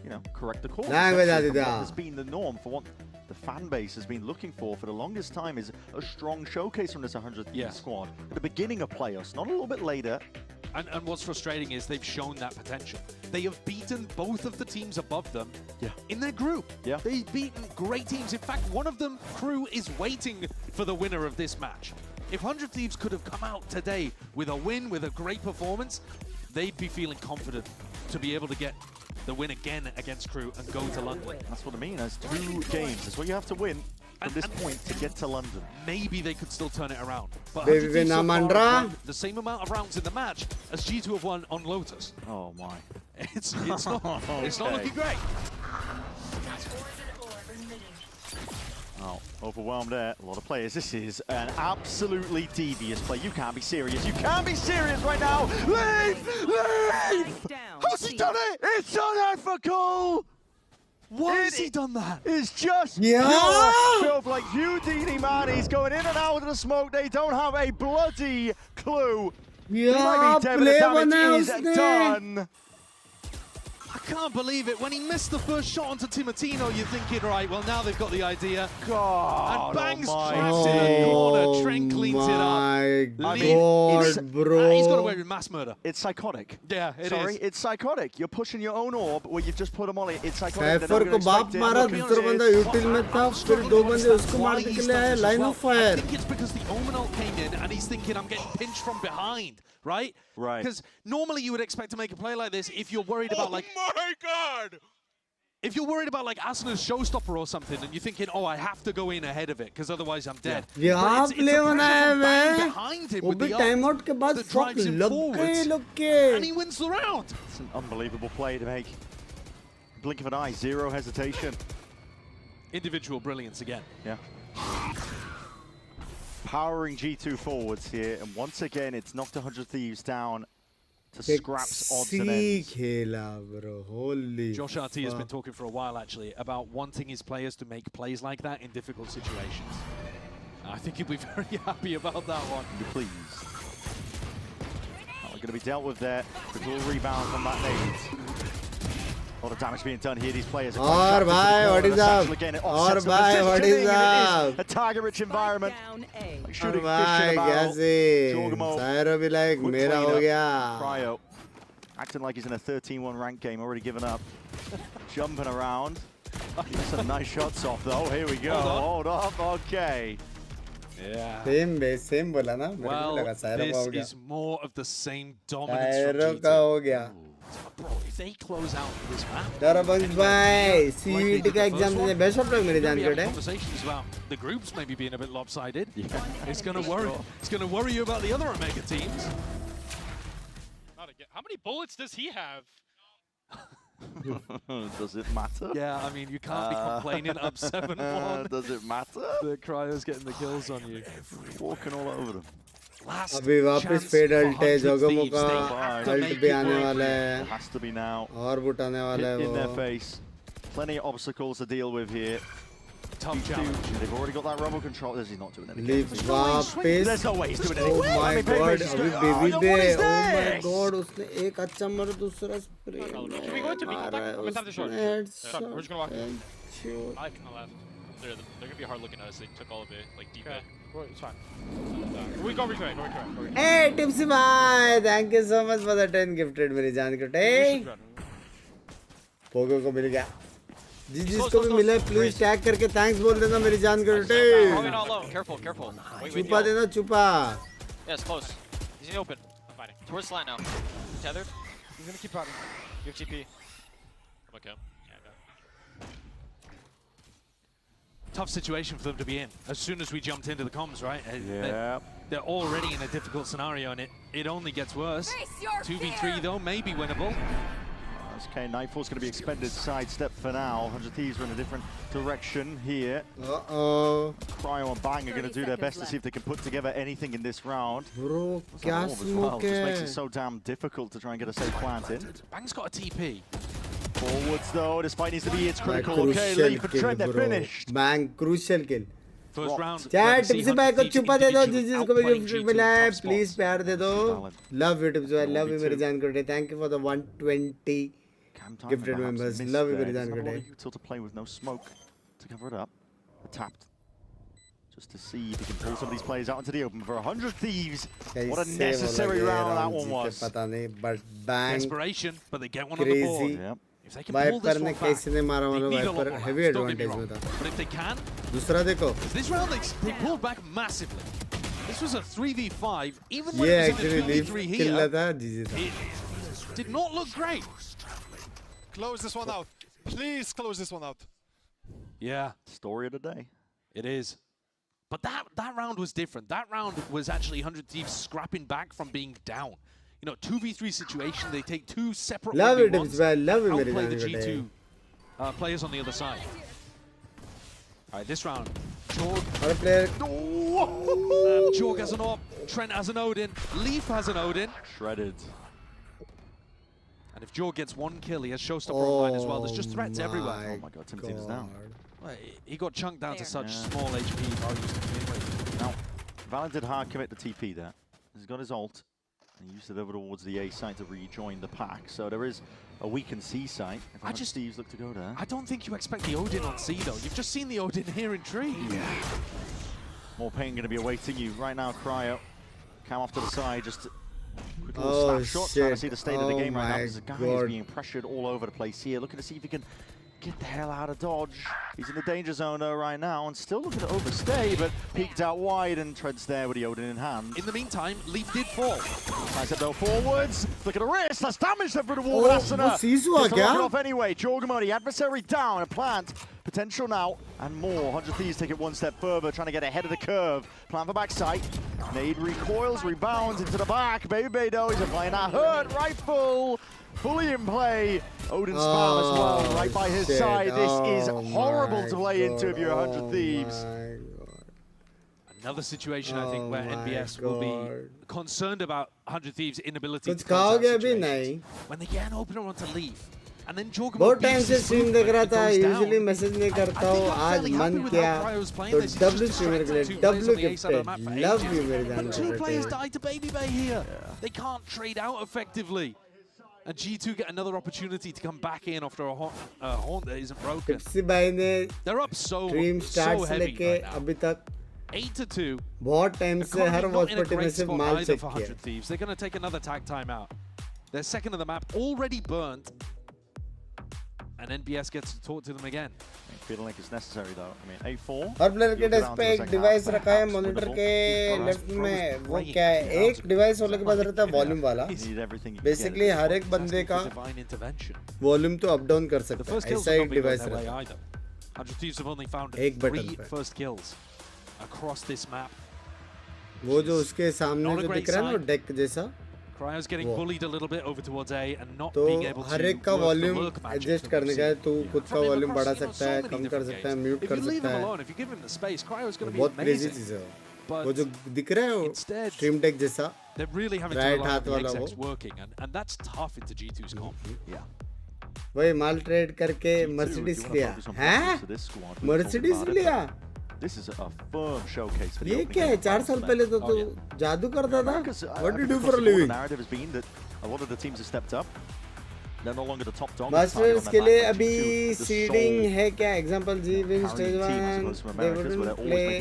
you know, correct the course. What has been the norm for what the fan base has been looking for the longest time is a strong showcase from this 100 Thieves squad. At the beginning of playoffs, not a little bit later. And what's frustrating is they've shown that potential. They have beaten both of the teams above them in their group. They've beaten great teams. In fact, one of them, Crew, is waiting for the winner of this match. If 100 Thieves could have come out today with a win, with a great performance, they'd be feeling confident to be able to get the win again against Crew and go to London. That's what I mean. There's 2 games. That's what you have to win from this point to get to London. Maybe they could still turn it around. But Namandra, the same amount of rounds in the match as G2 have won on Lotus. Oh my. It's not it's not looking great. Oh, overwhelmed there. A lot of players. This is an absolutely devious play. You can't be serious. You can't be serious right now. Leave! Leave! How's he done it? It's unethical! Why has he done that? It's just pure filth. Like Houdini, man. He's going in and out of the smoke. They don't have a bloody clue. He might be dead, but the damage is done. I can't believe it. When he missed the first shot onto Timotino, you're thinking, right, well, now they've got the idea. God, and Banks traps in the corner. Trent cleans it up. I mean, bro. He's got away with mass murder. It's psychotic. Yeah, it Sorry, is. It's psychotic. You're pushing your own orb where you've just put them on it. It's psychotic. Cypher को बाप मारा, दूसरा बंदा यूटिल में था, फिर 2 बंदे उसको मारने के लिए आए, line of fire. I think it's because the Omen ult came in and he's thinking, I'm getting pinched from behind, right? Right. Because normally you would expect to make a play like this if you're worried about like... Oh my God! If you're worried about like Asna's showstopper or something and you're thinking, oh, I have to go in ahead of it because otherwise I'm dead. यहाँ play होना है मैं. Behind him वो with भी the timeout के बाद shock लग गए लोग के. And he wins the round. It's an unbelievable play to make. Blink of an eye, 0 hesitation. Individual brilliance again. Yeah. Powering G2 forwards here, and once again it's knocked 100 Thieves down to scraps, odds and ends. Bro. Holy Josh RT has been talking for a while actually about wanting his players to make plays like that in difficult situations. I think he'll be very happy about that one. Please. Oh, going to be dealt with there. The goal rebound from that nade. A lot of damage being done here. These players are what is up? What is up? A target-rich environment. Like shooting fish bhai, in a barrel. Sairo be like, mera ho gaya. Cryo acting like he's in a 13-1 rank game, already given up. Jumping around. Some nice shots off though. Here we go. Hold up. Okay. Yeah. Same bola na. Well, this is more of the same dominance Sairo from ka ho gaya. Bro, if they close out this map, Banks bhai, CET ka exam देने best of luck मेरी जान के conversations about the groups maybe being a bit lopsided. It's going to worry. It's going to worry you about the other Omega teams. Not again. How many bullets does he have? Does it matter? Yeah, I mean, you can't be complaining up 7-1. Does it matter? The Cryo's getting the kills on you. Walking all over them. अभी वापस fade alt है जोगोमो का ult भी आने वाला है. Has to be now. और बुट आने वाला है वो. In their face. Plenty of obstacles to deal with here. Tough challenge. They've already got that rebel control. He's not doing anything. Leave वापस. There's no way he's doing anything. Oh my god, अभी baby what bay. is Oh my this? god, उसने एक अच्छा मारा दूसरा spray. Should we go to मारा है I'm gonna have to short. उसने We're just gonna walk. headshot. I can left. They're gonna be hard looking at us. They took all of it, like deep Okay. it. It's fine. We go retry. Go retry. Hey, Tipsy bhai, thank you so much for the 10 gifted मेरी जान के टे. Pogo को मिल गया. जिसको भी मिले please tag करके थैंक्स बोल देना मेरी जान के टे. Going all low. Careful, careful. Wait, छुपा देना छुपा. Yeah, it's close. He's in the open. I'm fighting. Towards slant now. Tethered. He's gonna keep fighting. You have TP. Okay. Tough situation for them to be in. As soon as we jumped into the comms, right? Yeah. They're already in a difficult scenario, and it only gets worse. 2v3 though, maybe winnable. Okay, Nightfall's going to be expended sidestep for now. 100 Thieves are in a different direction here. Uh-oh. Cryo and Bang are going to do their best to see if they can put together anything in this round. Bro, क्या smoke just makes it so damn difficult to try and get a safe plant in. Bang's got a TP. Forwards though, this fight needs to be, it's critical. Okay, Leaf and Trent, they're finished. Bang, crucial kill. First round. Chat, Tipsy bhai को छुपा दे दो जिसको भी gift मिला है please प्यार दे दो. Love you Tipsy bhai, love you मेरी जान के टे. Thank you for the 120 gifted members. Love you मेरी जान के टे. Util to play with no smoke to cover it up. Tapped. Just to see if he can pull some of these players out into the open for 100 Thieves. What a necessary round that one was. पता नहीं, but Bang. Desperation, but they get one on the board. Yep. If they can pull this one back, कैसे ने मारा वाला wiper heavy advantage में था. But if they can, दूसरा देखो. this round they pulled back massively. This was a 3v5. Even when ये it was in actually a 2v3 leave here, किल्ला था जीजी था. it did not look great. Close this one out. Please close this one out. Yeah. Story of the day. It is. But that round was different. That round was actually 100 Thieves scrapping back from being down. You know, 2v3 situation, they take two separate Love it, 1v1s, love it, outplay the G2 players on the other side. All right, this round, Jorg. Jorg has an AWP, Trent has an Odin, Leaf has an Odin. Shredded. And if Jorg gets one kill, he has Showstopper online as well. There's just threats everywhere. Oh my god, Timothy is down. Well, he got chunked down to such small HP values to begin with. Now, Valen did hard commit the TP there. He's got his ult. And used it over towards the A site to rejoin the pack. So there is a weakened C site. If Steve's look to go there. I don't think you expect the Odin on C though. You've just seen the Odin here in tree. Yeah. More pain going to be awaiting you right now. Cryo, cam off to the side, just quick little snapshot. Trying to see the state of the game right now. There's a guy who's being pressured all over the place here. Looking to see if he can get the hell out of dodge. He's in the danger zone though right now and still looking to overstay, but peeked out wide and treads there with the Odin in hand. In the meantime, Leaf did fall. I said though forwards. Look at the wrist. That's damage there for the wall. Asana. Off anyway. Jorgamodi, adversary down. A plant. Potential now and more. 100 Thieves take it one step further, trying to get ahead of the curve. Plant for backside. Nade recoils, rebounds into the back. Baby Beto, he's applying that hurt rifle. Fully in play. Odin's spam as well, right by his side. This is horrible to play into if you're 100 Thieves. Another situation, I think, where NBS will be concerned about 100 Thieves' inability to when they get an opener onto Leaf. And then बहुत time से stream देख रहा था usually message नहीं करता हूँ आज मन किया तो W स्ट्रीमर के लिए W गिफ्टेड लव यू मेरे जान two players died to Baby Bay here. They can't trade out effectively. And G2 get another opportunity to come back in after a haunt that isn't broken. Tipsy भाई ने They're up so starts heavy लेके अभी तक 8-2. बहुत time से हर watch party में सिर्फ माल check for 100 Thieves. They're going to take another tag time out. They're second of the map, already burnt. And NBS gets to talk to them again. Feeling like it's necessary though. I mean, A4. Her player के desk पे एक device रखा है monitor के left में वो क्या है एक डिवाइस होने के बाद रहता है वॉल्यूम वाला बेसिकली हर एक बंदे का वॉल्यूम तो अप डाउन कर सकता है ऐसा एक डिवाइस रहता है 100 Thieves have only found एक button 3 first kills across this map. वो जो उसके सामने जो दिख रहा है ना डेक जैसा Cryo's getting bullied a little bit over towards A and not being able to हर एक का वॉल्यूम एडजस्ट करने का है तू खुद का वॉल्यूम बढ़ा सकता है कम कर सकता है म्यूट कर सकता है बहुत क्रेजी चीज है वो जो दिख रहा है स्ट्रीम डेक जैसा राइट हाथ वाला वो and that's tough into G2's comp. वही माल ट्रेड करके मर्सिडीज लिया हैं? मर्सिडीज लिया? This is a firm showcase for the ये opening क्या है? game 4 of साल Barcelona. पहले तो तू जादू करता था. What do you do Across for a the board, living? The narrative has been that a lot of the teams have stepped up. They're no longer the top dog. Masters के लिए अभी seeding है क्या? Example जी win stage 1 they wouldn't play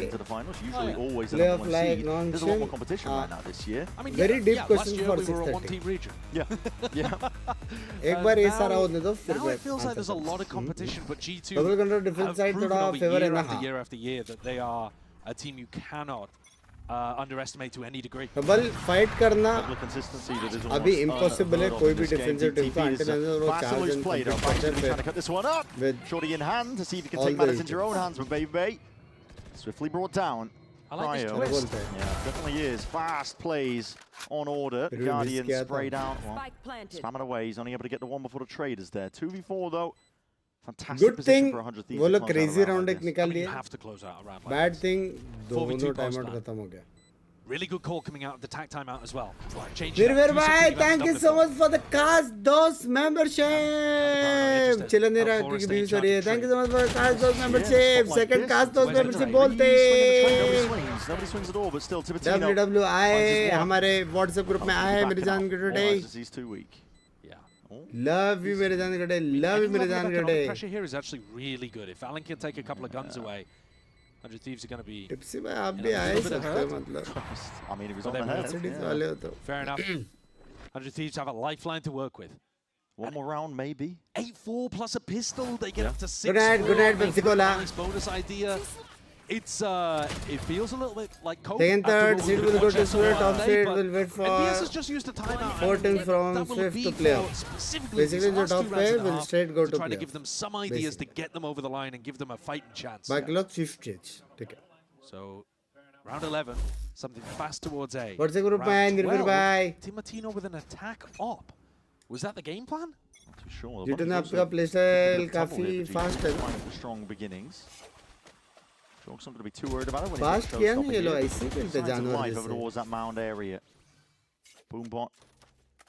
playoff like non There's a lot more competition right now this year. I mean, very deep question for we were a 630. one-team region. Yeah. एक बार ये सारा होने दो फिर Now it feels like there's a lot of competition, but G2 Double control defense have side proven थोड़ा over favor है year ना, after हाँ. year after year that they are a team you cannot underestimate to any degree. Double fight करना consistency that is अभी almost impossible है unheard of कोई in भी this game. Defensive team को DTP is until वो fast charge always and played. Complete Right, करते trying to cut this one up. with Shorty in hand to see if he can all take the matters into your own Egypts. hands with Baby. Swiftly brought down. I like this Cryo. twist. Yeah, definitely is. Fast plays on order. Really Guardian risky sprayed आता. out. Well, Spike planted. spamming away. He's only able to get the one before the traders there. 2v4 though. Fantastic good position thing for 100 Thieves. वो to लोग close out a crazy round round like एक this. निकाल I mean, लिए. you have to close out a round like bad this. Thing 4v2 दोनों time post out round. खत्म हो गया. Really good call coming out of the tag timeout as well. Changing Virvir that. bhai, 260 thank you rounds so up much for the cast dos membership. चलो नहीं रहा क्योंकि views हो रही है. Thank you so much for the cast dos membership. Second cast dos membership बोलते Nobody swings at all, but still Tibertino. WWI हमारे WhatsApp group में आए मेरे जान के today. He's too weak. Love you मेरे जान के टुडे. Love you मेरे जान के today. Pressure here is actually really good. If Alan can take a couple of guns away, 100 Thieves are going to be. Tipsy भाई आप भी आए सकते हो मतलब. I mean, he was But on the they're head. Mercedes वाले हो तो. Fair enough. 100 Thieves have a lifeline to work with. One more round, maybe. 8-4 plus a pistol. They get up to 6. Good night, Pepsi Cola. Nice bonus idea. It feels a little bit like Coke. Second, third, seed will go to Swift, top seed will wait for NBS has just used a timeout. 4 teams from Swift to play off. Basically, the top player will straight go to try to play give them some ideas to get them over the line and give them a fighting chance. बाकी लोग Swift stage. ठीक है. So, round 11, something fast towards A. WhatsApp group में आए निर्भर भाई. Tibertino with an attack op. Was that the game plan? Not too sure. जितने आपका playstyle काफी fast है. Strong beginnings. Jog's not going to be too worried about it when Fast he किया gets नहीं ये लोग ऐसे खेलते जानवर over जैसे. towards that mound area. Boombot.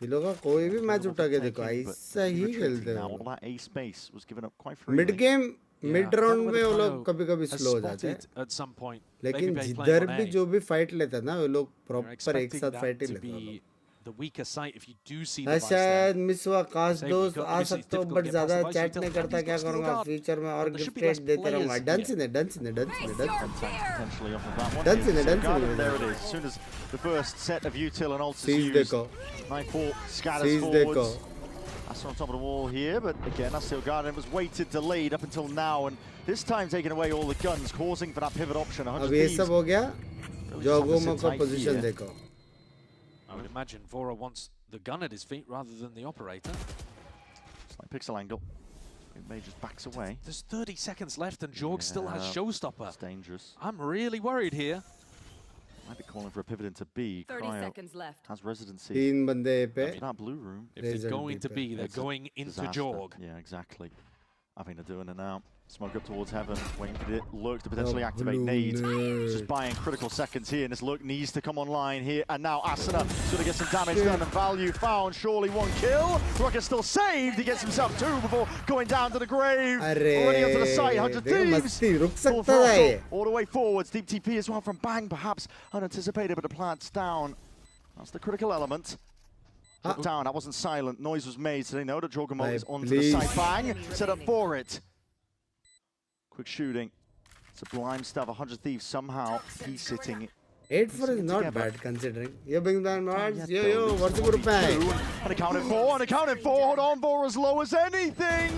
ये लोग का कोई भी मैच उठा के देखो ऐसा ही खेलते Now हैं. all that A space was given up quite freely. Mid game mid round में वो लोग कभी-कभी स्लो हो जाते हैं. At some point. लेकिन जिधर भी जो भी फाइट लेते हैं ना वो लोग प्रॉपर एक साथ फाइट ही लेते हैं. The weaker side, if you do see the शायद मिस हुआ कास्ट दोस्त आ सकते हो बट ज्यादा चैट नहीं करता क्या करूंगा फ्यूचर में और गिफ्ट देते रहूंगा. डंस ने Potentially off of that one. There it is. As soon as the first set of util and ults is used, 9-4 scatters forwards. That's on top of the wall here, but again, that's still Guardian was waited to lead up until now, and this time taking away all the guns, causing for that pivot option. अब ये सब हो गया. जोगोमो का position देखो. I would imagine Vora wants the gun at his feet rather than the operator. Slight pixel angle. May just backs away. There's 30 seconds left and Jorg still has Showstopper. It's dangerous. I'm really worried here. Might be calling for a pivot into B. 30 seconds left. Has residency. 3 बंदे पे. That blue room. If they're going to B, they're going into Jorg. Yeah, exactly. I think they're doing it now. Smoke up towards heaven, waiting for the lurk to potentially activate nades. Just buying critical seconds here, and this lurk needs to come online here. And now Asuna is going to get some damage done and value found. Surely one kill. Rocket still saved. He gets himself 2 before going down to the grave. Already onto the site. 100 Thieves. All the way forwards. Deep TP as well from Bang, perhaps unanticipated, but the plant's down. That's the critical element. Put down. That wasn't silent. Noise was made, so they know that Jorgamo is onto the site. Bang. Set up for it. Quick shooting. Sublime stuff. 100 Thieves somehow he's sitting. 8-4 is not bad considering. Yo, Binks man, yo, what's the group man? Unaccounted for, unaccounted for. Hold on, for as low as anything.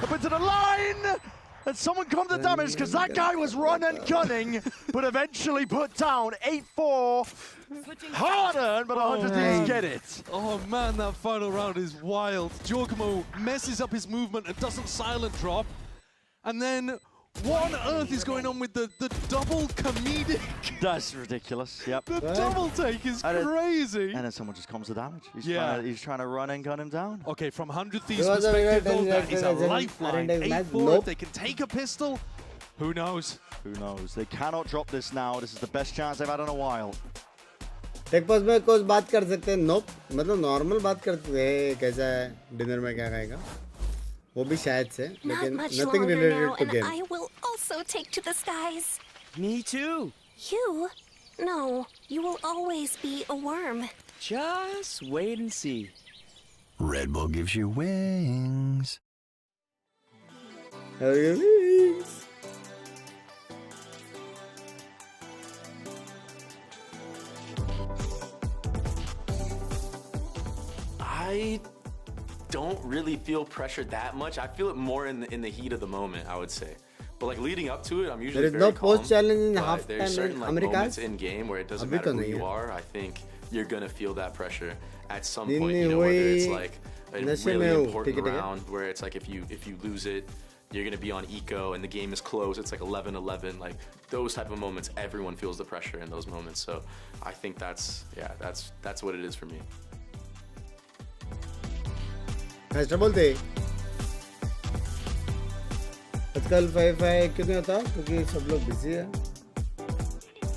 Up into the line. And someone come to damage because that guy was run and gunning, but eventually put down 8-4. Hard earned, but 100 Thieves get it. Oh man, that final round is wild. Giacomo messes up his movement and doesn't silent drop. And then what on earth is going on with the double comedic? That's ridiculous, yep. The double take is crazy. And then someone just comes to damage. He's trying to run and gun him down. Okay, from 100 Thieves' perspective though, that is a lifeline. 8-4, if they can take a pistol, who knows? Who knows? They cannot drop this now. This is the best chance they've had in a while. टेक पास में कुछ बात कर सकते हैं. नोप मतलब normal बात करते हैं कैसा है डिनर में क्या खाएगा. वो भी शायद से, Not लेकिन much nothing longer related now, to and game. I will also take to the skies. Me too. You? No, you will always be a worm. Just wait and see. Red Bull gives you wings. I don't really feel pressure that much. I feel it more in the heat of the moment, I would say. But like leading up to it, I'm usually There is very no calm. post challenge in but half there's time certain in like Americas? moments in game where it doesn't अभी matter तो who नहीं you है. are. I think you're gonna feel that pressure at some दिन point. नहीं You know, whether it's हुई, like a नशे really में हूँ, important ठीक है. round where it's like if you lose it, you're gonna be on eco and the game is close. It's like 11-11. Like those type of moments, everyone feels the pressure in those moments. So I think that's what it is for me. फैस्टर बोलते आजकल 5-5 क्यों नहीं होता? क्योंकि सब लोग busy है,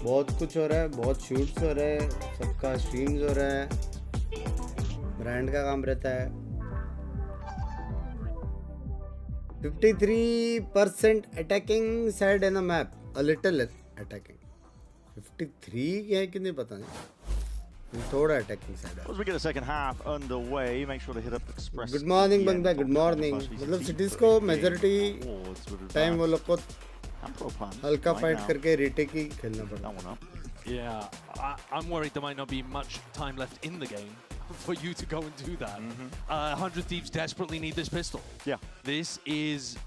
बहुत कुछ हो रहा है, बहुत शूट्स हो रहे हैं, सबका स्ट्रीम्स हो रहा है, ब्रांड का काम रहता है. 53% attacking side in the map, a little attacking. 53 है कि नहीं पता नहीं. थोड़ा attacking side है. As we get a second half underway, make sure to hit up Express. Good morning बंदा, good morning. मतलब cities को majority time वो लोग को हल्का fight करके retake ही खेलना पड़ता. Yeah, I'm worried there might not be much time left in the game for you to go and do that. 100 Thieves desperately need this pistol. Yeah. This is...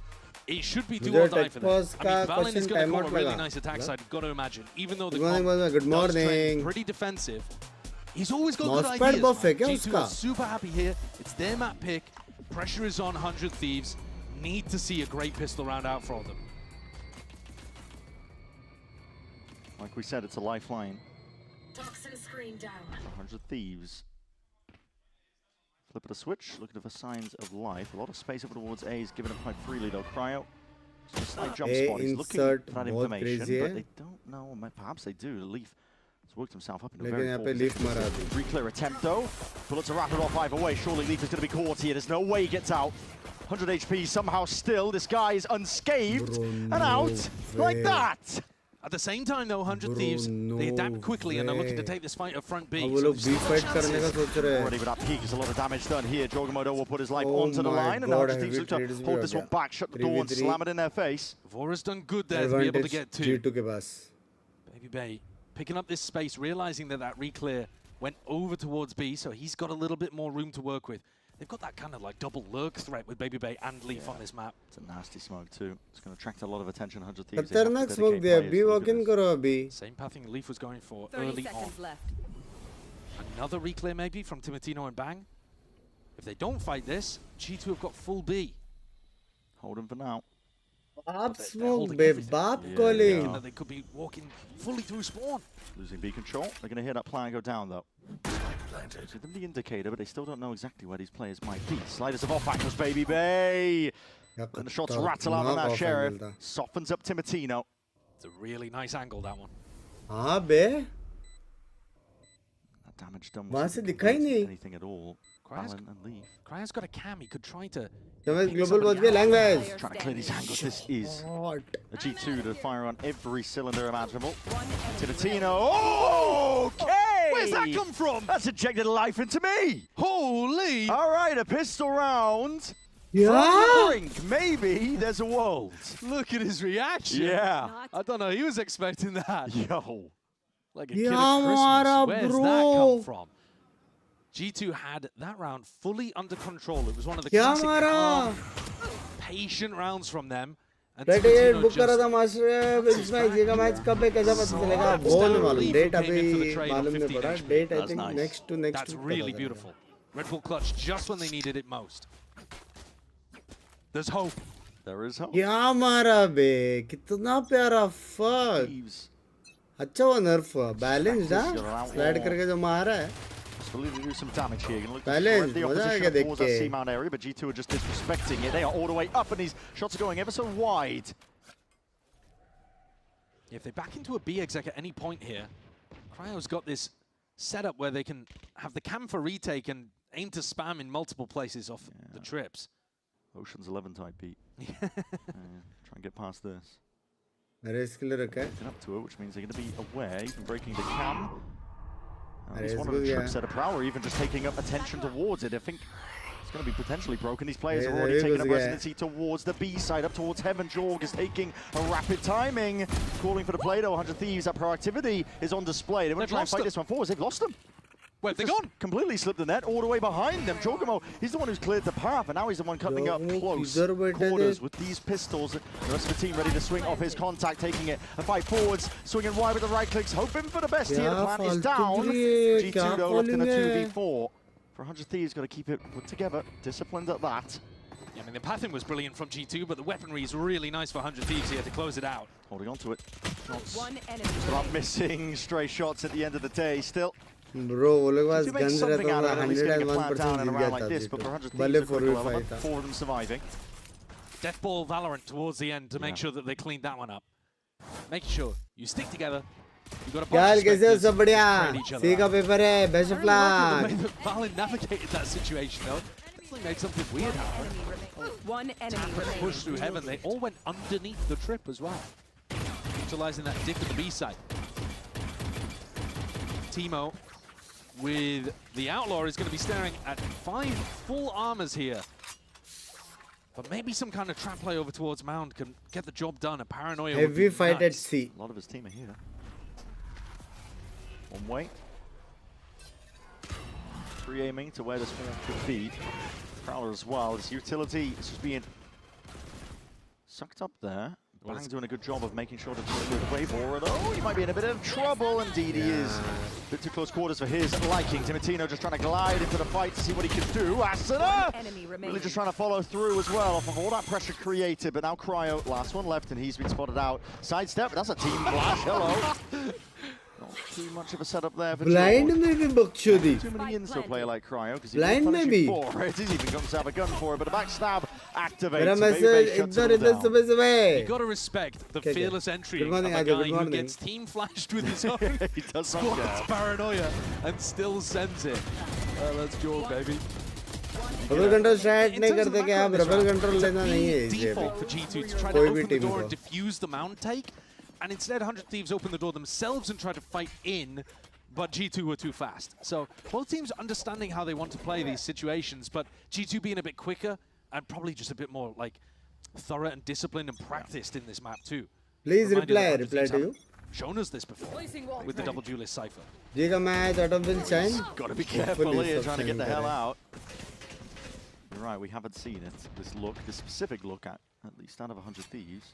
It should be do मुझे or die for them. I Techpause mean, का Valen is question going to time call out a really लगा. nice attack side, you've got to imagine. Even though the Good morning, comp good does trend morning. pretty defensive, he's always got Mousepad good ideas. buff है क्या G2 उसका? are super happy here. It's their map pick. Pressure is on 100 Thieves. Need to see a great pistol round out from them. Like we said, it's a lifeline. Toxin screen down. 100 Thieves. Flip it a switch, looking for signs of life. A lot of space over towards A is given up quite freely though. Cryo, just a slight jump A spot. He's looking insert for that बहुत information, crazy but है. they don't know. Perhaps they do. Leaf has worked himself up into a लेकिन very यहाँ poor पे Leaf position. मारा अभी. Re-clear attempt though. Bullets are rapid off either way. Surely Leaf is going to be caught here. There's no way he gets out. 100 HP somehow still. This guy is unscathed and out like that. At the same time, though, 100 Thieves, they adapt quickly and are looking to take this fight at front B. अब वो लोग B fight करने का सोच रहे हैं. Already with that peak, there's a lot of damage done here. Jorgamodo will put his life onto the my line, and God, 100 Thieves look to heavy hold trades this भी one हो back, shut the door, and 3v3. slam it in their face. Vora's done good there to be able to get two. G2 के पास. Baby Bay picking up this space, realizing that that re-clear went over towards B, so he's got a little bit more room to work with. They've got that kind of like double lurk threat with Baby Bay and Leaf on this map. It's a nasty smoke too. It's going to attract a lot of attention. 100 Thieves. खतरनाक smoke दिया. B walk in करो अभी. Same pathing Leaf was going for 30 early on. seconds left. Another re-clear maybe from Timotino and Bang. If they don't fight this, G2 have got full B. Hold him for now. Bab smoke be Bab calling. They could be walking fully through spawn. Losing B control. They're going to hear that plan go down though. Give them the indicator, but they still don't know exactly where these players might be. Sliders of off backwards, Baby Bay. And the shots rattle out on that Sheriff. Softens up Timotino. It's a really nice angle, that one. हाँ बे. That damage done वहाँ से wasn't दिखाई नहीं. anything at all. Valen and Leaf. Cryo's got a cam. He could try to. Global was be language. Trying to clear these angles. This is a G2 to fire on every cylinder imaginable. Timotino. Okay. Where's that come from? That's injected life into me. Holy. All right, a pistol round. Yeah. From the brink. Maybe there's a world. Look at his reaction. Yeah. I don't know. He was expecting that. Yo. Like a kid at Christmas. Where's that come from? G2 had that round fully under control. It was one of the classic calm, patient rounds from them. And date book करा था master इसमें ये का match कब है कैसा पता चलेगा वो नहीं मालूम डेट अभी मालूम नहीं पड़ा date I think next to next That's really beautiful. Red Bull clutch just when they needed it most. There's hope. There is hope. क्या मारा बे कितना प्यारा फक अच्छा वो नर्फ बैलेंस ना स्लाइड करके जो मारा है Believe they do some damage here. Look Balance, the मजा आ opposition गया towards देख that के. C-mount area, but G2 are just disrespecting it. They are all the way up, and these shots are going ever so wide. If they back into a B exec at any point here, Cryo's got this setup where they can have the cam for retake and aim to spam in multiple places off the trips. Ocean's 11 type beat. Try and get past this. Getting up to it, which means they're going to be away from breaking the cam. At least one of the trips at a Prowler, even just taking up attention towards it. I think it's going to be potentially broken. These players have already taken up residency towards the B side, up towards Heaven. Jorg is taking a rapid timing, calling for the play though. 100 Thieves, that proactivity is on display. They want to try and fight this one forward. They've lost them. Where've they gone? Completely slipped the net all the way behind them. Jorgamo, he's the one who's cleared the path, and now he's the one cutting up close quarters with these pistols. The rest of the team ready to swing off his contact, taking it a fight forwards, swinging wide with the right clicks, hoping for the best here. The plan is down. G2 though left in a 2v4. For 100 Thieves, got to keep it put together, disciplined at that. Yeah, I mean, the pathing was brilliant from G2, but the weaponry is really nice for 100 Thieves here to close it out. Holding on to it. One enemy. Not missing stray shots at the end of the day still. Bro, वो लोग पास guns रहता था 101% जीत गया like this, था but for 100 भले Thieves, 4v5 था. 4 of them surviving. Deathball Valorant towards the end to make sure that they cleaned that one up. Make sure you stick together. You got a यार bunch of कैसे हो specters सब बढ़िया? trade each other सी का out. Paper है best of The luck. way that Valin navigated that situation though, definitely made something weird happen. One enemy Push remaining. through Heaven, they all went underneath the trip as well. Utilizing that dip at the B side. Timo with the Outlaw is going to be staring at 5 full armors here. But maybe some kind of trap play over towards Mound can get the job done. A Paranoia would Heavy be fight nuts. at C. A lot of his team are here. One way. 3 aiming to where the spawn could be. Prowler as well. His utility is just being sucked up there. Bang doing a good job of making sure to clear the way forward. Oh, he might be in a bit of trouble. Indeed, he is. A bit too close quarters for his liking. Timotino just trying to glide into the fight to see what he can do. Asuna really just trying to follow through as well off of all that pressure created. But now Cryo, last one left, and he's been spotted out. Sidestep, but that's a team flash. Hello. Not too much of a setup there for Blind Jorg. में भी बकचोदी. Too many ins to a player like Cryo because Blind में भी. It is even going to have a gun for it, but a backstab activates. मेरा message इधर सुबह सुबह. You got to respect the fearless entry Good morning, of a Ajay, guy good who morning. gets team flashed with his own He does squad's paranoia and still sends it. That's Jorg, baby. रबल control start नहीं करते क्या आप rubble control लेना नहीं है इसे Default for G2 to try to कोई भी open the टीम door को. and defuse the mount take, and instead 100 Thieves open the door themselves and try to fight in, but G2 were too fast. So both teams understanding how they want to play these situations, but G2 being a bit quicker and probably just a bit more like thorough and disciplined and practiced in this map too. Please Reminded that reply 100 Thieves to you. haven't shown us this before with the double duelist cipher. जी का match out of will shine. Got to be careful here, trying to get the hell out. You're right, we haven't seen it. This look, this specific look at least out of 100 Thieves.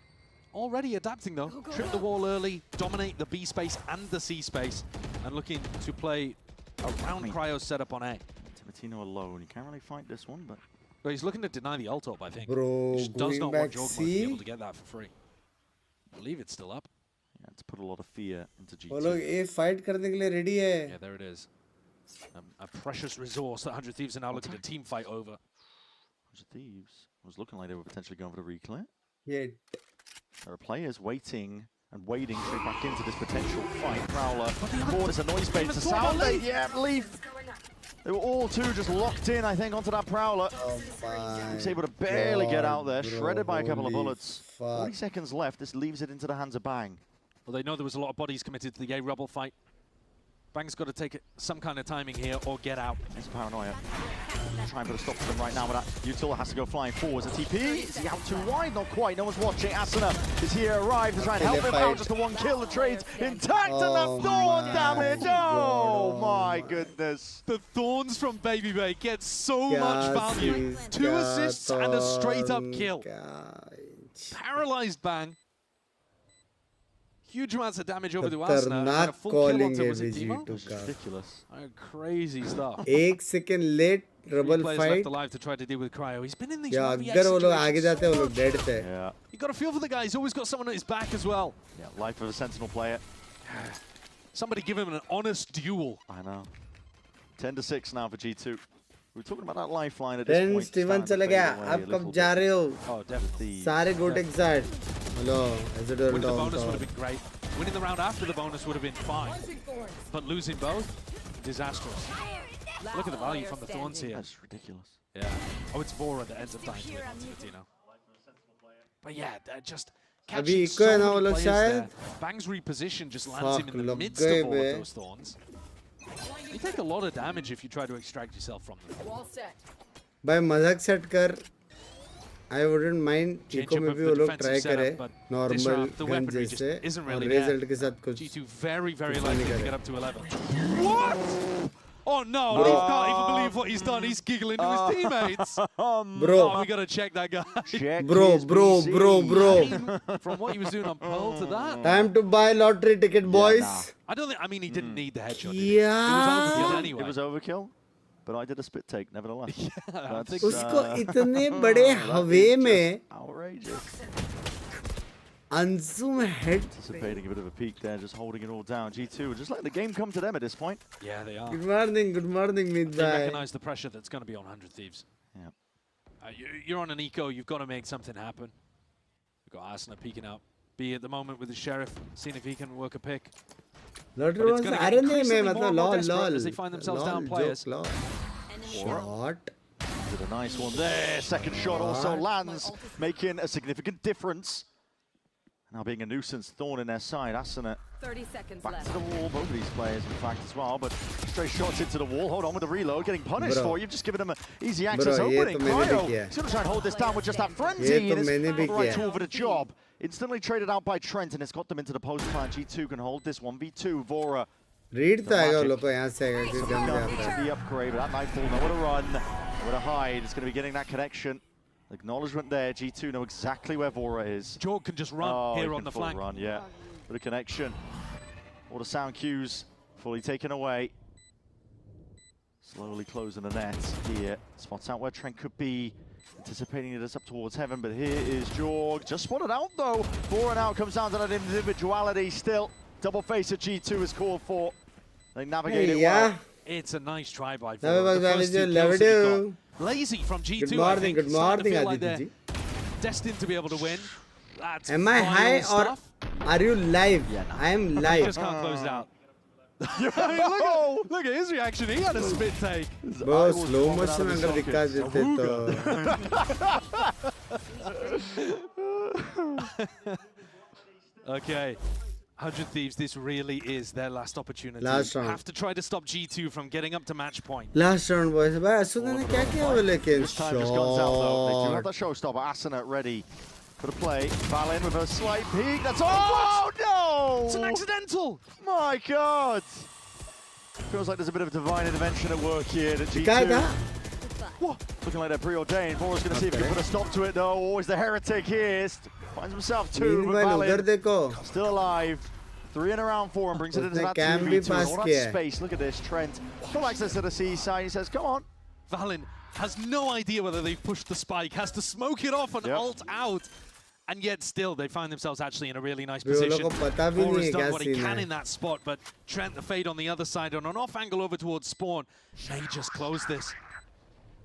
Already adapting though, trip the wall early, dominate the B space and the C space, and looking to play around Cryo's setup on A. Timotino alone, he can't really fight this one, but... Well, he's looking to deny the ult op, I think. Bro, he just does going not back want Jorg to be C? able to get that for free. I believe it's still up. Yeah, to put a lot of fear into G2. वो लोग A fight करने के लिए ready है. Yeah, there it is. A precious resource that 100 Thieves are now looking to team fight over. 100 Thieves was looking like they were potentially going for the reclear. Yeah. There are players waiting and wading straight back into this potential fight. Prowler, board is a noise bait to sound. Yeah, Leaf. They were all two just locked in, I think, onto that Prowler. Oh my. He's able to barely get out there, bro, shredded by a couple of holy bullets. fuck. 40 seconds left. This leaves it into the hands of Bang. Well, they know there was a lot of bodies committed to the A Rebel fight. Bang's got to take some kind of timing here or get out. It's a Paranoia. Try and put a stop to them right now, but Utila has to go flying forwards. A TP, is he out too wide? Not quite, no one's watching. Asuna is here, arrived to try and help him out. Just the one kill, the trade's intact, and that thorn damage. Oh my goodness. The thorns from Baby Bay get so much value. 2 assists and a straight up kill. Paralyzed Bang. Huge amounts of damage over to Asuna. And a full kill onto, was it Timo? Ridiculous. Crazy stuff. 1 second late rebel players fight. left alive to try to deal with Cryo. He's been in these Yeah, 1v8 अगर वो लोग आगे situations जाते हैं वो so लोग dead थे. Yeah. You got to feel for the guy. He's always got someone at his back as well. Yeah, life of a Sentinel player. Somebody give him an honest duel. I know. 10-6 now for G2. We were talking about that lifeline at this Then point. Steven चला गया. अब कब जा रहे हो? Oh, definitely. सारे गोटे के साथ. Hello, as it Winning the down bonus would have been great. Winning the round after the bonus would have been fine. But losing both, disastrous. Look at the value from the Thorns here. That's ridiculous. Yeah. Oh, it's Vora that ends up dying to it, not Ticatino. But yeah, just catching so many players there. Bang's reposition just lands him in the midst of all of those Thorns. You take a lot of damage if you try to extract yourself from them. भाई मजाक set कर. I wouldn't mind eco में भी वो लोग try करे normal gun जैसे और रिजल्ट के साथ कुछ G2 very likely to get up to 11. What? Oh no, he can't even believe what he's done. He's giggling to his teammates. Bro. Oh, we gotta check that guy. Bro. From what he was doing on Pearl to that. Time to buy lottery ticket, boys. I don't think, I mean, he didn't need the headshot. Yeah. It was overkill anyway. It was overkill, but I did a spit take nevertheless. उसको इतने बड़े हवे में outrageous. Ansu में head. Anticipating a bit of a peek there, just holding it all down. G2 just letting the game come to them at this point. Yeah, they are. Good morning, Mid. They recognize the pressure that's going to be on 100 Thieves. Yeah. You're on an eco, you've got to make something happen. We've got Asuna peeking out. B at the moment with the Sheriff, seeing if he can work a pick. Lottery was increasingly more desperate as they find themselves down players. Shot. Did a nice one there. Second shot also lands, making a significant difference. Now being a nuisance thorn in their side, Asuna 30 seconds back left. to the wall, both of these players in fact as well, but straight shots into the wall. Hold on with the reload, getting punished for. You've just given them an easy access opening. Cryo, he's going to try and hold this down with just that frenzy, and it's not the right tool for the job. Instantly traded out by Trent, and it's got them into the post plan. G2 can hold this 1v2. Vora. Read तो आएगा लोग को यहाँ से आएगा कि जम जाता the upgrade, but that Nightfall nowhere to run, nowhere to hide. It's going to be getting that connection. Acknowledgement there. G2 know exactly where Vora is. Jorg can just run here on the flank. Run, yeah. Bit of connection. All the sound cues fully taken away. Slowly closing the net here. Spots out where Trent could be. Anticipating it is up towards heaven, but here is Jorg. Just spotted out though. Vora now comes down to that individuality still. Double face at G2 is called for. They navigate it well. It's a nice try by Vora. Lazy from G2. Good morning, good morning, Aditi. Destined to be able to win. That's Am I high or are you live? Yeah, no. I am live. Just can't close it out. Look at his reaction. He had a spit take. Bro, slow motion अगर दिखा देते तो. Okay. 100 Thieves, this really is their last opportunity. Last round. Have to try to stop G2 from getting up to match point. Last round, boys. भाई असुना ने क्या किया वो लेकिन This time just guns out though. They do have that showstopper. Asuna ready for the play. Valin with a slight peek. That's oh no! It's an accidental. My God! Feels like there's a bit of divine intervention at work here at G2. What? Looking like they're preordained. Vora's going to see if he can put a stop to it though. Always the heretic here. Finds himself two, but Valin still alive. 3 in a round 4 and brings it into that 2v2. All that space. Look at this. Trent full access to the C side. He says, come on. Valin has no idea whether they've pushed the spike. Has to smoke it off and ult out. And yet still, they find themselves actually in a really nice position. Vora's done what he can in that spot, but Trent the fade on the other side on an off angle over towards Spawn. May just close this.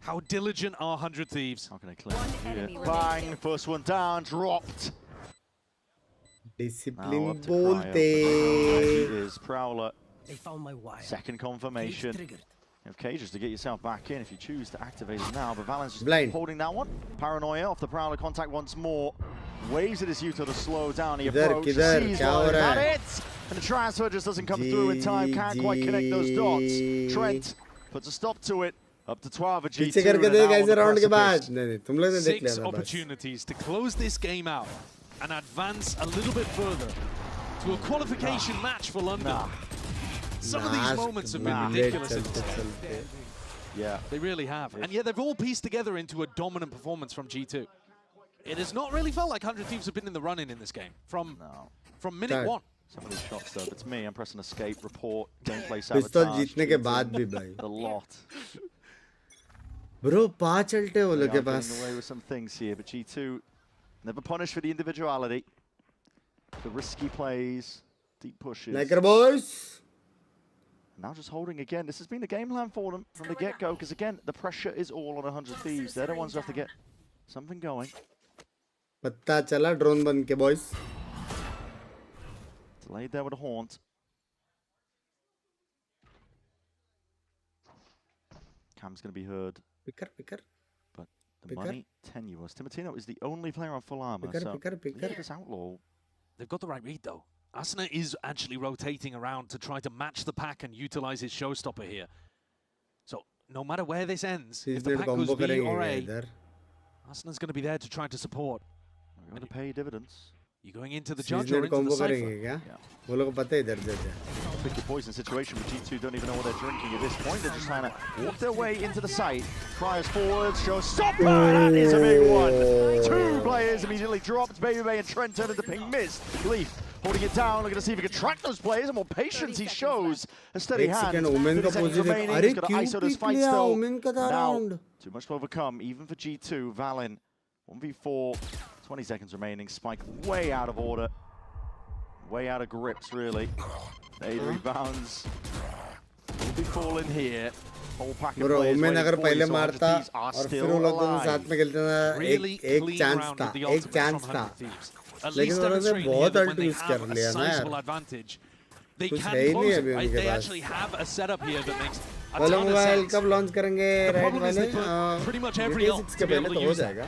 How diligent are 100 Thieves? How can I clear it? Bang, first one down, dropped. Discipline bolte. It is Prowler. They found my wire. Second confirmation. Okay, just to get yourself back in if you choose to activate it now, but Valen's just blind holding that one. Paranoia off the Prowler, contact once more. Waves at his Yuto to slow down. He approaches, sees one, that it! And the transfer just doesn't come through in time, can't quite connect those dots. Trent puts a stop to it. Up to 12 at G2. 6 opportunities to close this game out and advance a little bit further to a qualification match for London. Some of these moments have been ridiculous in this game. Yeah. They really have. And yet they've all pieced together into a dominant performance from G2. It has not really felt like 100 Thieves have been in the running in this game from minute 1. Some of these shots though, if it's me, I'm pressing escape, report, gameplay sabotage. A lot. Bro, 5 चलते हो लोग के पास. Getting away with some things here, but G2 never punished for the individuality. The risky plays, deep pushes. Like boys. Now just holding again. This has been the game plan for them from the get-go, because again, the pressure is all on 100 Thieves. They're the ones who have to get something going. पत्ता चला drone बन के boys. Delayed there with a haunt. Cam's going to be heard. Picker. But the money tenuous. Timotino is the only player on full armor. Picker. This outlaw. They've got the right read, though. Asuna is actually rotating around to try to match the pack and utilize his showstopper here. So no matter where this ends, if the pack goes B or A, Asuna's going to be there to try to support. We're going to pay dividends. You're going into the judge or into the cypher? Yeah. Pick your poison situation, but G2 don't even know what they're drinking at this point. They're just trying to walk their way into the site. Cryers forward, showstopper, that is a big one. 2 players immediately dropped. Baby and Trent turned into ping missed. Leaf holding it down, looking to see if he can track those players. And more patience he shows. A steady hand. 30 seconds remaining. He's got to ISO this fight still. Now, too much to overcome, even for G2. Valen, 1v4. 20 seconds remaining. Spike way out of order. Way out of grips, really. 8 rebounds. Will be falling here. Whole pack of players waiting for you, so 100 Thieves are still alive. Really clean round with the ultimate from 100 Thieves. At least demonstrating here that when they have a sizable advantage, they can close it, right? They actually have a setup here that makes a ton of sense. The problem is they put pretty much every ult to be able to use it.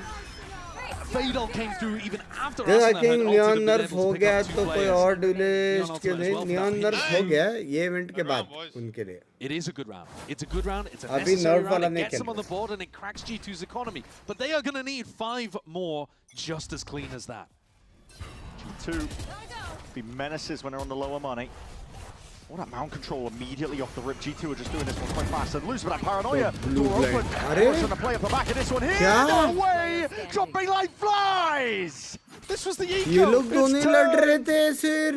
Fatal came through even after Asuna had Neon nerf हो गया तो कोई और duelist के लिए Neon nerf हो गया ये event के बाद उनके लिए. It is a good round. It's a good round. It's a necessary round. It gets them on the board and it cracks G2's economy. But they are going to need 5 more just as clean as that. G2 be menaces when they're on the lower money. What a mount control immediately off the rip. G2 are just doing this one quite fast and loose, but that paranoia. Door open. Trying to play up the back of this one here. No way! Dropping like flies! This was the eco.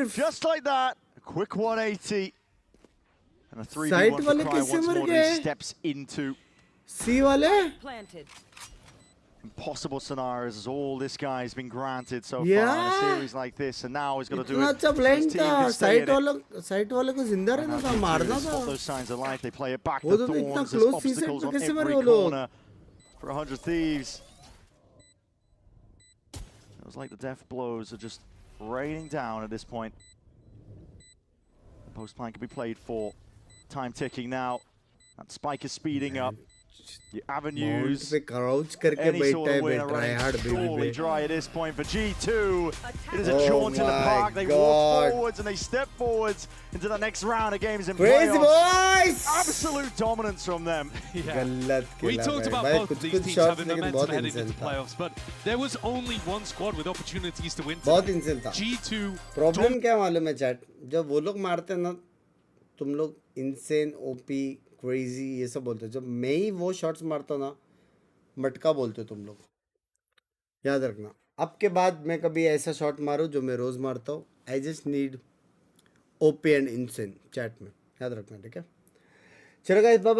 Just like that. A quick 180. And a 3v1 for Cry once more that he steps into. C wale? Impossible scenarios as all this guy's been granted so far in a series like this, and now he's going to do it. Site wale ko zinda rehna tha, marna tha. Spot those signs of life. They play it back. The thorns, there's obstacles on every corner for 100 Thieves. It was like the death blows are just raining down at this point. The post plan can be played for. Time ticking now. That spike is speeding up. The avenues, any sort of win are running surely dry at this point for G2. It is a jaunt in the park. They walk forwards and they step forwards into the next round of games in playoffs. Absolute dominance from them. We talked about both of these teams having momentum heading into playoffs, but there was only one squad with opportunities to win. G2. Problem क्या मालूम है chat? जब वो लोग मारते हैं ना, तुम लोग insane, OP, crazy ये सब बोलते हो. जब मैं ही वो शॉट्स मारता ना, मटका बोलते हो तुम लोग. याद रखना. अब के बाद मैं कभी ऐसा शॉट मारूं जो मैं रोज मारता हूँ. I just need OP and insane chat में. याद रखना, ठीक है? चलो guys, bye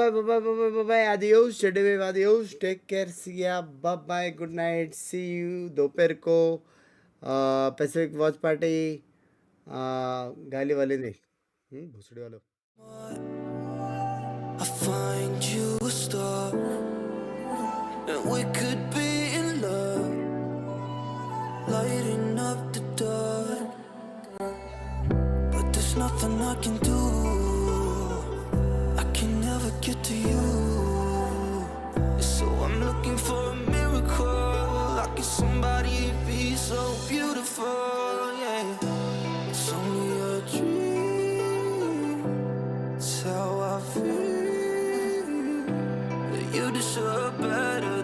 bye. Adios, adios. Take care. See ya. Bye. Good night. See you. दोपहर को Pacific Watch Party. गाली वाले नहीं. भोसड़ी वालों. I find you a star, and we could be in love, lighting up the dark. But there's nothing I can do. I can never get to you. So I'm looking for a miracle. Like if somebody be so beautiful, yeah. It's only a dream. It's how I feel. You deserve better.